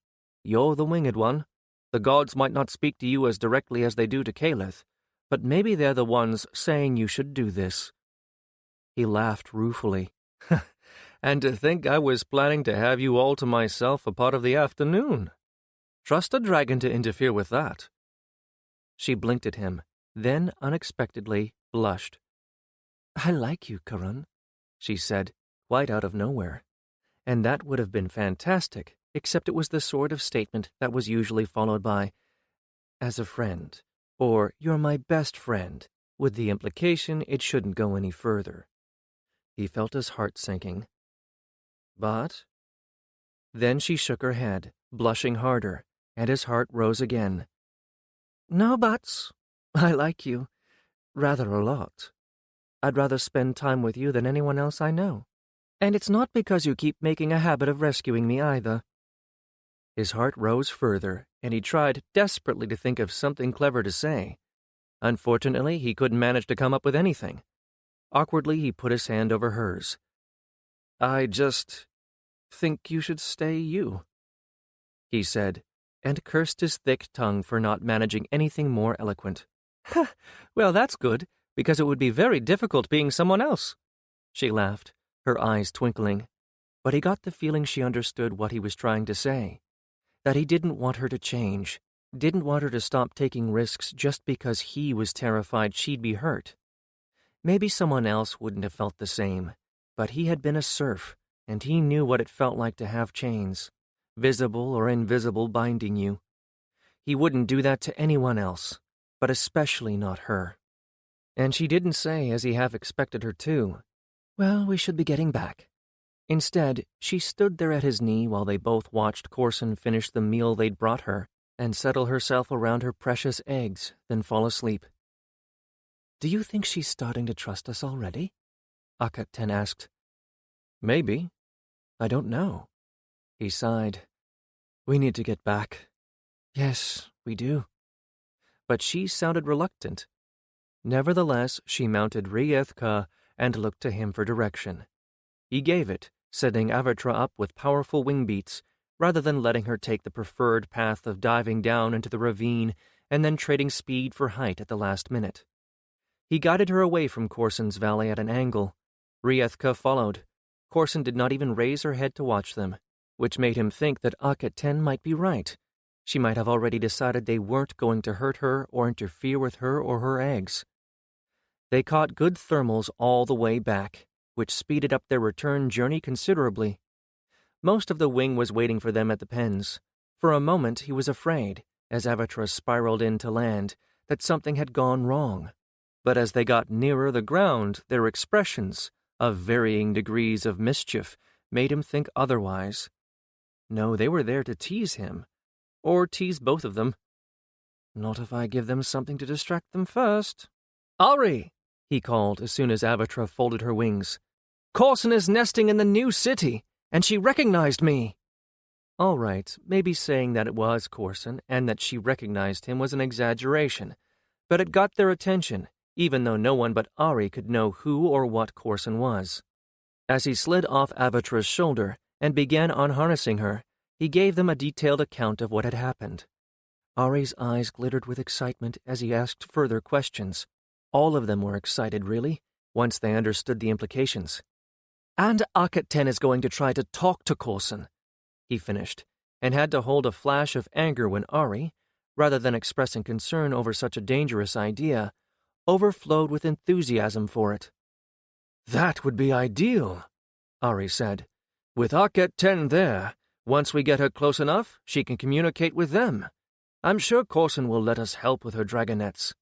B: You're the winged one. The gods might not speak to you as directly as they do to Caliph, but maybe they're the ones saying you should do this. He laughed ruefully. And to think I was planning to have you all to myself a part of the afternoon. Trust a dragon to interfere with that. She blinked at him, then unexpectedly blushed. I like you, Karan, she said, quite out of nowhere. And that would have been fantastic, except it was the sort of statement that was usually followed by, as a friend, or you're my best friend, with the implication it shouldn't go any further. He felt his heart sinking. But? Then she shook her head, blushing harder, and his heart rose again. No buts. I like you. Rather a lot. I'd rather spend time with you than anyone else I know. And it's not because you keep making a habit of rescuing me either. His heart rose further, and he tried desperately to think of something clever to say. Unfortunately, he couldn't manage to come up with anything. Awkwardly, he put his hand over hers. I just think you should stay you, he said, and cursed his thick tongue for not managing anything more eloquent. Well, that's good, because it would be very difficult being someone else, she laughed, her eyes twinkling. But he got the feeling she understood what he was trying to say, that he didn't want her to change, didn't want her to stop taking risks just because he was terrified she'd be hurt. Maybe someone else wouldn't have felt the same, but he had been a serf, and he knew what it felt like to have chains. visible or invisible, binding you. He wouldn't do that to anyone else, but especially not her. And she didn't say, as he half expected her to, "Well, we should be getting back." Instead, she stood there at his knee while they both watched Corson finish the meal they'd brought her and settle herself around her precious eggs, then fall asleep. "Do you think she's starting to trust us already?" Akhet-Ten asked. "Maybe. I don't know." He sighed. "We need to get back." "Yes, we do." But she sounded reluctant. Nevertheless, she mounted Riethka and looked to him for direction. He gave it, setting Avatra up with powerful wing beats, rather than letting her take the preferred path of diving down into the ravine and then trading speed for height at the last minute. He guided her away from Corson's valley at an angle. Riethka followed. Corson did not even raise her head to watch them, which made him think that Akhet-Ten might be right. She might have already decided they weren't going to hurt her or interfere with her or her eggs. They caught good thermals all the way back, which speeded up their return journey considerably. Most of the wing was waiting for them at the pens. For a moment he was afraid, as Avatra spiraled in to land, that something had gone wrong. But as they got nearer the ground, their expressions, of varying degrees of mischief, made him think otherwise. No, they were there to tease him. Or tease both of them. "Not if I give them something to distract them first." "Ari!" he called as soon as Avatra folded her wings. "Corson is nesting in the new city, and she recognized me." All right, maybe saying that it was Corson and that she recognized him was an exaggeration, but it got their attention, even though no one but Ari could know who or what Corson was. As he slid off Avatra's shoulder and began unharnessing her, he gave them a detailed account of what had happened. Ari's eyes glittered with excitement as he asked further questions. All of them were excited, really, once they understood the implications. "And Akhet-Ten is going to try to talk to Corson," he finished, and had to hold a flash of anger when Ari, rather than expressing concern over such a dangerous idea, overflowed with enthusiasm for it. "That would be ideal," Ari said. "With Akhet-Ten there, once we get her close enough, she can communicate with them. I'm sure Corson will let us help with her dragonets.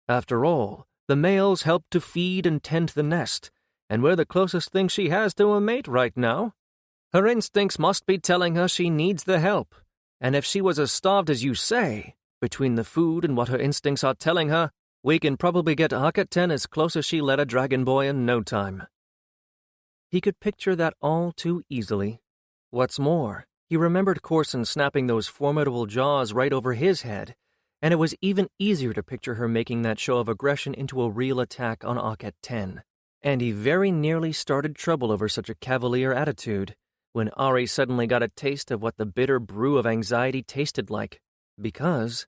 B: After all, the males help to feed and tend the nest, and we're the closest thing she has to a mate right now. Her instincts must be telling her she needs the help, and if she was as starved as you say, between the food and what her instincts are telling her, we can probably get Akhet-Ten as close as she let a dragon boy in no time." He could picture that all too easily. What's more, he remembered Corson snapping those formidable jaws right over his head, and it was even easier to picture her making that show of aggression into a real attack on Akhet-Ten. And he very nearly started trouble over such a cavalier attitude, when Ari suddenly got a taste of what the bitter brew of anxiety tasted like, because,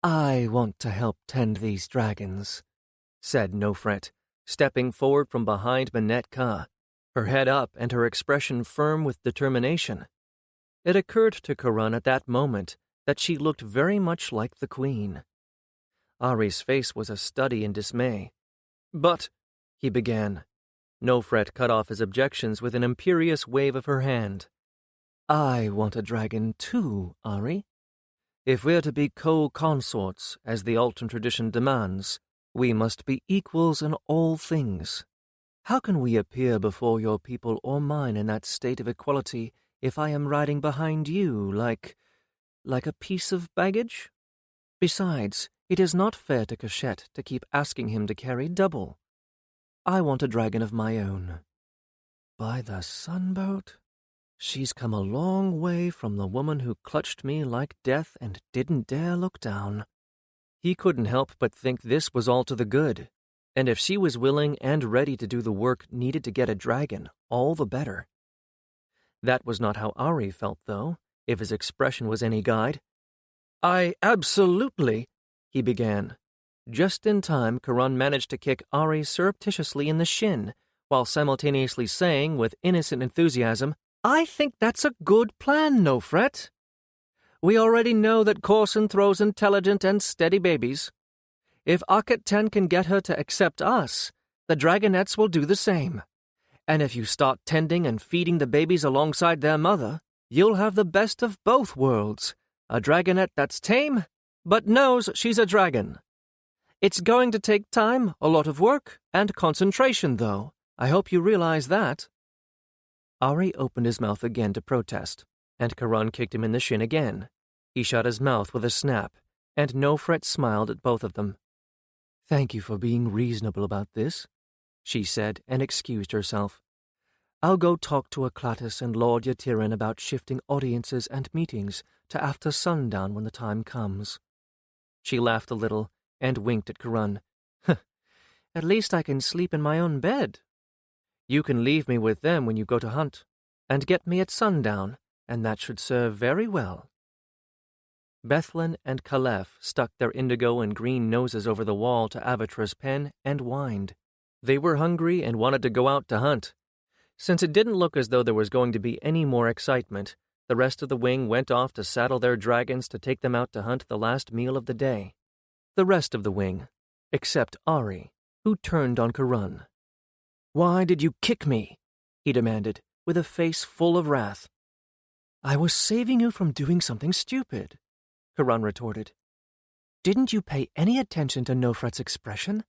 B: "I want to help tend these dragons," said Nofret, stepping forward from behind Menetka, her head up and her expression firm with determination. It occurred to Karan at that moment that she looked very much like the queen. Ari's face was a study in dismay. "But," he began. Nofret cut off his objections with an imperious wave of her hand. "I want a dragon too, Ari. If we're to be co-consorts, as the Altan tradition demands, we must be equals in all things. How can we appear before your people or mine in that state of equality if I am riding behind you like a piece of baggage? Besides, it is not fair to Cachette to keep asking him to carry double. I want a dragon of my own. By the sunboat, she's come a long way from the woman who clutched me like death and didn't dare look down." He couldn't help but think this was all to the good, and if she was willing and ready to do the work needed to get a dragon, all the better. That was not how Ari felt, though, if his expression was any guide. "I absolutely," he began. Just in time, Karan managed to kick Ari surreptitiously in the shin, while simultaneously saying, with innocent enthusiasm, "I think that's a good plan, Nofret. We already know that Corson throws intelligent and steady babies. If Akhet-Ten can get her to accept us, the dragonets will do the same. And if you start tending and feeding the babies alongside their mother, You'll have the best of both worlds. A dragonette that's tame, but knows she's a dragon. It's going to take time, a lot of work, and concentration, though. I hope you realize that." Ari opened his mouth again to protest, and Karan kicked him in the shin again. He shut his mouth with a snap, and Nofret smiled at both of them. "Thank you for being reasonable about this," she said, and excused herself. "I'll go talk to Aklatis and Lord Yatiran about shifting audiences and meetings to after sundown when the time comes." She laughed a little and winked at Karan. "At least I can sleep in my own bed. You can leave me with them when you go to hunt, and get me at sundown, and that should serve very well." Bethlin and Caliph stuck their indigo and green noses over the wall to Avatra's pen and whined. They were hungry and wanted to go out to hunt. Since it didn't look as though there was going to be any more excitement, the rest of the wing went off to saddle their dragons to take them out to hunt the last meal of the day. The rest of the wing, except Ari, who turned on Karan. "Why did you kick me?" he demanded, with a face full of wrath. "I was saving you from doing something stupid," Karan retorted. "Didn't you pay any attention to Nofret's expression?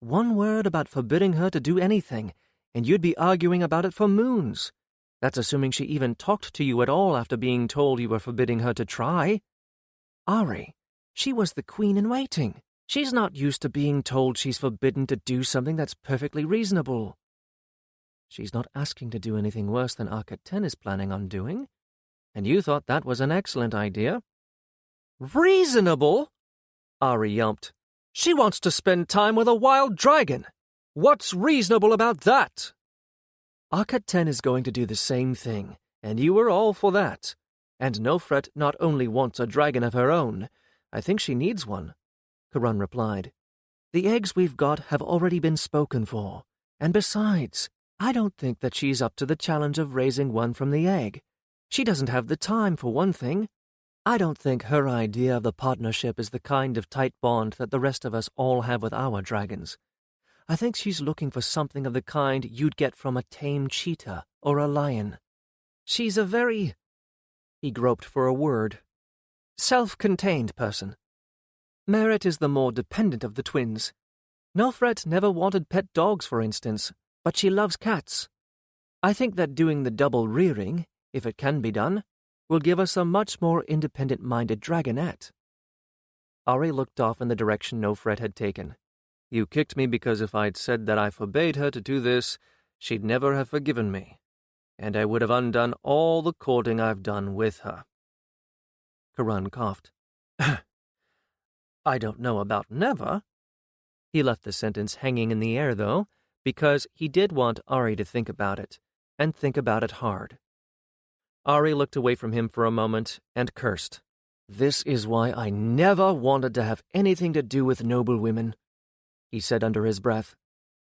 B: One word about forbidding her to do anything, and you'd be arguing about it for moons. That's assuming she even talked to you at all after being told you were forbidding her to try. Ari, she was the queen in waiting. She's not used to being told she's forbidden to do something that's perfectly reasonable. She's not asking to do anything worse than Arcat-10 is planning on doing, and you thought that was an excellent idea." "Reasonable?" Ari yelped. "She wants to spend time with a wild dragon. What's reasonable about that?" "Arcat-10 is going to do the same thing, and you were all for that. And Nofret not only wants a dragon of her own, I think she needs one," Karan replied. "The eggs we've got have already been spoken for, and besides, I don't think that she's up to the challenge of raising one from the egg. She doesn't have the time, for one thing. I don't think her idea of the partnership is the kind of tight bond that the rest of us all have with our dragons. I think she's looking for something of the kind you'd get from a tame cheetah or a lion. She's a very," he groped for a word, "self-contained person. Merit is the more dependent of the twins. Nofret never wanted pet dogs, for instance, but she loves cats. I think that doing the double rearing, if it can be done, will give us a much more independent-minded dragonette." Ari looked off in the direction Nofret had taken. "You kicked me because if I'd said that I forbade her to do this, she'd never have forgiven me, and I would have undone all the courting I've done with her." Karan coughed. "I don't know about never." He left the sentence hanging in the air, though, because he did want Ari to think about it, and think about it hard. Ari looked away from him for a moment and cursed. "This is why I never wanted to have anything to do with noble women," he said under his breath.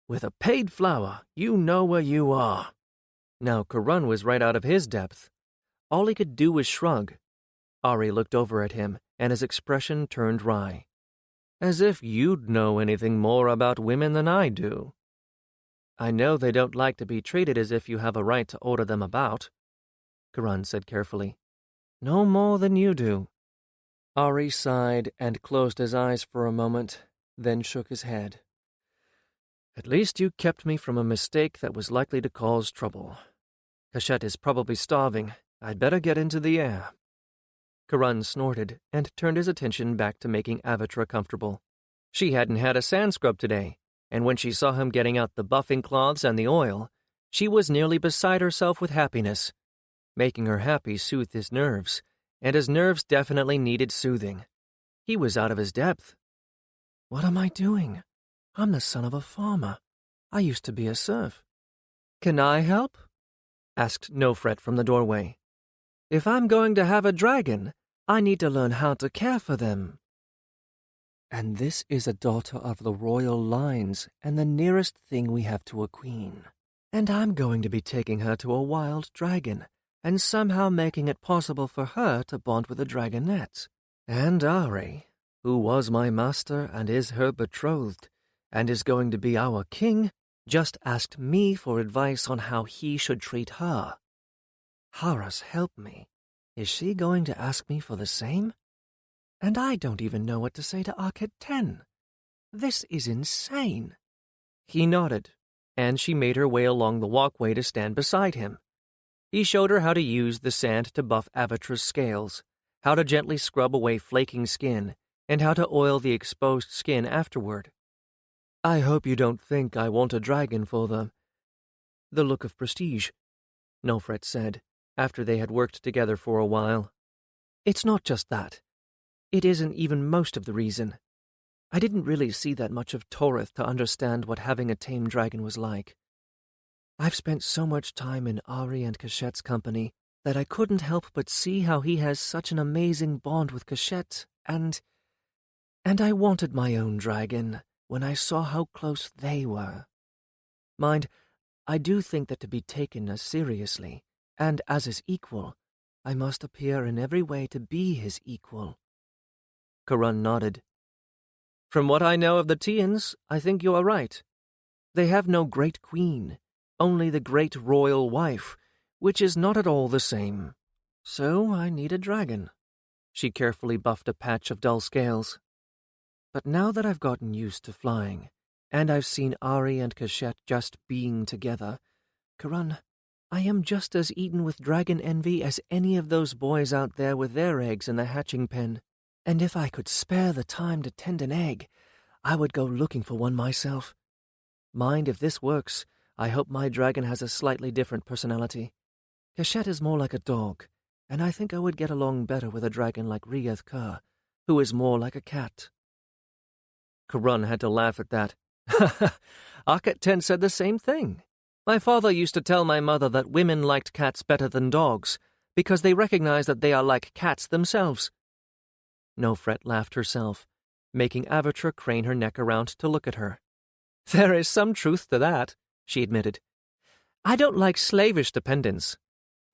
B: "With a paid flower, you know where you are." Now Karan was right out of his depth. All he could do was shrug. Ari looked over at him, and his expression turned wry. "As if you'd know anything more about women than I do." "I know they don't like to be treated as if you have a right to order them about," Karan said carefully. "No more than you do." Ari sighed and closed his eyes for a moment, then shook his head. "At least you kept me from a mistake that was likely to cause trouble. Cachette is probably starving. I'd better get into the air." Karan snorted and turned his attention back to making Avatra comfortable. She hadn't had a sand scrub today, and when she saw him getting out the buffing cloths and the oil, she was nearly beside herself with happiness. Making her happy soothed his nerves, and his nerves definitely needed soothing. He was out of his depth. "What am I doing? I'm the son of a farmer. I used to be a serf." "Can I help?" asked Nofret from the doorway. "If I'm going to have a dragon, I need to learn how to care for them." "And this is a daughter of the royal lines and the nearest thing we have to a queen. And I'm going to be taking her to a wild dragon and somehow making it possible for her to bond with a dragonette. And Ari, who was my master and is her betrothed, and is going to be our king, just asked me for advice on how he should treat her. Horus, help me. Is she going to ask me for the same? And I don't even know what to say to Arket 10. This is insane. He nodded, and she made her way along the walkway to stand beside him. He showed her how to use the sand to buff Avatra's scales, how to gently scrub away flaking skin, and how to oil the exposed skin afterward. I hope you don't think I want a dragon for the look of prestige, Nofret said, after they had worked together for a while. It's not just that. It isn't even most of the reason. I didn't really see that much of Torith to understand what having a tame dragon was like. I've spent so much time in Ari and Kashet's company that I couldn't help but see how he has such an amazing bond with Kashet, and I wanted my own dragon when I saw how close they were. Mind, I do think that to be taken as seriously, and as his equal, I must appear in every way to be his equal. Karun nodded. From what I know of the Tians, I think you are right. They have no great queen, only the great royal wife, which is not at all the same. So I need a dragon. She carefully buffed a patch of dull scales. But now that I've gotten used to flying, and I've seen Ari and Kashet just being together, Karun, I am just as eaten with dragon envy as any of those boys out there with their eggs in the hatching pen. And if I could spare the time to tend an egg, I would go looking for one myself. Mind, if this works, I hope my dragon has a slightly different personality. Kashet is more like a dog, and I think I would get along better with a dragon like Riyeth Kar, who is more like a cat. Karun had to laugh at that. Arket 10 said the same thing. My father used to tell my mother that women liked cats better than dogs, because they recognize that they are like cats themselves. Nofret laughed herself, making Avatra crane her neck around to look at her. There is some truth to that, she admitted. I don't like slavish dependence.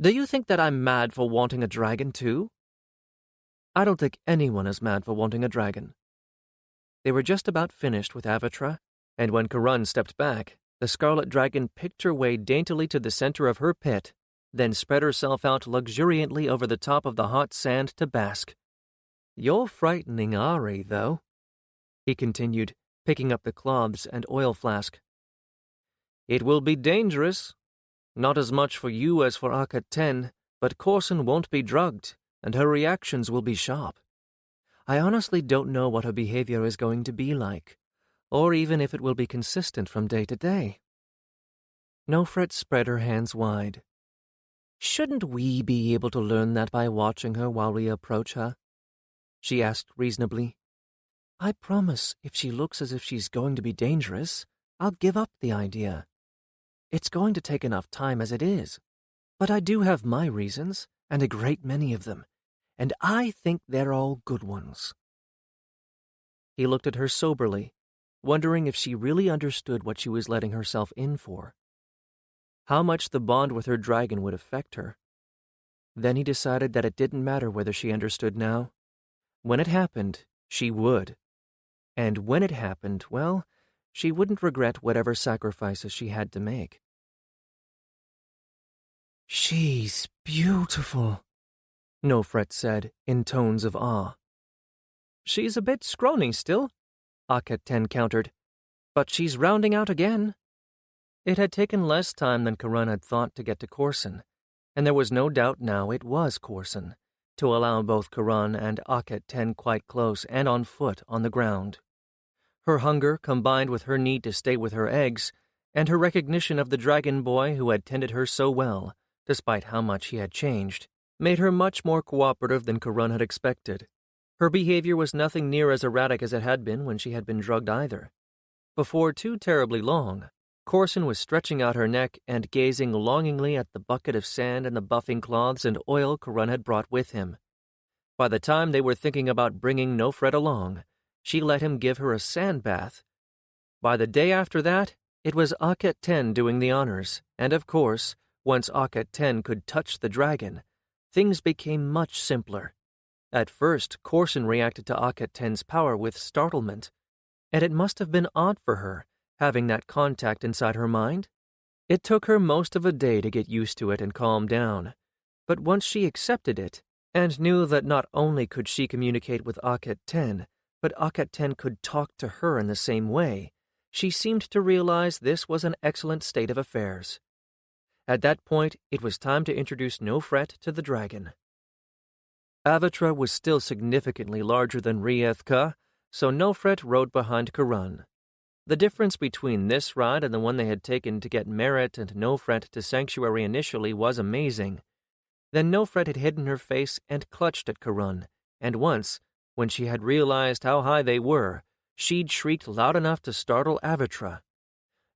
B: Do you think that I'm mad for wanting a dragon, too? I don't think anyone is mad for wanting a dragon. They were just about finished with Avatra, and when Karun stepped back, the scarlet dragon picked her way daintily to the center of her pit, then spread herself out luxuriantly over the top of the hot sand to bask. You're frightening Ari, though, he continued, picking up the cloths and oil flask. It will be dangerous. Not as much for you as for Arket 10, but Corson won't be drugged, and her reactions will be sharp. I honestly don't know what her behavior is going to be like, or even if it will be consistent from day to day. Nofret spread her hands wide. Shouldn't we be able to learn that by watching her while we approach her? She asked reasonably. I promise if she looks as if she's going to be dangerous, I'll give up the idea. It's going to take enough time as it is, but I do have my reasons, and a great many of them, and I think they're all good ones. He looked at her soberly, wondering if she really understood what she was letting herself in for. How much the bond with her dragon would affect her. Then he decided that it didn't matter whether she understood now. When it happened, she would. And when it happened, well, she wouldn't regret whatever sacrifices she had to make. She's beautiful, Nofret said in tones of awe. She's a bit scrawny still, Arket 10 countered, but she's rounding out again. It had taken less time than Karun had thought to get to Corson, and there was no doubt now it was Corson, to allow both Karun and Arket 10 quite close and on foot on the ground. Her hunger, combined with her need to stay with her eggs, and her recognition of the dragon boy who had tended her so well, despite how much he had changed, made her much more cooperative than Karun had expected. Her behavior was nothing near as erratic as it had been when she had been drugged either. Before too terribly long, Corson was stretching out her neck and gazing longingly at the bucket of sand and the buffing cloths and oil Karun had brought with him. By the time they were thinking about bringing Nofret along, she let him give her a sand bath. By the day after that, it was Arket 10 doing the honors, and of course, once Arket 10 could touch the dragon, things became much simpler. At first, Corson reacted to Arket 10's power with startlement, and it must have been odd for her, having that contact inside her mind. It took her most of a day to get used to it and calm down, But once she accepted it, and knew that not only could she communicate with Akhet-Ten, but Akhet-Ten could talk to her in the same way, she seemed to realize this was an excellent state of affairs. At that point, it was time to introduce Nofret to the dragon. Avatra was still significantly larger than Riethka, so Nofret rode behind Karun. The difference between this ride and the one they had taken to get Merit and Nofret to Sanctuary initially was amazing. Then Nofret had hidden her face and clutched at Karun, and once, when she had realized how high they were, she'd shrieked loud enough to startle Avatra.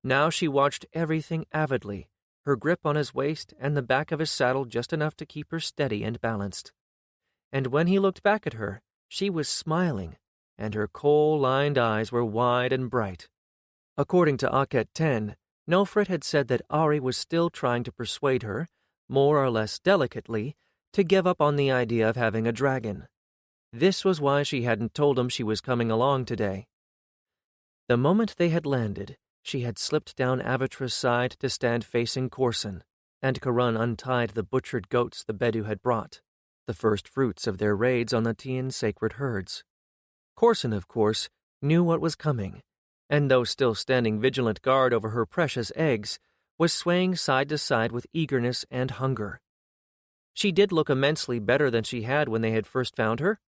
B: Now she watched everything avidly, her grip on his waist and the back of his saddle just enough to keep her steady and balanced. And when he looked back at her, she was smiling, and her coal-lined eyes were wide and bright. According to Akhet-Ten, Nofret had said that Ari was still trying to persuade her, more or less delicately, to give up on the idea of having a dragon. This was why she hadn't told him she was coming along today. The moment they had landed, she had slipped down Avatra's side to stand facing Corson, and Karun untied the butchered goats the Bedu had brought, the first fruits of their raids on the Tian sacred herds. Corson, of course, knew what was coming, and though still standing vigilant guard over her precious eggs, was swaying side to side with eagerness and hunger. She did look immensely better than she had when they had first found her.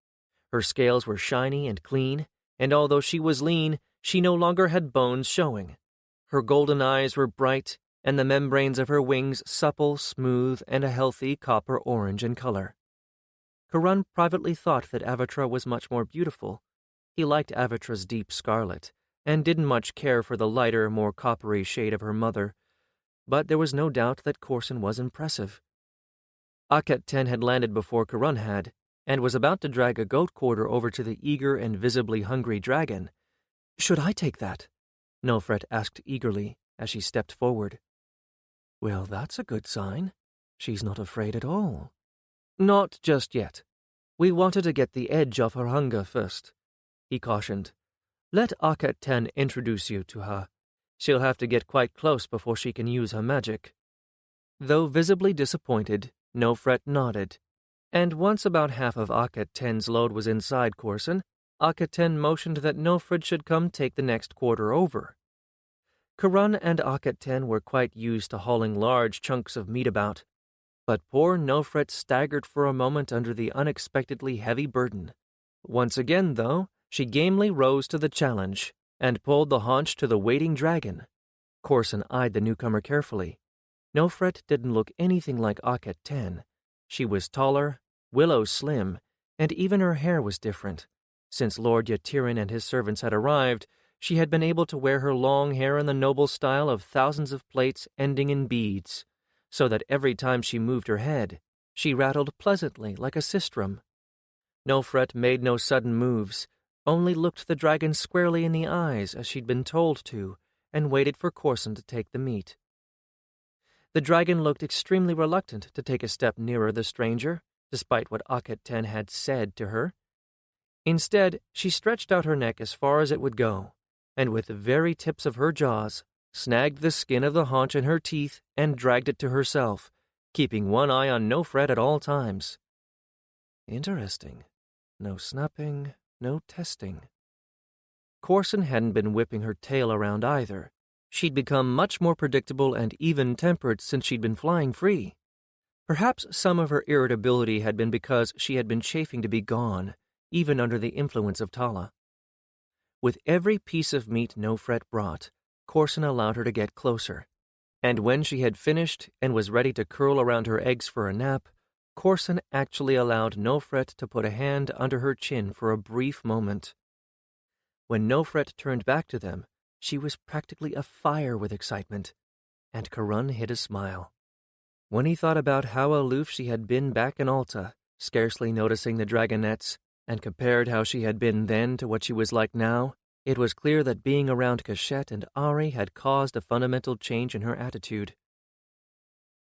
B: Her scales were shiny and clean, and although she was lean, she no longer had bones showing. Her golden eyes were bright, and the membranes of her wings supple, smooth, and a healthy copper orange in color. Karun privately thought that Avatra was much more beautiful. He liked Avatra's deep scarlet, and didn't much care for the lighter, more coppery shade of her mother, but there was no doubt that Corson was impressive. Akhet-Ten had landed before Karun had, and was about to drag a goat quarter over to the eager and visibly hungry dragon. "Should I take that?" Nofret asked eagerly as she stepped forward. "Well, that's a good sign. She's not afraid at all." "Not just yet. We wanted to get the edge off her hunger first," he cautioned. "Let Akhet-Ten introduce you to her. She'll have to get quite close before she can use her magic." Though visibly disappointed, Nofret nodded, and once about half of Akhet-Ten's load was inside Corson, Akhet-Ten motioned that Nofret should come take the next quarter over. Karun and Akhet-Ten were quite used to hauling large chunks of meat about, but poor Nofret staggered for a moment under the unexpectedly heavy burden. Once again, though, she gamely rose to the challenge and pulled the haunch to the waiting dragon. Corson eyed the newcomer carefully. Nofret didn't look anything like Akhet-Ten. She was taller, willow slim, and even her hair was different. Since Lord Yatirin and his servants had arrived, she had been able to wear her long hair in the noble style of thousands of plaits ending in beads, so that every time she moved her head, she rattled pleasantly like a sistrum. Nofret made no sudden moves, only looked the dragon squarely in the eyes as she'd been told to, and waited for Corson to take the meat. The dragon looked extremely reluctant to take a step nearer the stranger, despite what Akhet-Ten had said to her. Instead, she stretched out her neck as far as it would go, and with the very tips of her jaws, snagged the skin of the haunch in her teeth and dragged it to herself, keeping one eye on Nofret at all times. Interesting. No snapping, no testing. Corson hadn't been whipping her tail around either. She'd become much more predictable and even-tempered since she'd been flying free. Perhaps some of her irritability had been because she had been chafing to be gone, even under the influence of Tala. With every piece of meat Nofret brought, Corson allowed her to get closer, and when she had finished and was ready to curl around her eggs for a nap, Corson actually allowed Nofret to put a hand under her chin for a brief moment. When Nofret turned back to them, she was practically afire with excitement, and Karun hid a smile. When he thought about how aloof she had been back in Alta, scarcely noticing the dragonettes, and compared how she had been then to what she was like now, it was clear that being around Cachette and Ari had caused a fundamental change in her attitude.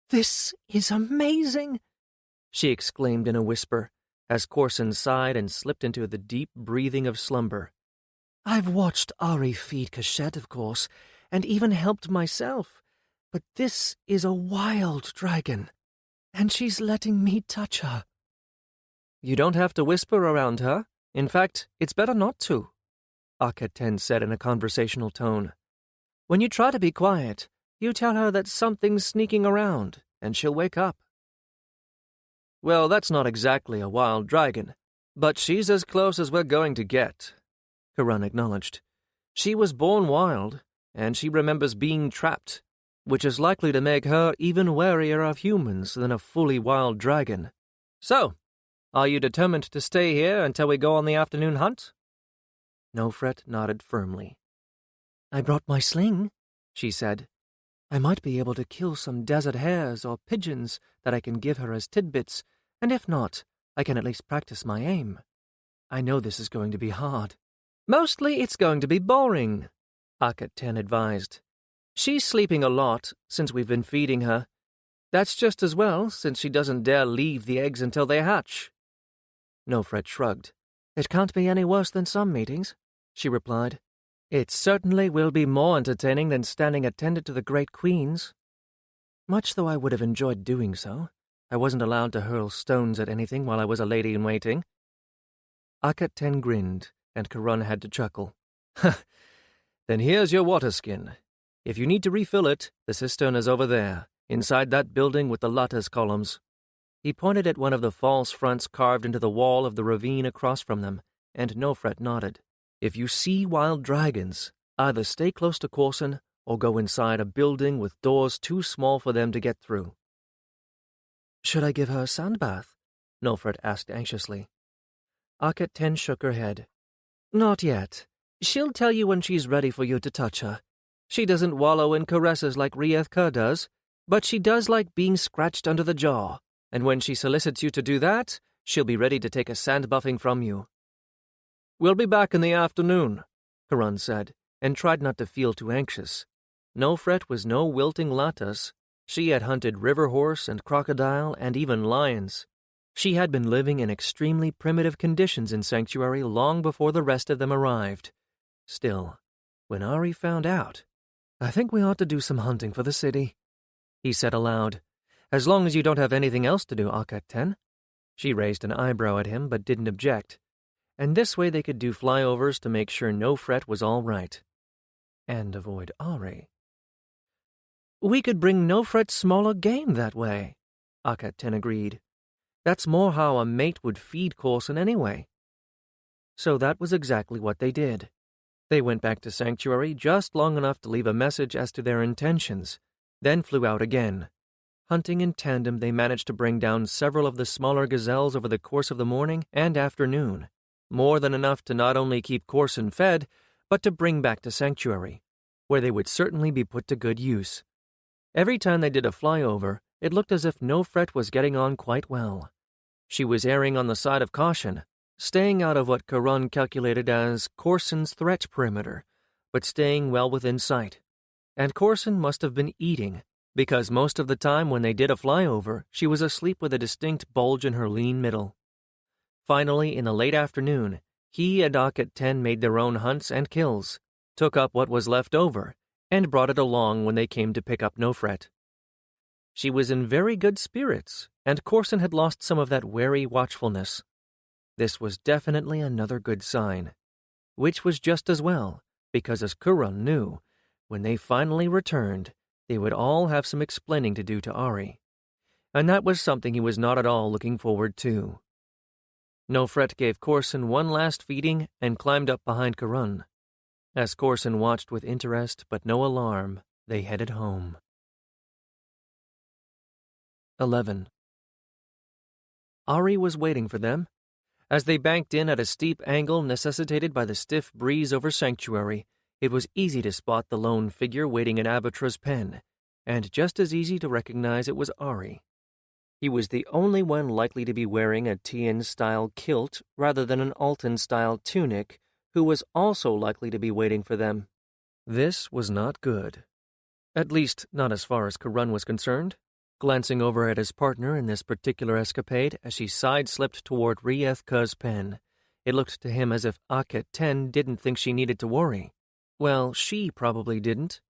B: "This is amazing!" she exclaimed in a whisper, as Corson sighed and slipped into the deep breathing of slumber. "I've watched Ari feed Cachette, of course, and even helped myself, but this is a wild dragon. And she's letting me touch her.
A: You don't have to whisper around her. In fact, it's better not to, Akhet-Ten said in a conversational tone. When you try to be quiet, you tell her that something's sneaking around, and she'll wake up. Well, that's not exactly a wild dragon, but she's as close as we're going to get, Karan acknowledged. She was born wild, and she remembers being trapped, which is likely to make her even warier of humans than a fully wild dragon. So, are you determined to stay here until we go on the afternoon hunt? Nofret nodded firmly. I brought my sling, she said. I might be able to kill some desert hares or pigeons that I can give her as tidbits, and if not, I can at least practice my aim. I know this is going to be hard. Mostly it's going to be boring, Akhet-Ten advised. She's sleeping a lot since we've been feeding her. That's just as well, since she doesn't dare leave the eggs until they hatch. Nofret shrugged. It can't be any worse than some meetings, she replied. It certainly will be more entertaining than standing attendant to the great queens. Much though I would have enjoyed doing so, I wasn't allowed to hurl stones at anything while I was a lady-in-waiting. Akhet-Ten grinned, and Karan had to chuckle. Then here's your water skin. If you need to refill it, the cistern is over there, inside that building with the lattice columns. He pointed at one of the false fronts carved into the wall of the ravine across from them, and Nofret nodded. If you see wild dragons, either stay close to Corson or go inside a building with doors too small for them to get through. Should I give her a sand bath? Nofret asked anxiously. Akhet-Ten shook her head. Not yet. She'll tell you when she's ready for you to touch her. She doesn't wallow in caresses like Rieth-Kher does, but she does like being scratched under the jaw, and when she solicits you to do that, she'll be ready to take a sand buffing from you. We'll be back in the afternoon, Karan said, and tried not to feel too anxious. Nofret was no wilting lattice. She had hunted river horse and crocodile and even lions. She had been living in extremely primitive conditions in Sanctuary long before the rest of them arrived. Still, when Ari found out, I think we ought to do some hunting for the city, he said aloud. As long as you don't have anything else to do, Akhet-Ten. She raised an eyebrow at him but didn't object. And this way they could do flyovers to make sure Nofret was all right. And avoid Ari. We could bring Nofret smaller game that way, Akhet-Ten agreed. That's more how a mate would feed Corson anyway. So that was exactly what they did. They went back to Sanctuary just long enough to leave a message as to their intentions, then flew out again. Hunting in tandem, they managed to bring down several of the smaller gazelles over the course of the morning and afternoon, more than enough to not only keep Corson fed, but to bring back to Sanctuary, where they would certainly be put to good use. Every time they did a flyover, it looked as if Nofret was getting on quite well. She was erring on the side of caution, staying out of what Karan calculated as Corson's threat perimeter, but staying well within sight. And Corson must have been eating, because most of the time when they did a flyover, she was asleep with a distinct bulge in her lean middle. Finally, in the late afternoon, he and Akhet-Ten made their own hunts and kills, took up what was left over, and brought it along when they came to pick up Nofret. She was in very good spirits, and Corson had lost some of that wary watchfulness. This was definitely another good sign, which was just as well, because as Karan knew, when they finally returned, they would all have some explaining to do to Ari, and that was something he was not at all looking forward to. Nofret gave Corson one last feeding and climbed up behind Karan. As Corson watched with interest but no alarm, they headed home. 11. Ari was waiting for them. As they banked in at a steep angle necessitated by the stiff breeze over Sanctuary, it was easy to spot the lone figure waiting in Avatra's pen, and just as easy to recognize it was Ari. He was the only one likely to be wearing a Tian-style kilt rather than an Altan-style tunic, who was also likely to be waiting for them. This was not good. At least, not as far as Karan was concerned. Glancing over at his partner in this particular escapade as she side-slipped toward Rieth-Kher's pen, it looked to him as if Akhet-Ten didn't think she needed to worry. Well, she probably didn't.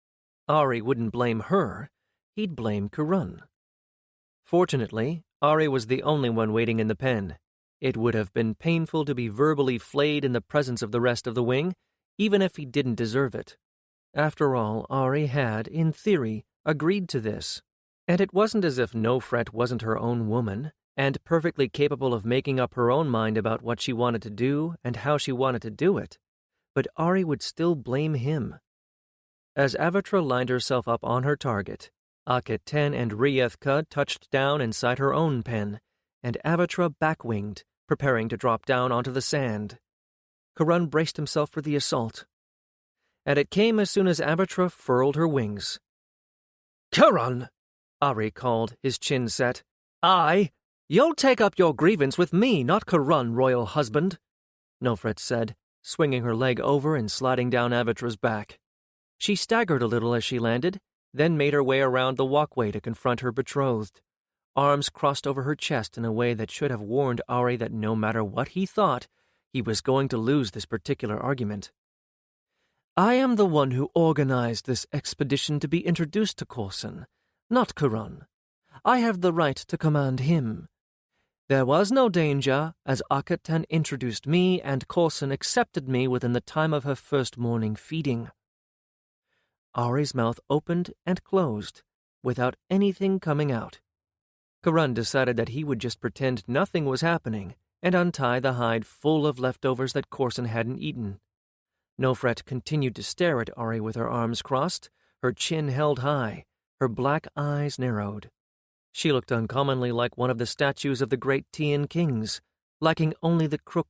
A: Ari wouldn't blame her. He'd blame Karan.
B: Fortunately, Ari was the only one waiting in the pen. It would have been painful to be verbally flayed in the presence of the rest of the wing, even if he didn't deserve it. After all, Ari had, in theory, agreed to this. And it wasn't as if Nofret wasn't her own woman, and perfectly capable of making up her own mind about what she wanted to do and how she wanted to do it. But Ari would still blame him. As Avatra lined herself up on her target, Aketen and Ryethka touched down inside her own pen, and Avatra backwinged, preparing to drop down onto the sand. Karun braced himself for the assault. And it came as soon as Avatra furled her wings.
C: Karun!
B: Ari called, his chin set.
C: You'll take up your grievance with me, not Karun, royal husband,
B: Nofret said, swinging her leg over and sliding down Avatra's back. She staggered a little as she landed, then made her way around the walkway to confront her betrothed. Arms crossed over her chest in a way that should have warned Ari that no matter what he thought, he was going to lose this particular argument.
C: I am the one who organized this expedition to be introduced to Corson, not Karun. I have the right to command him. There was no danger, as Aketen introduced me and Corson accepted me within the time of her first morning feeding.
B: Ari's mouth opened and closed, without anything coming out. Karun decided that he would just pretend nothing was happening and untie the hide full of leftovers that Corson hadn't eaten. Nofret continued to stare at Ari with her arms crossed, her chin held high, her black eyes narrowed. She looked uncommonly like one of the statues of the great Tian kings, lacking only the crook